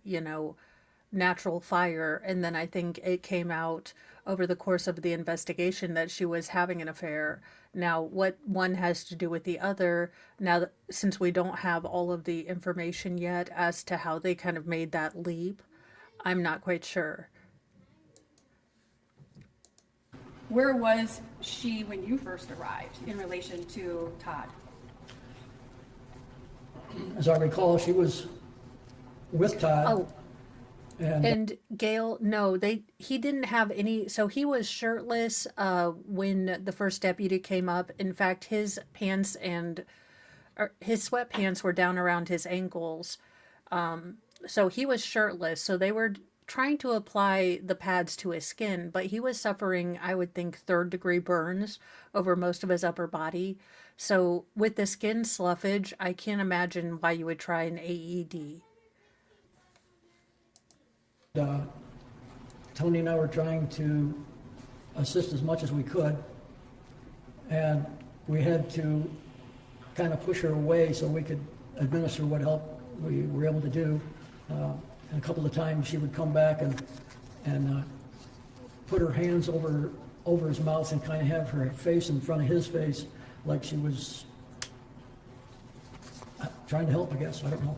natural fire. And then I think it came out over the course of the investigation that she was having an affair. Now, what one has to do with the other, now, since we don't have all of the information yet as to how they kind of made that leap, I'm not quite sure. Where was she when you first arrived in relation to Todd? As I recall, she was with Todd. Oh, and Gail, no, he didn't have any, so he was shirtless when the first deputy came up. In fact, his pants his sweatpants were down around his ankles. So he was shirtless. So they were trying to apply the pads to his skin, but he was suffering, I would think, 3rd-degree burns over most of his upper body. So with the skin sloughage, I can't imagine why you would try an AED. Tony and I were trying to assist as much as we could, and we had to kind of push her away so we could administer what help we were able to do. And a couple of times she would come back and put her hands over his mouth and kind of have her face in front of his face, like she was trying to help, I guess. I don't know.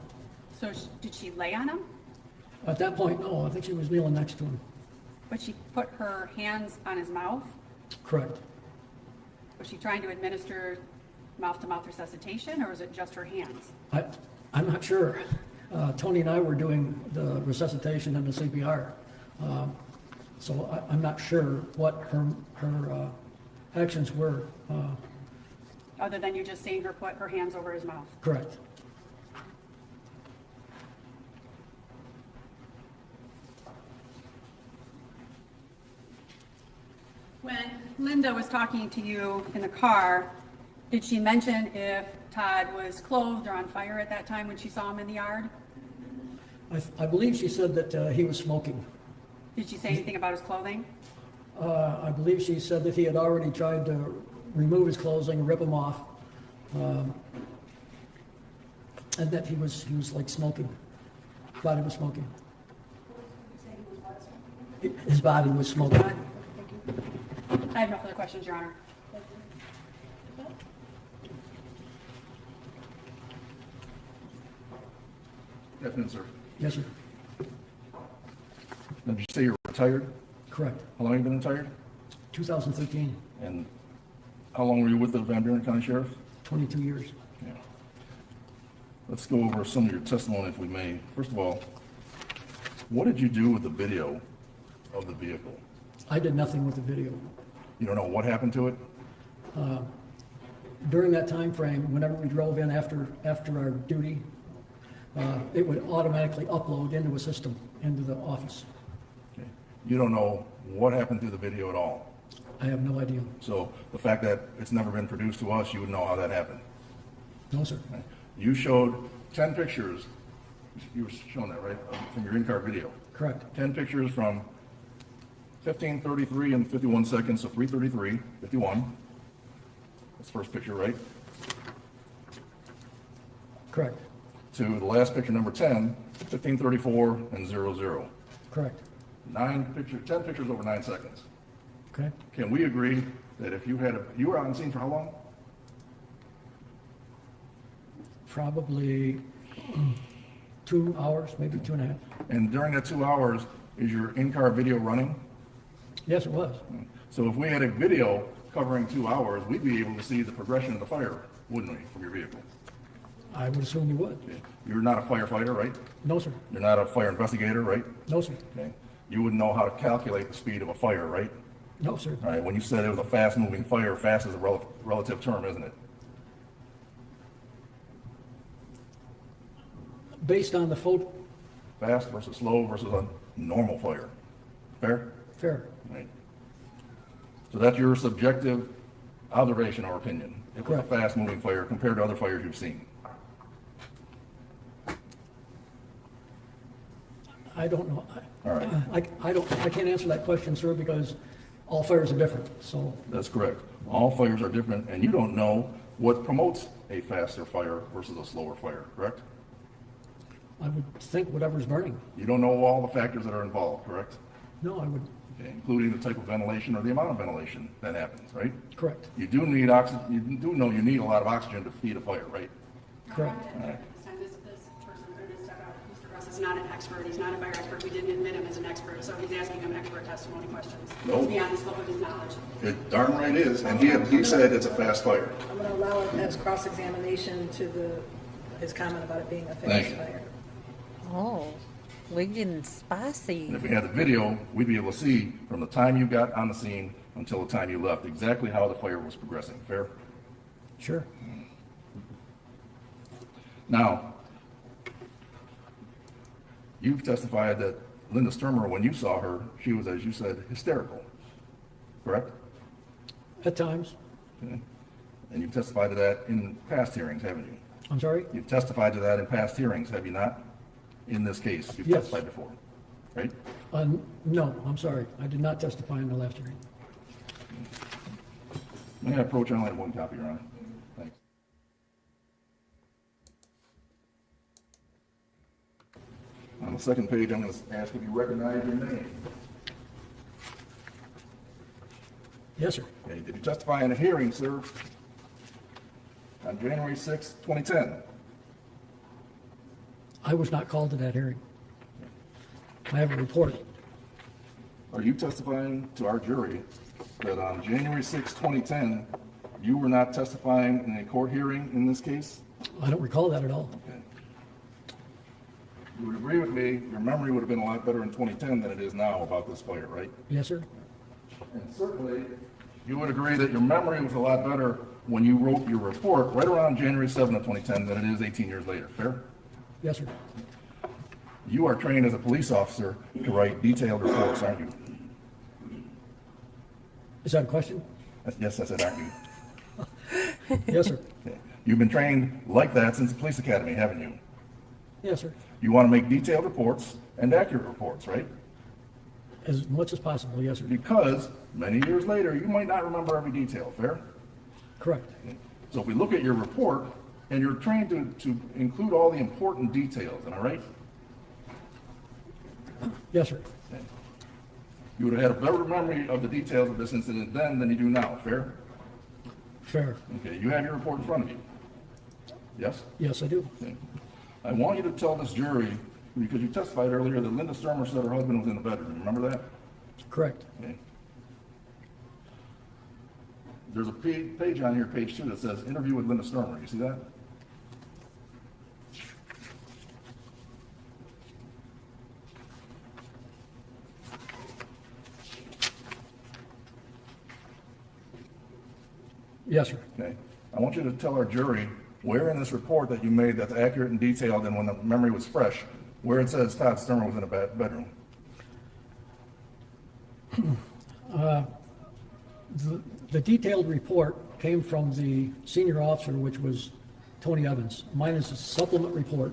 So did she lay on him? At that point, no. I think she was kneeling next to him. But she put her hands on his mouth? Correct. Was she trying to administer mouth-to-mouth resuscitation, or was it just her hands? I'm not sure. Tony and I were doing the resuscitation and the CPR. So I'm not sure what her actions were. Other than you just seeing her put her hands over his mouth? Correct. When Linda was talking to you in the car, did she mention if Todd was clothed or on fire at that time when she saw him in the yard? I believe she said that he was smoking. Did she say anything about his clothing? I believe she said that he had already tried to remove his clothing, rip them off, and that he was like smoking. His body was smoking. His body was smoking. I have no further questions, Your Honor. Afternoon, sir. Yes, sir. Now, did you say you're retired? Correct. How long have you been retired? 2013, And how long were you with the Van Buren County Sheriff? 22 years. Yeah. Let's go over some of your testimony, if we may. First of all, what did you do with the video of the vehicle? I did nothing with the video. You don't know what happened to it? During that time frame, whenever we drove in after our duty, it would automatically upload into a system, into the office. Okay. You don't know what happened to the video at all? I have no idea. So the fact that it's never been produced to us, you would know how that happened? No, sir. Okay. You showed 10 pictures, you were showing that, right, from your in-car video? Correct. 10 pictures from 15:33 and 51 seconds, so 3:33, 51. That's the first picture, right? Correct. To the last picture, number 10, 15:34 and 00. Correct. 10 pictures over 9 seconds. Okay? Can we agree that if you you were on scene for how long? Probably 2 hours, maybe 2.5. And during that 2 hours, is your in-car video running? Yes, it was. So if we had a video covering 2 hours, we'd be able to see the progression of the fire, wouldn't we, from your vehicle? I would assume you would. Okay. You're not a firefighter, right? No, sir. You're not a fire investigator, right? No, sir. Okay. You wouldn't know how to calculate the speed of a fire, right? No, sir. All right, when you said it was a fast-moving fire, fast is a relative term, isn't it? Based on the photo, Fast versus slow versus a normal fire. Fair? fair. Right. So that's your subjective observation or opinion. It was a Correct. fast-moving fire compared to other fires you've seen. I don't know. All right. I can't answer that question, sir, because all fires are different, so. That's correct. All fires are different, and you don't know what promotes a faster fire versus a slower fire, correct? I would think whatever's burning. You don't know all the factors that are involved, correct? No, I would, Okay, including the type of ventilation or the amount of ventilation that happens, right? correct, You do need oxygen, you do know you need a lot of oxygen to feed a fire, right? correct. All right. This person, or this Mr. Russ is not an expert, he's not a fire expert, we didn't admit him as an expert, so he's asking him expert testimony questions. Nope. It's beyond the scope of his knowledge. It darn right is, and he said it's a fast fire. I'm going to allow it as cross-examination to his comment about it being a Thank fast you. fire. Oh, we're getting spicy. And if we had the video, we'd be able to see from the time you got on the scene until the time you left, exactly how the fire was progressing, fair? Sure. Now, you've testified that Linda Stermer, when you saw her, she was, as you said, hysterical, correct? At times. Okay. And you've testified to that in past hearings, haven't you? I'm sorry? You've testified to that in past hearings, have you not? In this case, you've Yes. testified before, right? No, I'm sorry. I did not testify in the last hearing. May I approach? I only have one copy, Your Honor. Thanks. On the second page, I'm going to ask if you recognize your name. Yes, sir. Okay, did you testify in a hearing, sir, on January 6, 2010? I was not called to that hearing. I have a report. Are you testifying to our jury that on January 6, 2010, you were not testifying in a court hearing in this case? I don't recall that at all. Okay. You would agree with me, your memory would have been a lot better in 2010 than it is now about this fire, right? Yes, sir. And certainly, you would agree that your memory was a lot better when you wrote your report right around January 7 of 2010 than it is 18 years later, fair? Yes, sir. You are trained as a police officer to write detailed reports, aren't you? Is that a question? Yes, I said, aren't you? Yes, sir. Okay. You've been trained like that since the police academy, haven't you? Yes, sir. You want to make detailed reports and accurate reports, right? As much as possible, yes, sir. Because many years later, you might not remember every detail, fair? Correct. So if we look at your report, and you're trained to include all the important details, am I right? Yes, sir. Okay. You would have had a better memory of the details of this incident then than you do now, fair? Fair. Okay, you have your report in front of you. Yes? Yes, I do. Okay. I want you to tell this jury, because you testified earlier that Linda Stermer said her husband was in the bedroom. Remember that? Correct. Okay. There's a page on here, page 2, that says interview with Linda Stermer. You see that? Yes, sir. Okay. I want you to tell our jury where in this report that you made that's accurate and detailed and when the memory was fresh, where it says Todd Stermer was in a bedroom. The detailed report came from the senior officer, which was Tony Evans. Mine is a supplement report.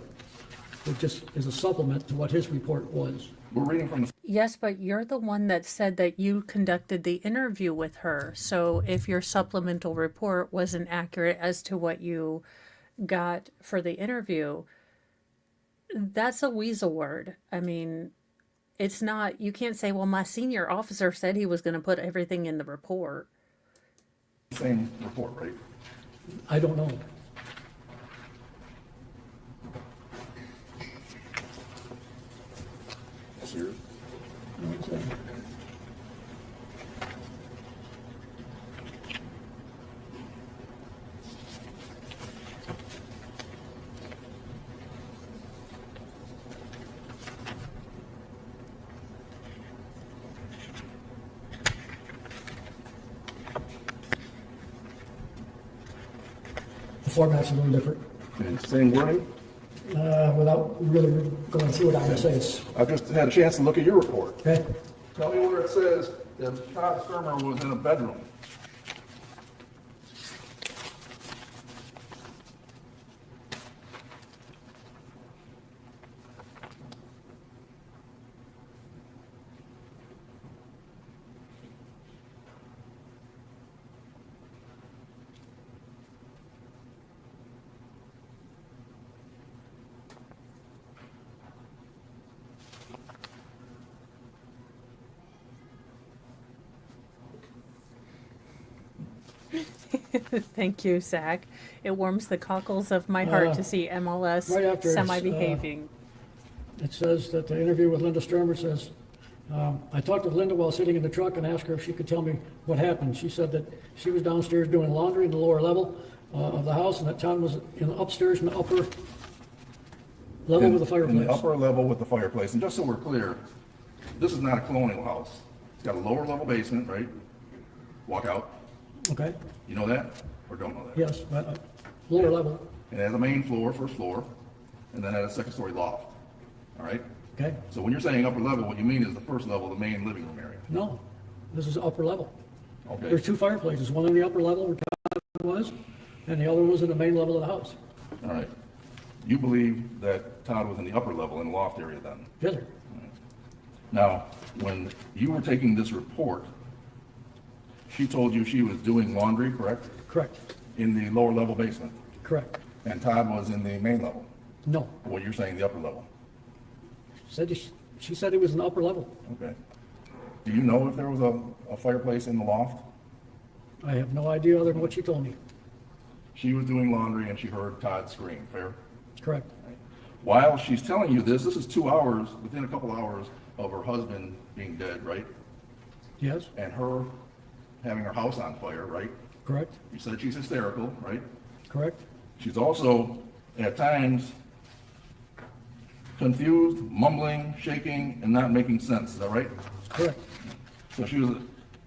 It just is a supplement to what his report was. We're reading from the Yes, but you're the one that said that you conducted the interview with her. So if your supplemental report wasn't accurate as to what you got for the interview, that's a weasel word. I mean, it's not, you can't say, well, my senior officer said he was going to put everything in the report. Same report, right? I don't know. Serious? The format's a little different. Okay, same wording? Without really going through it, I'm gonna say it's, I just had a chance to look at your report. okay? Tell me where it says that Todd Stermer was in a bedroom. Thank you, Zach. It warms the cockles of my heart to see MLS right after it's, semi-behaving. It says that the interview with Linda Stermer says, I talked with Linda while sitting in the truck and asked her if she could tell me what happened. She said that she was downstairs doing laundry in the lower level of the house, and that Todd was in upstairs in the upper level with the fireplace. In the upper level with the fireplace. And just so we're clear, this is not a colonial house. It's got a lower level basement, right? Walk out. Okay, You know that or don't know that? yes, lower level, It has a main floor, first floor, and then it has a second story loft. All right? okay? So when you're saying upper level, what you mean is the first level, the main living room area. No, this is upper level. Okay. There's two fireplaces, one in the upper level where Todd was, and the other was in the main level of the house. All right. You believe that Todd was in the upper level in the loft area then? Yes, sir. Now, when you were taking this report, she told you she was doing laundry, correct? Correct, In the lower level basement, correct. and Todd was in the main level. No, What you're saying, the upper level. she said it was in the upper level. Okay. Do you know if there was a fireplace in the loft? I have no idea other than what she told me. She was doing laundry and she heard Todd scream, fair? Correct, While she's telling you this is 2 hours, within a couple hours of her husband being dead, right? yes, And her having her house on fire, right? correct, You said she's hysterical, right? correct, She's also, at times, confused, mumbling, shaking, and not making sense, is that right? correct, So she was,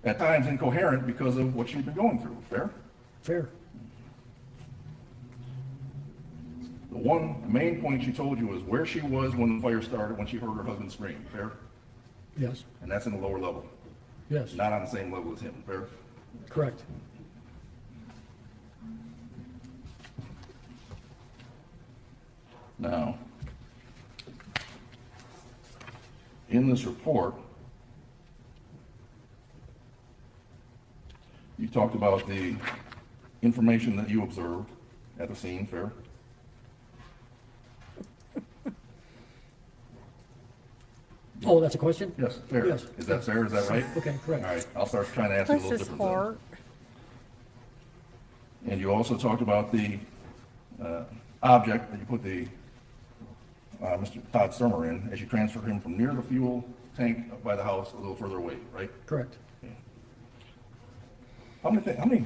at times, incoherent because of what she'd been going through, fair? fair, The one main point she told you was where she was when the fire started, when she heard her husband scream, fair? yes, And that's in the lower level, yes, not on the same level as him, fair? correct. Now, in this report, you talked about the information that you observed at the scene, fair? Oh, that's a question? Yes, fair. Yes. Is that fair? Is that right? Okay, correct. All right, I'll start trying to ask you a Bless little his different then. heart. And you also talked about the object that you put the Mr. Todd Stermer in as you transferred him from near the fuel tank up by the house a little further away, right? Correct. How many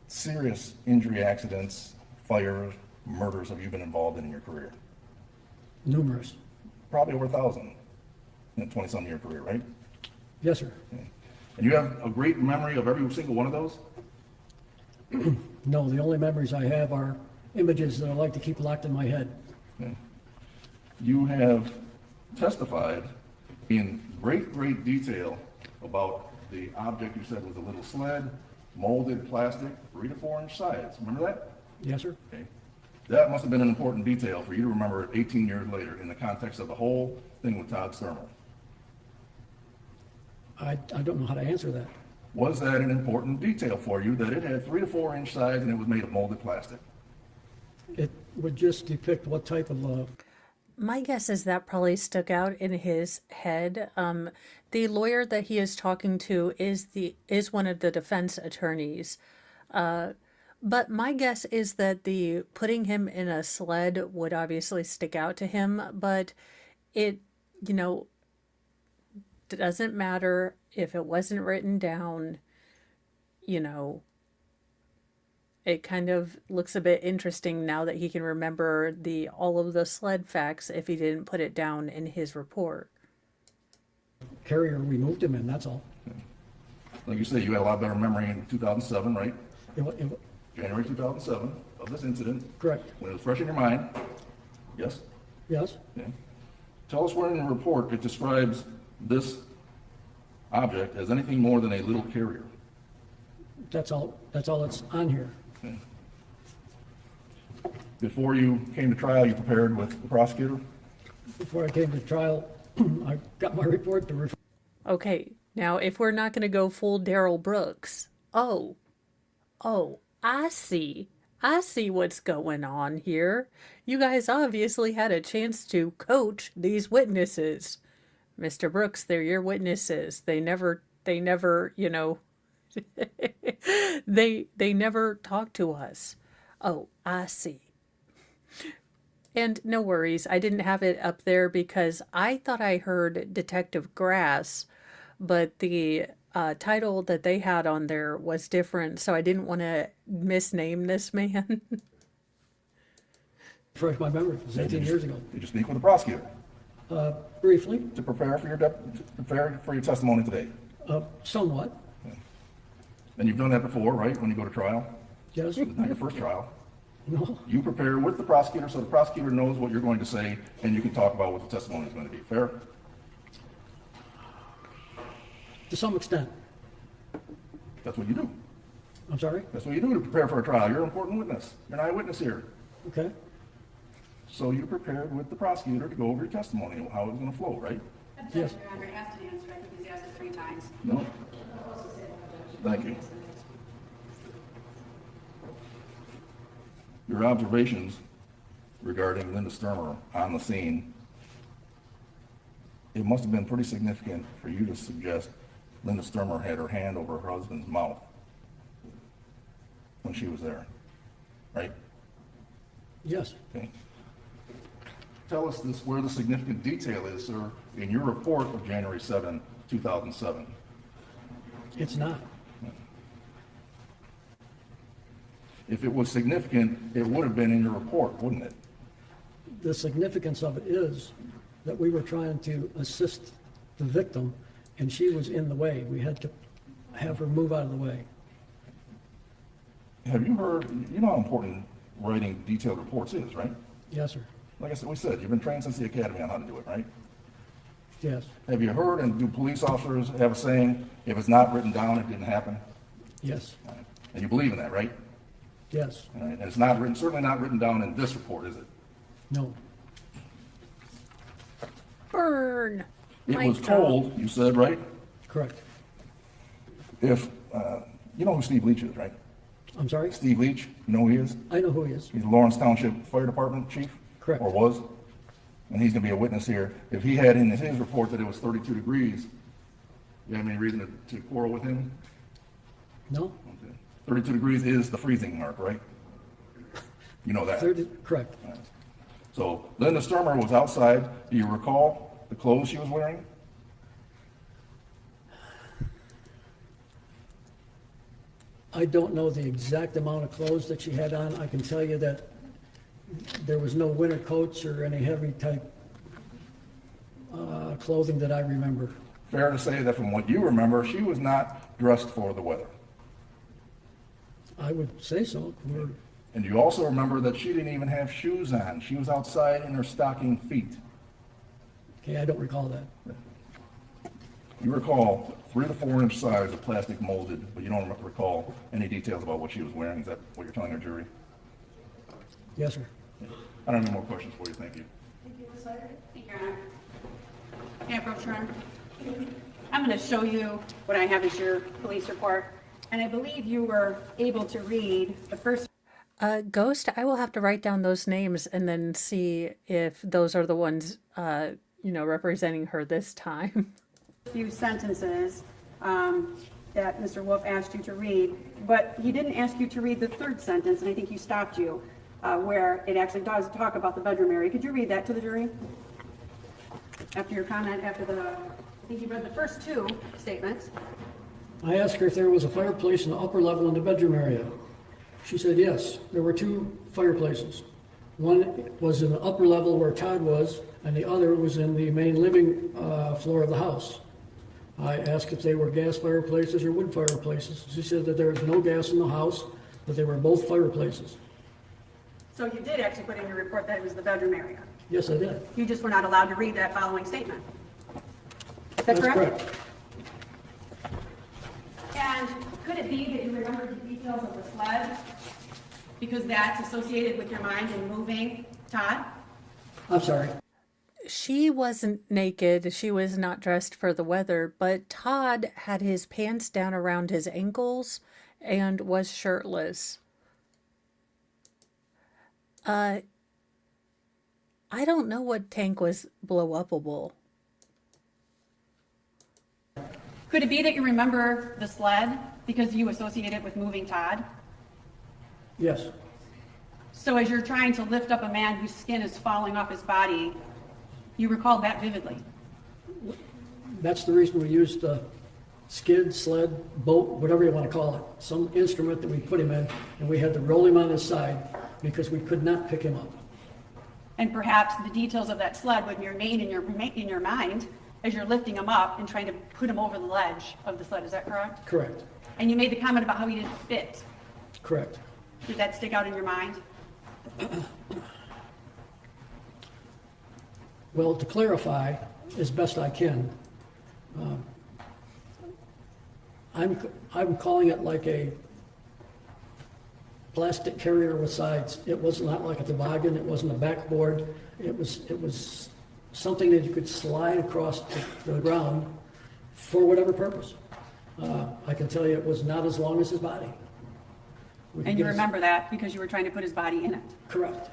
serious injury accidents, fires, murders have you been involved in your career? Numerous. Probably over 1,000 in a 20-some year career, right? Yes, sir. And you have a great memory of every single one of those? No, the only memories I have are images that I like to keep locked in my head. Okay. You have testified in great detail about the object you said was a little sled, molded plastic, 3 to 4 inch size. Remember that? Yes, sir. Okay. That must have been an important detail for you to remember it 18 years later in the context of the whole thing with Todd Stermer. I don't know how to answer that. Was that an important detail for you, that it had 3 to 4 inch size and it was made of molded plastic? It would just depict what type of, My guess is that probably stuck out in his head. The lawyer that he is talking to is one of the defense attorneys. But my guess is that the putting him in a sled would obviously stick out to him, but it, you know, doesn't matter if it wasn't written down, you know. It kind of looks a bit interesting now that he can remember all of the sled facts if he didn't put it down in his report. Carrier we moved him in, that's all. Like you said, you had a lot better memory in 2007, right? It- January 2007 of this incident. Correct. When it was fresh in your mind. Yes? Yes? Okay. Tell us where in the report it describes this object as anything more than a little carrier. That's all that's on here. Okay. Before you came to trial, you prepared with the prosecutor? Before I came to trial, I got my report to Okay, now if we're not going to go full Daryl Brooks, oh, I see what's going on here. You guys obviously had a chance to coach these witnesses. Mr. Brooks, they're your witnesses. They never, you know, they never talk to us. Oh, I see. And no worries, I didn't have it up there because I thought I heard Detective Grass, but the title that they had on there was different, so I didn't want to misname this man. refresh my memory. It was 18 years ago. Did you speak with the prosecutor Briefly, to prepare for your testimony today? somewhat, And you've done that before, right, when you go to trial? yes. It's not your first trial. No, You prepare with the prosecutor so the prosecutor knows what you're going to say and you can talk about what the testimony is going to be. Fair? to some extent. That's what you do. I'm sorry? That's what you do to prepare for a trial. You're an important witness. You're an eyewitness here. Okay, So you prepared with the prosecutor to go over your testimony and how it was going to flow, right? yes. Your Honor, asked and answered, I think he's asked it 3 times. No? Thank you. Your observations regarding Linda Stermer on the scene, it must have been pretty significant for you to suggest Linda Stermer had her hand over her husband's mouth when she was there, right? Yes. Okay. Tell us where the significant detail is, sir, in your report of January 7, 2007. It's not. If it was significant, it would have been in your report, wouldn't it? The significance of it is that we were trying to assist the victim, and she was in the way. We had to have her move out of the way. Have you heard, you know how important writing detailed reports is, right? Yes, sir. Like we said, you've been trained since the academy on how to do it, right? Yes. Have you heard, and do police officers have a saying, if it's not written down, it didn't happen? Yes. All right. And you believe in that, right? Yes. All right. And it's not written, certainly not written down in this report, is it? No. Burn! It Mic was drop. told, you said, right? Correct. If, you know who Steve Leach is, right? I'm sorry? Steve Leach, you know who he is? I know who he is. He's the Lawrence Township Fire Department chief? Correct. Or was? And he's gonna be a witness here. If he had in his report that it was 32 degrees, you have any reason to quarrel with him? No? Okay. 32 degrees is the freezing mark, right? You know that. Correct. So Linda Stermer was outside. Do you recall the clothes she was wearing? I don't know the exact amount of clothes that she had on. I can tell you that there was no winter coats or any heavy type clothing that I remember. Fair to say that from what you remember, she was not dressed for the weather. I would say so. And you also remember that she didn't even have shoes on. She was outside in her stocking feet. Okay, I don't recall that. You recall 3 to 4 inch size of plastic molded, but you don't recall any details about what she was wearing. Is that what you're telling our jury? Yes, sir. I don't have any more questions for you. Thank you. Thank you, Your Honor. Can I approach, Your Honor? I'm going to show you what I have as your police report, and I believe you were able to read the first. Ghost, I will have to write down those names and then see if those are the ones, representing her this time. Few sentences that Mr. Wolf asked you to read, but he didn't ask you to read the third sentence, and I think he stopped you, where it actually does talk about the bedroom area. Could you read that to the jury? After your comment, I think you read the first two statements. I asked her if there was a fireplace in the upper level in the bedroom area. She said yes, there were two fireplaces. One was in the upper level where Todd was, and the other was in the main living floor of the house. I asked if they were gas fireplaces or wood fireplaces. She said that there was no gas in the house, but they were both fireplaces. So you did actually put in your report that it was the bedroom area. Yes, I did. You just were not allowed to read that following statement. Is that That's correct? correct. And could it be that you remember the details of the sled? Because that's associated with your mind in moving, Todd? I'm sorry. She wasn't naked. She was not dressed for the weather, but Todd had his pants down around his ankles and was shirtless. I don't know what tank was blow-upable. Could it be that you remember the sled because you associate it with moving Todd? Yes, So as you're trying to lift up a man whose skin is falling off his body, you recall that vividly? that's the reason we used the skid, sled, boat, whatever you want to call it, some instrument that we put him in, and we had to roll him on his side because we could not pick him up. And perhaps the details of that sled would remain in your mind as you're lifting him up and trying to put him over the ledge of the sled. Is that correct? Correct, And you made the comment about how he didn't fit. correct. Did that stick out in your mind? Well, to clarify, as best I can, I'm calling it like a plastic carrier with sides. It was not like a toboggan, it wasn't a backboard. It was something that you could slide across the ground for whatever purpose. I can tell you it was not as long as his body. We could And you get us- remember that because you were trying to put his body in it. Correct.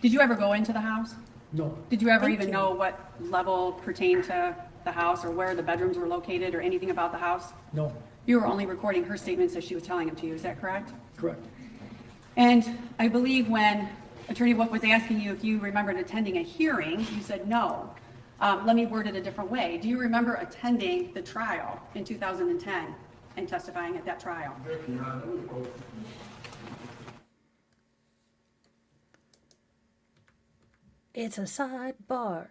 Did you ever go into the house? No, Did you ever Thank even you. know what level pertained to the house or where the bedrooms were located or anything about the house? no, You were only recording her statements as she was telling them to you, is that correct? correct. And I believe when Attorney Wolf was asking you if you remembered attending a hearing, you said no. Let me word it a different way. Do you remember attending the trial in 2010 and testifying at that trial? It's a sidebar.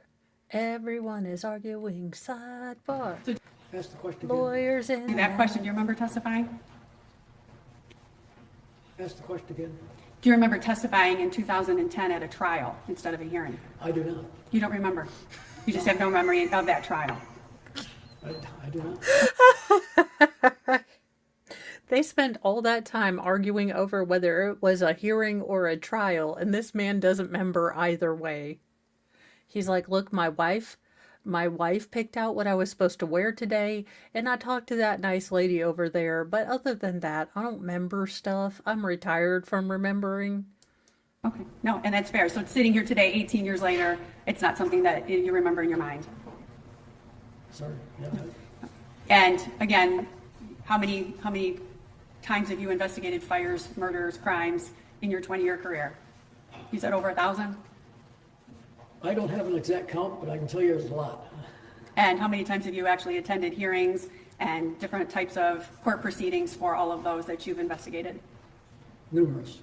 Everyone is arguing sidebar. Ask the question again. Lawyers in That question, do you remember testifying? Ask the question again. Do you remember testifying in 2010 at a trial instead of a hearing? I do not. You don't remember. You just have no memory of that trial. I do not. They spent all that time arguing over whether it was a hearing or a trial, and this man doesn't remember either way. He's like, look, my wife picked out what I was supposed to wear today, and I talked to that nice lady over there, but other than that, I don't remember stuff. I'm retired from remembering. Okay, no, and that's fair. So it's sitting here today, 18 years later, it's not something that you remember in your mind. Sorry. Yeah, And again, how many times have you investigated fires, murders, crimes in your 20-year career? You said over 1,000? I don't have an exact count, but I can tell you there's a lot. And how many times have you actually attended hearings and different types of court proceedings for all of those that you've investigated? Numerous.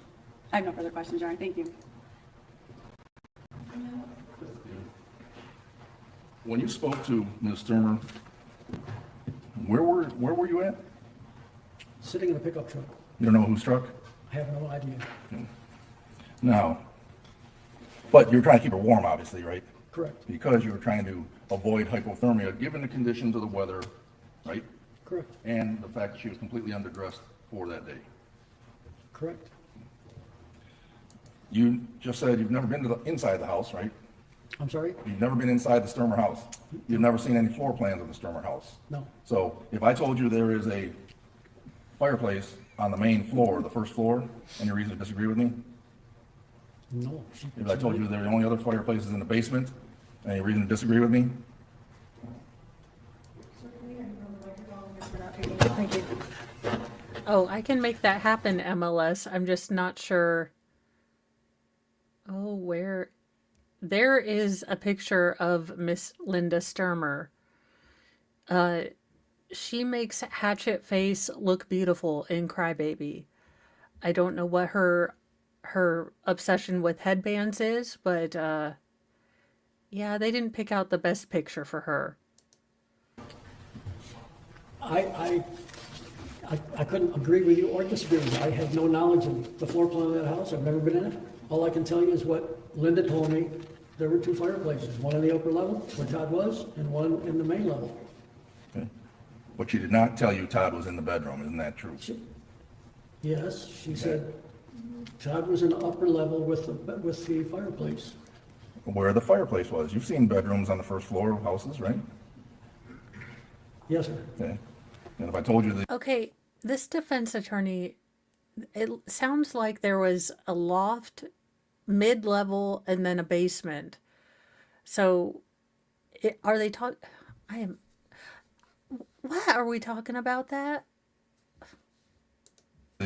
I have no further questions, Your Honor. Thank you. When you spoke to Ms. Stermer, where were you at? Sitting in a pickup truck. You don't know whose truck? I have no idea. No. But you're trying to keep her warm, obviously, right? Correct. Because you were trying to avoid hypothermia, given the conditions of the weather, right? Correct. And the fact that she was completely underdressed for that day. Correct. You just said you've never been to the inside the house, right? I'm sorry? You've never been inside the Stermer house. You've never seen any floor plans of the Stermer house. No. So if I told you there is a fireplace on the main floor, the first floor? Any reason to disagree with me? No. If I told you there are only other fireplaces in the basement, any reason to disagree with me? Thank you. Oh, I can make that happen, MLS. I'm just not sure. Oh, where? There is a picture of Miss Linda Stermer. She makes Hatchet Face look beautiful in Crybaby. I don't know what her obsession with headbands is, but yeah, they didn't pick out the best picture for her. I couldn't agree with you or disagree with you. I have no knowledge of the floor plan of that house. I've never been in it. All I can tell you is what Linda told me. There were 2 fireplaces, one in the upper level where Todd was and one in the main level. Okay. But she did not tell you Todd was in the bedroom, isn't that true? Yes, she said Todd was in the upper level with the fireplace. Where the fireplace was. You've seen bedrooms on the first floor of houses, right? Yes, sir. Okay. And if I told you that Okay, this defense attorney, it sounds like there was a loft, mid-level, and then a basement. So, are they talking? What are we talking about that?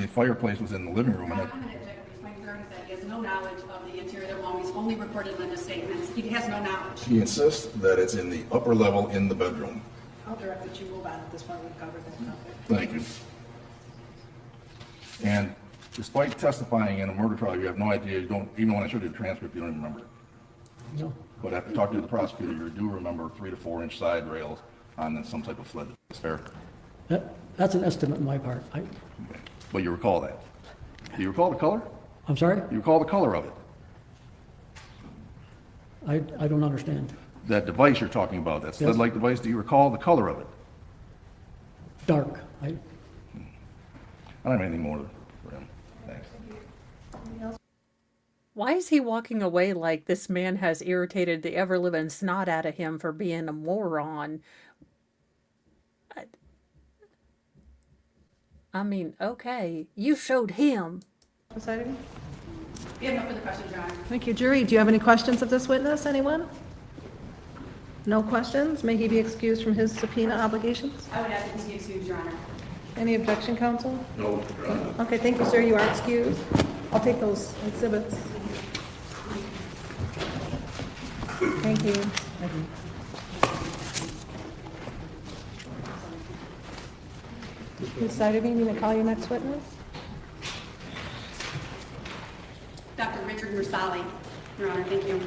the fireplace was in the living room, and I'm going to object to my attorney that he has no knowledge of the interior of the home. He's only recorded Linda's statements. He has no knowledge. he insists that it's in the upper level in the bedroom. I'll direct that you move on at this point. We've covered that topic. Thank you. And despite testifying in a murder trial, you have no idea, you don't, even when I showed you the transcript, you don't even remember. No. But after talking to the prosecutor, you do remember 3 to 4 inch side rails on some type of sled. That's fair? That's an estimate on my part. But you recall that. Do you recall the color? I'm sorry? You recall the color of it? I don't understand. That device you're talking about, that Yes. sled-like device, do you recall the color of it? Dark. I don't have anything more for him. Thanks. Why is he walking away like this man has irritated the ever-living snot out of him for being a moron? I mean, okay, you showed him. Presiding? We have no further questions, Your Honor. Thank you. Jury, do you have any questions of this witness? Anyone? No questions? May he be excused from his subpoena obligations? I would ask that he be excused, Your Honor. Any objection, counsel? No. Okay, thank you, sir. You are excused. I'll take those exhibits. Thank you. Ms. Siderby, you may call your next witness. Dr. Richard Mursali, Your Honor, thank you.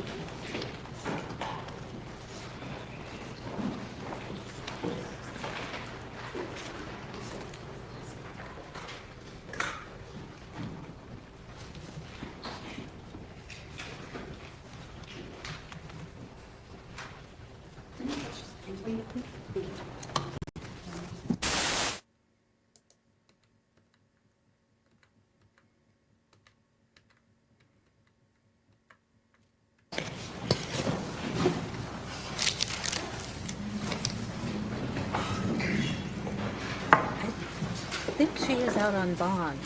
I think she is out on bond,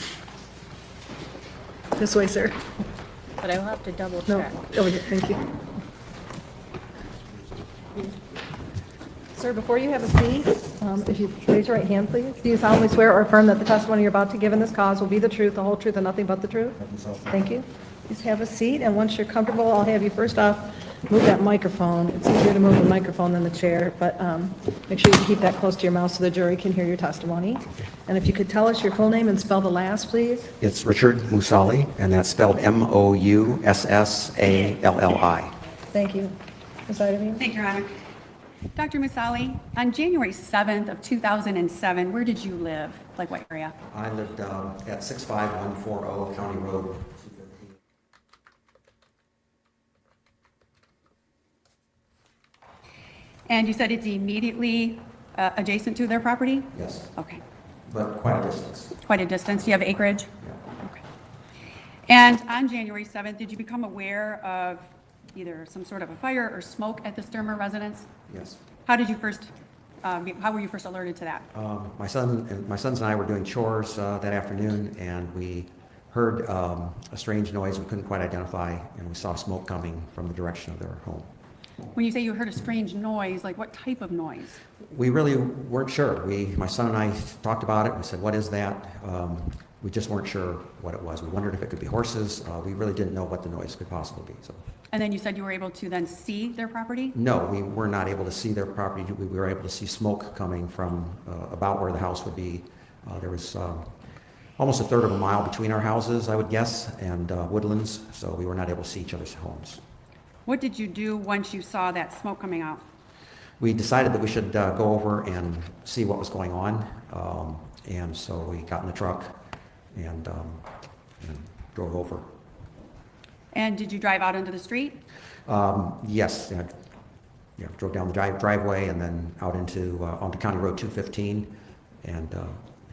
This way, sir. but I will have to double No, check. over here, thank you. Sir, before you have a seat, if you raise your right hand, please. Do you solemnly swear or affirm that the testimony you're about to give in this cause will be the truth, the whole truth, and nothing but the truth? Thank you. Please have a seat, and once you're comfortable, I'll have you first off move that microphone. It's easier to move the microphone than the chair, but make sure you keep that close to your mouth so the jury can hear your testimony. And if you could tell us your full name and spell the last, please. It's Richard Musali, and that's spelled Moussali. Thank you. Ms. Ida. Thank you, Your Honor. Dr. Mursali, on January 7th of 2007, where did you live? Like what area? I lived at 65140 County Road 215. And you said it's immediately adjacent to their property? Yes, Okay, but quite a distance. quite a distance. Do you have acreage? Yeah. Okay. And on January 7th, did you become aware of either some sort of a fire or smoke at the Stermer residence? Yes. How did you first how were you first alerted to that? My sons and I were doing chores that afternoon, and we heard a strange noise we couldn't quite identify, and we saw smoke coming from the direction of their home. When you say you heard a strange noise, like what type of noise? We really weren't sure. My son and I talked about it. We said, "What is that?" We just weren't sure what it was. We wondered if it could be horses. We really didn't know what the noise could possibly be. So. And then you said you were able to then see their property? No, we were not able to see their property. We were able to see smoke coming from about where the house would be. There was almost a third of a mile between our houses, I would guess, and woodlands, so we were not able to see each other's homes. What did you do once you saw that smoke coming out? We decided that we should go over and see what was going on, and so we got in the truck and drove over. And did you drive out into the street? Yes, drove down the driveway and then out onto County Road 215 and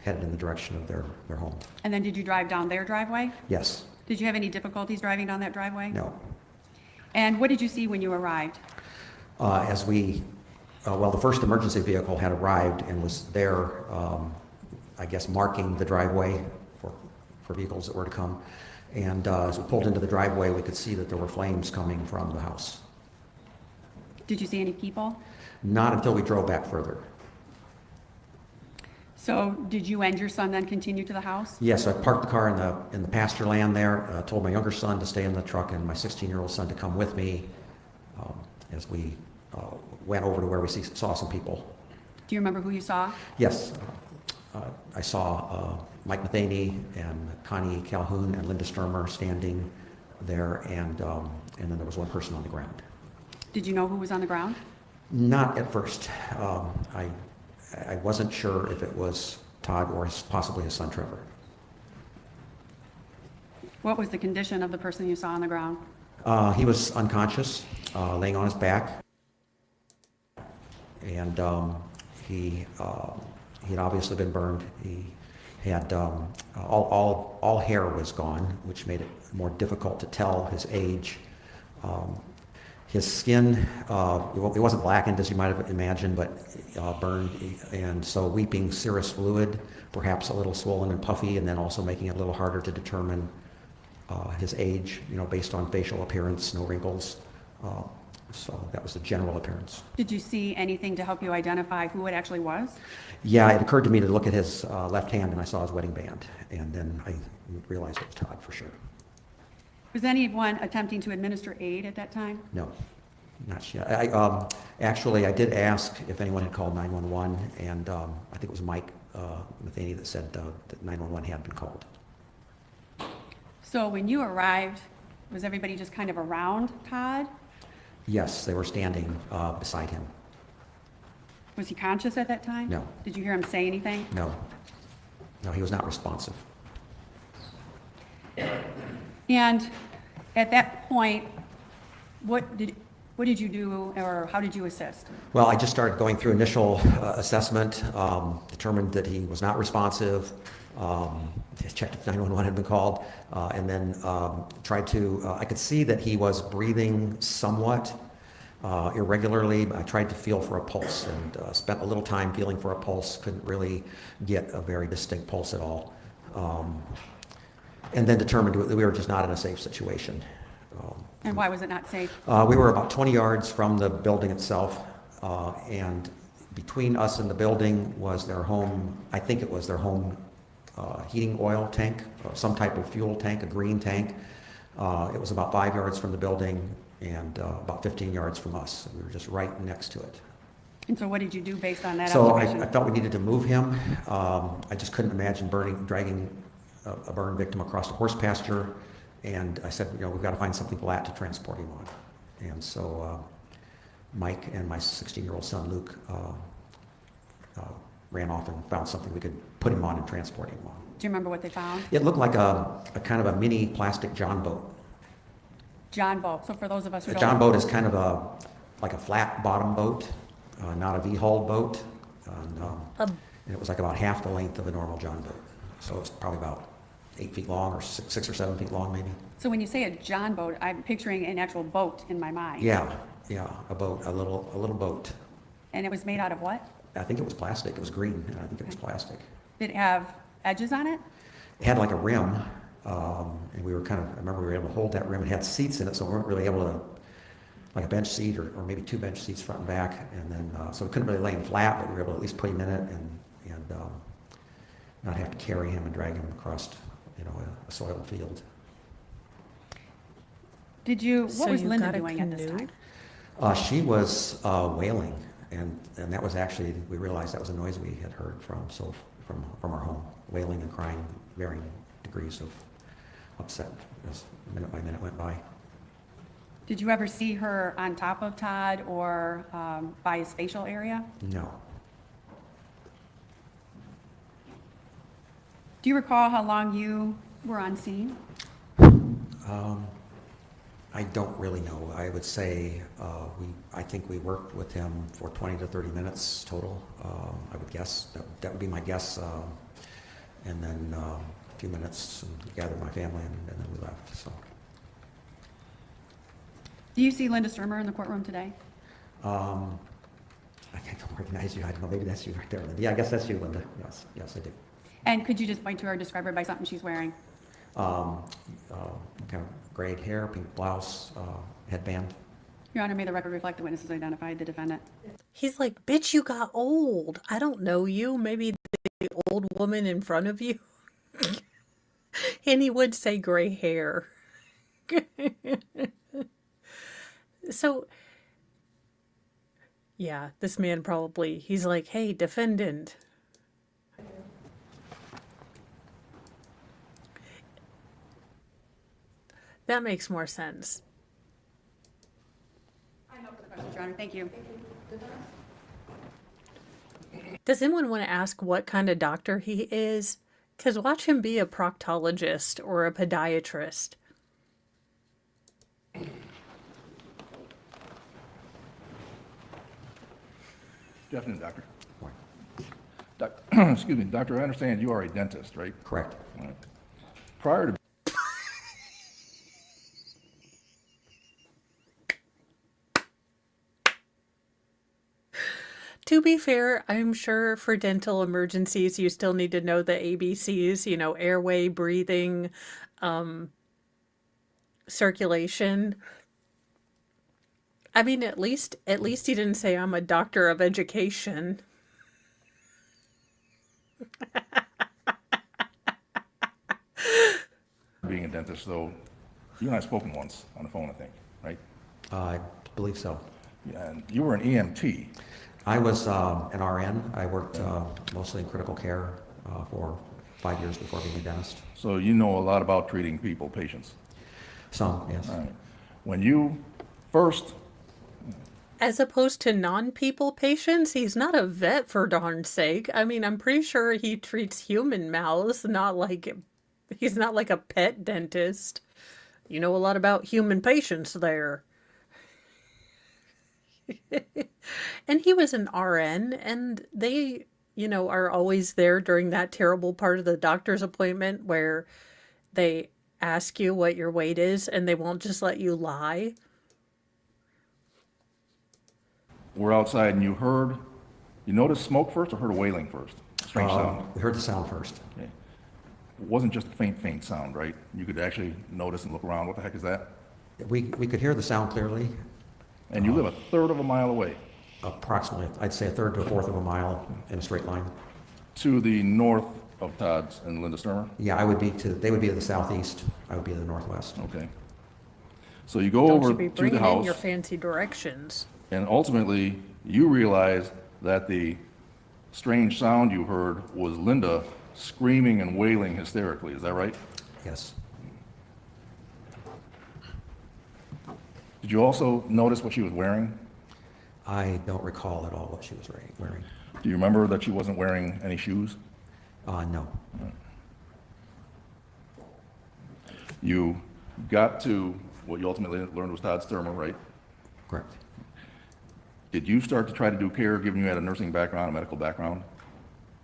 headed in the direction of their home. And then did you drive down their driveway? Yes. Did you have any difficulties driving down that driveway? No. And what did you see when you arrived? The first emergency vehicle had arrived and was there, I guess, marking the driveway for vehicles that were to come. And as we pulled into the driveway, we could see that there were flames coming from the house. Did you see any people? Not until we drove back further. So did you and your son then continue to the house? Yes, I parked the car in the pasture land there, told my younger son to stay in the truck and my 16-year-old son to come with me as we went over to where we saw some people. Do you remember who you saw? Yes. I saw Mike Matheny and Connie Calhoun and Linda Stermer standing there, and then there was one person on the ground. Did you know who was on the ground? Not at first. I wasn't sure if it was Todd or possibly his son Trevor. What was the condition of the person you saw on the ground? He was unconscious, laying on his back, and he had obviously been burned. He had all hair was gone, which made it more difficult to tell his age. His skin, it wasn't blackened as you might have imagined, but burned, and so weeping serous fluid, perhaps a little swollen and puffy, and then also making it a little harder to determine his age, based on facial appearance, no wrinkles. So that was the general appearance. Did you see anything to help you identify who it actually was? Yeah, it occurred to me to look at his left hand, and I saw his wedding band, and then I realized it was Todd for sure. Was anyone attempting to administer aid at that time? No, not yet. Actually, I did ask if anyone had called 911, and I think it was Mike Matheny that said that 911 had been called. So when you arrived, was everybody just kind of around Todd? Yes, they were standing beside him. Was he conscious at that time? No. Did you hear him say anything? No, he was not responsive. And at that point, what did you do, or how did you assist? Well, I just started going through initial assessment, determined that he was not responsive, checked if 911 had been called, and then tried to, I could see that he was breathing somewhat irregularly. I tried to feel for a pulse and spent a little time feeling for a pulse, couldn't really get a very distinct pulse at all. And then determined that we were just not in a safe situation. And why was it not safe? We were about 20 yards from the building itself, and between us and the building was their home, I think it was their home heating oil tank, or some type of fuel tank, a green tank. It was about 5 yards from the building and about 15 yards from us. We were just right next to it. And so what did you do based on that So observation? I felt we needed to move him. I just couldn't imagine dragging a burn victim across a horse pasture. And I said, we've got to find something flat to transport him on. And so Mike and my 16-year-old son, Luke, ran off and found something we could put him on and transport him on. Do you remember what they found? It looked like a kind of a mini plastic John boat. John boat. So for those of us who A don't John know, boat is kind of like a flat bottom boat, not a V-hulled boat. And it was like about half the length of a normal John boat. So it's probably about 8 feet long, or 6 or 7 feet long maybe. So when you say a John boat, I'm picturing an actual boat in my mind. Yeah, a boat, a little boat. And it was made out of what? I think it was plastic. It was green, and I think it was plastic. Did it have edges on it? It had like a rim, and we were kind of, I remember we were able to hold that rim. It had seats in it, so we weren't really able to, like a bench seat or maybe 2 bench seats front and back. And then, so we couldn't really lay him flat, but we were able to at least put him in it and not have to carry him and drag him across, a soil field. What was Linda doing at this time? She was wailing, and that was actually, we realized that was a noise we had heard from our home, wailing and crying, varying degrees of upset as minute by minute went by. Did you ever see her on top of Todd or by his facial area? No. Do you recall how long you were on scene? I don't really know. I would say I think we worked with him for 20 to 30 minutes total. I would guess that would be my guess. And then a few minutes and gathered my family and then we left. So. Do you see Linda Stermer in the courtroom today? I don't recognize you. I don't know. Maybe that's you right there, Linda. Yeah, I guess that's you, Linda. Yes, I do. And could you just point to her or describe her by something she's wearing? Kind of gray hair, pink blouse, headband. Your Honor, may the record reflect the witnesses identified the defendant. He's like, bitch, you got old. I don't know you. Maybe the old woman in front of you. And he would say gray hair. So, yeah, this man probably, he's like, hey, defendant. That makes more sense. I have no further questions, Your Honor. Thank you. Does anyone want to ask what kind of doctor he is? Because watch him be a proctologist or a podiatrist. Good afternoon, Doctor. Excuse me, Doctor, I understand you are a dentist, right? Correct. All right. Prior to To be fair, I'm sure for dental emergencies, you still need to know the ABCs, airway, breathing, circulation. I mean, at least he didn't say I'm a doctor of education. being a dentist, though, you and I have spoken once on the phone, I think, right? I believe so. Yeah, and you were an EMT. I was an RN. I worked mostly in critical care for 5 years before being a dentist. So you know a lot about treating people, patients. Some, yes. All right. When you first... As opposed to non-people patients, he's not a vet for darn's sake. I mean, I'm pretty sure he treats human mouths, he's not like a pet dentist. You know a lot about human patients there. And he was an RN, and they, are always there during that terrible part of the doctor's appointment where they ask you what your weight is and they won't just let you lie. We're outside and you noticed smoke first or heard a wailing first? Strange sound. We heard the sound first. Okay. It wasn't just a faint sound, right? You could actually notice and look around. What the heck is that? We could hear the sound clearly. And you live a third of a mile away? Approximately. I'd say a third to a fourth of a mile in a straight line. To the north of Todd's and Linda Stermer? Yeah, they would be to the southeast. I would be to the northwest. Okay. So you go Don't over you be to the bringing in house. your fancy directions. And ultimately, you realize that the strange sound you heard was Linda screaming and wailing hysterically. Is that right? Yes. Did you also notice what she was wearing? I don't recall at all what she was wearing. Do you remember that she wasn't wearing any shoes? No. You got to what you ultimately learned was Todd Stermer, right? Correct. Did you start to try to do care, given you had a nursing background, a medical background?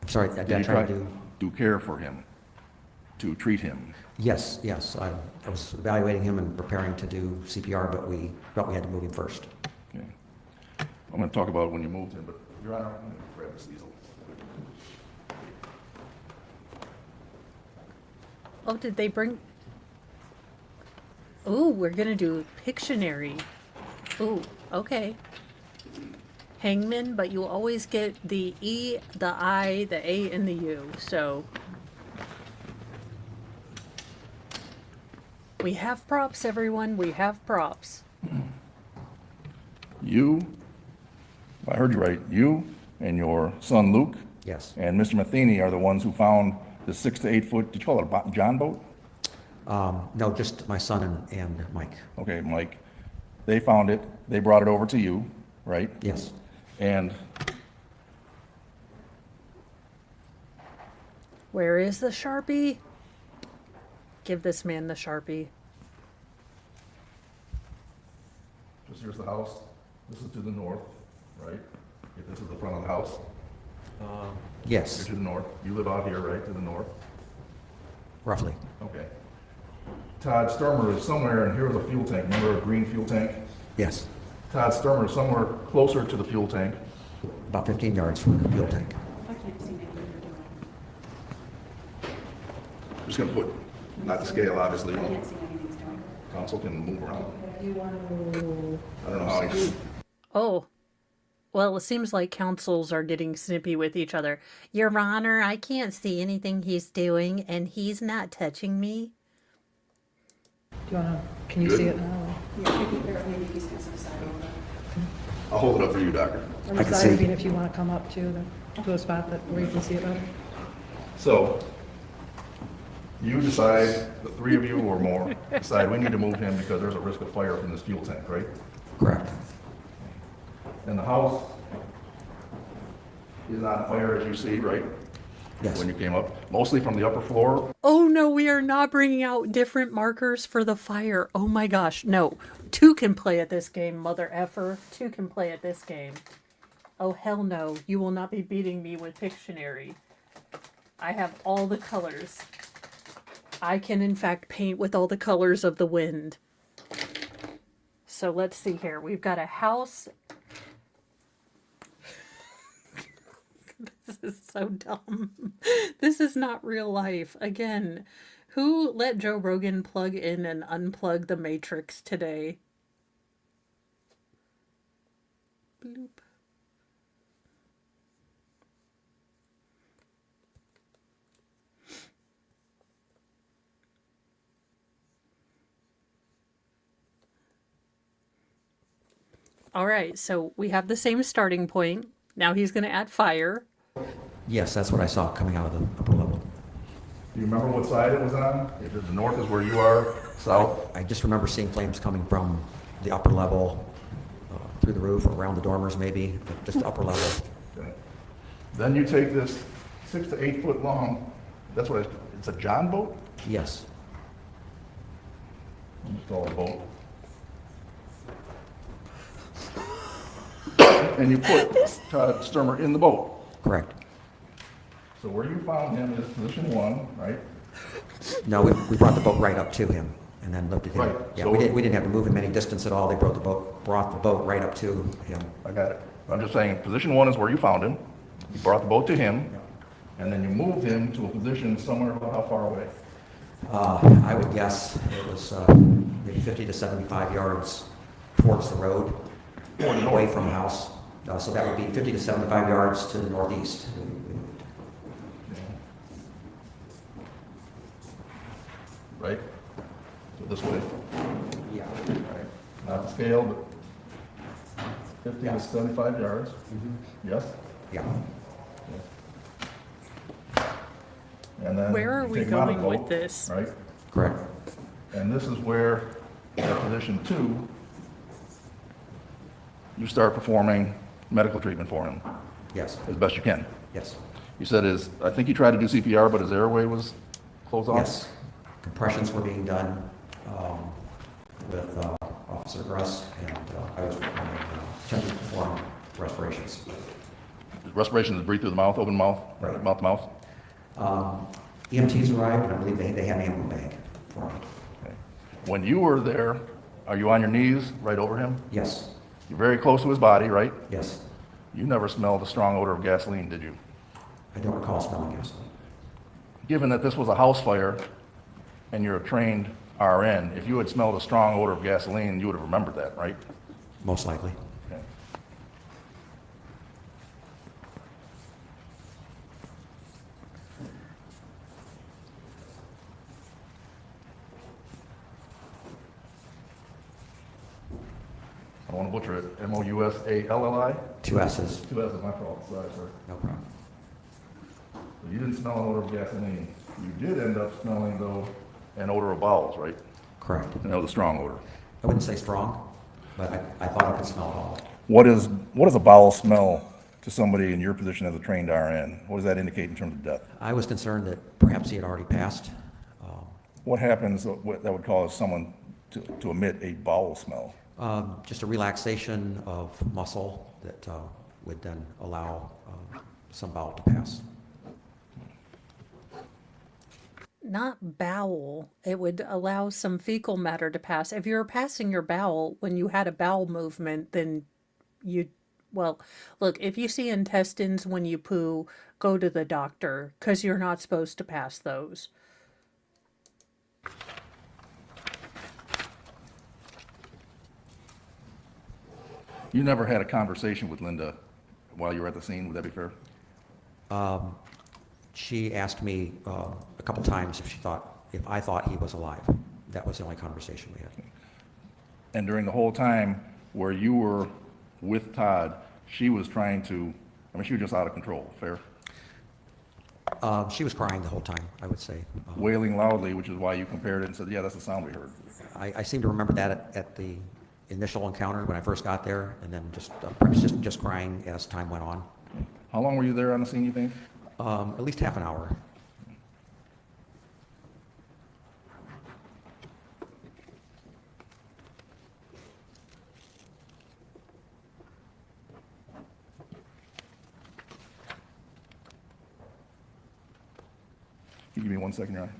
Sorry, Did you try to do care for him, to treat him? Yes. I was evaluating him and preparing to do CPR, but we felt we had to move him first. Okay. I'm going to talk about when you moved him, but Your Honor, I'm going to grab this easel. Oh, did they bring... Ooh, we're gonna do Pictionary. Ooh, okay. Hangman, but you always get the E, the I, the A, and the U, so... We have props, everyone, we have props. You, if I heard you right, you and your son Luke Yes. and Mr. Matheny are the ones who found the 6 to 8 foot, did you call it a John boat? No, just my son and Mike. Okay, Mike. They found it, they brought it over to you, right? Yes. And Where is the Sharpie? Give this man the Sharpie. just here's the house. This is to the north, right? If this is the front of the house, Yes, you're to the north. You live out here, right, to the north? roughly. Okay. Todd Stermer is somewhere, and here's a fuel tank. Remember a green fuel tank? Yes, Todd Stermer is somewhere closer to the fuel tank. about 15 yards from the fuel tank. I can't see anything you're doing. I'm just gonna put, not to scale, obviously. I can't see anything's doing. Council can move around. Do you want to? I don't know how I, Oh. Well, it seems like councils are getting snippy with each other. Your Honor, I can't see anything he's doing, and he's not touching me. Do you want to? Can you see it now? Yeah, maybe he's going to decide on that. I'll hold it up for you, Doctor. Or I can decide see. even if you want to come up to a spot where you can see it better. So, you decide, the three of you or more, decide we need to move him because there's a risk of fire from this fuel tank, right? Correct. And the house is on fire, as you see, right? Yes. When you came up, mostly from the upper floor. Oh no, we are not bringing out different markers for the fire. Oh my gosh, no. 2 can play at this game, mother effer. 2 can play at this game. Oh hell no, you will not be beating me with Pictionary. I have all the colors. I can in fact paint with all the colors of the wind. So let's see here. We've got a house. This is so dumb. This is not real life. Again, who let Joe Rogan plug in and unplug the Matrix today? Bloop. All right, so we have the same starting point. Now he's going to add fire. Yes, that's what I saw coming out of the upper level. Do you remember what side it was on? If the north is where you are, south? I just remember seeing flames coming from the upper level, through the roof, or around the dormers maybe, but just the upper level. Okay. Then you take this 6 to 8 foot long, that's what it's a John boat? Yes, I'll just call it a boat. And you put Todd Stermer in the boat. correct. So where you found him is position 1, right? No, we brought the boat right up to him and then lifted him. Right, Yeah, so- we didn't have to move him any distance at all. They brought the boat right up to him. I got it. I'm just saying, position 1 is where you found him. You brought the boat to him, and then you moved him to a position somewhere about how far away? I would guess it was maybe 50 to 75 yards towards the road, away from the house. So that would be 50 to 75 yards to the northeast. Right? So this way, Yeah. right? Not to scale, but 50 to 75 yards. Yes? Yeah. And then Where are you we take him out of going the with boat, this? Right? Correct. And this is where, at position 2, you start performing medical treatment for him Yes. as best you can. Yes. You said I think you tried to do CPR, but his airway was closed off? Yes. Compressions were being done with Officer Gruss, and I was attempting to perform respirations. Respiration is breathe through the mouth, open mouth, Right. mouth to mouth? EMTs arrived, and I believe they had an ammo bag for me. Okay. When you were there, are you on your knees right over him? Yes. You're very close to his body, right? Yes. You never smelled a strong odor of gasoline, did you? I don't recall smelling gasoline. Given that this was a house fire and you're a trained RN, if you had smelled a strong odor of gasoline, you would have remembered that, right? Most likely. Okay. I don't want to butcher it. Mousali? Two S's. Two S's, my fault. Sorry, sir. No problem. So you didn't smell an odor of gasoline. You did end up smelling, though, an odor of bowels, right? Correct. And that was a strong odor. I wouldn't say strong, but I thought I could smell it all. What does a bowel smell to somebody in your position as a trained RN? What does that indicate in terms of death? I was concerned that perhaps he had already passed. What happens that would cause someone to emit a bowel smell? Just a relaxation of muscle that would then allow some bowel to pass. Not bowel. It would allow some fecal matter to pass. If you were passing your bowel when you had a bowel movement, then well, look, if you see intestines when you poo, go to the doctor because you're not supposed to pass those. You never had a conversation with Linda while you were at the scene, would that be fair? She asked me a couple times if I thought he was alive. That was the only conversation we had. And during the whole time where you were with Todd, she was trying to, she was just out of control, fair? She was crying the whole time, I would say. Wailing loudly, which is why you compared it and said, yeah, that's the sound we heard. I seem to remember that at the initial encounter when I first got there, and then perhaps just crying as time went on. How long were you there on the scene, you think? At least half an hour. Can you give me 1 second, Your Honor?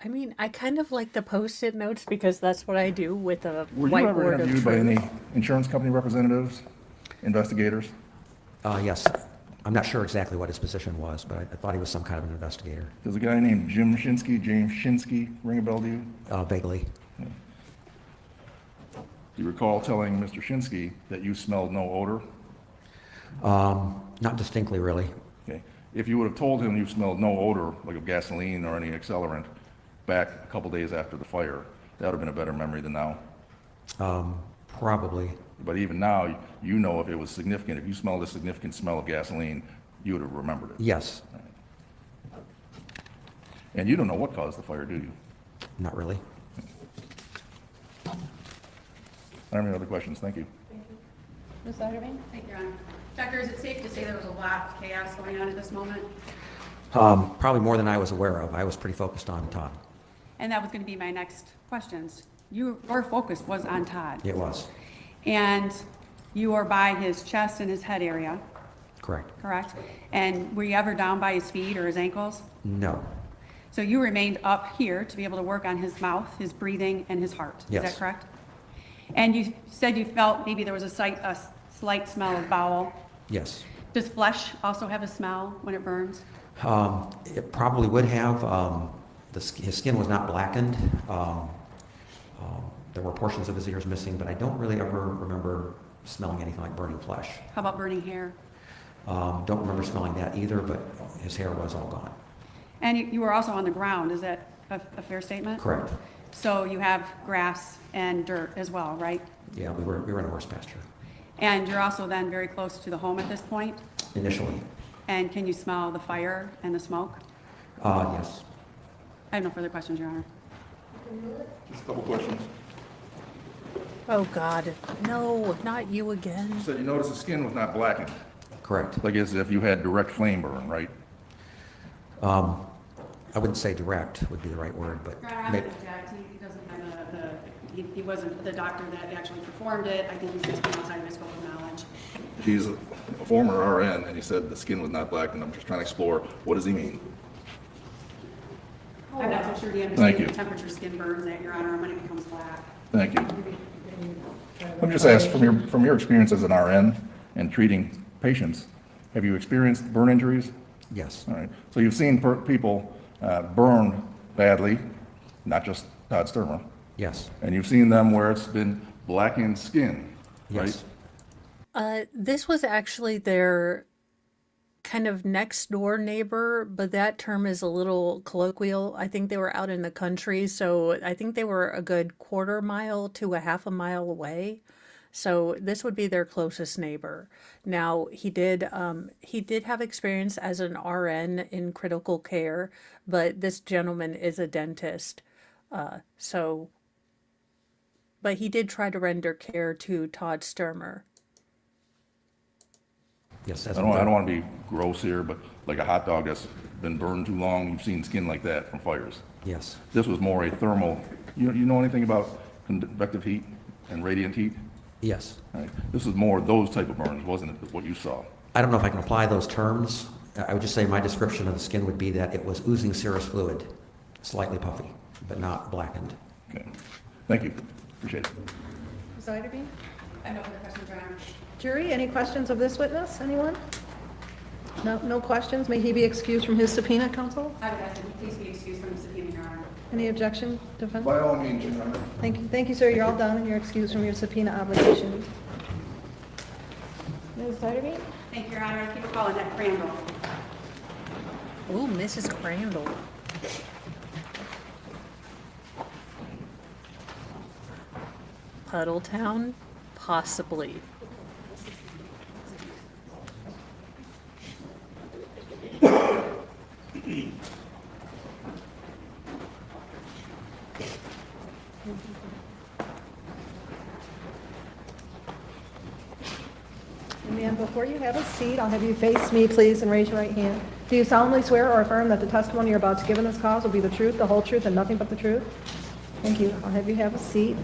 I mean, I kind of like the post-it notes because that's what I do with a Were you ever whiteboard of interviewed by truth. any insurance company representatives, investigators? Yes. I'm not sure exactly what his position was, but I thought he was some kind of an investigator. Does a guy named James Shinsky, ring a bell to you? Vaguely. Do you recall telling Mr. Shinsky that you smelled no odor? Not distinctly, really. Okay. If you would have told him you smelled no odor, like of gasoline or any accelerant, back a couple days after the fire, that would have been a better memory than now. Probably. But even now, you know if it was significant, if you smelled a significant smell of gasoline, you would have remembered it. Yes. And you don't know what caused the fire, do you? Not really. I don't have any other questions. Thank you. Ms. Sutherland? Thank you, Your Honor. Doctor, is it safe to say there was a lot of chaos going on at this moment? Probably more than I was aware of. I was pretty focused on Todd. And that was going to be my next questions. Your focus was on Todd. It was. And you were by his chest and his head area, Correct. correct? And were you ever down by his feet or his ankles? No. So you remained up here to be able to work on his mouth, his breathing, and his heart. Is Yes. that correct? And you said you felt maybe there was a slight smell of bowel. Yes. Does flesh also have a smell when it burns? It probably would have. His skin was not blackened. There were portions of his ears missing, but I don't really ever remember smelling anything like burning flesh. How about burning hair? Don't remember smelling that either, but his hair was all gone. And you were also on the ground, is that a fair statement? Correct. So you have grass and dirt as well, right? Yeah, we were in a horse pasture And you're also then very close to the home at this point? initially. And can you smell the fire and the smoke? Yes. I have no further questions, Your Honor. Just a couple questions. Oh, God. No, not you again. You said you noticed the skin was not blackened, Correct. like as if you had direct flame burn, right? I wouldn't say direct would be the right word, but Your Honor, I'm maybe, going to object. He doesn't have he wasn't the doctor that actually performed it. I think he's just been outside of his scope of knowledge. He's a former RN, and he said the skin was not black, and I'm just trying to explore, what does he mean? I'm not so sure he Thank understands you. the temperature skin burns that, Your Honor, when it becomes black. Thank you. Let me just ask, from your experience as an RN and treating patients, have you experienced burn injuries? Yes. All right, so you've seen people burn badly, not just Todd Stermer, Yes. and you've seen them where it's been blackened skin, right? Yes. This was actually their kind of next door neighbor, but that term is a little colloquial. I think they were out in the country, so I think they were a good quarter mile to a half a mile away. So this would be their closest neighbor. Now he did have experience as an RN in critical care, but this gentleman is a dentist. But he did try to render care to Todd Stermer. Yes. I don't want to be gross here, but like a hot dog that's been burned too long, you've seen skin like that from fires. Yes. This was more a thermal, you know anything about convective heat and radiant heat? Yes. All right. This is more those type of burns, wasn't it, what you saw? I don't know if I can apply those terms. I would just say my description of the skin would be that it was oozing serous fluid, slightly puffy, but not blackened. Okay. Thank you. Appreciate it. Ms. Iterby? I have no further questions, Your Honor. Jury, any questions of this witness? Anyone? No questions? May he be excused from his subpoena, counsel? I would ask that he please be excused from the subpoena, Your Honor. Any objection, defense? By all means, Your Honor. Thank you, sir. You're all done, and you're excused from your subpoena obligation. Ms. Iterby? Thank you, Your Honor. Keep calling that Crandall. Ooh, Mrs. Crandall. Puddletown? Possibly. Ma'am, before you have a seat, I'll have you face me, please, and raise your right hand. Do you solemnly swear or affirm that the testimony you're about to give in this cause will be the truth, the whole truth, and nothing but the truth? Thank you. I'll have you have a seat.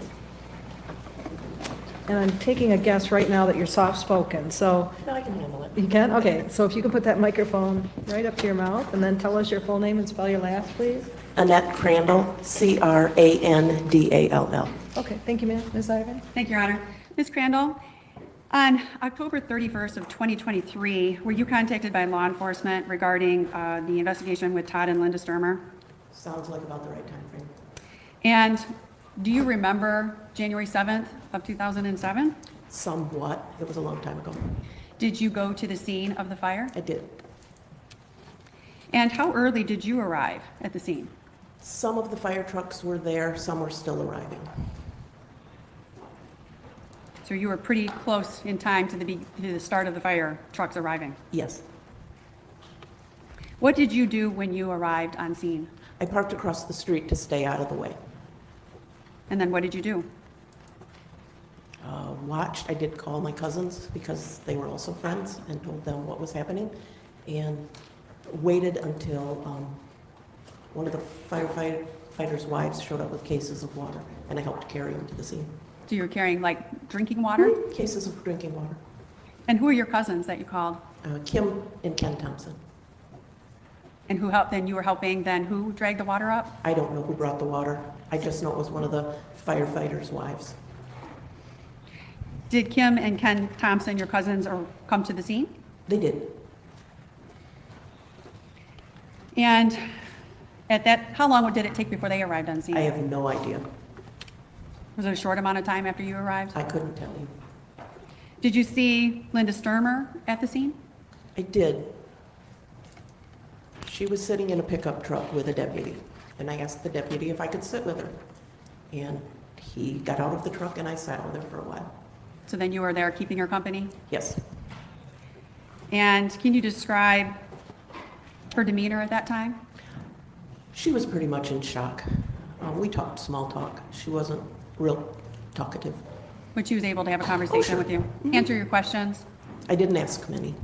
And I'm taking a guess right now that you're soft-spoken, so... No, I can handle it. You can? Okay, so if you can put that microphone right up to your mouth, and then tell us your full name and spell your last, please. Annette Crandall, Crandall. Okay, thank you, ma'am. Ms. Ivan? Thank you, Your Honor. Ms. Crandall, on October 31st of 2023, were you contacted by law enforcement regarding the investigation with Todd and Linda Stermer? Sounds like about the right time frame. And do you remember January 7th of 2007? Somewhat. It was a long time ago. Did you go to the scene of the fire? I did. And how early did you arrive at the scene? Some of the fire trucks were there, some were still arriving. So you were pretty close in time to the start of the fire trucks arriving. Yes. What did you do when you arrived on scene? I parked across the street to stay out of the way. And then what did you do? Watched. I did call my cousins because they were also friends and told them what was happening, and waited until one of the firefighters' wives showed up with cases of water, and I helped carry them to the scene. So you were carrying like drinking water? Cases of drinking water. And who are your cousins that you called? Kim and Ken Thompson. And who helped, then you were helping, then who dragged the water up? I don't know who brought the water. I just know it was one of the firefighters' wives. Did Kim and Ken Thompson, your cousins, come to the scene? They did. And at that, how long did it take before they arrived on scene? I have no idea. Was it a short amount of time after you arrived? I couldn't tell you. Did you see Linda Stermer at the scene? I did. She was sitting in a pickup truck with a deputy, and I asked the deputy if I could sit with her. And he got out of the truck and I sat with her for a while. So then you were there keeping her company? Yes. And can you describe her demeanor at that time? She was pretty much in shock. We talked small talk. She wasn't real talkative. But she was able to have a conversation sure. with you? Answer your questions? I didn't ask many.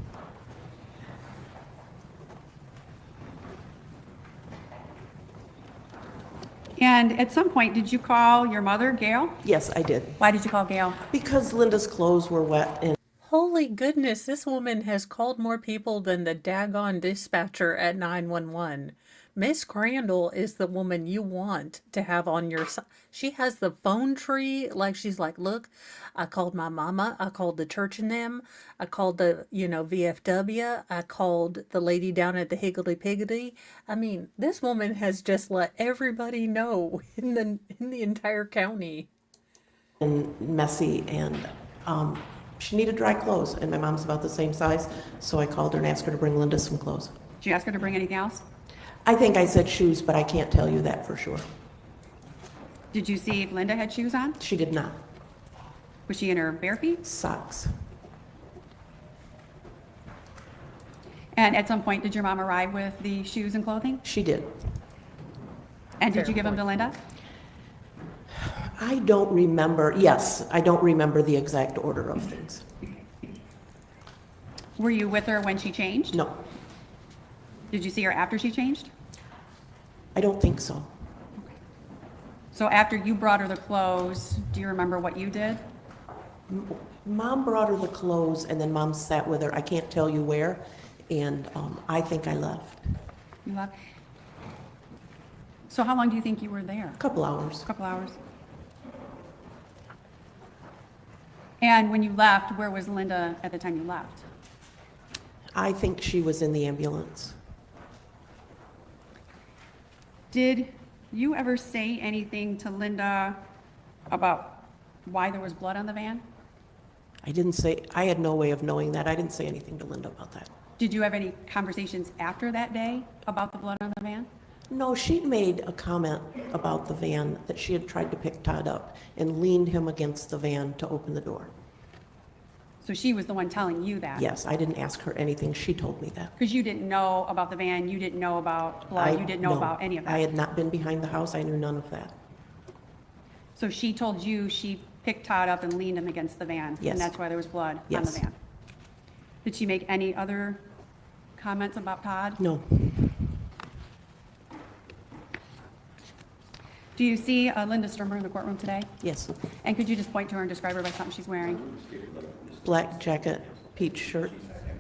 And at some point, did you call your mother, Gail? Yes, I did. Why did you call Gail? Because Linda's clothes were wet and Holy goodness, this woman has called more people than the daggone dispatcher at 911. Miss Crandall is the woman you want to have on your side. She has the phone tree, like she's like, look, I called my mama, I called the church and them, I called the, VFW, I called the lady down at the Higgledy Piggledy. I mean, this woman has just let everybody know in the entire county. messy, and she needed dry clothes, and my mom's about the same size, so I called her and asked her to bring Linda some clothes. Did you ask her to bring anything else? I think I said shoes, but I can't tell you that for sure. Did you see if Linda had shoes on? She did not. Was she in her bare feet? Socks. And at some point, did your mom arrive with the shoes and clothing? She did. And did you give them to Linda? I don't remember, yes, I don't remember the exact order of things. Were you with her when she changed? No, Did you see her after she changed? I don't think so. So after you brought her the clothes, do you remember what you did? Mom brought her the clothes, and then Mom sat with her, I can't tell you where, and I think I left. You left? So how long do you think you were there? A couple hours. A couple hours. And when you left, where was Linda at the time you left? I think she was in the ambulance. Did you ever say anything to Linda about why there was blood on the van? I didn't say, I had no way of knowing that. I didn't say anything to Linda about that. Did you have any conversations after that day about the blood on the van? No, she made a comment about the van, that she had tried to pick Todd up and leaned him against the van to open the door. So she was the one telling you that? Yes, I didn't ask her anything. She told me that. Because you didn't know about the van, you didn't know about blood, you didn't know no, about any of that? I had not been behind the house. I knew none of that. So she told you she picked Todd up and leaned him against the van? Yes. And that's why there was blood on the Yes. van? Did she make any other comments about Todd? No. Do you see Linda Stermer in the courtroom today? Yes. And could you just point to her and describe her by something she's wearing? Black jacket, peach shirt.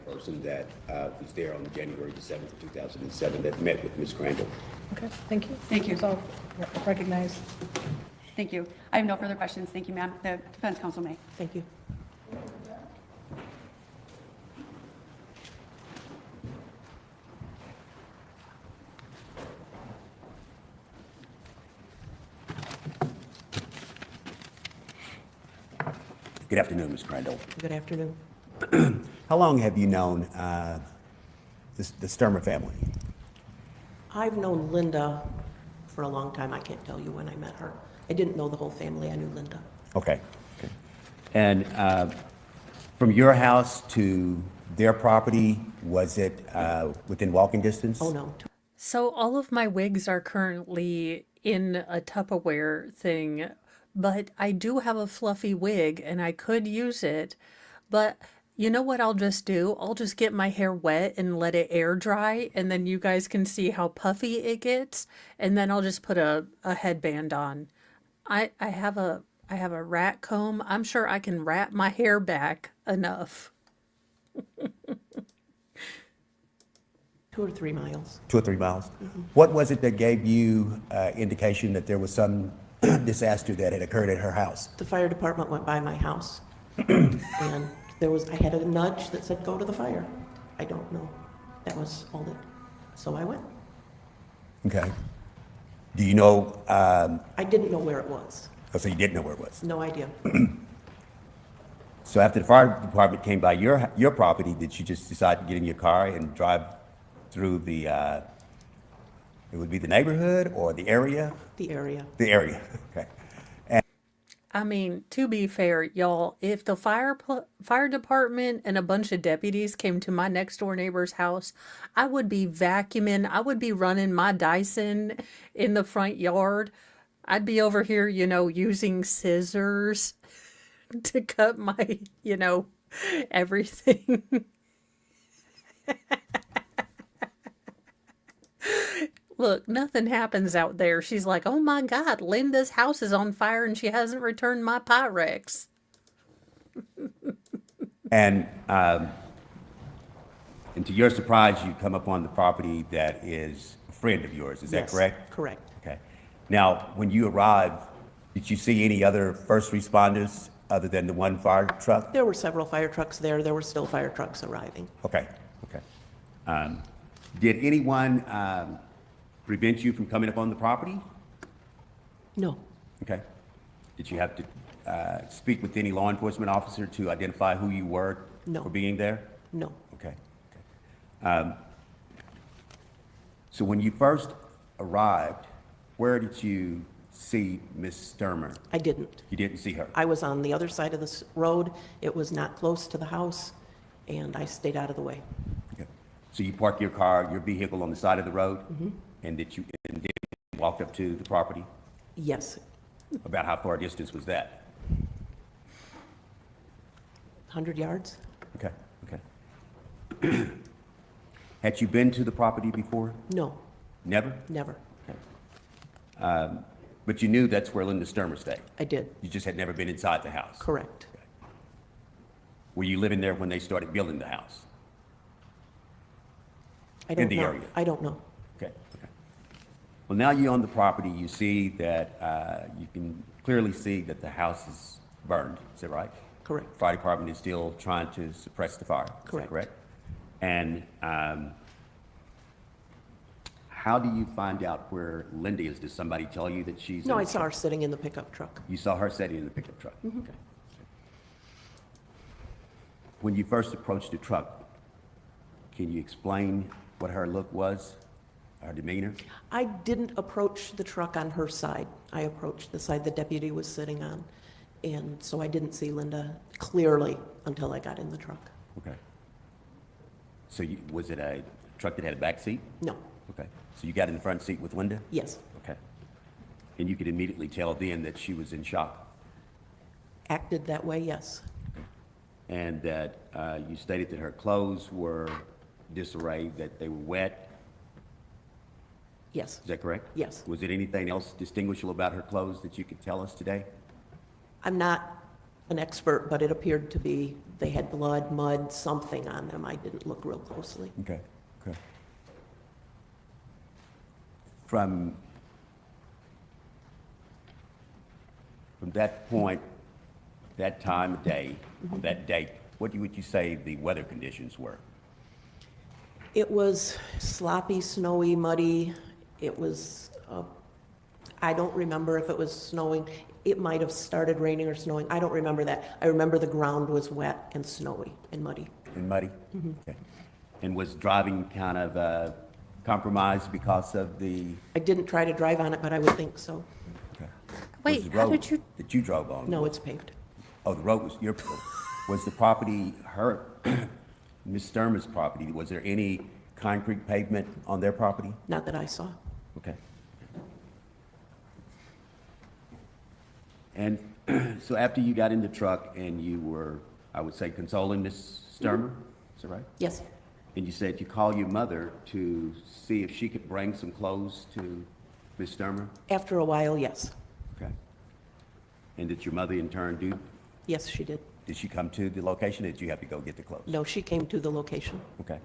Person that was there on January the 7th, 2007, that met with Ms. Crandall. Okay, thank you. Thank you. So recognized. Thank you. I have no further questions. Thank you, ma'am. The defense counsel may. Thank you. Good afternoon, Ms. Crandall. Good afternoon. How long have you known the Stermer family? I've known Linda for a long time. I can't tell you when I met her. I didn't know the whole family. I knew Linda. Okay. And from your house to their property, was it within walking distance? Oh, no. So all of my wigs are currently in a Tupperware thing, but I do have a fluffy wig and I could use it. But you know what I'll just do? I'll just get my hair wet and let it air dry, and then you guys can see how puffy it gets, and then I'll just put a headband on. I have a rat comb. I'm sure I can wrap my hair back enough. 2 or 3 miles. 2 or 3 miles. What was it that gave you indication that there was some disaster that had occurred at her house? The fire department went by my house, and I had a nudge that said, go to the fire. I don't know. That was all that, so I went. Okay. Do you know? I didn't know where it was. Oh, so you didn't know where it was? No idea. So after the fire department came by your property, did you just decide to get in your car and drive through the, it would be the neighborhood or the area? The area. The area, okay. I mean, to be fair, y'all, if the fire department and a bunch of deputies came to my next door neighbor's house, I would be vacuuming. I would be running my Dyson in the front yard. I'd be over here, using scissors to cut my, everything. Look, nothing happens out there. She's like, oh my God, Linda's house is on fire and she hasn't returned my Pyrex. And to your surprise, you come upon the property that is a friend of yours. Is that Yes, correct? correct. Okay. Now, when you arrived, did you see any other first responders other than the one fire truck? There were several fire trucks there. There were still fire trucks arriving. Okay, okay. Did anyone prevent you from coming up on the property? No, Okay. Did you have to speak with any law enforcement officer to identify who you were No. for being there? no. Okay. Okay. So when you first arrived, where did you see Miss Stermer? I didn't. You didn't see her? I was on the other side of this road. It was not close to the house, and I stayed out of the way. Okay. So you parked your car, your vehicle on the side of the road? And did you walk up to the property? Yes, About how far a distance was that? 100 yards? Okay, okay. Had you been to the property before? No, Never? never. But you knew that's where Linda Stermer stayed? I did, You just had never been inside the house? correct. Were you living there when they started building the house? I don't In the know. area? I don't know. Okay, okay. Well, now you're on the property, you see that, you can clearly see that the house is burned, is that right? Correct. Fire department is still trying to suppress the fire, is that Correct. correct? And, how do you find out where Linda is? Does somebody tell you that she's? No, in I the saw her truck? sitting in the pickup truck. You saw her sitting in the pickup truck? Okay. When you first approached the truck, can you explain what her look was, her demeanor? I didn't approach the truck on her side. I approached the side the deputy was sitting on. And so I didn't see Linda clearly until I got in the truck. Okay. So was it a truck that had a back seat? No, Okay. So you got in the front seat with Linda? yes. Okay. And you could immediately tell then that she was in shock? Acted that way, yes. And that you stated that her clothes were disarrayed, that they were wet? Yes, Is that correct? yes. Was it anything else distinguishable about her clothes that you could tell us today? I'm not an expert, but it appeared to be, they had blood, mud, something on them. I didn't look real closely. Okay, okay. From that point, that time of day, on that date, what would you say the weather conditions were? It was sloppy, snowy, muddy. It was, I don't remember if it was snowing. It might have started raining or snowing. I don't remember that. I remember the ground was wet and snowy and muddy. And muddy? Okay. And was driving kind of compromised because of the, I didn't try to drive on it, but I would think so. okay. Wait, Was the how road did you? that you drove on? No, it's paved. Oh, the road was your, was the property her, Ms. Stermer's property, was there any concrete pavement on their property? Not that I saw. Okay. And so after you got in the truck and you were, I would say, consoling Ms. Stermer, is that right? Yes, And you said you called your mother to see if she could bring some clothes to Ms. Stermer? after a while, yes. Okay. And did your mother in turn do, Yes, she did. did she come to the location or did you have to go get the clothes? No, she came to the location. Okay.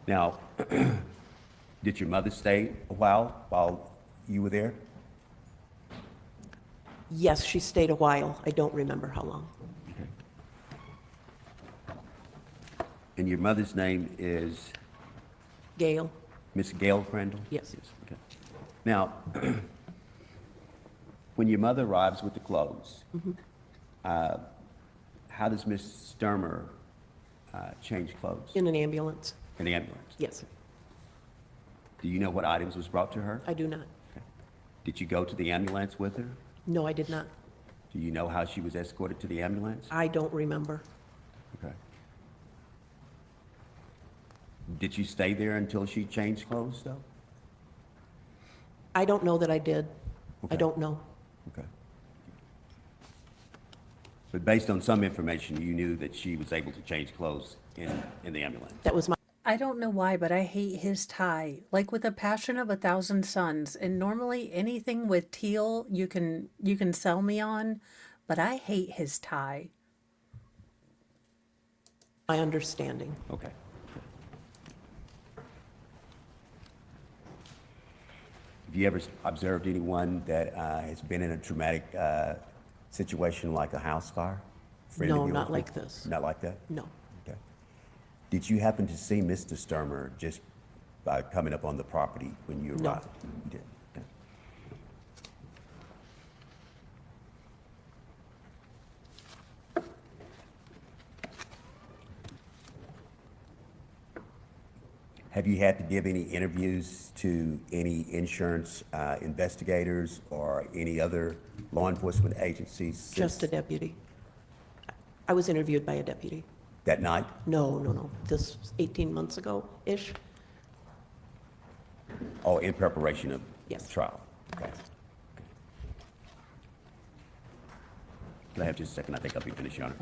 Now, did your mother stay a while you were there? Yes, she stayed a while. I don't remember how long. Okay. And your mother's name is Gail? Miss Gail Crandall? Yes. Okay. Now, when your mother arrives with the clothes, how does Miss Stermer change clothes? In an ambulance? In the ambulance? Yes, Do you know what items was brought to her? I do not. Okay. Did you go to the ambulance with her? No, I did not. Do you know how she was escorted to the ambulance? I don't remember. Okay. Did you stay there until she changed clothes, though? I don't know that I did. Okay. I don't know. Okay. But based on some information, you knew that she was able to change clothes in the ambulance? That was my I don't know why, but I hate his tie. Like with a passion of 1,000 suns. And normally anything with teal you can sell me on, but I hate his tie. My understanding. Okay. Have you ever observed anyone that has been in a traumatic situation like a house fire? Friend of No, yours, not maybe? like this. Not like that? No. Okay. Did you happen to see Mr. Stermer just by coming up on the property when you No. arrived? You did? Okay. Have you had to give any interviews to any insurance investigators or any other law enforcement agencies since Just a deputy. I was interviewed by a deputy. that night? No. This was 18 months ago-ish. Oh, in preparation of Yes. the trial? Okay. Can I have just a second? I think I'll be finished, Your Honor.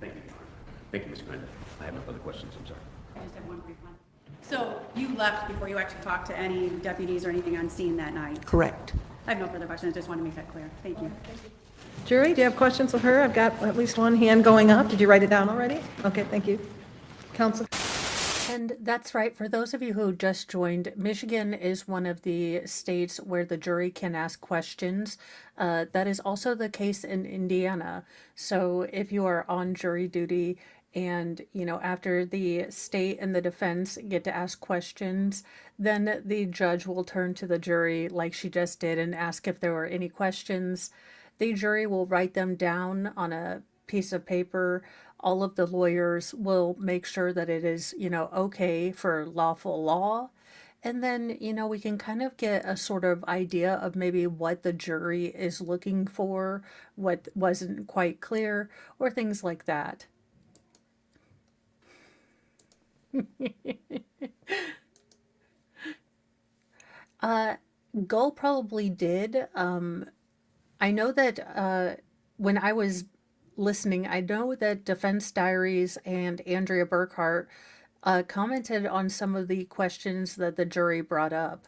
Thank you, Your Honor. Thank you, Ms. Grant. I have no further questions. I'm sorry. I just have one brief one. So you left before you actually talked to any deputies or anything on scene that night? Correct. I have no further questions, just want to make that clear. Thank you. Jury, do you have questions of her? I've got at least one hand going up. Did you write it down already? Okay, thank you. Counsel? And that's right. For those of you who just joined, Michigan is one of the states where the jury can ask questions. That is also the case in Indiana. So if you are on jury duty and, after the state and the defense get to ask questions, then the judge will turn to the jury like she just did and ask if there were any questions. The jury will write them down on a piece of paper. All of the lawyers will make sure that it is, okay for lawful law. And then, we can kind of get a sort of idea of maybe what the jury is looking for, what wasn't quite clear, or things like that. Gull probably did. I know that when I was listening, I know that Defense Diaries and Andrea Burkhart commented on some of the questions that the jury brought up.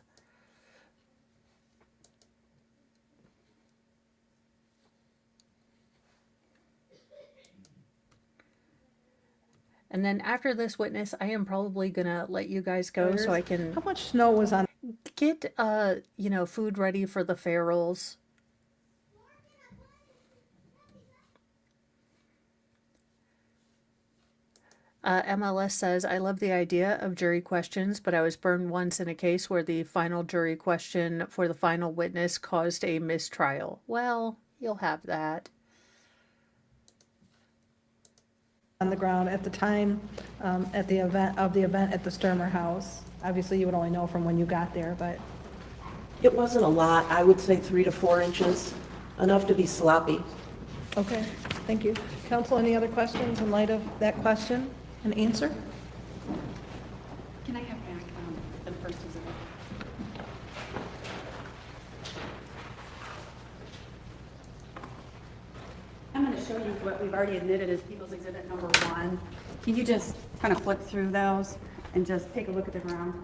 And then after this witness, I am probably gonna let you guys go so I can How much snow was on? get food ready for the ferals. MLS says, I love the idea of jury questions, but I was burned once in a case where the final jury question for the final witness caused a mistrial. Well, you'll have that. On the ground at the time at the event at the Stermer house? Obviously, you would only know from when you got there, but It wasn't a lot. I would say 3 to 4 inches, enough to be sloppy. okay, thank you. Counsel, any other questions in light of that question and answer? Can I have back the first exhibit? I'm going to show you what we've already admitted is People's Exhibit number 1. Can you just kind of flip through those and just take a look at the ground?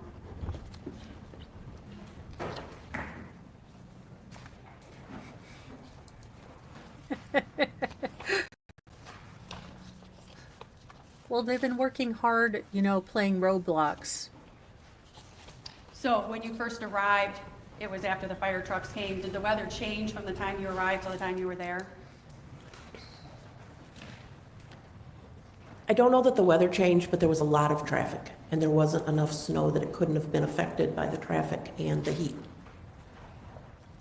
Well, they've been working hard, playing roadblocks. So when you first arrived, it was after the fire trucks came. Did the weather change from the time you arrived to the time you were there? I don't know that the weather changed, but there was a lot of traffic, and there wasn't enough snow that it couldn't have been affected by the traffic and the heat.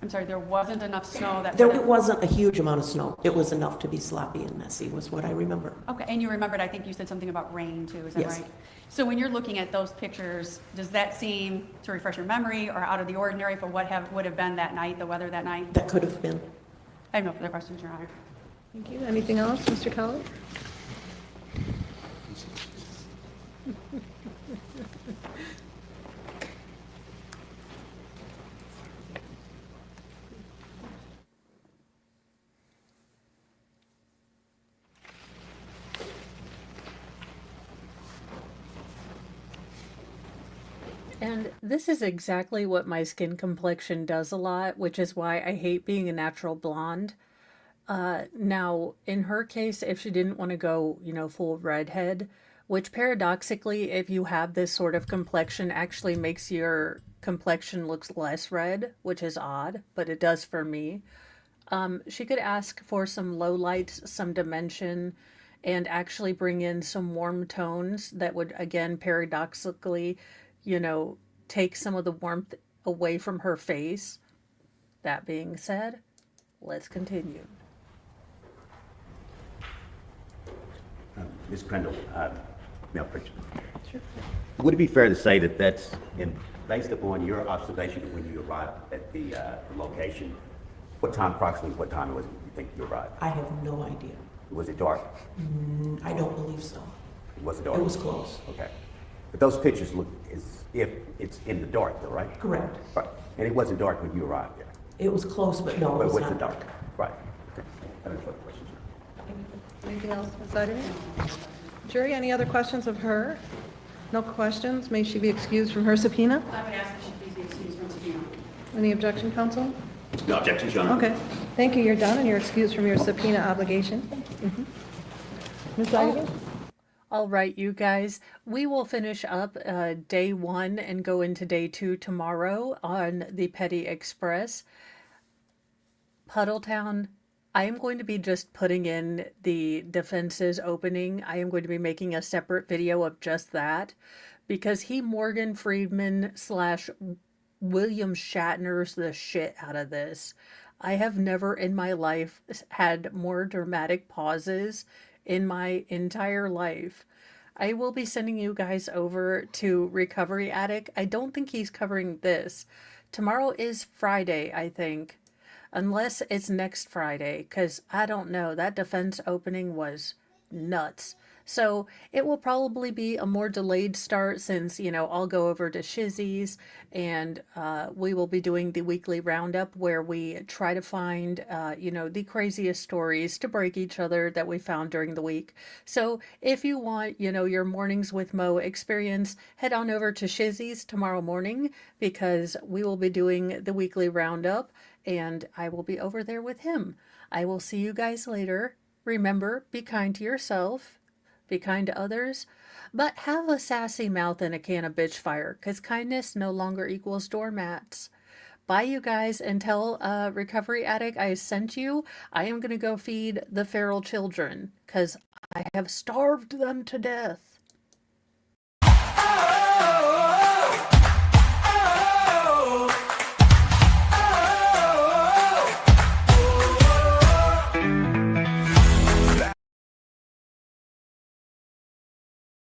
I'm sorry, there wasn't enough snow that... There wasn't a huge amount of snow. It was enough to be sloppy and messy, was what I remember. Okay, and you remembered, I think you said something about rain too, is that Yes. right? So when you're looking at those pictures, does that seem to refresh your memory or out of the ordinary for what would have been that night, the weather that night? That could have been. I have no further questions, Your Honor. Thank you. Anything else, Mr. Kelly? And this is exactly what my skin complexion does a lot, which is why I hate being a natural blonde. Now, in her case, if she didn't want to go, full redhead, which paradoxically, if you have this sort of complexion, actually makes your complexion looks less red, which is odd, but it does for me. She could ask for some low lights, some dimension, and actually bring in some warm tones that would, again, paradoxically, you know, take some of the warmth away from her face. That being said, let's continue. Ms. Crandall, Mel Pritchard. Sure. Would it be fair to say that based upon your observation when you arrived at the location, approximately what time was it you think you arrived? I have no idea. Was it dark? I don't believe so. Was it dark? It was close. Okay. But those pictures look as if it's in the dark though, right? Correct. Right. And it wasn't dark when you arrived there? It was close, but no, it was not dark. Right. Okay. I have no further questions. Anything else, Ms. Seiderman? Jury, any other questions of her? No questions? May she be excused from her subpoena? I would ask that she please be excused from subpoena. Any objection, counsel? No objections, Your Honor. Okay. Thank you. You're done, and you're excused from your subpoena obligation. Ms. Seiderman? All right, you guys, we will finish up day 1 and go into day 2 tomorrow on the Petty Express. Puddletown, I am going to be just putting in the defense's opening. I am going to be making a separate video of just that because he Morgan Freeman / William Shatner's the shit out of this. I have never in my life had more dramatic pauses in my entire life. I will be sending you guys over to Recovery Attic. I don't think he's covering this. Tomorrow is Friday, I think. Unless it's next Friday, because I don't know. That defense opening was nuts. So it will probably be a more delayed start since, I'll go over to Shizzy's and we will be doing the weekly roundup where we try to find, the craziest stories to break each other that we found during the week. So if you want, your Mornings with Mo experience, head on over to Shizzy's tomorrow morning because we will be doing the weekly roundup and I will be over there with him. I will see you guys later. Remember, be kind to yourself. Be kind to others, but have a sassy mouth and a can of bitch fire, because kindness no longer equals doormats. Bye, you guys, and tell Recovery Addict I sent you. I am going to go feed the feral children, because I have starved them to death.